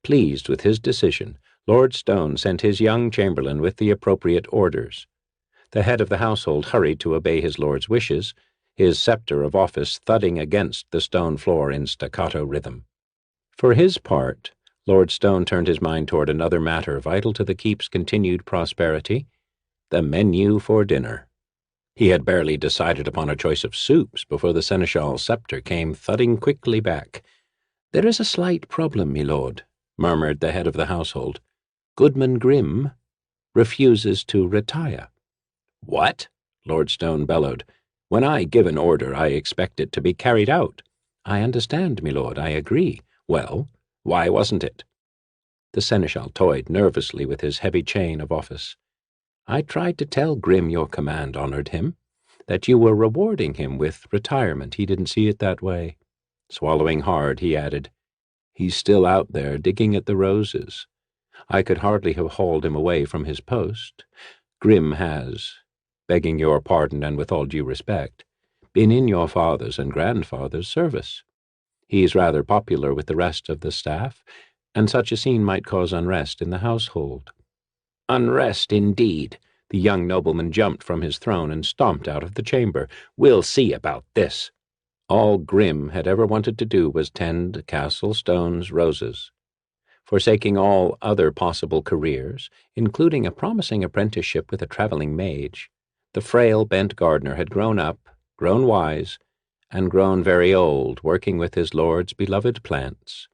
Pleased with his decision, Lord Stone sent his young chamberlain with the appropriate orders. The head of the household hurried to obey his lord's wishes, his scepter of office thudding against the stone floor in staccato rhythm. For his part, Lord Stone turned his mind toward another matter vital to the keep's continued prosperity, the menu for dinner. He had barely decided upon a choice of soups before the seneschal's scepter came thudding quickly back. "There is a slight problem, my lord," murmured the head of the household. "Goodman Grimm refuses to retire." "What?" Lord Stone bellowed. "When I give an order, I expect it to be carried out." "I understand, my lord, I agree." "Well, why wasn't it?" The seneschal toyed nervously with his heavy chain of office. "I tried to tell Grimm your command honored him, that you were rewarding him with retirement. He didn't see it that way." Swallowing hard, he added, "He's still out there digging at the roses. I could hardly have hauled him away from his post. Grimm has, begging your pardon and with all due respect, been in your father's and grandfather's service. He's rather popular with the rest of the staff, and such a scene might cause unrest in the household." "Unrest, indeed." The young nobleman jumped from his throne and stomped out of the chamber. "We'll see about this." All Grimm had ever wanted to do was tend Castle Stone's roses. Forsaking all other possible careers, including a promising apprenticeship with a traveling mage, the frail bent gardener had grown up, grown wise, and grown very old working with his lord's beloved plants.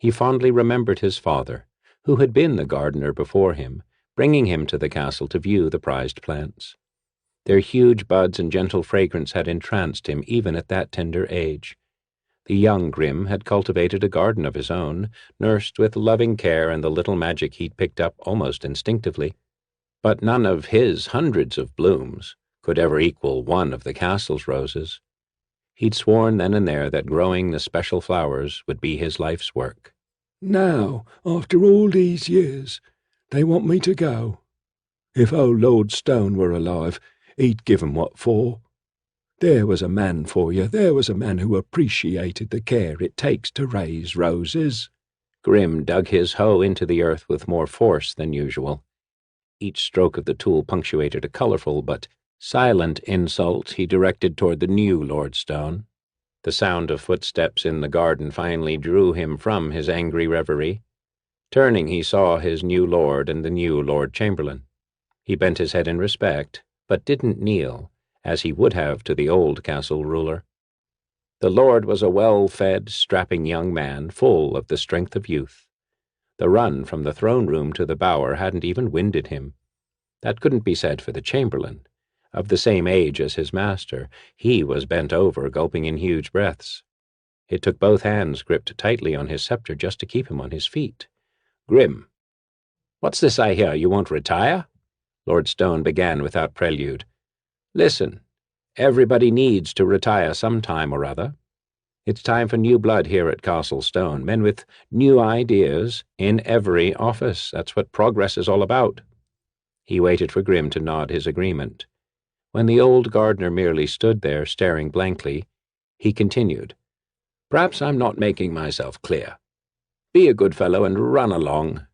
He fondly remembered his father, who had been the gardener before him, bringing him to the castle to view the prized plants. Their huge buds and gentle fragrance had entranced him even at that tender age. The young Grimm had cultivated a garden of his own, nursed with loving care and the little magic he'd picked up almost instinctively. But none of his hundreds of blooms could ever equal one of the castle's roses. He'd sworn then and there that growing the special flowers would be his life's work. "Now, after all these years, they want me to go. If old Lord Stone were alive, he'd give 'em what for. There was a man for you. There was a man who appreciated the care it takes to raise roses." Grimm dug his hoe into the earth with more force than usual. Each stroke of the tool punctuated a colorful but silent insult he directed toward the new Lord Stone. The sound of footsteps in the garden finally drew him from his angry reverie. Turning, he saw his new lord and the new Lord Chamberlain. He bent his head in respect, but didn't kneel, as he would have to the old castle ruler. The lord was a well-fed, strapping young man, full of the strength of youth. The run from the throne room to the bower hadn't even winded him. That couldn't be said for the chamberlain. Of the same age as his master, he was bent over, gulping in huge breaths. It took both hands gripped tightly on his scepter just to keep him on his feet. "Grim, what's this I hear? You won't retire?" Lord Stone began without prelude. "Listen, everybody needs to retire some time or other. It's time for new blood here at Castle Stone, men with new ideas in every office. That's what progress is all about." He waited for Grim to nod his agreement. When the old gardener merely stood there, staring blankly, he continued, "Perhaps I'm not making myself clear. Be a good fellow and run along.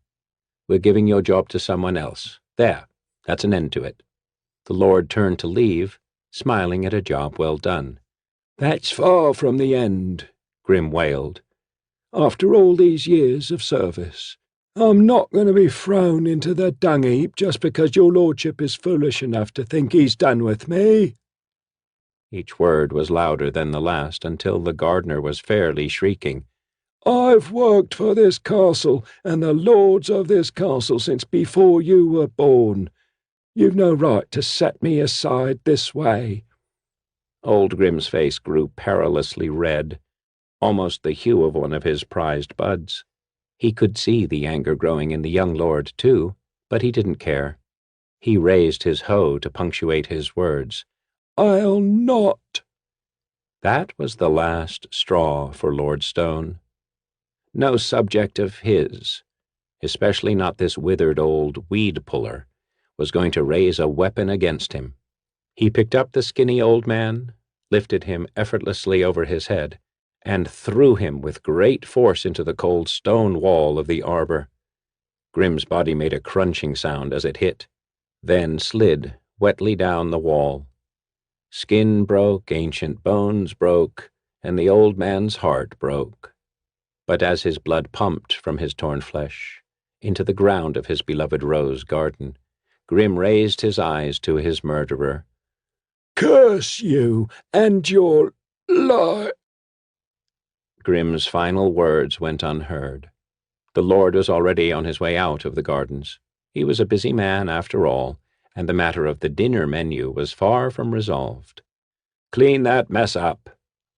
We're giving your job to someone else. There, that's an end to it." The Lord turned to leave, smiling at a job well done. "That's far from the end," Grim wailed. "After all these years of service, I'm not going to be thrown into the dung heap just because your lordship is foolish enough to think he's done with me." Each word was louder than the last until the gardener was fairly shrieking. "I've worked for this castle and the lords of this castle since before you were born. You've no right to set me aside this way." Old Grim's face grew perilously red, almost the hue of one of his prized buds. He could see the anger growing in the young lord, too, but he didn't care. He raised his hoe to punctuate his words. "I'll not." That was the last straw for Lord Stone. No subject of his, especially not this withered old weed-puller, was going to raise a weapon against him. He picked up the skinny old man, lifted him effortlessly over his head, and threw him with great force into the cold stone wall of the arbor. Grim's body made a crunching sound as it hit, then slid wetly down the wall. Skin broke, ancient bones broke, and the old man's heart broke. But as his blood pumped from his torn flesh into the ground of his beloved rose garden, Grim raised his eyes to his murderer. "Curse you and your lie." Grim's final words went unheard. The Lord was already on his way out of the gardens. He was a busy man, after all, and the matter of the dinner menu was far from resolved. "Clean that mess up,"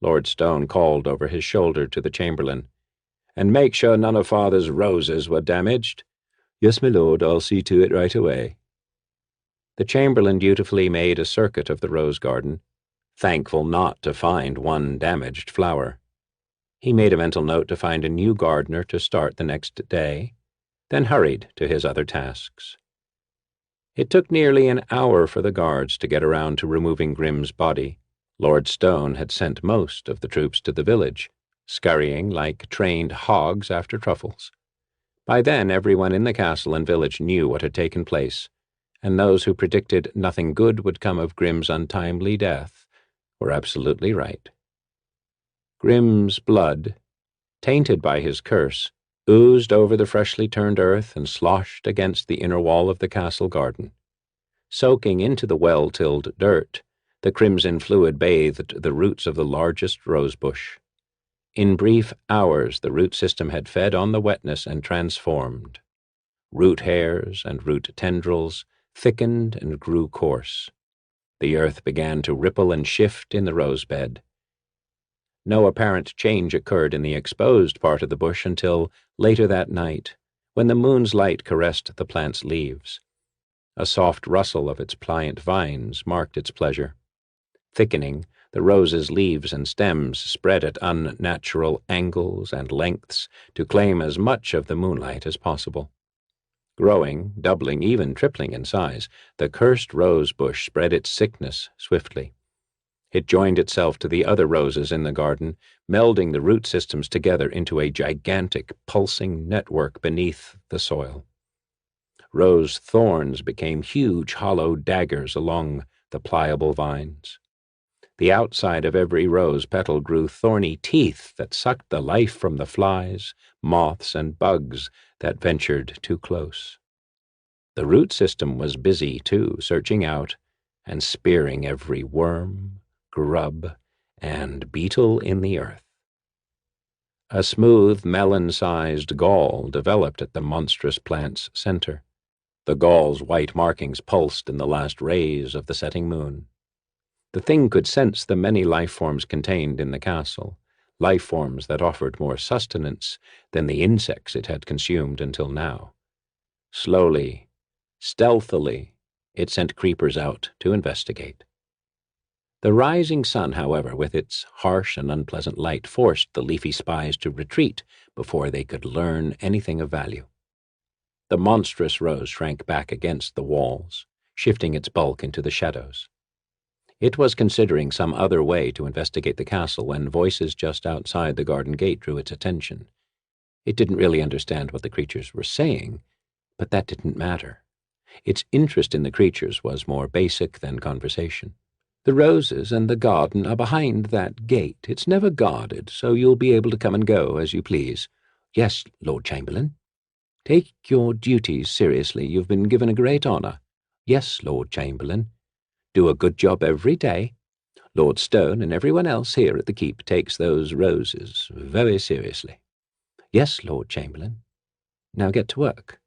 Lord Stone called over his shoulder to the chamberlain, "and make sure none of Father's roses were damaged." "Yes, my lord, I'll see to it right away." The chamberlain dutifully made a circuit of the rose garden, thankful not to find one damaged flower. He made a mental note to find a new gardener to start the next day, then hurried to his other tasks. It took nearly an hour for the guards to get around to removing Grim's body. Lord Stone had sent most of the troops to the village, scurrying like trained hogs after truffles. By then everyone in the castle and village knew what had taken place, and those who predicted nothing good would come of Grim's untimely death were absolutely right. Grim's blood, tainted by his curse, oozed over the freshly turned earth and sloshed against the inner wall of the castle garden. Soaking into the well-tilled dirt, the crimson fluid bathed the roots of the largest rosebush. In brief hours the root system had fed on the wetness and transformed. Root hairs and root tendrils thickened and grew coarse. The earth began to ripple and shift in the rosebed. No apparent change occurred in the exposed part of the bush until later that night, when the moon's light caressed the plant's leaves. A soft rustle of its pliant vines marked its pleasure. Thickening, the rose's leaves and stems spread at unnatural angles and lengths to claim as much of the moonlight as possible. Growing, doubling, even tripling in size, the cursed rose bush spread its sickness swiftly. It joined itself to the other roses in the garden, melding the root systems together into a gigantic, pulsing network beneath the soil. Rose thorns became huge, hollow daggers along the pliable vines. The outside of every rose petal grew thorny teeth that sucked the life from the flies, moths, and bugs that ventured too close. The root system was busy, too, searching out and spearing every worm, grub, and beetle in the earth. A smooth, melon-sized gall developed at the monstrous plant's center. The gall's white markings pulsed in the last rays of the setting moon. The thing could sense the many life forms contained in the castle, life forms that offered more sustenance than the insects it had consumed until now. Slowly, stealthily, it sent creepers out to investigate. The rising sun, however, with its harsh and unpleasant light, forced the leafy spies to retreat before they could learn anything of value. The monstrous rose shrank back against the walls, shifting its bulk into the shadows. It was considering some other way to investigate the castle when voices just outside the garden gate drew its attention. It didn't really understand what the creatures were saying, but that didn't matter. Its interest in the creatures was more basic than conversation. The roses and the garden are behind that gate. It's never guarded, so you'll be able to come and go as you please. Yes, Lord Chamberlain. Take your duties seriously. You've been given a great honor. Yes, Lord Chamberlain. Do a good job every day. Lord Stone and everyone else here at the keep takes those roses very seriously. Yes, Lord Chamberlain. Now get to work.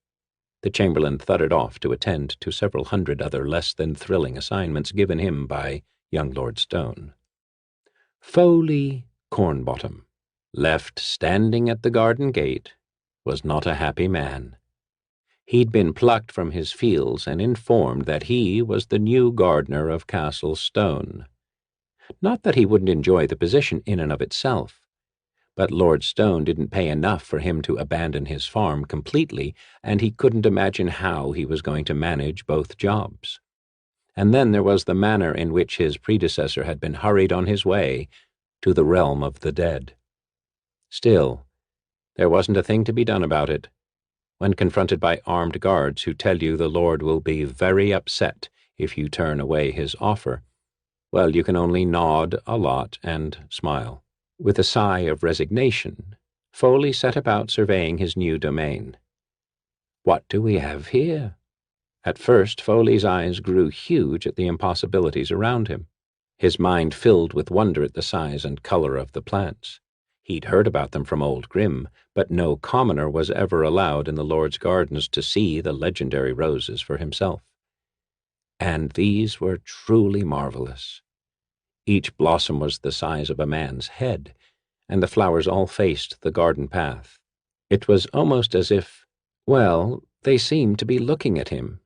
The Chamberlain thudded off to attend to several hundred other less than thrilling assignments given him by young Lord Stone. Foley Cornbottom, left standing at the garden gate, was not a happy man. He'd been plucked from his fields and informed that he was the new gardener of Castle Stone. Not that he wouldn't enjoy the position in and of itself, but Lord Stone didn't pay enough for him to abandon his farm completely, and he couldn't imagine how he was going to manage both jobs. And then there was the manner in which his predecessor had been hurried on his way to the realm of the dead. Still, there wasn't a thing to be done about it. When confronted by armed guards who tell you the Lord will be very upset if you turn away his offer, well, you can only nod a lot and smile. With a sigh of resignation, Foley set about surveying his new domain. What do we have here? At first, Foley's eyes grew huge at the impossibilities around him. His mind filled with wonder at the size and color of the plants. He'd heard about them from Old Grim, but no commoner was ever allowed in the Lord's gardens to see the legendary roses for himself. And these were truly marvelous. Each blossom was the size of a man's head, and the flowers all faced the garden path. It was almost as if, well, they seemed to be looking at him.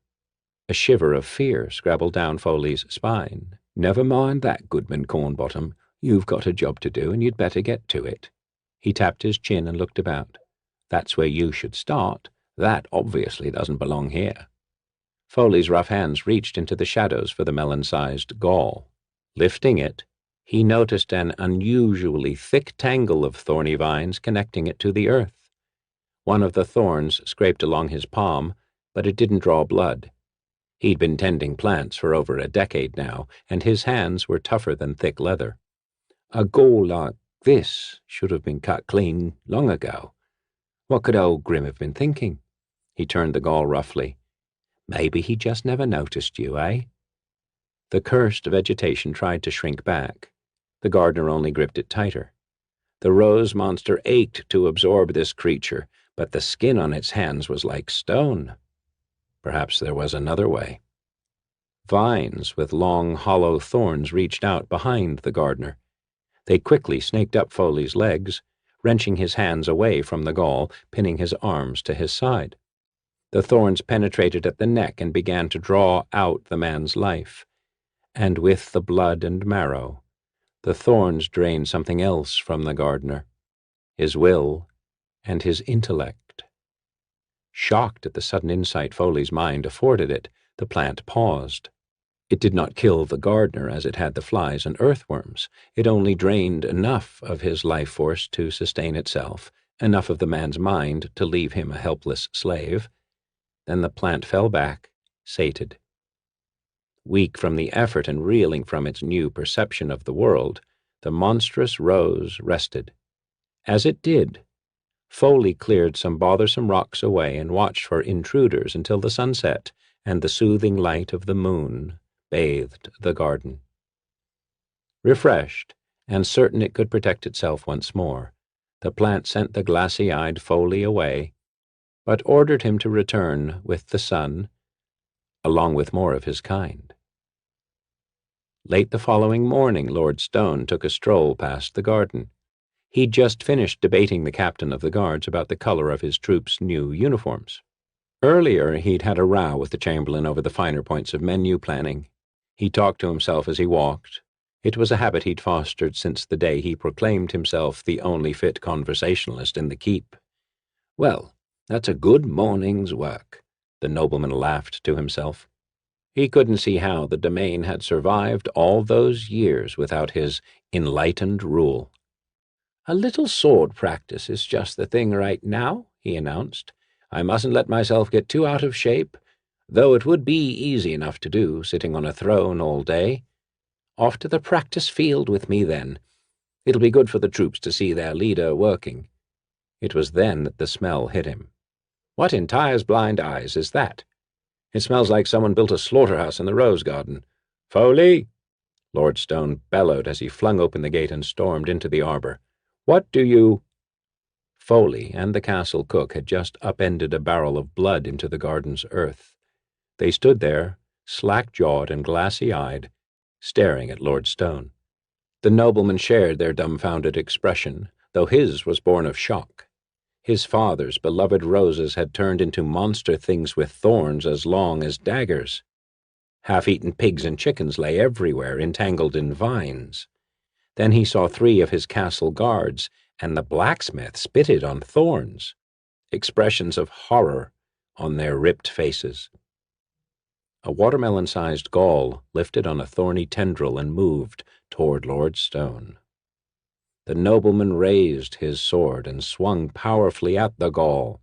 A shiver of fear scrabbled down Foley's spine. Never mind that, Goodman Cornbottom. You've got a job to do, and you'd better get to it. He tapped his chin and looked about. That's where you should start. That obviously doesn't belong here. Foley's rough hands reached into the shadows for the melon-sized gall. Lifting it, he noticed an unusually thick tangle of thorny vines connecting it to the earth. One of the thorns scraped along his palm, but it didn't draw blood. He'd been tending plants for over a decade now, and his hands were tougher than thick leather. A gall like this should have been cut clean long ago. What could old Grim have been thinking? He turned the gall roughly. Maybe he just never noticed you, eh? The cursed vegetation tried to shrink back. The gardener only gripped it tighter. The rose monster ached to absorb this creature, but the skin on its hands was like stone. Perhaps there was another way. Vines with long, hollow thorns reached out behind the gardener. They quickly snaked up Foley's legs, wrenching his hands away from the gall, pinning his arms to his side. The thorns penetrated at the neck and began to draw out the man's life. And with the blood and marrow, the thorns drained something else from the gardener, his will and his intellect. Shocked at the sudden insight Foley's mind afforded it, the plant paused. It did not kill the gardener as it had the flies and earthworms. It only drained enough of his life force to sustain itself, enough of the man's mind to leave him a helpless slave. Then the plant fell back, sated. Weak from the effort and reeling from its new perception of the world, the monstrous rose rested. As it did, Foley cleared some bothersome rocks away and watched for intruders until the sun set and the soothing light of the moon bathed the garden. Refreshed, and certain it could protect itself once more, the plant sent the glassy-eyed Foley away, but ordered him to return with the sun along with more of his kind. Late the following morning, Lord Stone took a stroll past the garden. He'd just finished debating the captain of the guards about the color of his troops' new uniforms. Earlier, he'd had a row with the chamberlain over the finer points of menu planning. He talked to himself as he walked. It was a habit he'd fostered since the day he proclaimed himself the only fit conversationalist in the keep. "Well, that's a good morning's work," the nobleman laughed to himself. He couldn't see how the domain had survived all those years without his enlightened rule. "A little sword practice is just the thing right now," he announced. "I mustn't let myself get too out of shape, though it would be easy enough to do, sitting on a throne all day. Off to the practice field with me, then. It'll be good for the troops to see their leader working." It was then that the smell hit him. "What in Tyre's blind eyes is that? It smells like someone built a slaughterhouse in the rose garden. Foley!" Lord Stone bellowed as he flung open the gate and stormed into the arbor. "What do you—" Foley and the castle cook had just upended a barrel of blood into the garden's earth. They stood there, slack-jawed and glassy-eyed, staring at Lord Stone. The nobleman shared their dumbfounded expression, though his was born of shock. His father's beloved roses had turned into monster things with thorns as long as daggers. Half-eaten pigs and chickens lay everywhere, entangled in vines. Then he saw 3 of his castle guards, and the blacksmith spitted on thorns, expressions of horror on their ripped faces. A watermelon-sized gall lifted on a thorny tendril and moved toward Lord Stone. The nobleman raised his sword and swung powerfully at the gall,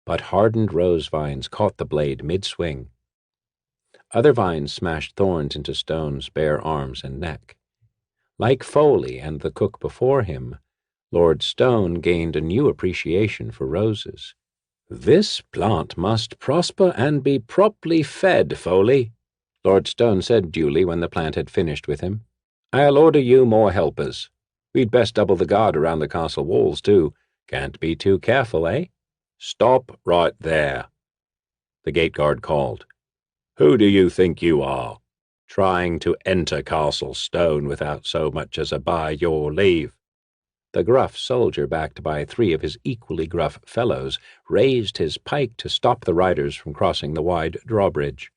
but hardened rose vines caught the blade mid-swing. Other vines smashed thorns into Stone's bare arms and neck. Like Foley and the cook before him, Lord Stone gained a new appreciation for roses. "This plant must prosper and be properly fed, Foley," Lord Stone said dully when the plant had finished with him. "I'll order you more helpers. We'd best double the guard around the castle walls, too. Can't be too careful, eh?" "Stop right there," the gate guard called. "Who do you think you are, trying to enter Castle Stone without so much as a by your leave?" The gruff soldier, backed by 3 of his equally gruff fellows, raised his pike to stop the riders from crossing the wide drawbridge.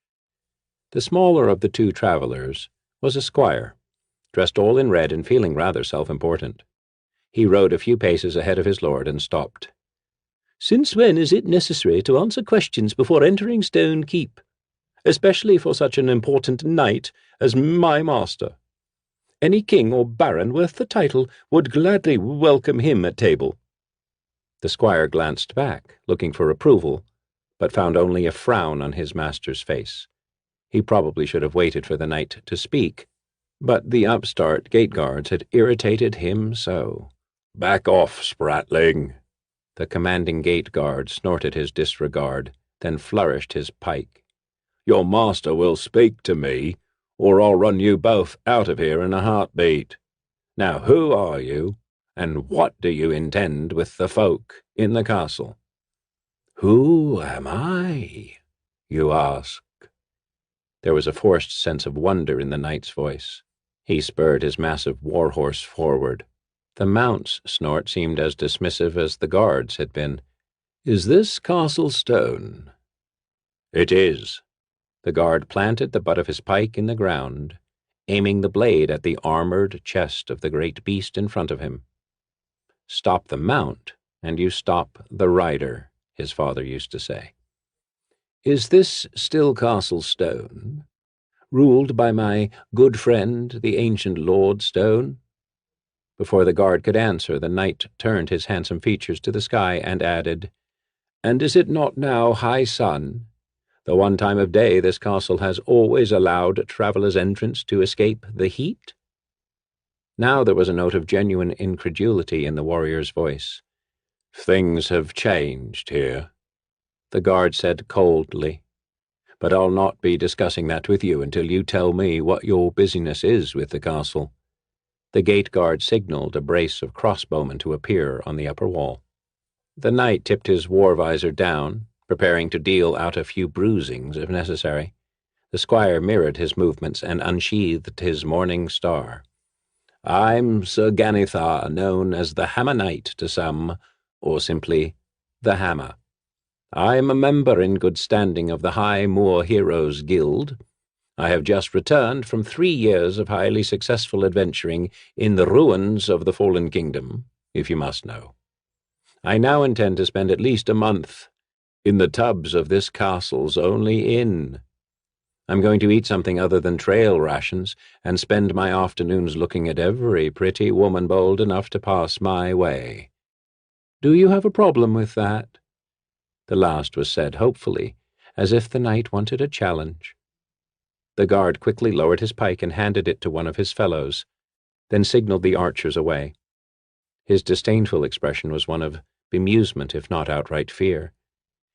The smaller of the 2 travelers was a squire, dressed all in red and feeling rather self-important. He rode a few paces ahead of his lord and stopped. "Since when is it necessary to answer questions before entering Stone Keep, especially for such an important knight as my master? Any king or baron worth the title would gladly welcome him at table." The squire glanced back, looking for approval, but found only a frown on his master's face. He probably should have waited for the knight to speak, but the upstart gate guards had irritated him so. "Back off, spratling!" The commanding gate guard snorted his disregard, then flourished his pike. "Your master will speak to me, or I'll run you both out of here in a heartbeat. Now who are you, and what do you intend with the folk in the castle?" "Who am I, you ask?" There was a forced sense of wonder in the knight's voice. He spurred his massive war-horse forward. The mount's snort seemed as dismissive as the guard's had been. "Is this Castle Stone?" "It is." The guard planted the butt of his pike in the ground, aiming the blade at the armored chest of the great beast in front of him. "Stop the mount, and you stop the rider," his father used to say. "Is this still Castle Stone, ruled by my good friend, the ancient Lord Stone?" Before the guard could answer, the knight turned his handsome features to the sky and added, "And is it not now high sun? The one time of day this castle has always allowed travelers' entrance to escape the heat?" Now there was a note of genuine incredulity in the warrior's voice. "Things have changed here," the guard said coldly. "But I'll not be discussing that with you until you tell me what your business is with the castle." The gate guard signaled a brace of crossbowmen to appear on the upper wall. The knight tipped his war visor down, preparing to deal out a few bruisings if necessary. The squire mirrored his movements and unsheathed his morning star. "I'm Sir Ganithar, known as the Hammer Knight to some, or simply the Hammer. I am a member in good standing of the High Moor Heroes Guild. I have just returned from 3 years of highly successful adventuring in the ruins of the Fallen Kingdom, if you must know. I now intend to spend at least a month in the tubs of this castle's only inn. I'm going to eat something other than trail rations and spend my afternoons looking at every pretty woman bold enough to pass my way. Do you have a problem with that?" The last was said hopefully, as if the knight wanted a challenge. The guard quickly lowered his pike and handed it to one of his fellows, then signaled the archers away. His disdainful expression was one of bemusement, if not outright fear.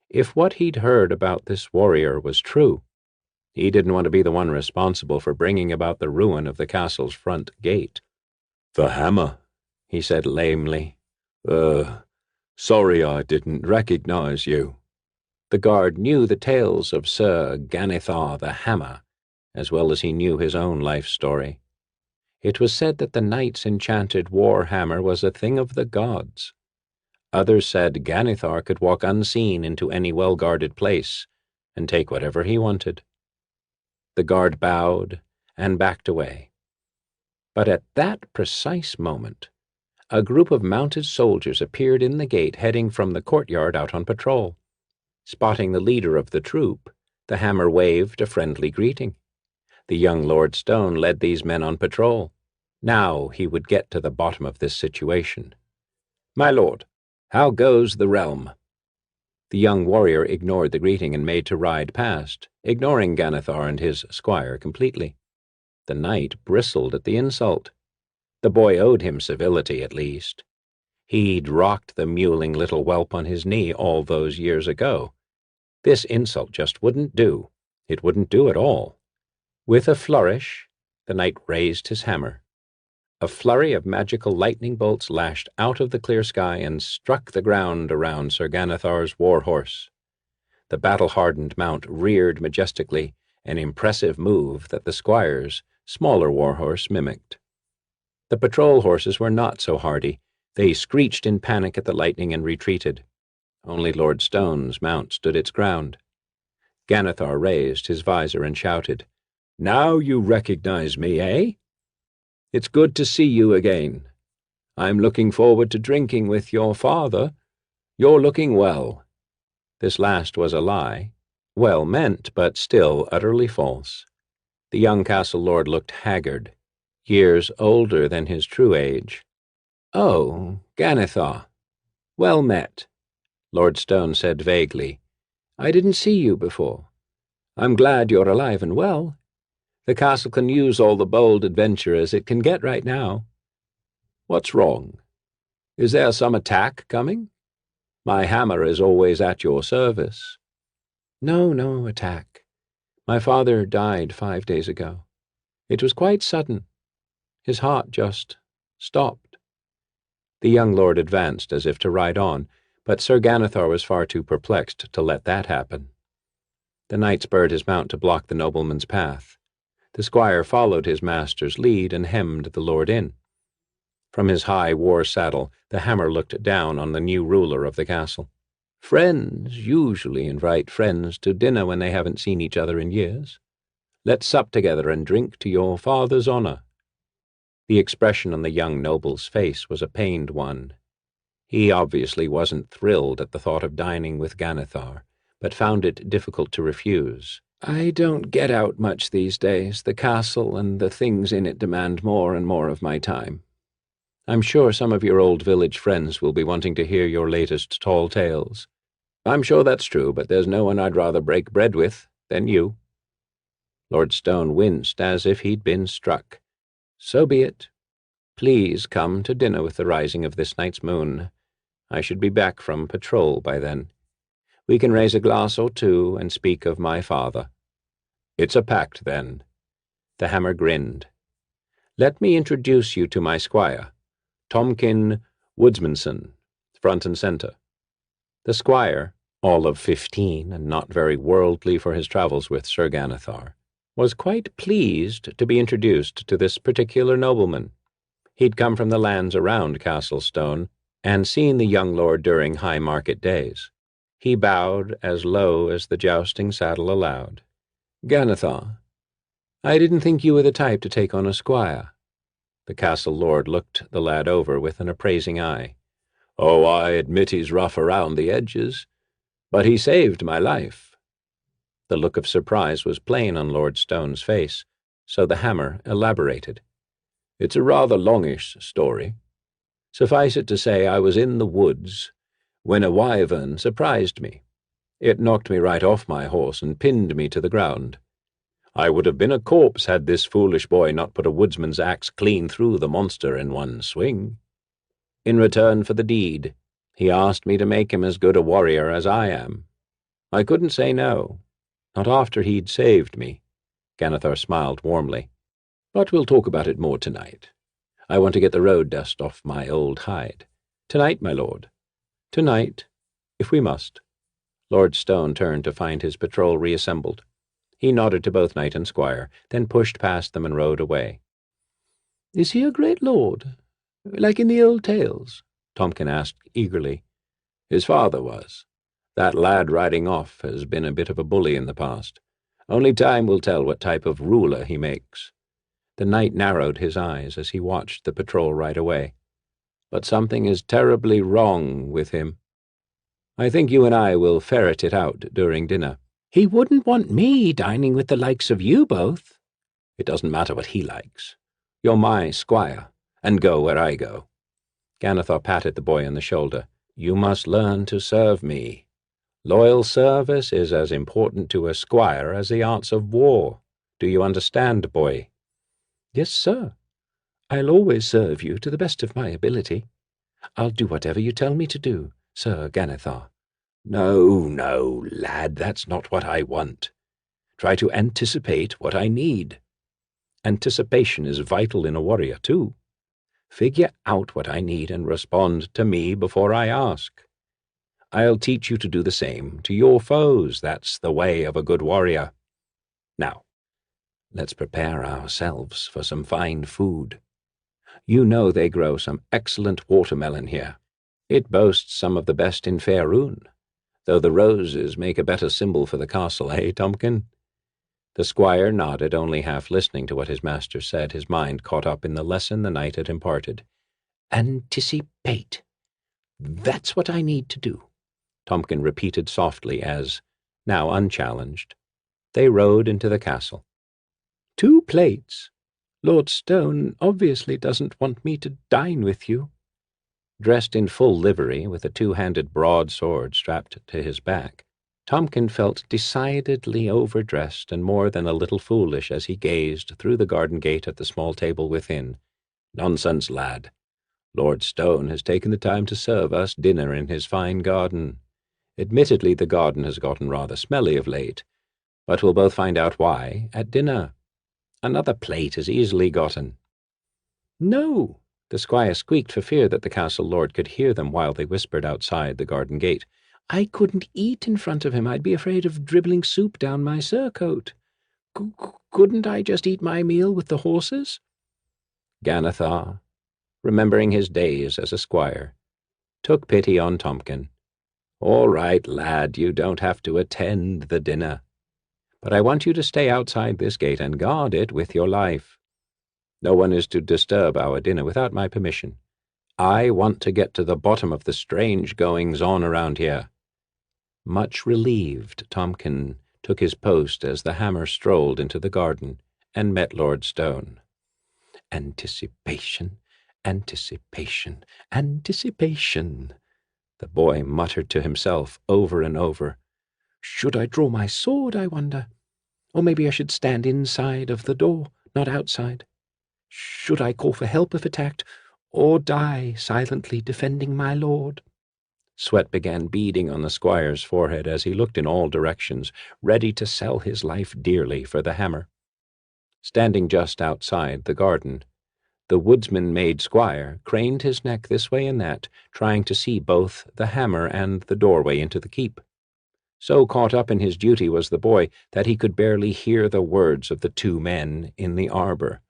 If what he'd heard about this warrior was true, he didn't want to be the one responsible for bringing about the ruin of the castle's front gate. "The Hammer," he said lamely. Sorry I didn't recognize you." The guard knew the tales of Sir Ganithar the Hammer, as well as he knew his own life story. It was said that the knight's enchanted war hammer was a thing of the gods. Others said Ganithar could walk unseen into any well-guarded place and take whatever he wanted. The guard bowed and backed away. But at that precise moment, a group of mounted soldiers appeared in the gate heading from the courtyard out on patrol. Spotting the leader of the troop, the Hammer waved a friendly greeting. The young Lord Stone led these men on patrol. Now he would get to the bottom of this situation. "My lord, how goes the realm?" The young warrior ignored the greeting and made to ride past, ignoring Ganithar and his squire completely. The knight bristled at the insult. The boy owed him civility, at least. He'd rocked the mewling little whelp on his knee all those years ago. This insult just wouldn't do. It wouldn't do at all. With a flourish, the knight raised his hammer. A flurry of magical lightning bolts lashed out of the clear sky and struck the ground around Sir Ganithar's war-horse. The battle-hardened mount reared majestically, an impressive move that the squire's smaller war-horse mimicked. The patrol horses were not so hardy. They screeched in panic at the lightning and retreated. Only Lord Stone's mount stood its ground. Ganithar raised his visor and shouted, "Now you recognize me, eh? It's good to see you again. I'm looking forward to drinking with your father. You're looking well." This last was a lie, well meant, but still utterly false. The young castle lord looked haggard, years older than his true age. "Oh, Ganithar. Well met," Lord Stone said vaguely. "I didn't see you before. I'm glad you're alive and well. The castle can use all the bold adventurers it can get right now. What's wrong? Is there some attack coming? My hammer is always at your service." No attack. My father died 5 days ago. It was quite sudden. His heart just stopped." The young lord advanced as if to ride on, but Sir Ganithar was far too perplexed to let that happen. The knight spurred his mount to block the nobleman's path. The squire followed his master's lead and hemmed the lord in. From his high war saddle, the Hammer looked down on the new ruler of the castle. "Friends usually invite friends to dinner when they haven't seen each other in years. Let's sup together and drink to your father's honor." The expression on the young noble's face was a pained one. He obviously wasn't thrilled at the thought of dining with Ganithar, but found it difficult to refuse. "I don't get out much these days. The castle and the things in it demand more and more of my time. I'm sure some of your old village friends will be wanting to hear your latest tall tales." "I'm sure that's true, but there's no one I'd rather break bread with than you." Lord Stone winced as if he'd been struck. "So be it. Please come to dinner with the rising of this night's moon. I should be back from patrol by then. We can raise a glass or two and speak of my father." "It's a pact, then." The Hammer grinned. "Let me introduce you to my squire, Tomkin Woodsmanson, front and center." The squire, all of 15 and not very worldly for his travels with Sir Ganithar, was quite pleased to be introduced to this particular nobleman. He'd come from the lands around Castlestone, and seen the young lord during high market days. He bowed as low as the jousting saddle allowed. "Ganethar, I didn't think you were the type to take on a squire." The castle lord looked the lad over with an appraising eye. "Oh, I admit he's rough around the edges, but he saved my life." The look of surprise was plain on Lord Stone's face, so the hammer elaborated. "It's a rather longish story. Suffice it to say, I was in the woods when a wyvern surprised me. It knocked me right off my horse and pinned me to the ground. I would have been a corpse had this foolish boy not put a woodsman's axe clean through the monster in one swing. In return for the deed, he asked me to make him as good a warrior as I am. I couldn't say no, not after he'd saved me." Ganethar smiled warmly. "But we'll talk about it more tonight. I want to get the road dust off my old hide. Tonight, my lord. Tonight, if we must." Lord Stone turned to find his patrol reassembled. He nodded to both knight and squire, then pushed past them and rode away. "Is he a great lord, like in the old tales?" Tompkin asked eagerly. "His father was. That lad riding off has been a bit of a bully in the past. Only time will tell what type of ruler he makes." The knight narrowed his eyes as he watched the patrol ride away. "But something is terribly wrong with him. I think you and I will ferret it out during dinner." "He wouldn't want me dining with the likes of you both." "It doesn't matter what he likes. You're my squire, and go where I go." Ganethar patted the boy on the shoulder. "You must learn to serve me. Loyal service is as important to a squire as the arts of war. Do you understand, boy?" "Yes, sir. I'll always serve you to the best of my ability. I'll do whatever you tell me to do, Sir Ganethar." "No, no, lad, that's not what I want. Try to anticipate what I need. Anticipation is vital in a warrior, too. Figure out what I need and respond to me before I ask. I'll teach you to do the same to your foes. That's the way of a good warrior. Now, let's prepare ourselves for some fine food. You know they grow some excellent watermelon here. It boasts some of the best in Faerun, though the roses make a better symbol for the castle, eh, Tompkin?" The squire nodded, only half listening to what his master said, his mind caught up in the lesson the knight had imparted. "Anticipate. That's what I need to do," Tompkin repeated softly as, now unchallenged, they rode into the castle. "2 plates. Lord Stone obviously doesn't want me to dine with you." Dressed in full livery, with a 2-handed broadsword strapped to his back, Tompkin felt decidedly overdressed and more than a little foolish as he gazed through the garden gate at the small table within. "Nonsense, lad. Lord Stone has taken the time to serve us dinner in his fine garden. Admittedly, the garden has gotten rather smelly of late, but we'll both find out why at dinner. Another plate is easily gotten." "No," the squire squeaked for fear that the castle lord could hear them while they whispered outside the garden gate. "I couldn't eat in front of him. I'd be afraid of dribbling soup down my surcoat. Couldn't I just eat my meal with the horses?" Ganethar, remembering his days as a squire, took pity on Tompkin. "All right, lad, you don't have to attend the dinner. But I want you to stay outside this gate and guard it with your life. No one is to disturb our dinner without my permission. I want to get to the bottom of the strange goings-on around here." Much relieved, Tompkin took his post as the hammer strolled into the garden and met Lord Stone. "Anticipation, anticipation, anticipation," the boy muttered to himself over and over. "Should I draw my sword, I wonder? Or maybe I should stand inside of the door, not outside. Should I call for help if attacked, or die silently defending my lord?" Sweat began beading on the squire's forehead as he looked in all directions, ready to sell his life dearly for the hammer. Standing just outside the garden, the woodsman-made squire craned his neck this way and that, trying to see both the hammer and the doorway into the keep. So caught up in his duty was the boy that he could barely hear the words of the two men in the arbor.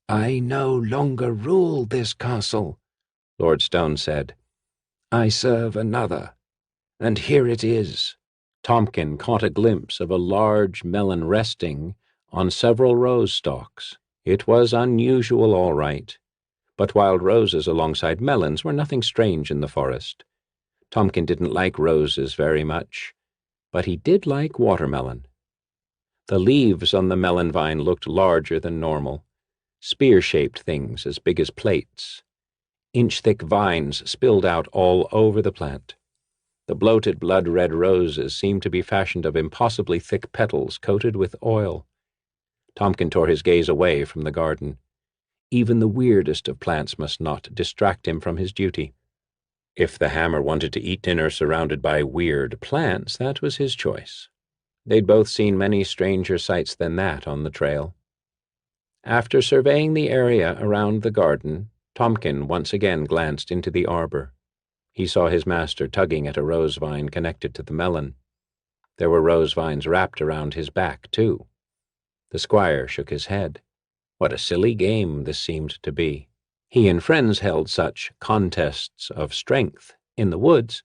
"I no longer rule this castle," Lord Stone said. "I serve another, and here it is." Tompkin caught a glimpse of a large melon resting on several rose stalks. It was unusual, all right, but wild roses alongside melons were nothing strange in the forest. Tompkin didn't like roses very much, but he did like watermelon. The leaves on the melon vine looked larger than normal, spear-shaped things as big as plates. Inch-thick vines spilled out all over the plant. The bloated blood-red roses seemed to be fashioned of impossibly thick petals coated with oil. Tompkin tore his gaze away from the garden. Even the weirdest of plants must not distract him from his duty. If the Hammer wanted to eat dinner surrounded by weird plants, that was his choice. They'd both seen many stranger sights than that on the trail. After surveying the area around the garden, Tompkin once again glanced into the arbor. He saw his master tugging at a rose vine connected to the melon. There were rose vines wrapped around his back, too. The squire shook his head. What a silly game this seemed to be. He and friends held such contests of strength in the woods,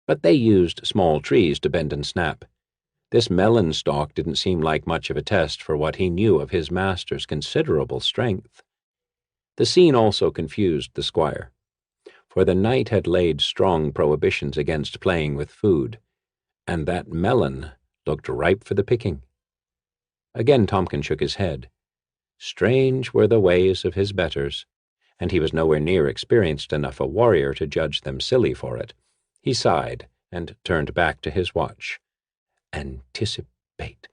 but they used small trees to bend and snap. This melon stalk didn't seem like much of a test for what he knew of his master's considerable strength. The scene also confused the squire, for the knight had laid strong prohibitions against playing with food, and that melon looked ripe for the picking. Again Tompkin shook his head. Strange were the ways of his betters, and he was nowhere near experienced enough a warrior to judge them silly for it. He sighed and turned back to his watch. Anticipate.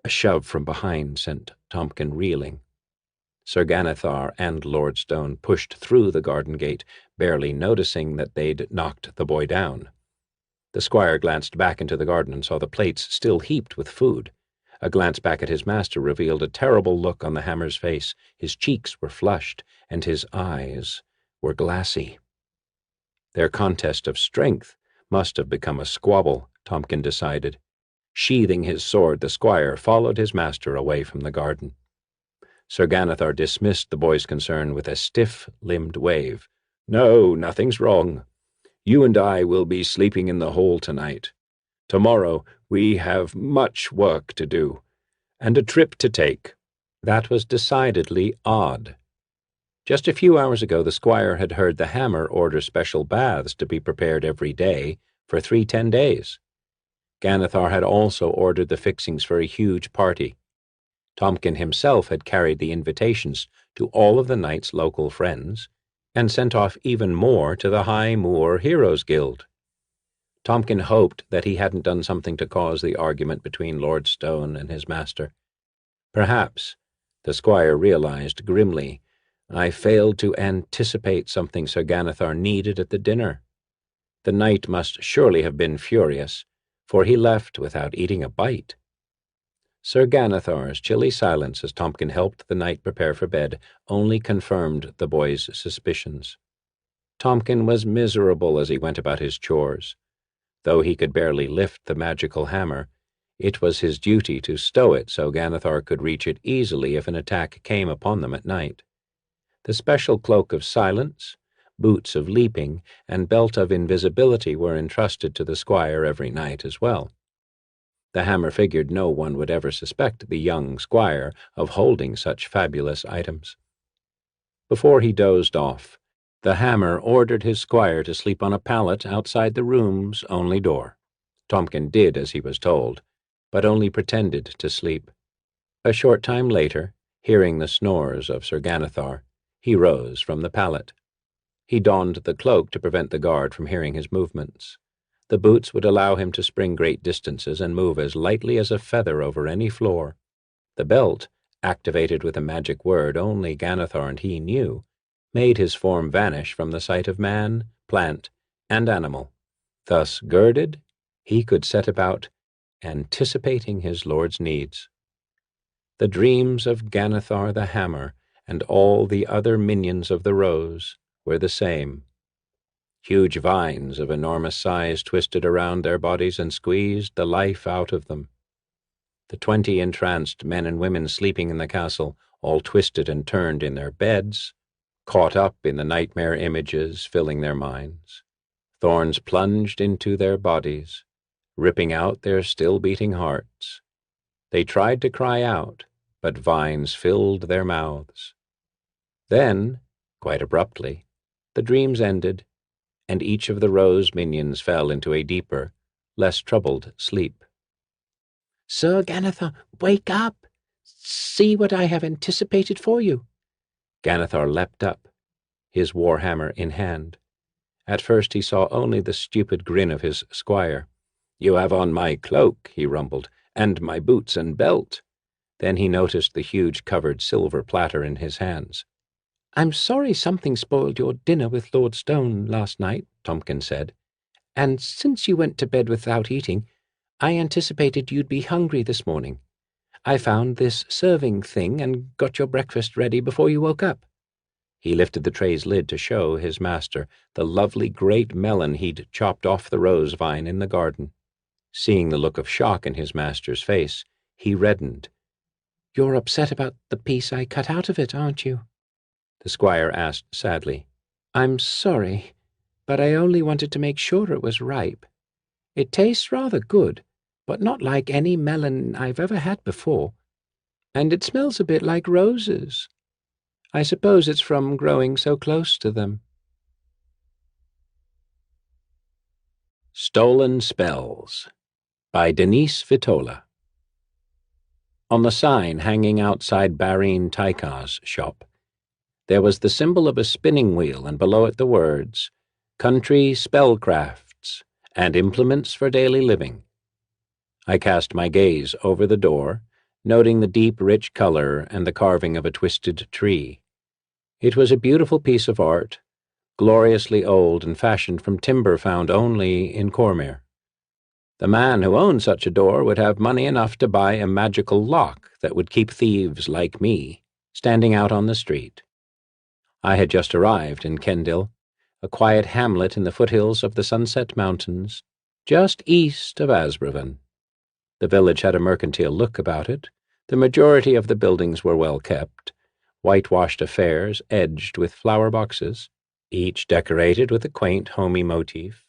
A shove from behind sent Tompkin reeling. Sir Ganithar and Lord Stone pushed through the garden gate, barely noticing that they'd knocked the boy down. The squire glanced back into the garden and saw the plates still heaped with food. A glance back at his master revealed a terrible look on the Hammer's face. His cheeks were flushed, and his eyes were glassy. Their contest of strength must have become a squabble, Tompkin decided. Sheathing his sword, the squire followed his master away from the garden. Sir Ganithar dismissed the boy's concern with a stiff-limbed wave. "No, nothing's wrong. You and I will be sleeping in the hall tonight. Tomorrow we have much work to do, and a trip to take." That was decidedly odd. Just a few hours ago the squire had heard the Hammer order special baths to be prepared every day for 10 days. Ganithar had also ordered the fixings for a huge party. Tompkin himself had carried the invitations to all of the knight's local friends, and sent off even more to the High Moor Heroes Guild. Tompkin hoped that he hadn't done something to cause the argument between Lord Stone and his master. Perhaps, the squire realized grimly, I failed to anticipate something Sir Ganithar needed at the dinner. The knight must surely have been furious, for he left without eating a bite. Sir Ganithar's chilly silence as Tompkin helped the knight prepare for bed only confirmed the boy's suspicions. Tompkin was miserable as he went about his chores. Though he could barely lift the magical hammer, it was his duty to stow it so Ganithar could reach it easily if an attack came upon them at night. The special cloak of silence, boots of leaping, and belt of invisibility were entrusted to the squire every night as well. The Hammer figured no one would ever suspect the young squire of holding such fabulous items. Before he dozed off, the Hammer ordered his squire to sleep on a pallet outside the room's only door. Tompkin did as he was told, but only pretended to sleep. A short time later, hearing the snores of Sir Ganithar, he rose from the pallet. He donned the cloak to prevent the guard from hearing his movements. The boots would allow him to spring great distances and move as lightly as a feather over any floor. The belt, activated with a magic word only Ganithar and he knew, made his form vanish from the sight of man, plant, and animal. Thus girded, he could set about anticipating his lord's needs. The dreams of Ganithar the Hammer and all the other minions of the Rose were the same. Huge vines of enormous size twisted around their bodies and squeezed the life out of them. The 20 entranced men and women sleeping in the castle all twisted and turned in their beds, caught up in the nightmare images filling their minds. Thorns plunged into their bodies, ripping out their still-beating hearts. They tried to cry out, but vines filled their mouths. Then, quite abruptly, the dreams ended, and each of the rose minions fell into a deeper, less troubled sleep. Sir Ganethar, wake up! See what I have anticipated for you. Ganethar leapt up, his warhammer in hand. At first he saw only the stupid grin of his squire. "You have on my cloak," he rumbled, "and my boots and belt." Then he noticed the huge covered silver platter in his hands. "I'm sorry something spoiled your dinner with Lord Stone last night," Tompkins said. "And since you went to bed without eating, I anticipated you'd be hungry this morning. I found this serving thing and got your breakfast ready before you woke up." He lifted the tray's lid to show his master the lovely great melon he'd chopped off the rose vine in the garden. Seeing the look of shock in his master's face, he reddened. "You're upset about the piece I cut out of it, aren't you?" The squire asked sadly. "I'm sorry, but I only wanted to make sure it was ripe. It tastes rather good, but not like any melon I've ever had before. And it smells a bit like roses. I suppose it's from growing so close to them." Stolen Spells by Denise Vitola. On the sign hanging outside Barine Taikar's shop, there was the symbol of a spinning wheel, and below it the words, "Country Spellcrafts and Implements for Daily Living." I cast my gaze over the door, noting the deep, rich color and the carving of a twisted tree. It was a beautiful piece of art, gloriously old and fashioned from timber found only in Cormyr. The man who owned such a door would have money enough to buy a magical lock that would keep thieves like me standing out on the street. I had just arrived in Kendil, a quiet hamlet in the foothills of the Sunset Mountains, just east of Asbravan. The village had a mercantile look about it. The majority of the buildings were well kept, whitewashed affairs edged with flower boxes, each decorated with a quaint, homey motif.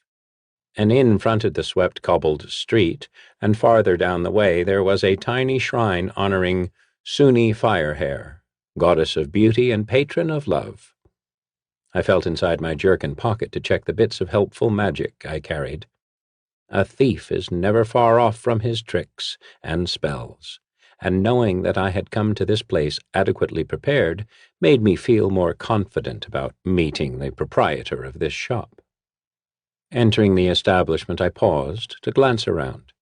An inn fronted the swept cobbled street, and farther down the way there was a tiny shrine honoring Suni Firehair, goddess of beauty and patron of love. I felt inside my jerkin pocket to check the bits of helpful magic I carried. A thief is never far off from his tricks and spells, and knowing that I had come to this place adequately prepared made me feel more confident about meeting the proprietor of this shop. Entering the establishment, I paused to glance around.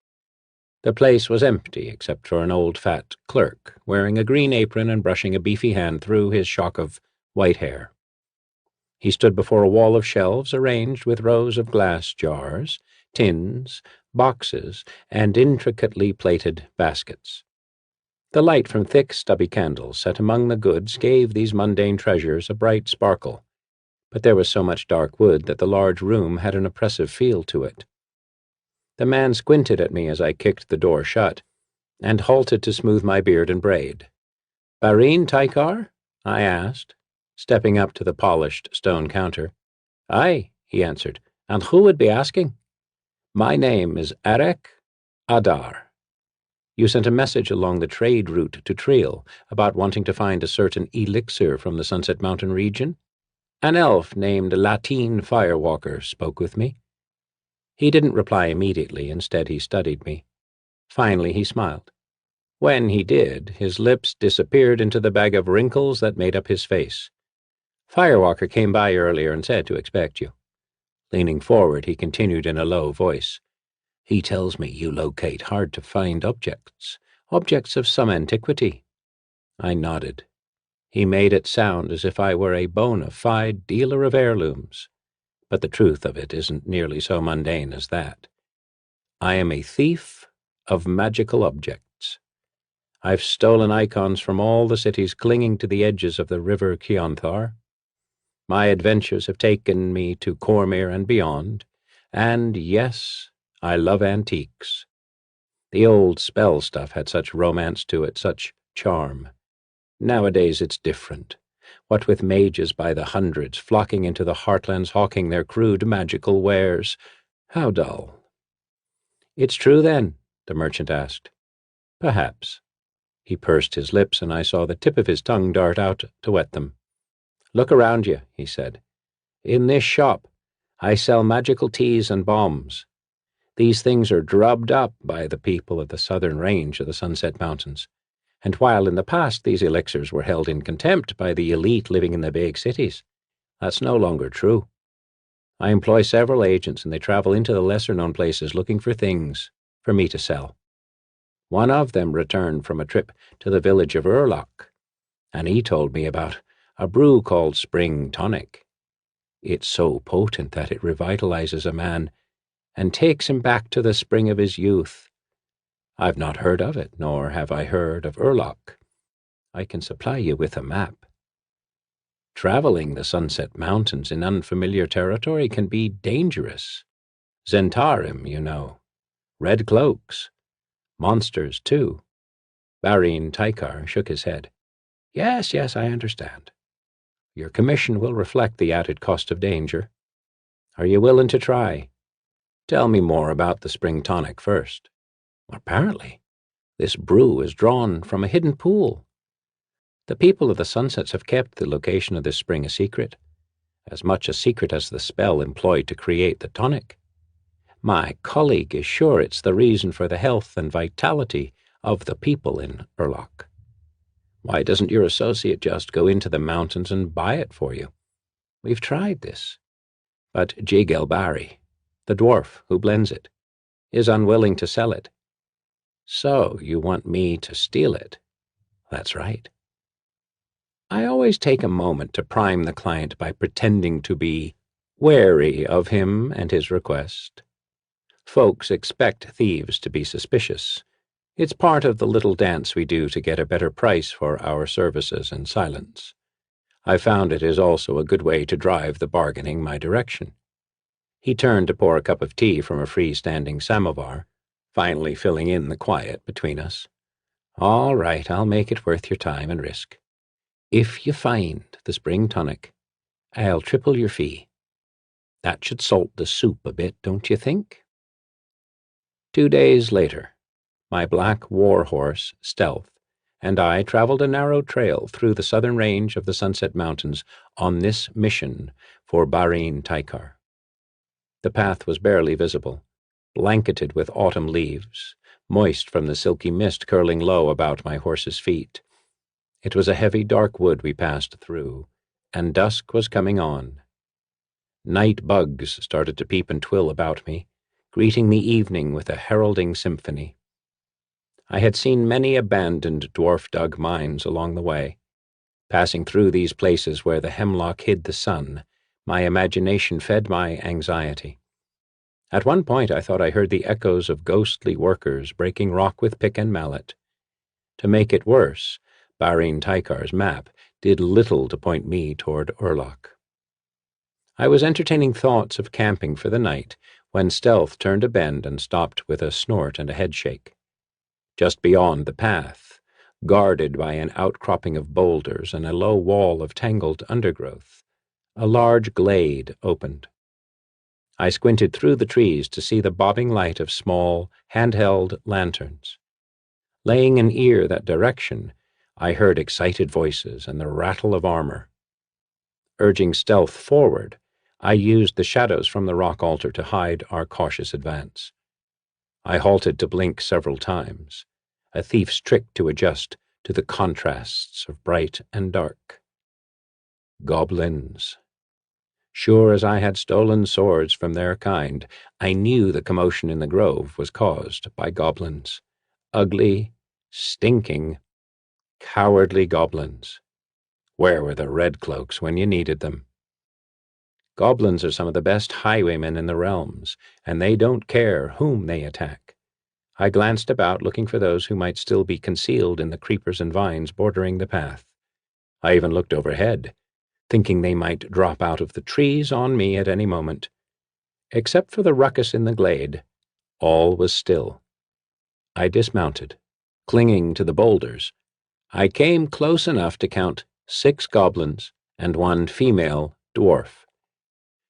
The place was empty except for an old fat clerk wearing a green apron and brushing a beefy hand through his shock of white hair. He stood before a wall of shelves arranged with rows of glass jars, tins, boxes, and intricately plated baskets. The light from thick, stubby candles set among the goods gave these mundane treasures a bright sparkle, but there was so much dark wood that the large room had an oppressive feel to it. The man squinted at me as I kicked the door shut, and halted to smooth my beard and braid. "Barine Taikar?" I asked, stepping up to the polished stone counter. "Aye," he answered, "and who would be asking?" "My name is Arek Adar. You sent a message along the trade route to Triel about wanting to find a certain elixir from the Sunset Mountain region. An elf named Latine Firewalker spoke with me." He didn't reply immediately. Instead, he studied me. Finally, he smiled. When he did, his lips disappeared into the bag of wrinkles that made up his face. "Firewalker came by earlier and said to expect you." Leaning forward, he continued in a low voice. "He tells me you locate hard-to-find objects of some antiquity." I nodded. He made it sound as if I were a bona fide dealer of heirlooms, but the truth of it isn't nearly so mundane as that. I am a thief of magical objects. I've stolen icons from all the cities clinging to the edges of the river Kionthar. My adventures have taken me to Cormyr and beyond, and yes, I love antiques. The old spell stuff had such romance to it, such charm. Nowadays it's different. What with mages by the hundreds flocking into the heartlands hawking their crude magical wares. How dull. It's true, then? The merchant asked. Perhaps. He pursed his lips, and I saw the tip of his tongue dart out to wet them. Look around you, he said. In this shop, I sell magical teas and bombs. These things are drubbed up by the people of the southern range of the Sunset Mountains, and while in the past these elixirs were held in contempt by the elite living in the big cities, that's no longer true. I employ several agents, and they travel into the lesser-known places looking for things for me to sell. One of them returned from a trip to the village of Urlock, and he told me about a brew called Spring Tonic. It's so potent that it revitalizes a man and takes him back to the spring of his youth. I've not heard of it, nor have I heard of Urlock. I can supply you with a map. Traveling the Sunset Mountains in unfamiliar territory can be dangerous. Zentarim, you know. Red cloaks. Monsters, too. Barine Tykar shook his head. Yes, I understand. Your commission will reflect the added cost of danger. Are you willing to try? Tell me more about the Spring Tonic first. Apparently, this brew is drawn from a hidden pool. The people of the Sunsets have kept the location of this spring a secret, as much a secret as the spell employed to create the tonic. My colleague is sure it's the reason for the health and vitality of the people in Urlock. Why doesn't your associate just go into the mountains and buy it for you? We've tried this, but Jigelbari, the dwarf who blends it, is unwilling to sell it. So you want me to steal it? That's right. I always take a moment to prime the client by pretending to be wary of him and his request. Folks expect thieves to be suspicious. It's part of the little dance we do to get a better price for our services and silence. I found it is also a good way to drive the bargaining my direction. He turned to pour a cup of tea from a freestanding samovar, finally filling in the quiet between us. All right, I'll make it worth your time and risk. If you find the Spring Tonic, I'll triple your fee. That should salt the soup a bit, don't you think? 2 days later, my black war horse, Stealth, and I traveled a narrow trail through the southern range of the Sunset Mountains on this mission for Barine Tykar. The path was barely visible, blanketed with autumn leaves, moist from the silky mist curling low about my horse's feet. It was a heavy, dark wood we passed through, and dusk was coming on. Night bugs started to peep and twill about me, greeting the evening with a heralding symphony. I had seen many abandoned dwarf-dug mines along the way. Passing through these places where the hemlock hid the sun, my imagination fed my anxiety. At one point I thought I heard the echoes of ghostly workers breaking rock with pick and mallet. To make it worse, Barine Tykar's map did little to point me toward Urlock. I was entertaining thoughts of camping for the night when Stealth turned a bend and stopped with a snort and a headshake. Just beyond the path, guarded by an outcropping of boulders and a low wall of tangled undergrowth, a large glade opened. I squinted through the trees to see the bobbing light of small, handheld lanterns. Laying an ear that direction, I heard excited voices and the rattle of armor. Urging Stealth forward, I used the shadows from the rock altar to hide our cautious advance. I halted to blink several times, a thief's trick to adjust to the contrasts of bright and dark. Goblins. Sure as I had stolen swords from their kind, I knew the commotion in the grove was caused by goblins. Ugly, stinking, cowardly goblins. Where were the red cloaks when you needed them? Goblins are some of the best highwaymen in the realms, and they don't care whom they attack. I glanced about looking for those who might still be concealed in the creepers and vines bordering the path. I even looked overhead, thinking they might drop out of the trees on me at any moment. Except for the ruckus in the glade, all was still. I dismounted. Clinging to the boulders, I came close enough to count 6 goblins and 1 female dwarf.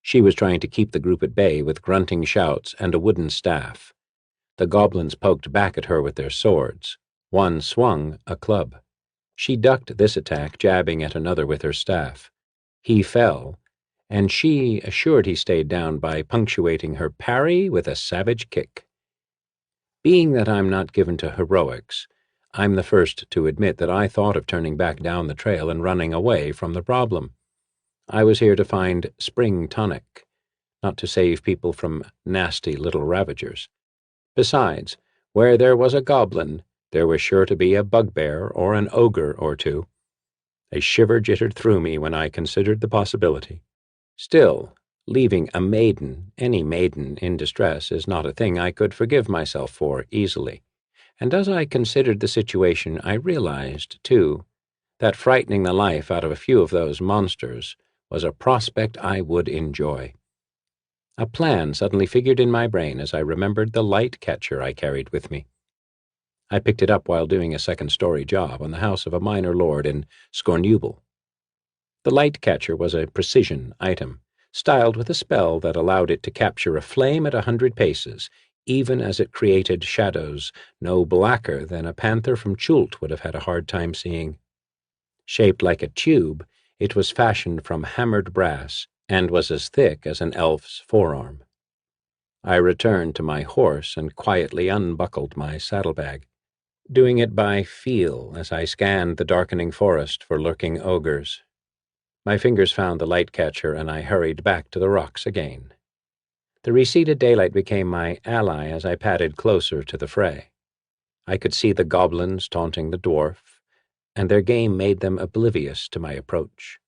She was trying to keep the group at bay with grunting shouts and a wooden staff. The goblins poked back at her with their swords. One swung a club. She ducked this attack, jabbing at another with her staff. He fell, and she assured he stayed down by punctuating her parry with a savage kick. Being that I'm not given to heroics, I'm the first to admit that I thought of turning back down the trail and running away from the problem. I was here to find spring tonic, not to save people from nasty little ravagers. Besides, where there was a goblin, there was sure to be a bugbear or an ogre or two. A shiver jittered through me when I considered the possibility. Still, leaving a maiden, any maiden in distress, is not a thing I could forgive myself for easily. And as I considered the situation, I realized, too, that frightening the life out of a few of those monsters was a prospect I would enjoy. A plan suddenly figured in my brain as I remembered the light catcher I carried with me. I picked it up while doing a second-story job on the house of a minor lord in Scornubel. The light catcher was a precision item, styled with a spell that allowed it to capture a flame at 100 paces, even as it created shadows no blacker than a panther from Chult would have had a hard time seeing. Shaped like a tube, it was fashioned from hammered brass and was as thick as an elf's forearm. I returned to my horse and quietly unbuckled my saddlebag, doing it by feel as I scanned the darkening forest for lurking ogres. My fingers found the light catcher, and I hurried back to the rocks again. The receded daylight became my ally as I padded closer to the fray. I could see the goblins taunting the dwarf, and their game made them oblivious to my approach.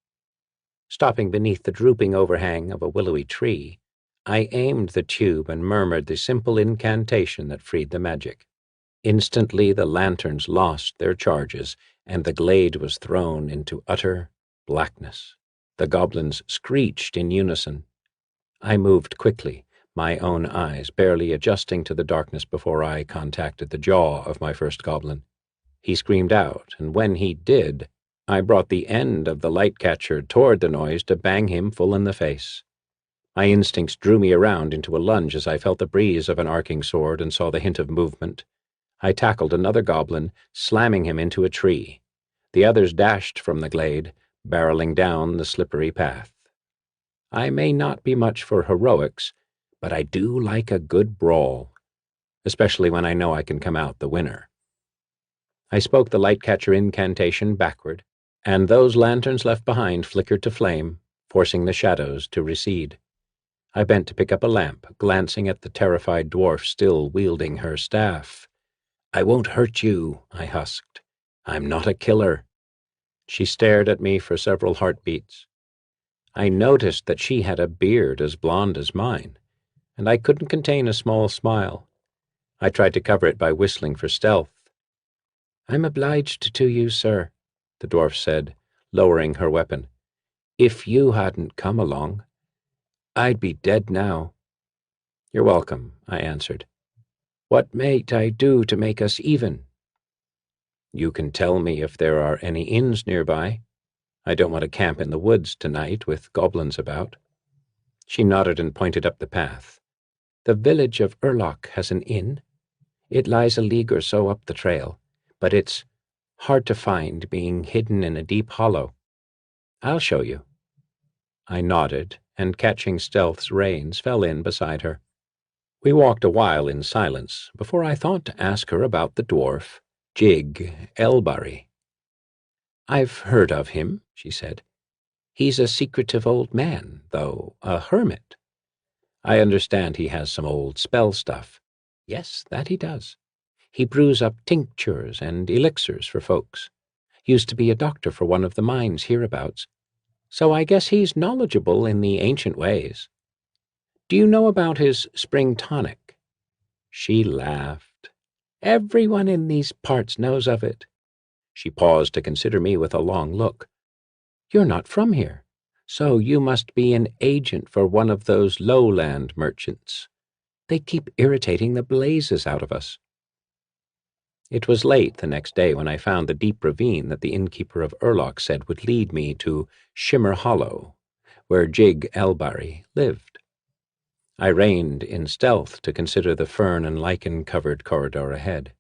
Stopping beneath the drooping overhang of a willowy tree, I aimed the tube and murmured the simple incantation that freed the magic. Instantly the lanterns lost their charges, and the glade was thrown into utter blackness. The goblins screeched in unison. I moved quickly, my own eyes barely adjusting to the darkness before I contacted the jaw of my first goblin. He screamed out, and when he did, I brought the end of the light catcher toward the noise to bang him full in the face. My instincts drew me around into a lunge as I felt the breeze of an arcing sword and saw the hint of movement. I tackled another goblin, slamming him into a tree. The others dashed from the glade, barreling down the slippery path. I may not be much for heroics, but I do like a good brawl, especially when I know I can come out the winner. I spoke the light catcher incantation backward, and those lanterns left behind flickered to flame, forcing the shadows to recede. I bent to pick up a lamp, glancing at the terrified dwarf still wielding her staff. "I won't hurt you," I husked. "I'm not a killer." She stared at me for several heartbeats. I noticed that she had a beard as blonde as mine, and I couldn't contain a small smile. I tried to cover it by whistling for stealth. "I'm obliged to you, sir," the dwarf said, lowering her weapon. "If you hadn't come along, I'd be dead now." "You're welcome," I answered. "What might I do to make us even?" "You can tell me if there are any inns nearby. I don't want to camp in the woods tonight with goblins about." She nodded and pointed up the path. "The village of Urlock has an inn. It lies a league or so up the trail, but it's hard to find, being hidden in a deep hollow. I'll show you." I nodded, and catching Stealth's reins, fell in beside her. We walked a while in silence before I thought to ask her about the dwarf, Jig Elbury. "I've heard of him," she said. "He's a secretive old man, though a hermit. I understand he has some old spell stuff." "Yes, that he does. He brews up tinctures and elixirs for folks. Used to be a doctor for one of the mines hereabouts. So I guess he's knowledgeable in the ancient ways. Do you know about his spring tonic?" She laughed. "Everyone in these parts knows of it." She paused to consider me with a long look. "You're not from here. So you must be an agent for one of those lowland merchants. They keep irritating the blazes out of us. It was late the next day when I found the deep ravine that the innkeeper of Urlock said would lead me to Shimmer Hollow, where Jig Elbari lived. I reined in stealth to consider the fern and lichen-covered corridor ahead.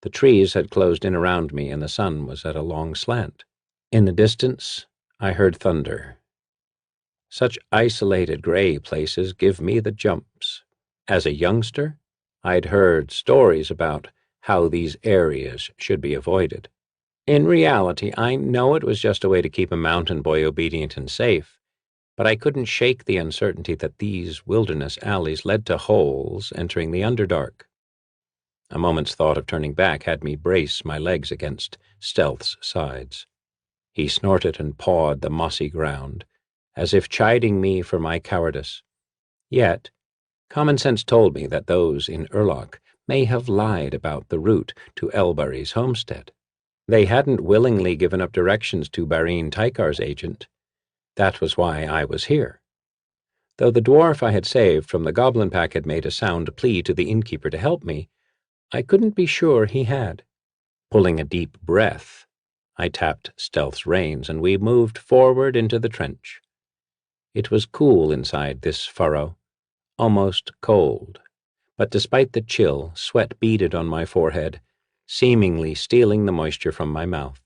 The trees had closed in around me, and the sun was at a long slant. In the distance, I heard thunder. Such isolated gray places give me the jumps. As a youngster, I'd heard stories about how these areas should be avoided. In reality, I know it was just a way to keep a mountain boy obedient and safe, but I couldn't shake the uncertainty that these wilderness alleys led to holes entering the Underdark. A moment's thought of turning back had me brace my legs against Stealth's sides. He snorted and pawed the mossy ground, as if chiding me for my cowardice. Yet, common sense told me that those in Urlock may have lied about the route to Elbari's homestead. They hadn't willingly given up directions to Barine Tykar's agent. That was why I was here. Though the dwarf I had saved from the goblin pack had made a sound plea to the innkeeper to help me, I couldn't be sure he had. Pulling a deep breath, I tapped Stealth's reins, and we moved forward into the trench. It was cool inside this furrow, almost cold, but despite the chill, sweat beaded on my forehead, seemingly stealing the moisture from my mouth.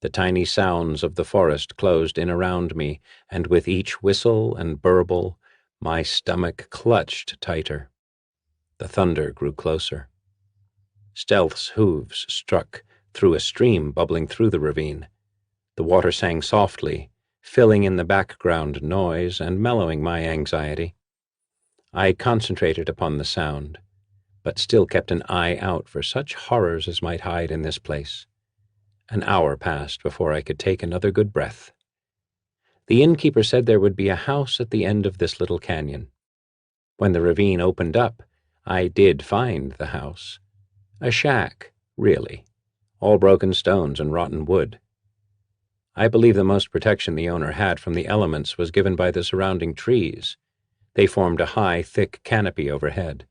The tiny sounds of the forest closed in around me, and with each whistle and burble, my stomach clutched tighter. The thunder grew closer. Stealth's hooves struck through a stream bubbling through the ravine. The water sang softly, filling in the background noise and mellowing my anxiety. I concentrated upon the sound, but still kept an eye out for such horrors as might hide in this place. An hour passed before I could take another good breath. The innkeeper said there would be a house at the end of this little canyon. When the ravine opened up, I did find the house. A shack, really, all broken stones and rotten wood. I believe the most protection the owner had from the elements was given by the surrounding trees. They formed a high, thick canopy overhead.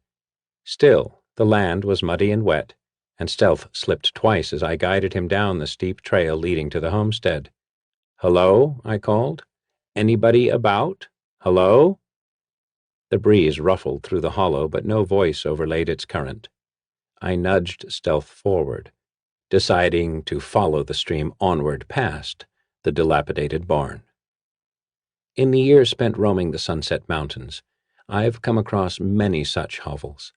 Still, the land was muddy and wet, and Stealth slipped twice as I guided him down the steep trail leading to the homestead. "Hello?" I called. "Anybody about? Hello?" The breeze ruffled through the hollow, but no voice overlaid its current. I nudged Stealth forward, deciding to follow the stream onward past the dilapidated barn. In the years spent roaming the Sunset Mountains, I've come across many such hovels.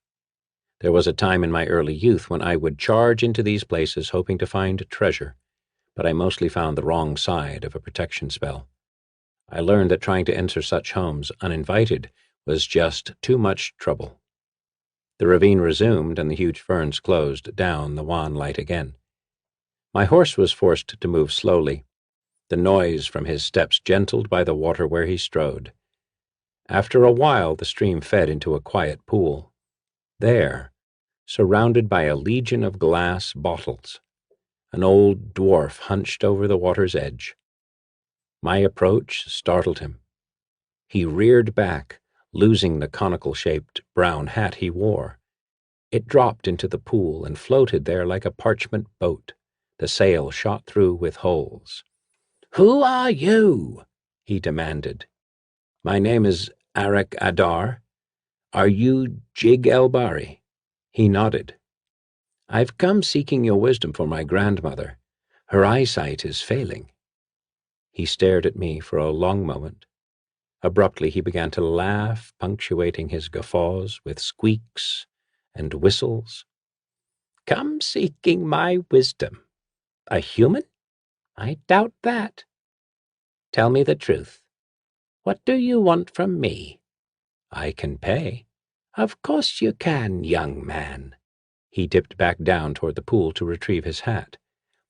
There was a time in my early youth when I would charge into these places hoping to find treasure, but I mostly found the wrong side of a protection spell. I learned that trying to enter such homes uninvited was just too much trouble. The ravine resumed, and the huge ferns closed down the wan light again. My horse was forced to move slowly, the noise from his steps gentled by the water where he strode. After a while, the stream fed into a quiet pool. There, surrounded by a legion of glass bottles, an old dwarf hunched over the water's edge. My approach startled him. He reared back, losing the conical-shaped brown hat he wore. It dropped into the pool and floated there like a parchment boat, the sail shot through with holes. "Who are you?" he demanded. "My name is Arak Adar. Are you Jig Elbari?" He nodded. "I've come seeking your wisdom for my grandmother. Her eyesight is failing." He stared at me for a long moment. Abruptly he began to laugh, punctuating his guffaws with squeaks and whistles. "Come seeking my wisdom? A human? I doubt that. Tell me the truth. What do you want from me?" "I can pay." "Of course you can, young man." He dipped back down toward the pool to retrieve his hat.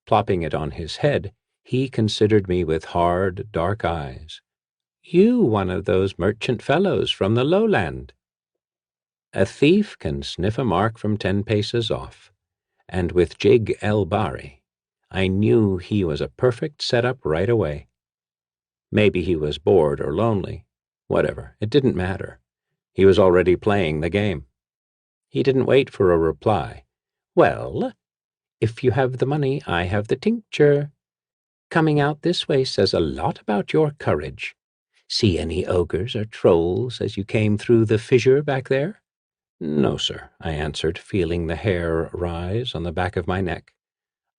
Plopping it on his head, he considered me with hard, dark eyes. "You one of those merchant fellows from the lowland?" A thief can sniff a mark from 10 paces off, and with Jig Elbari, I knew he was a perfect setup right away. Maybe he was bored or lonely. Whatever, it didn't matter. He was already playing the game. He didn't wait for a reply. "Well, if you have the money, I have the tincture. Coming out this way says a lot about your courage. See any ogres or trolls as you came through the fissure back there?" "No, sir," I answered, feeling the hair rise on the back of my neck.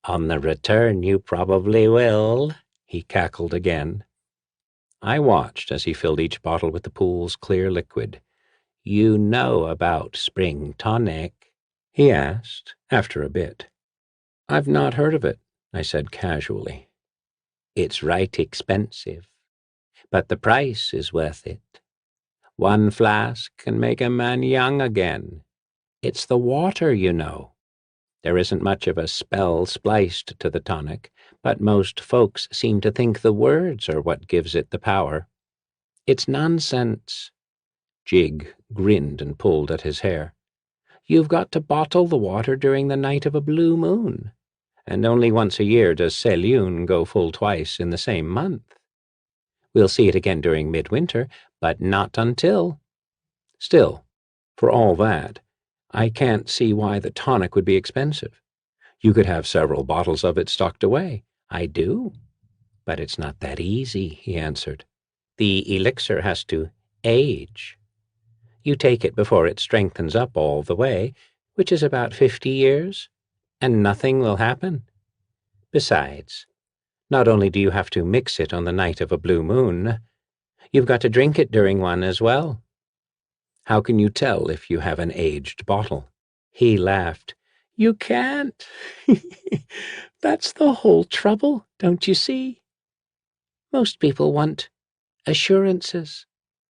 "On the return you probably will," he cackled again. I watched as he filled each bottle with the pool's clear liquid. "You know about spring tonic?" he asked, after a bit. "I've not heard of it," I said casually. "It's right expensive, but the price is worth it. 1 flask can make a man young again. It's the water, you know. There isn't much of a spell spliced to the tonic, but most folks seem to think the words are what gives it the power. It's nonsense." Jig grinned and pulled at his hair. "You've got to bottle the water during the night of a blue moon, and only once a year does Selyun go full twice in the same month. We'll see it again during midwinter, but not until." "Still, for all that, I can't see why the tonic would be expensive. You could have several bottles of it stocked away." "I do, but it's not that easy," he answered. "The elixir has to age. You take it before it strengthens up all the way, which is about 50 years, and nothing will happen. Besides, not only do you have to mix it on the night of a blue moon, you've got to drink it during one as well." "How can you tell if you have an aged bottle?" He laughed. "You can't. That's the whole trouble, don't you see? Most people want assurances.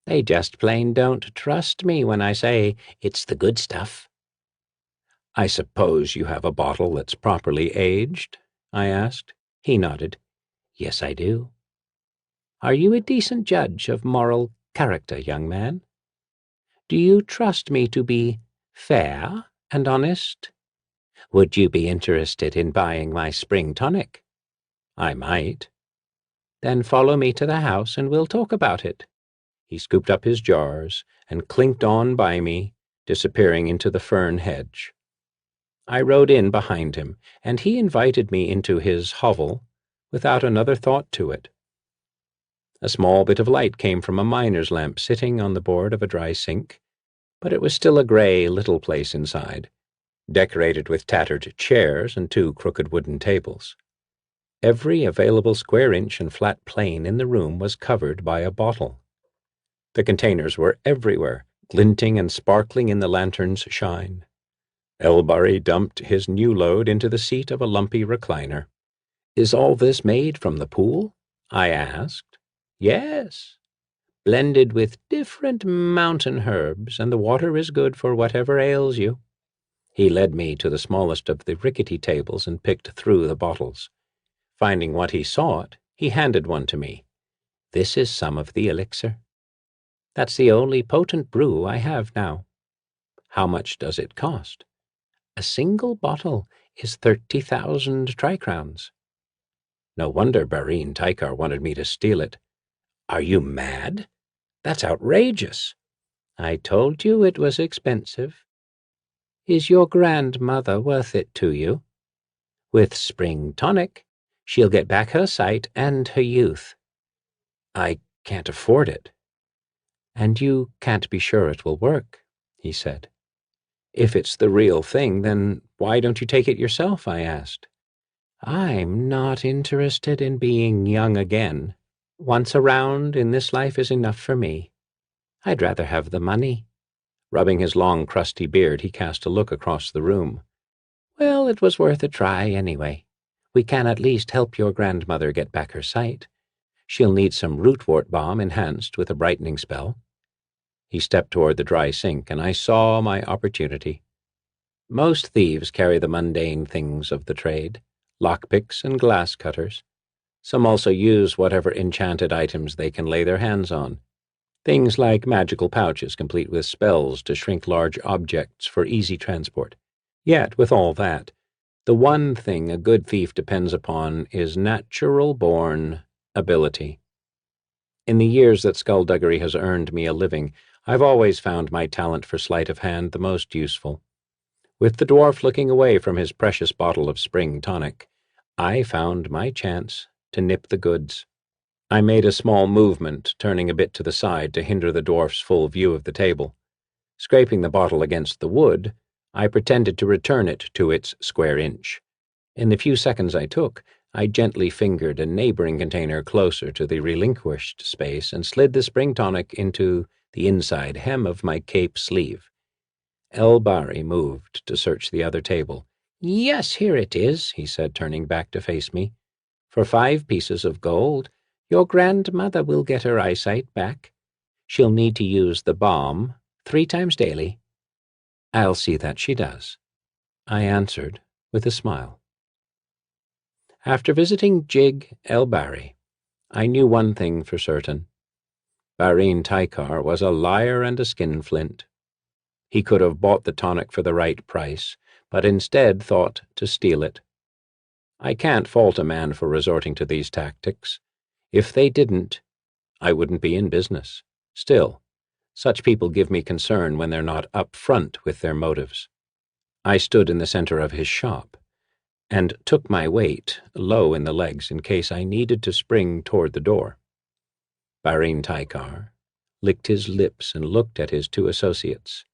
They just plain don't trust me when I say it's the good stuff." "I suppose you have a bottle that's properly aged?" I asked. He nodded. "Yes, I do. Are you a decent judge of moral character, young man? Do you trust me to be fair and honest? Would you be interested in buying my spring tonic?" "I might." "Then follow me to the house and we'll talk about it." He scooped up his jars and clinked on by me, disappearing into the fern hedge. I rode in behind him, and he invited me into his hovel without another thought to it. A small bit of light came from a miner's lamp sitting on the board of a dry sink, but it was still a gray little place inside, decorated with tattered chairs and 2 crooked wooden tables. Every available square inch and flat plane in the room was covered by a bottle. The containers were everywhere, glinting and sparkling in the lantern's shine. Elbury dumped his new load into the seat of a lumpy recliner. "Is all this made from the pool?" I asked. "Yes, blended with different mountain herbs, and the water is good for whatever ails you." He led me to the smallest of the rickety tables and picked through the bottles. Finding what he sought, he handed one to me. "This is some of the elixir. That's the only potent brew I have now." "How much does it cost?" "A single bottle is 30,000 tricrowns." No wonder Barine Tykar wanted me to steal it. "Are you mad? That's outrageous." "I told you it was expensive. Is your grandmother worth it to you? With spring tonic, she'll get back her sight and her youth." "I can't afford it." "And you can't be sure it will work," he said. "If it's the real thing, then why don't you take it yourself?" I asked. "I'm not interested in being young again. Once around in this life is enough for me. I'd rather have the money." Rubbing his long, crusty beard, he cast a look across the room. "Well, it was worth a try anyway. We can at least help your grandmother get back her sight. She'll need some rootwort balm enhanced with a brightening spell." He stepped toward the dry sink, and I saw my opportunity. Most thieves carry the mundane things of the trade, lockpicks and glass cutters. Some also use whatever enchanted items they can lay their hands on. Things like magical pouches complete with spells to shrink large objects for easy transport. Yet, with all that, the one thing a good thief depends upon is natural-born ability. In the years that skullduggery has earned me a living, I've always found my talent for sleight of hand the most useful. With the dwarf looking away from his precious bottle of spring tonic, I found my chance to nip the goods. I made a small movement, turning a bit to the side to hinder the dwarf's full view of the table. Scraping the bottle against the wood, I pretended to return it to its square inch. In the few seconds I took, I gently fingered a neighboring container closer to the relinquished space and slid the spring tonic into the inside hem of my cape sleeve. El-Bari moved to search the other table. "Yes, here it is," he said, turning back to face me. "For 5 pieces of gold, your grandmother will get her eyesight back. She'll need to use the balm 3 times daily." "I'll see that she does," I answered with a smile. After visiting Jig El-Bari, I knew one thing for certain. Barine Tykar was a liar and a skinflint. He could have bought the tonic for the right price, but instead thought to steal it. I can't fault a man for resorting to these tactics. If they didn't, I wouldn't be in business. Still, such people give me concern when they're not up front with their motives. I stood in the center of his shop and took my weight low in the legs in case I needed to spring toward the door. Barine Tykar licked his lips and looked at his 2 associates.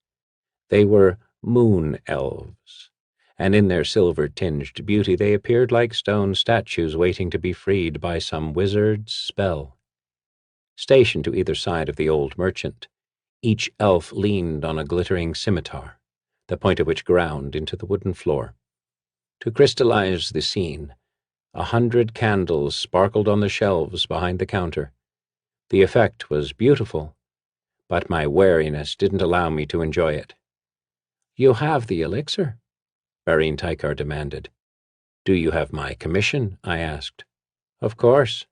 They were moon elves, and in their silver-tinged beauty they appeared like stone statues waiting to be freed by some wizard's spell. Stationed to either side of the old merchant, each elf leaned on a glittering scimitar, the point of which ground into the wooden floor. To crystallize the scene, 100 candles sparkled on the shelves behind the counter. The effect was beautiful, but my wariness didn't allow me to enjoy it. "You have the elixir?" Barine Tykar demanded. "Do you have my commission?" I asked. "Of course."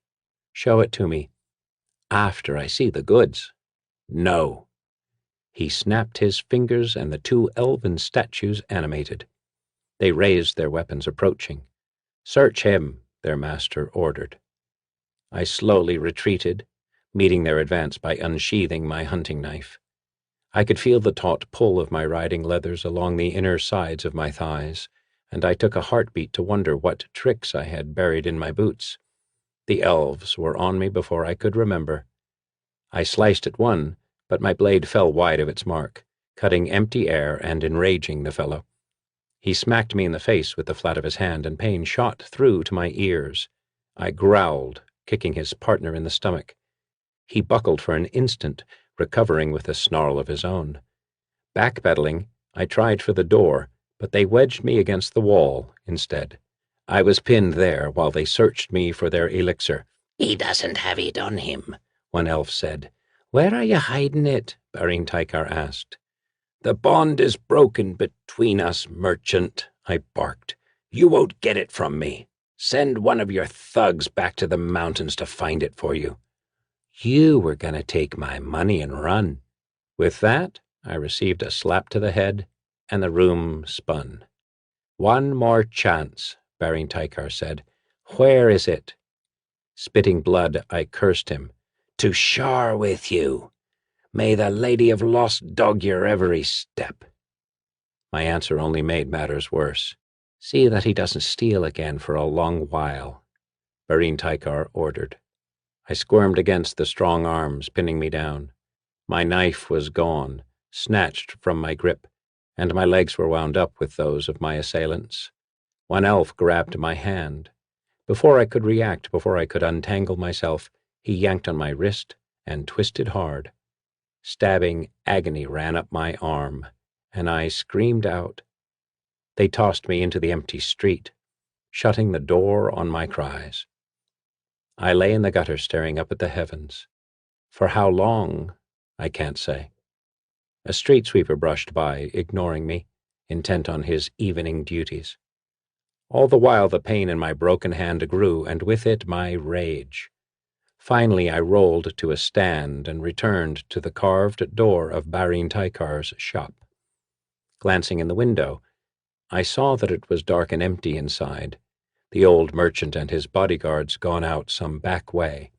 "Show it to me." "After I see the goods." "No." He snapped his fingers and the 2 elven statues animated. They raised their weapons, approaching. "Search him," their master ordered. I slowly retreated, meeting their advance by unsheathing my hunting knife. I could feel the taut pull of my riding leathers along the inner sides of my thighs, and I took a heartbeat to wonder what tricks I had buried in my boots. The elves were on me before I could remember. I sliced at one, but my blade fell wide of its mark, cutting empty air and enraging the fellow. He smacked me in the face with the flat of his hand, and pain shot through to my ears. I growled, kicking his partner in the stomach. He buckled for an instant, recovering with a snarl of his own. Backpedaling, I tried for the door, but they wedged me against the wall instead. I was pinned there while they searched me for their elixir. "He doesn't have it on him," one elf said. "Where are you hiding it?" Barine Tykar asked. "The bond is broken between us, merchant," I barked. "You won't get it from me. Send one of your thugs back to the mountains to find it for you." "You were going to take my money and run." With that, I received a slap to the head, and the room spun. "One more chance," Barine Tykar said. "Where is it?" Spitting blood, I cursed him. "To Shar with you. May the Lady of Lost dog your every step." My answer only made matters worse. "See that he doesn't steal again for a long while," Barine Tykar ordered. I squirmed against the strong arms pinning me down. My knife was gone, snatched from my grip, and my legs were wound up with those of my assailants. One elf grabbed my hand. Before I could react, before I could untangle myself, he yanked on my wrist and twisted hard. Stabbing agony ran up my arm, and I screamed out. They tossed me into the empty street, shutting the door on my cries. I lay in the gutter staring up at the heavens. For how long, I can't say. A street sweeper brushed by, ignoring me, intent on his evening duties. All the while the pain in my broken hand grew, and with it my rage. Finally I rolled to a stand and returned to the carved door of Barine Tykar's shop. Glancing in the window, I saw that it was dark and empty inside, the old merchant and his bodyguards gone out some back way.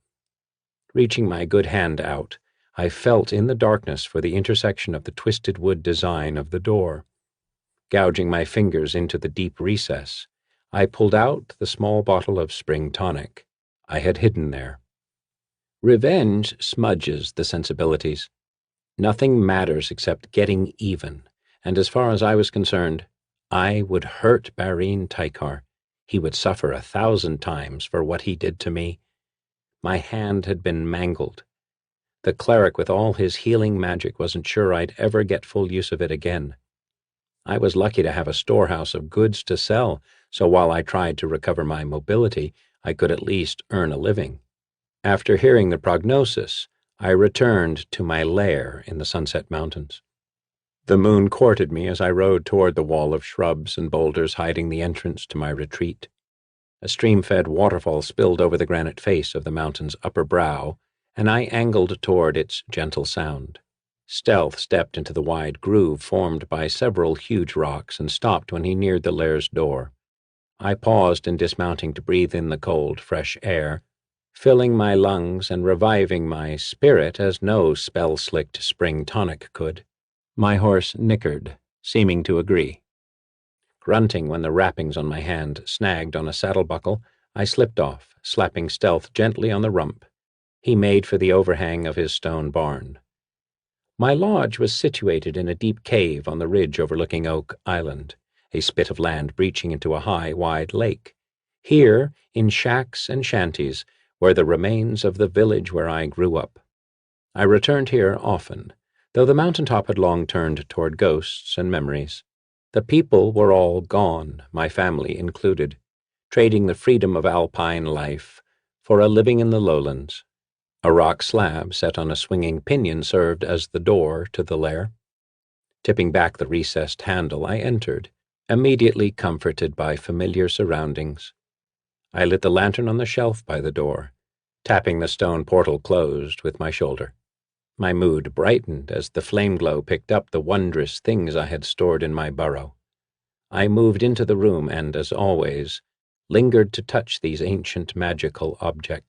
Reaching my good hand out, I felt in the darkness for the intersection of the twisted wood design of the door. Gouging my fingers into the deep recess, I pulled out the small bottle of spring tonic I had hidden there. Revenge smudges the sensibilities. Nothing matters except getting even, and as far as I was concerned, I would hurt Barine Tykar. He would suffer 1,000 times for what he did to me. My hand had been mangled. The cleric with all his healing magic wasn't sure I'd ever get full use of it again. I was lucky to have a storehouse of goods to sell, so while I tried to recover my mobility, I could at least earn a living. After hearing the prognosis, I returned to my lair in the Sunset Mountains. The moon courted me as I rode toward the wall of shrubs and boulders hiding the entrance to my retreat. A stream-fed waterfall spilled over the granite face of the mountain's upper brow, and I angled toward its gentle sound. Stealth stepped into the wide groove formed by several huge rocks and stopped when he neared the lair's door. I paused in dismounting to breathe in the cold, fresh air, filling my lungs and reviving my spirit as no spell-slicked spring tonic could. My horse nickered, seeming to agree. Grunting when the wrappings on my hand snagged on a saddle buckle, I slipped off, slapping Stealth gently on the rump. He made for the overhang of his stone barn. My lodge was situated in a deep cave on the ridge overlooking Oak Island, a spit of land breaching into a high, wide lake. Here, in shacks and shanties, were the remains of the village where I grew up. I returned here often, though the mountaintop had long turned toward ghosts and memories. The people were all gone, my family included, trading the freedom of alpine life for a living in the lowlands. A rock slab set on a swinging pinion served as the door to the lair. Tipping back the recessed handle, I entered, immediately comforted by familiar surroundings. I lit the lantern on the shelf by the door, tapping the stone portal closed with my shoulder. My mood brightened as the flame glow picked up the wondrous things I had stored in my burrow. I moved into the room and, as always, lingered to touch these ancient magical objects.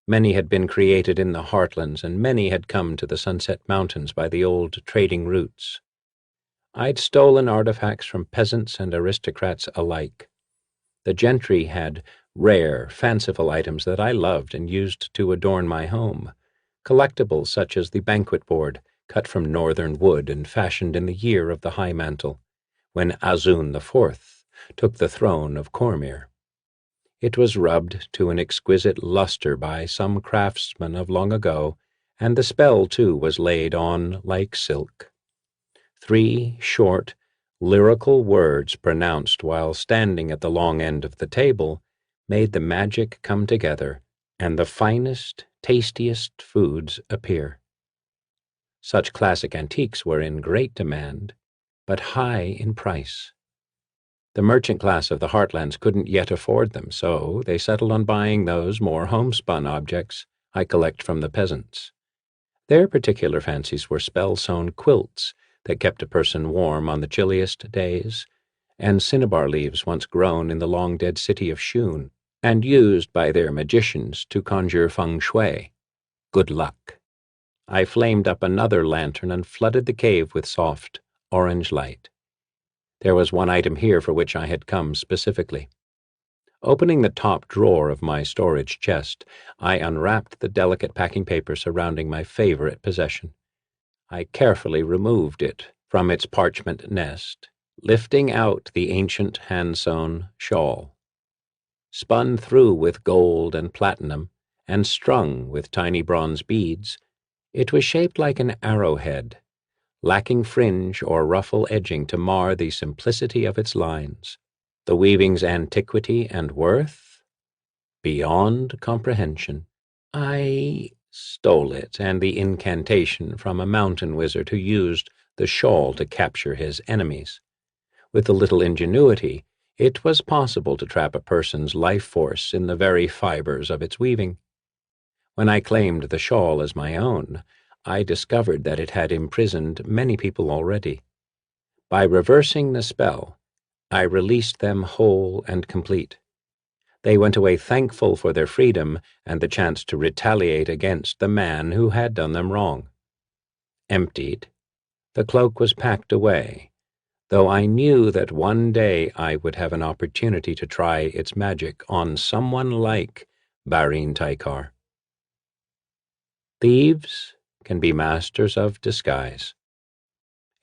Many had been created in the heartlands, and many had come to the Sunset Mountains by the old trading routes. I'd stolen artifacts from peasants and aristocrats alike. The gentry had rare, fanciful items that I loved and used to adorn my home, collectibles such as the banquet board, cut from northern wood and fashioned in the year of the High Mantle, when Azun IV took the throne of Cormyr. It was rubbed to an exquisite luster by some craftsman of long ago, and the spell, too, was laid on like silk. 3 short, lyrical words pronounced while standing at the long end of the table made the magic come together and the finest, tastiest foods appear. Such classic antiques were in great demand, but high in price. The merchant class of the heartlands couldn't yet afford them, so they settled on buying those more homespun objects I collect from the peasants. Their particular fancies were spell-sewn quilts that kept a person warm on the chilliest days, and cinnabar leaves once grown in the long-dead city of Shun, and used by their magicians to conjure feng shui, good luck. I flamed up another lantern and flooded the cave with soft, orange light. There was one item here for which I had come specifically. Opening the top drawer of my storage chest, I unwrapped the delicate packing paper surrounding my favorite possession. I carefully removed it from its parchment nest, lifting out the ancient hand-sewn shawl. Spun through with gold and platinum, and strung with tiny bronze beads, it was shaped like an arrowhead, lacking fringe or ruffle edging to mar the simplicity of its lines. The weaving's antiquity and worth? Beyond comprehension. I stole it and the incantation from a mountain wizard who used the shawl to capture his enemies. With a little ingenuity, it was possible to trap a person's life force in the very fibers of its weaving. When I claimed the shawl as my own, I discovered that it had imprisoned many people already. By reversing the spell, I released them whole and complete. They went away thankful for their freedom and the chance to retaliate against the man who had done them wrong. Emptied, the cloak was packed away, though I knew that one day I would have an opportunity to try its magic on someone like Barine Tykar. Thieves can be masters of disguise.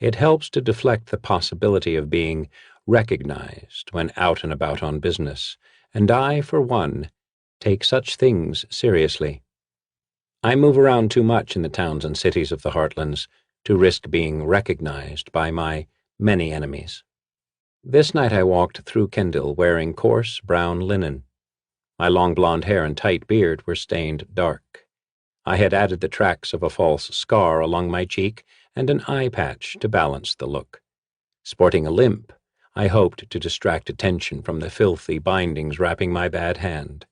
It helps to deflect the possibility of being recognized when out and about on business, and I, for one, take such things seriously. I move around too much in the towns and cities of the Heartlands to risk being recognized by my many enemies. This night I walked through Kendall wearing coarse brown linen. My long blonde hair and tight beard were stained dark. I had added the tracks of a false scar along my cheek and an eye patch to balance the look. Sporting a limp, I hoped to distract attention from the filthy bindings wrapping my bad hand.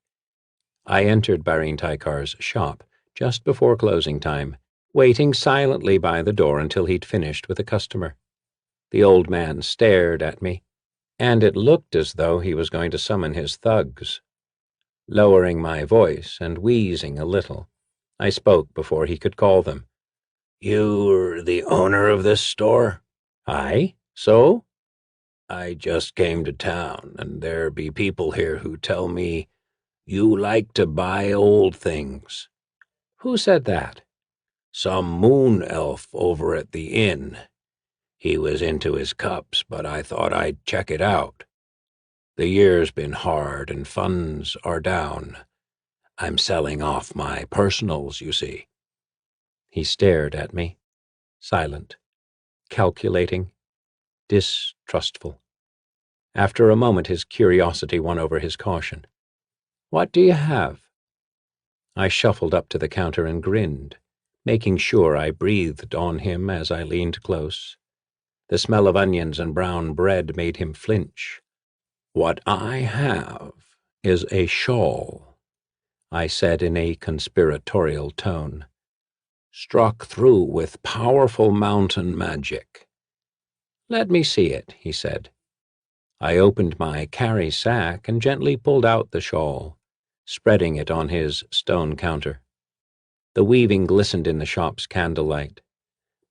I entered Barine Tykar's shop just before closing time, waiting silently by the door until he'd finished with a customer. The old man stared at me, and it looked as though he was going to summon his thugs. Lowering my voice and wheezing a little, I spoke before he could call them. "You're the owner of this store?" "Aye, so?" "I just came to town, and there be people here who tell me you like to buy old things." "Who said that?" "Some moon elf over at the inn. He was into his cups, but I thought I'd check it out. The year's been hard and funds are down. I'm selling off my personals, you see." He stared at me, silent, calculating, distrustful. After a moment his curiosity won over his caution. "What do you have?" I shuffled up to the counter and grinned, making sure I breathed on him as I leaned close. The smell of onions and brown bread made him flinch. "What I have is a shawl," I said in a conspiratorial tone. "Struck through with powerful mountain magic." "Let me see it," he said. I opened my carry sack and gently pulled out the shawl, spreading it on his stone counter. The weaving glistened in the shop's candlelight.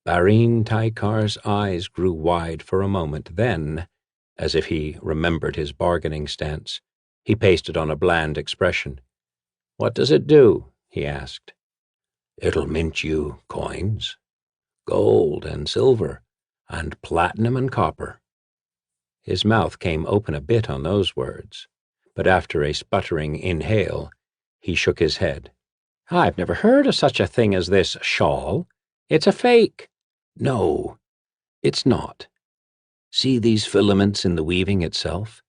Barine Tykar's eyes grew wide for a moment, then, as if he remembered his bargaining stance, he pasted on a bland expression. "What does it do?" he asked. "It'll mint you coins, gold and silver, and platinum and copper." His mouth came open a bit on those words, but after a sputtering inhale, he shook his head. "I've never heard of such a thing as this shawl. It's a fake." "No, it's not. See these filaments in the weaving itself?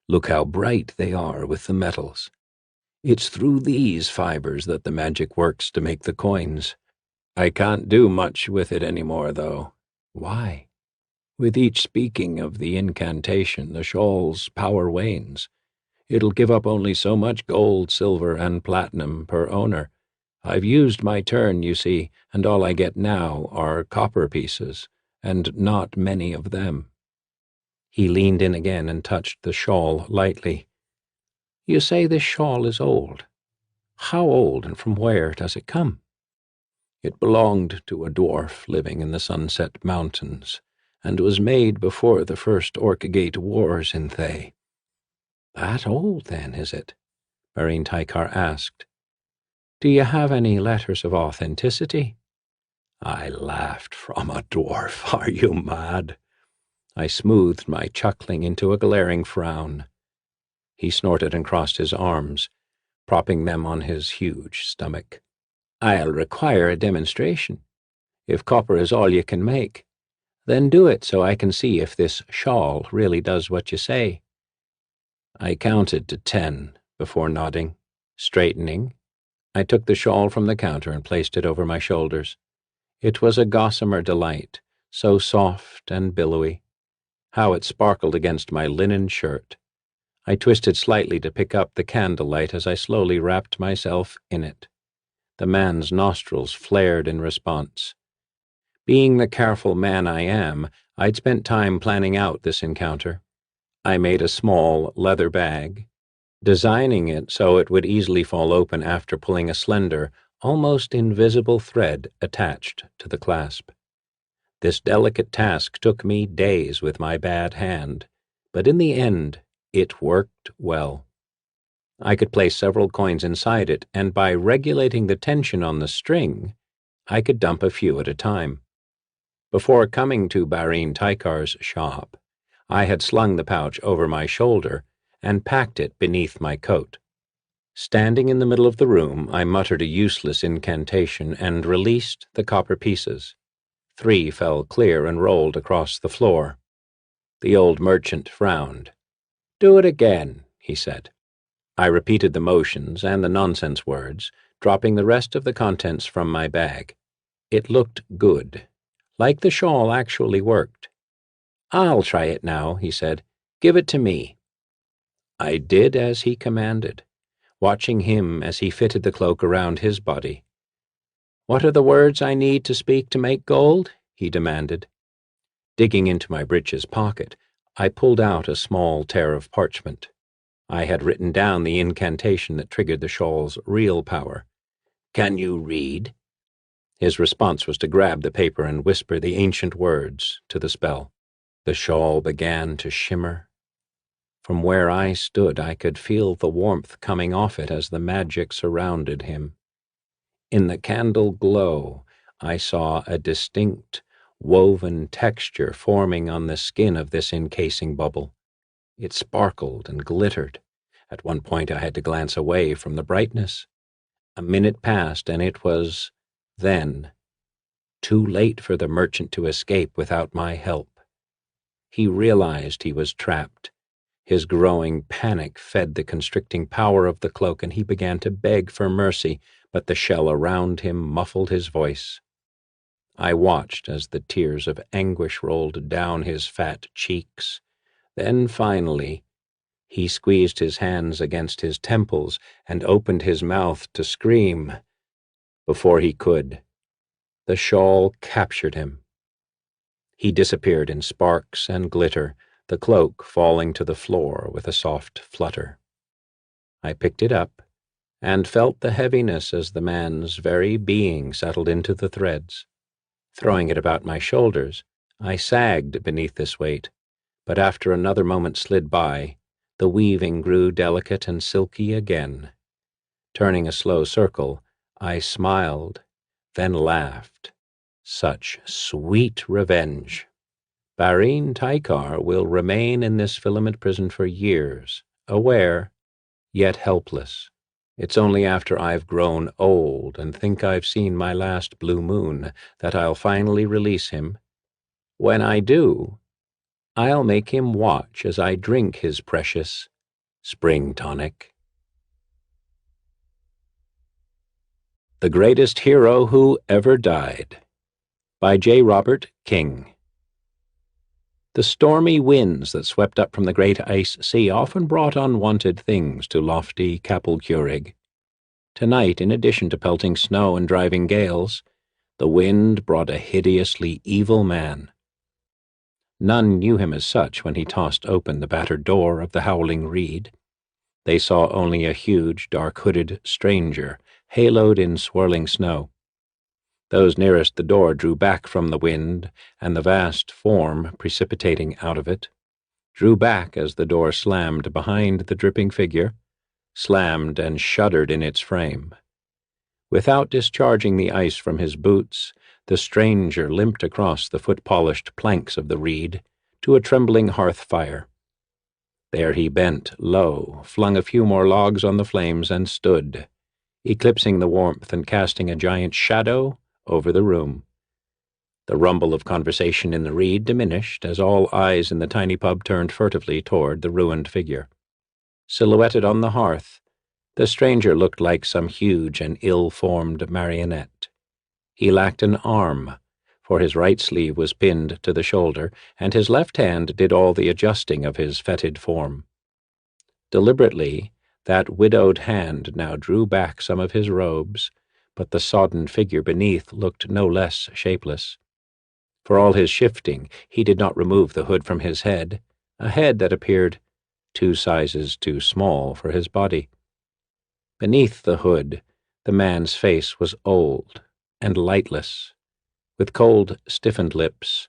Look how bright they are with the metals. It's through these fibers that the magic works to make the coins. I can't do much with it anymore, though." "Why?" "With each speaking of the incantation, the shawl's power wanes. It'll give up only so much gold, silver, and platinum per owner. I've used my turn, you see, and all I get now are copper pieces, and not many of them." He leaned in again and touched the shawl lightly. "You say this shawl is old. How old, and from where does it come?" "It belonged to a dwarf living in the Sunset Mountains, and was made before the first Orkgate Wars in Thay." "That old, then, is it?" Barine Tykar asked. "Do you have any letters of authenticity?" I laughed. "From a dwarf? Are you mad?" I smoothed my chuckling into a glaring frown. He snorted and crossed his arms, propping them on his huge stomach. "I'll require a demonstration. If copper is all you can make, then do it so I can see if this shawl really does what you say." I counted to 10 before nodding, straightening. I took the shawl from the counter and placed it over my shoulders. It was a gossamer delight, so soft and billowy. How it sparkled against my linen shirt. I twisted slightly to pick up the candlelight as I slowly wrapped myself in it. The man's nostrils flared in response. Being the careful man I am, I'd spent time planning out this encounter. I made a small leather bag, designing it so it would easily fall open after pulling a slender, almost invisible thread attached to the clasp. This delicate task took me days with my bad hand, but in the end it worked well. I could place several coins inside it, and by regulating the tension on the string, I could dump a few at a time. Before coming to Barine Tykar's shop, I had slung the pouch over my shoulder and packed it beneath my coat. Standing in the middle of the room, I muttered a useless incantation and released the copper pieces. 3 fell clear and rolled across the floor. The old merchant frowned. "Do it again," he said. I repeated the motions and the nonsense words, dropping the rest of the contents from my bag. It looked good, like the shawl actually worked. "I'll try it now," he said. "Give it to me." I did as he commanded, watching him as he fitted the cloak around his body. "What are the words I need to speak to make gold?" he demanded. Digging into my breeches pocket, I pulled out a small tear of parchment. I had written down the incantation that triggered the shawl's real power. "Can you read?" His response was to grab the paper and whisper the ancient words to the spell. The shawl began to shimmer. From where I stood, I could feel the warmth coming off it as the magic surrounded him. In the candle glow, I saw a distinct, woven texture forming on the skin of this encasing bubble. It sparkled and glittered. At one point I had to glance away from the brightness. A minute passed, and it was, then, too late for the merchant to escape without my help. He realized he was trapped. His growing panic fed the constricting power of the cloak, and he began to beg for mercy, but the shell around him muffled his voice. I watched as the tears of anguish rolled down his fat cheeks. Then, finally, he squeezed his hands against his temples and opened his mouth to scream. Before he could, the shawl captured him. He disappeared in sparks and glitter, the cloak falling to the floor with a soft flutter. I picked it up and felt the heaviness as the man's very being settled into the threads. Throwing it about my shoulders, I sagged beneath this weight, but after another moment slid by, the weaving grew delicate and silky again. Turning a slow circle, I smiled, then laughed. Such sweet revenge. Barine Tykar will remain in this filament prison for years, aware, yet helpless. It's only after I've grown old and think I've seen my last blue moon that I'll finally release him. When I do, I'll make him watch as I drink his precious spring tonic. The Greatest Hero Who Ever Died by J. Robert King. The stormy winds that swept up from the great ice sea often brought unwanted things to lofty Capelcurig. Tonight, in addition to pelting snow and driving gales, the wind brought a hideously evil man. None knew him as such when he tossed open the battered door of the Howling Reed. They saw only a huge, dark-hooded stranger, haloed in swirling snow. Those nearest the door drew back from the wind, and the vast form precipitating out of it drew back as the door slammed behind the dripping figure, slammed and shuddered in its frame. Without discharging the ice from his boots, the stranger limped across the foot-polished planks of the reed to a trembling hearth fire. There he bent low, flung a few more logs on the flames, and stood, eclipsing the warmth and casting a giant shadow over the room. The rumble of conversation in the reed diminished as all eyes in the tiny pub turned furtively toward the ruined figure. Silhouetted on the hearth, the stranger looked like some huge and ill-formed marionette. He lacked an arm, for his right sleeve was pinned to the shoulder, and his left hand did all the adjusting of his fetid form. Deliberately, that widowed hand now drew back some of his robes, but the sodden figure beneath looked no less shapeless. For all his shifting, he did not remove the hood from his head, a head that appeared 2 sizes too small for his body. Beneath the hood, the man's face was old and lightless, with cold, stiffened lips,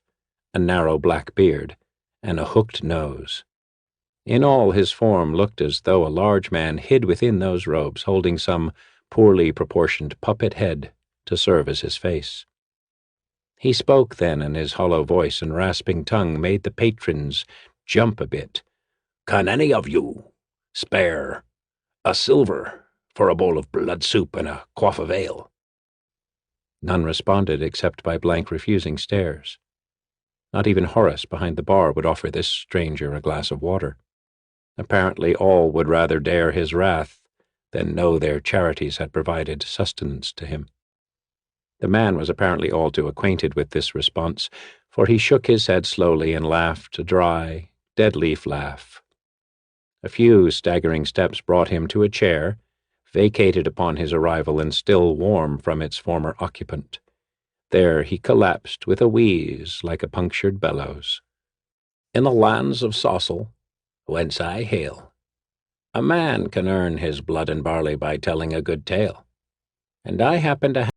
a narrow black beard, and a hooked nose. In all, his form looked as though a large man hid within those robes, holding some poorly proportioned puppet head to serve as his face. He spoke then, and his hollow voice and rasping tongue made the patrons jump a bit. "Can any of you spare a silver for a bowl of blood soup and a quaff of ale?" None responded except by blank refusing stares. Not even Horace behind the bar would offer this stranger a glass of water. Apparently all would rather dare his wrath than know their charities had provided sustenance to him. The man was apparently all too acquainted with this response, for he shook his head slowly and laughed a dry, dead-leaf laugh. A few staggering steps brought him to a chair, vacated upon his arrival and still warm from its former occupant. There he collapsed with a wheeze like a punctured bellows. "In the lands of Saussel, whence I hail, a man can earn his blood and barley by telling a good tale, and I happen to